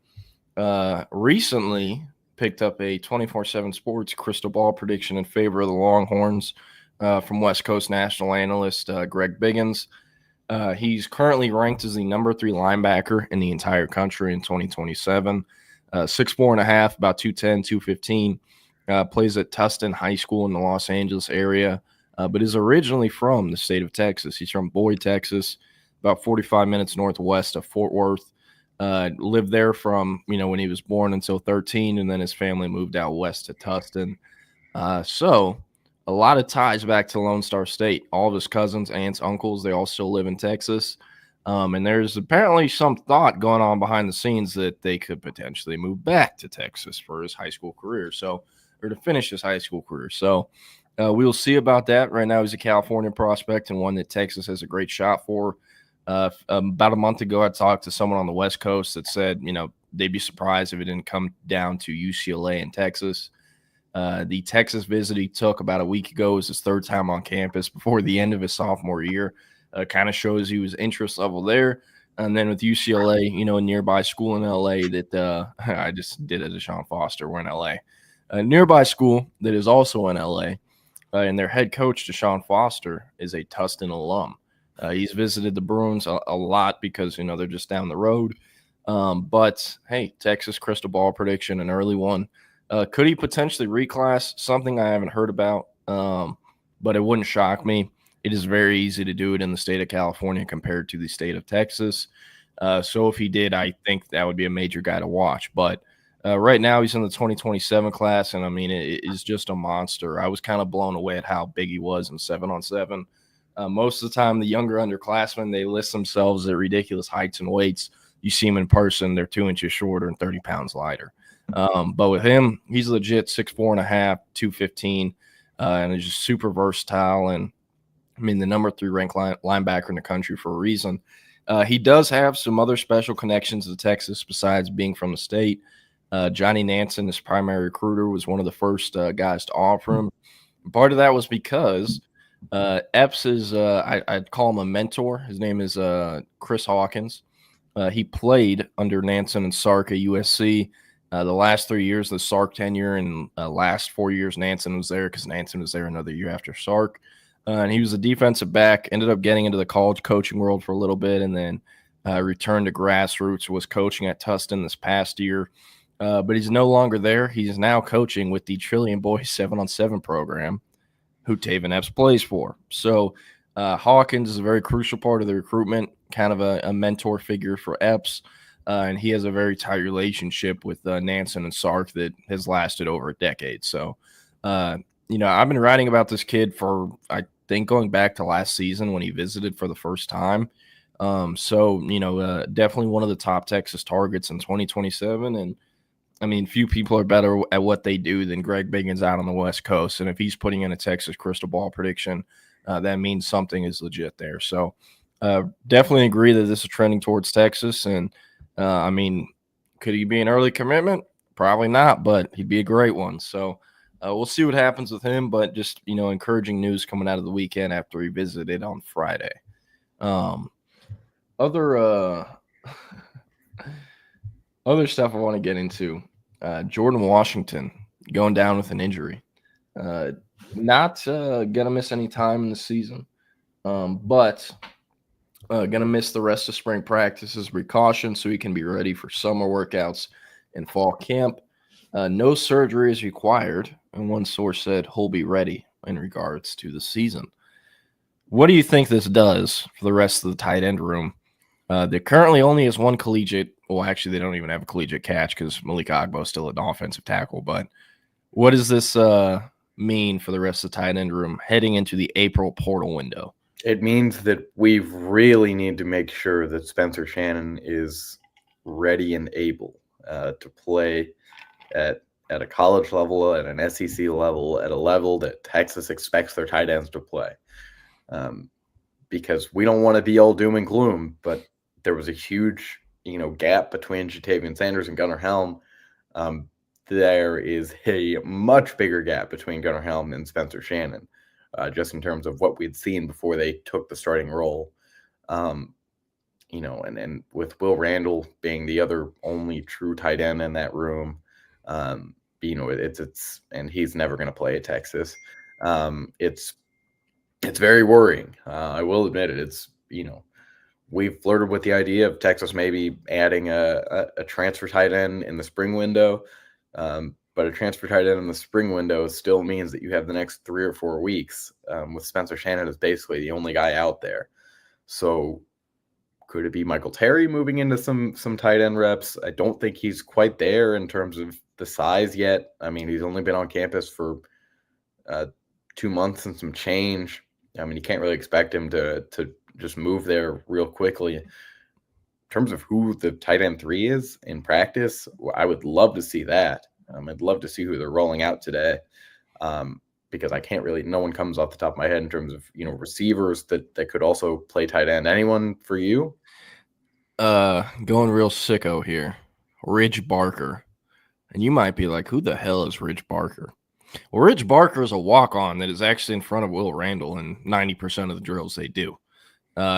Recently picked up a 24/7 Sports crystal ball prediction in favor of the Longhorns from West Coast national analyst Greg Biggins. He's currently ranked as the number 3 linebacker in the entire country in 2027. 6'4.5", about 210, 215. Plays at Tustin High School in the Los Angeles area, but is originally from the state of Texas. He's from Boyd, Texas, about 45 minutes northwest of Fort Worth. Lived there from, when he was born until 13, and then his family moved out west to Tustin. So a lot of ties back to Lone Star State. All of his cousins, aunts, uncles, they all still live in Texas. And there's apparently some thought going on behind the scenes that they could potentially move back to Texas for his high school career. Or to finish his high school career. So We'll see about that. Right now, he's a California prospect and one that Texas has a great shot for. About a month ago, I talked to someone on the West Coast that said, they'd be surprised if it didn't come down to UCLA and Texas. The Texas visit he took about a week ago was his third time on campus before the end of his sophomore year. Kind of shows he was interest level there. And then with UCLA, a nearby school in LA that I just did as a Sean Foster. We're in LA. A nearby school that is also in LA. And their head coach, Deshaun Foster, is a Tustin alum. He's visited the Bruins a lot because, they're just down the road. But, hey, Texas crystal ball prediction, an early one. Could he potentially reclass? Something I haven't heard about, but it wouldn't shock me. It is very easy to do it in the state of California compared to the state of Texas. So if he did, I think that would be a major guy to watch. But right now he's in the 2027 class, and, it is just a monster. I was kind of blown away at how big he was in 7-on-7. Most of the time, the younger underclassmen, they list themselves at ridiculous heights and weights. You see them in person, they're 2 inches shorter and 30 pounds lighter. But with him, he's legit 6'4.5", 215, and he's just super versatile. And the number 3 ranked linebacker in the country for a reason. He does have some other special connections to Texas besides being from the state. Johnny Nansen, his primary recruiter, was one of the first guys to offer him. Part of that was because Epps is, I'd call him a mentor. His name is Chris Hawkins. He played under Nansen and Sark at USC. The last 3 years, the Sark tenure, and last 4 years, Nansen was there because Nansen was there another year after Sark. And he was a defensive back, ended up getting into the college coaching world for a little bit, and then returned to grassroots, was coaching at Tustin this past year. But he's no longer there. He's now coaching with the Trillion Boys 7-on-7 program, who Taven Epps plays for. So Hawkins is a very crucial part of the recruitment, kind of a mentor figure for Epps. And he has a very tight relationship with Nansen and Sark that has lasted over a decade. So, I've been writing about this kid for, I think, going back to last season when he visited for the first time. Definitely one of the top Texas targets in 2027. And, few people are better at what they do than Greg Biggins out on the West Coast. And if he's putting in a Texas crystal ball prediction, that means something is legit there. So, definitely agree that this is trending towards Texas. And, could he be an early commitment? Probably not, but he'd be a great one. So we'll see what happens with him, but just, encouraging news coming out of the weekend after he visited on Friday. Other stuff I want to get into, Jordan Washington going down with an injury. Not going to miss any time in the season, but going to miss the rest of spring practice as precaution so he can be ready for summer workouts and fall camp. No surgery is required, and one source said he'll be ready in regards to the season. What do you think this does for the rest of the tight end room? There currently only has one collegiate. Well, actually, they don't even have a collegiate catch because Malik Agbo is still an offensive tackle. But what does this mean for the rest of the tight end room heading into the April portal window? It means that we really need to make sure that Spencer Shannon is ready and able to play at a college level, at an SEC level, at a level that Texas expects their tight ends to play. Because we don't want to be all doom and gloom, but there was a huge, gap between Jatavian Sanders and Gunnar Helm. There is a much bigger gap between Gunnar Helm and Spencer Shannon. Just in terms of what we'd seen before they took the starting role. And with Will Randall being the other only true tight end in that room, it's and he's never going to play at Texas. It's very worrying. I will admit it. It's, we've flirted with the idea of Texas maybe adding a transfer tight end in the spring window. But a transfer tight end in the spring window still means that you have the next 3 or 4 weeks with Spencer Shannon as basically the only guy out there. So could it be Michael Terry moving into some tight end reps? I don't think he's quite there in terms of the size yet. He's only been on campus for 2 months and some change. You can't really expect him to just move there real quickly. In terms of who the tight end 3 is in practice, I would love to see that. I'd love to see who they're rolling out today. because I can't really, no one comes off the top of my head in terms of, receivers that could also play tight end. Anyone for you? Going real sicko here. Ridge Barker. And you might be like, who the hell is Ridge Barker? Well, Ridge Barker is a walk-on that is actually in front of Will Randall in 90% of the drills they do.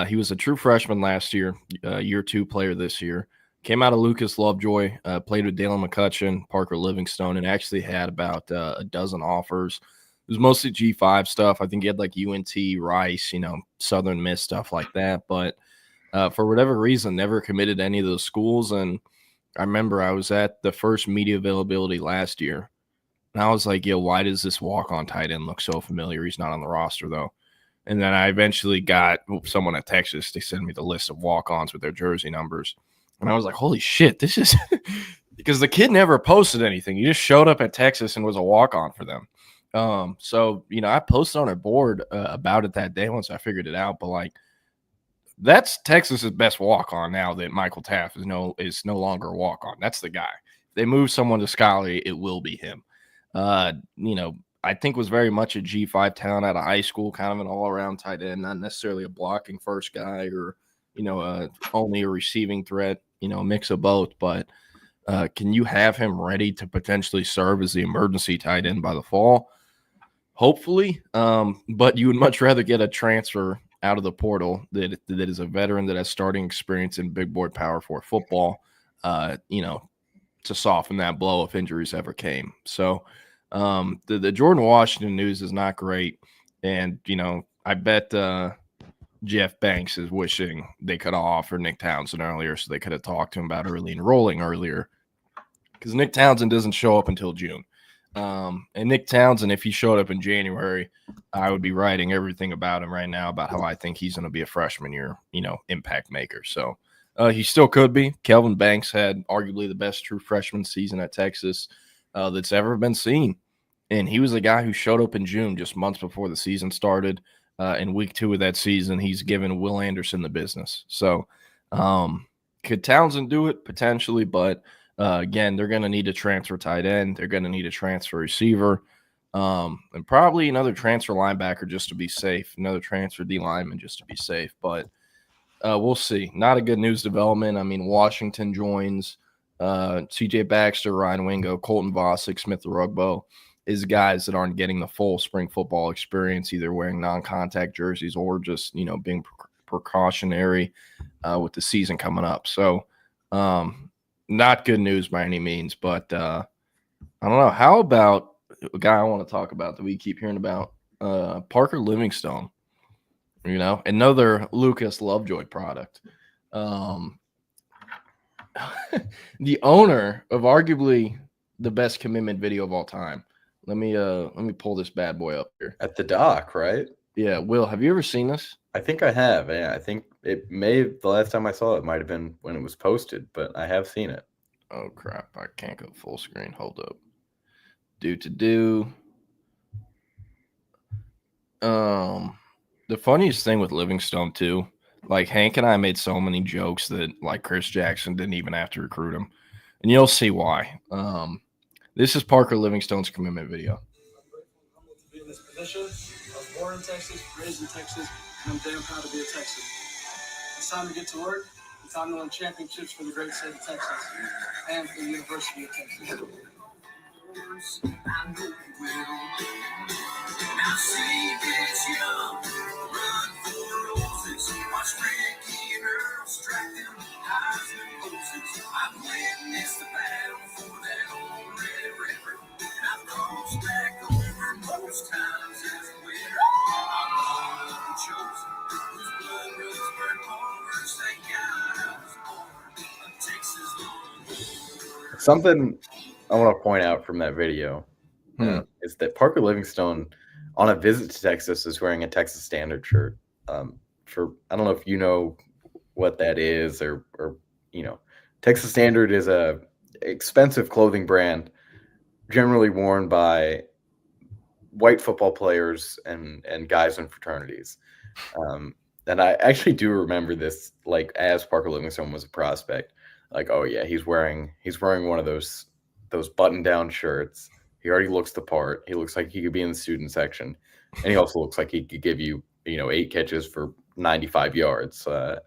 He was a true freshman last year, year 2 player this year. Came out of Lucas Lovejoy, played with Dalen McCutcheon, Parker Livingstone, and actually had about a dozen offers. It was mostly G5 stuff. I think he had like UNT, Rice, Southern Miss, stuff like that. But for whatever reason, never committed to any of those schools. And I remember I was at the first media availability last year. And I was like, yo, why does this walk-on tight end look so familiar? He's not on the roster, though. And then I eventually got someone at Texas. They sent me the list of walk-ons with their jersey numbers. And I was like, holy shit, this is – because the kid never posted anything. He just showed up at Texas and was a walk-on for them. So, I posted on our board about it that day once I figured it out. But, like, that's Texas's best walk-on now that Michael Taft is no longer a walk-on. That's the guy. If they move someone to Scholarly, it will be him. I think was very much a G5 talent out of high school, kind of an all-around tight end, not necessarily a blocking first guy or, only a receiving threat, a mix of both. But can you have him ready to potentially serve as the emergency tight end by the fall? Hopefully. But you would much rather get a transfer out of the portal that is a veteran that has starting experience in big boy Power 4 football, to soften that blow if injuries ever came. So the Jordan Washington news is not great. And, I bet Jeff Banks is wishing they could have offered Nick Townsend earlier so they could have talked to him about early enrolling earlier, because Nick Townsend doesn't show up until June. And Nick Townsend, if he showed up in January, I would be writing everything about him right now about how I think he's going to be a freshman year, impact maker. So he still could be. Kelvin Banks had arguably the best true freshman season at Texas that's ever been seen. And he was a guy who showed up in June, just months before the season started. In week 2 of that season, he's given Will Anderson the business. So could Townsend do it? Potentially, but again, they're going to need a transfer tight end. They're going to need a transfer receiver, and probably another transfer linebacker just to be safe, another transfer D lineman just to be safe. But we'll see. Not a good news development. I mean, Washington joins CJ Baxter, Ryan Wingo, Colton Vosick, Smith Rugbo is guys that aren't getting the full spring football experience, either wearing non-contact jerseys or just, being precautionary with the season coming up. So not good news by any means, but I don't know. How about a guy I want to talk about that we keep hearing about, Parker Livingstone, another Lucas Lovejoy product. The owner of arguably the best commitment video of all time. Let me pull this bad boy up here. At the dock, right? Yeah, Will, have you ever seen this? I think I have. Yeah, I think the last time I saw it might have been when it was posted, but I have seen it. Oh crap, I can't go full screen. Hold up. The funniest thing with Livingstone too, like Hank and I made so many jokes that like Chris Jackson didn't even have to recruit him. And you'll see why. This is Parker Livingstone's commitment video. To be in this position. I was born in Texas, raised in Texas, and I'm damn proud to be a Texan. It's time to get to work. It's time to win championships for the great state of Texas and for the University of Texas. Now she gets young, run for roses, watch Ricky and Earl strike them highs and roses. I've witnessed the battle for that old red river, and I've crossed back over most times as a winner. I'm one chosen, whose blood runs burnt orange. Thank God I was born a Texas Longhorn. Something I want to point out from that video is that Parker Livingstone, on a visit to Texas, is wearing a Texas Standard shirt. I don't know if you know what that is, or Texas Standard is a expensive clothing brand, generally worn by white football players and guys in fraternities. And I actually do remember this, like, as Parker Livingstone was a prospect, like, oh yeah, he's wearing one of those button-down shirts He already looks the part. He looks like he could be in the student section. And he also looks like he could give you, 8 catches for 95 yards in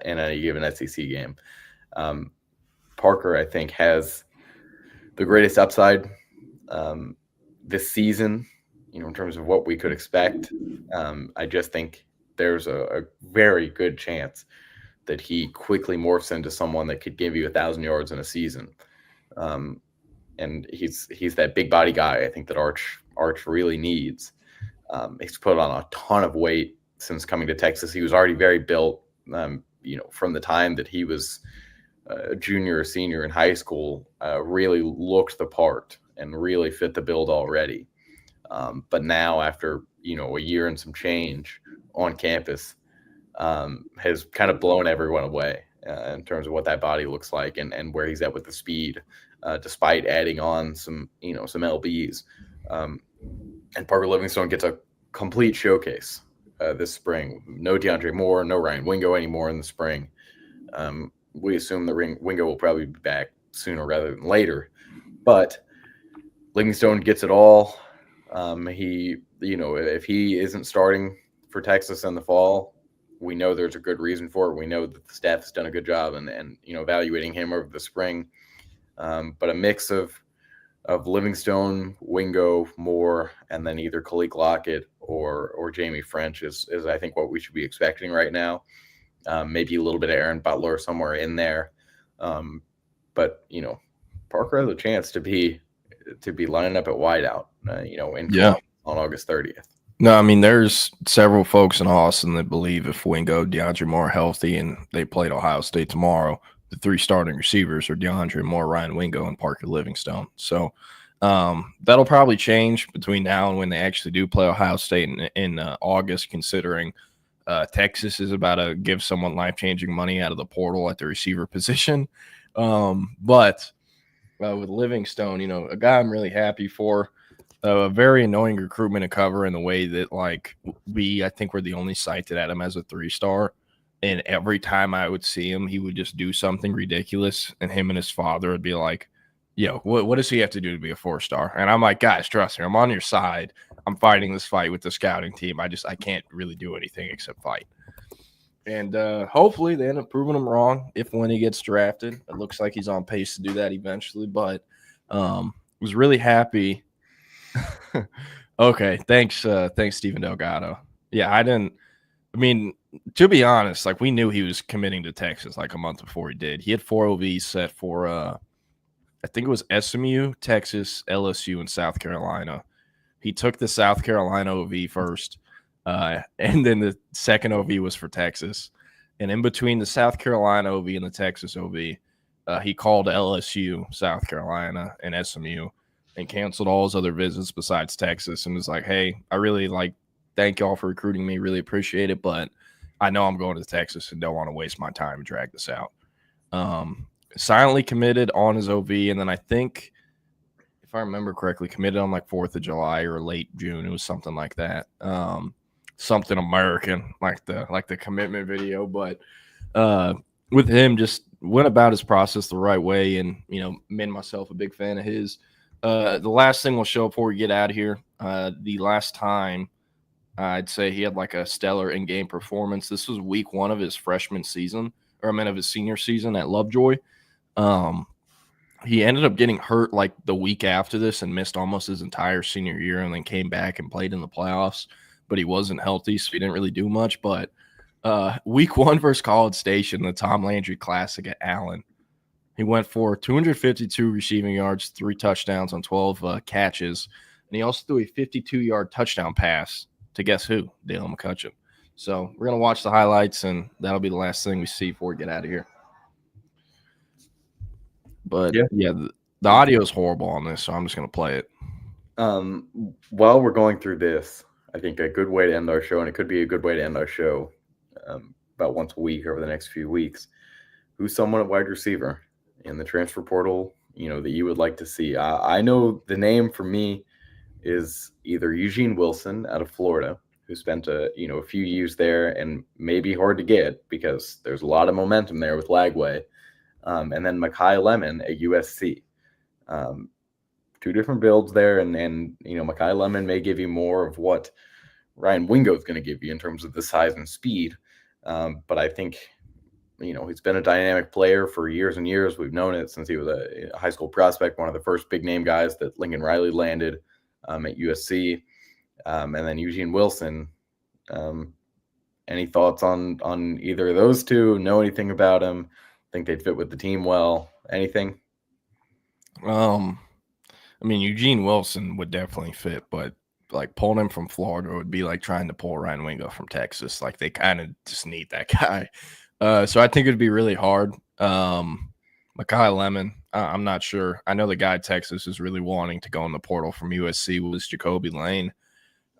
any given SEC game. Parker, I think, has the greatest upside this season, in terms of what we could expect. I just think there's a very good chance that he quickly morphs into someone that could give you 1,000 yards in a season. And he's that big body guy, I think, that Arch really needs. He's put on a ton of weight since coming to Texas. He was already very built, from the time that he was a junior or senior in high school, really looked the part and really fit the build already. But now, after, a year and some change on campus, has kind of blown everyone away in terms of what that body looks like and where he's at with the speed, despite adding on some LBs. And Parker Livingstone gets a complete showcase this spring. No DeAndre Moore, no Ryan Wingo anymore in the spring. We assume the Wingo will probably be back sooner rather than later. But Livingstone gets it all. If he isn't starting for Texas in the fall, we know there's a good reason for it. We know that the staff has done a good job and evaluating him over the spring. But a mix of Livingstone, Wingo, Moore, and then either Kalik Lockett or Jamie French is I think what we should be expecting right now. Maybe a little bit of Aaron Butler somewhere in there. But Parker has a chance to be lining up at wideout, on August 30th. No, I mean, there's several folks in Austin that believe if Wingo, DeAndre Moore are healthy and they played Ohio State tomorrow, the 3 starting receivers are DeAndre Moore, Ryan Wingo, and Parker Livingstone. So that'll probably change between now and when they actually do play Ohio State in August, considering Texas is about to give someone life-changing money out of the portal at the receiver position. But with Livingstone, a guy I'm really happy for. A very annoying recruitment and cover in the way that, I think we're the only site that had him as a 3-star. And every time I would see him, he would just do something ridiculous. And him and his father would be like, yo, what does he have to do to be a 4-star? And I'm like, guys, trust me, I'm on your side. I'm fighting this fight with the scouting team. I can't really do anything except fight. And hopefully they end up proving him wrong when he gets drafted. It looks like he's on pace to do that eventually. But was really happy. Okay, thanks, Stephen Delgado. Yeah, to be honest, we knew he was committing to Texas a month before he did. He had 4 OVs set for, I think it was SMU, Texas, LSU, and South Carolina. He took the South Carolina OV first, and then the second OV was for Texas. And in between the South Carolina OV and the Texas OV, he called LSU, South Carolina, and SMU, and canceled all his other visits besides Texas, and was like, hey, I really thank y'all for recruiting me. Really appreciate it, but I know I'm going to Texas and don't want to waste my time and drag this out. Silently committed on his OV, and then I think, if I remember correctly, committed on 4th of July or late June. It was something like that. Something American, like the commitment video. But with him, just went about his process the right way, and made myself a big fan of his. The last thing we'll show before we get out of here, the last time I'd say he had a stellar in-game performance. This was week 1 of his freshman season, of his senior season at Lovejoy. He ended up getting hurt the week after this and missed almost his entire senior year, and then came back and played in the playoffs, but he wasn't healthy, so he didn't really do much. But week 1 versus College Station, the Tom Landry Classic at Allen, he went for 252 receiving yards, 3 touchdowns on 12 catches, and he also threw a 52-yard touchdown pass to guess who? Dale McCutcheon. So we're going to watch the highlights, and that'll be the last thing we see before we get out of here. But, yeah the audio is horrible on this, so I'm just going to play it. While we're going through this, I think a good way to end our show, and it could be a good way to end our show about once a week over the next few weeks, who's someone at wide receiver in the transfer portal, that you would like to see. I know the name for me is either Eugene Wilson out of Florida, who spent a few years there and may be hard to get because there's a lot of momentum there with Lagway, and then Mekhi Lemon at USC. two different builds there, and you know, Mekhi Lemon may give you more of what Ryan Wingo is going to give you in terms of the size and speed. But I think, you know, he's been a dynamic player for years and years. We've known it since he was a high school prospect, one of the first big name guys that Lincoln Riley landed at USC. And then Eugene Wilson. Any thoughts on either of those two? Know anything about him? Think they'd fit with the team well? Anything? I mean, Eugene Wilson would definitely fit, but like pulling him from Florida would be like trying to pull Ryan Wingo from Texas. Like they kind of just need that guy. So I think it'd be really hard. Mekhi Lemon, I'm not sure. I know the guy Texas is really wanting to go in the portal from USC was Jacoby Lane.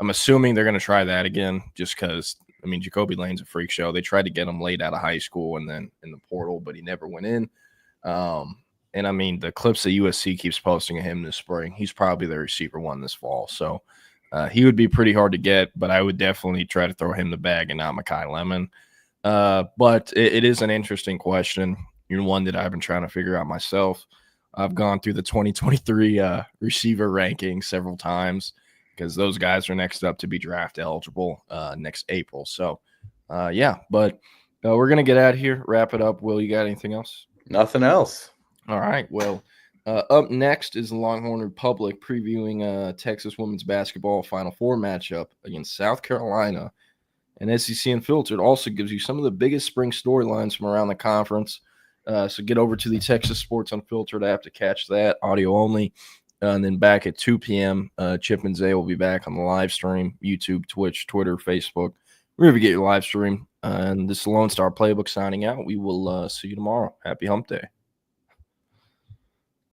I'm assuming they're going to try that again just because, I mean, Jacoby Lane's a freak show. They tried to get him late out of high school and then in the portal, but he never went in. And I mean, the clips that USC keeps posting of him this spring, he's probably the receiver one this fall. So he would be pretty hard to get, but I would definitely try to throw him the bag and not Mekhi Lemon. But it is an interesting question. You're one that I've been trying to figure out myself. I've gone through the 2023 receiver rankings several times because those guys are next up to be draft eligible next April. So, yeah, but we're going to get out of here, wrap it up. Will, you got anything else? Nothing else. All right. Well, up next is the Longhorn Republic previewing Texas women's basketball Final Four matchup against South Carolina. And SEC Unfiltered also gives you some of the biggest spring storylines from around the conference. So get over to the Texas Sports Unfiltered app to catch that, audio only. And then back at 2 p.m., Chip and Zay will be back on the live stream, YouTube, Twitch, Twitter, Facebook, wherever you get your live stream. And this is Lone Star Playbook signing out. We will see you tomorrow. Happy Hump Day.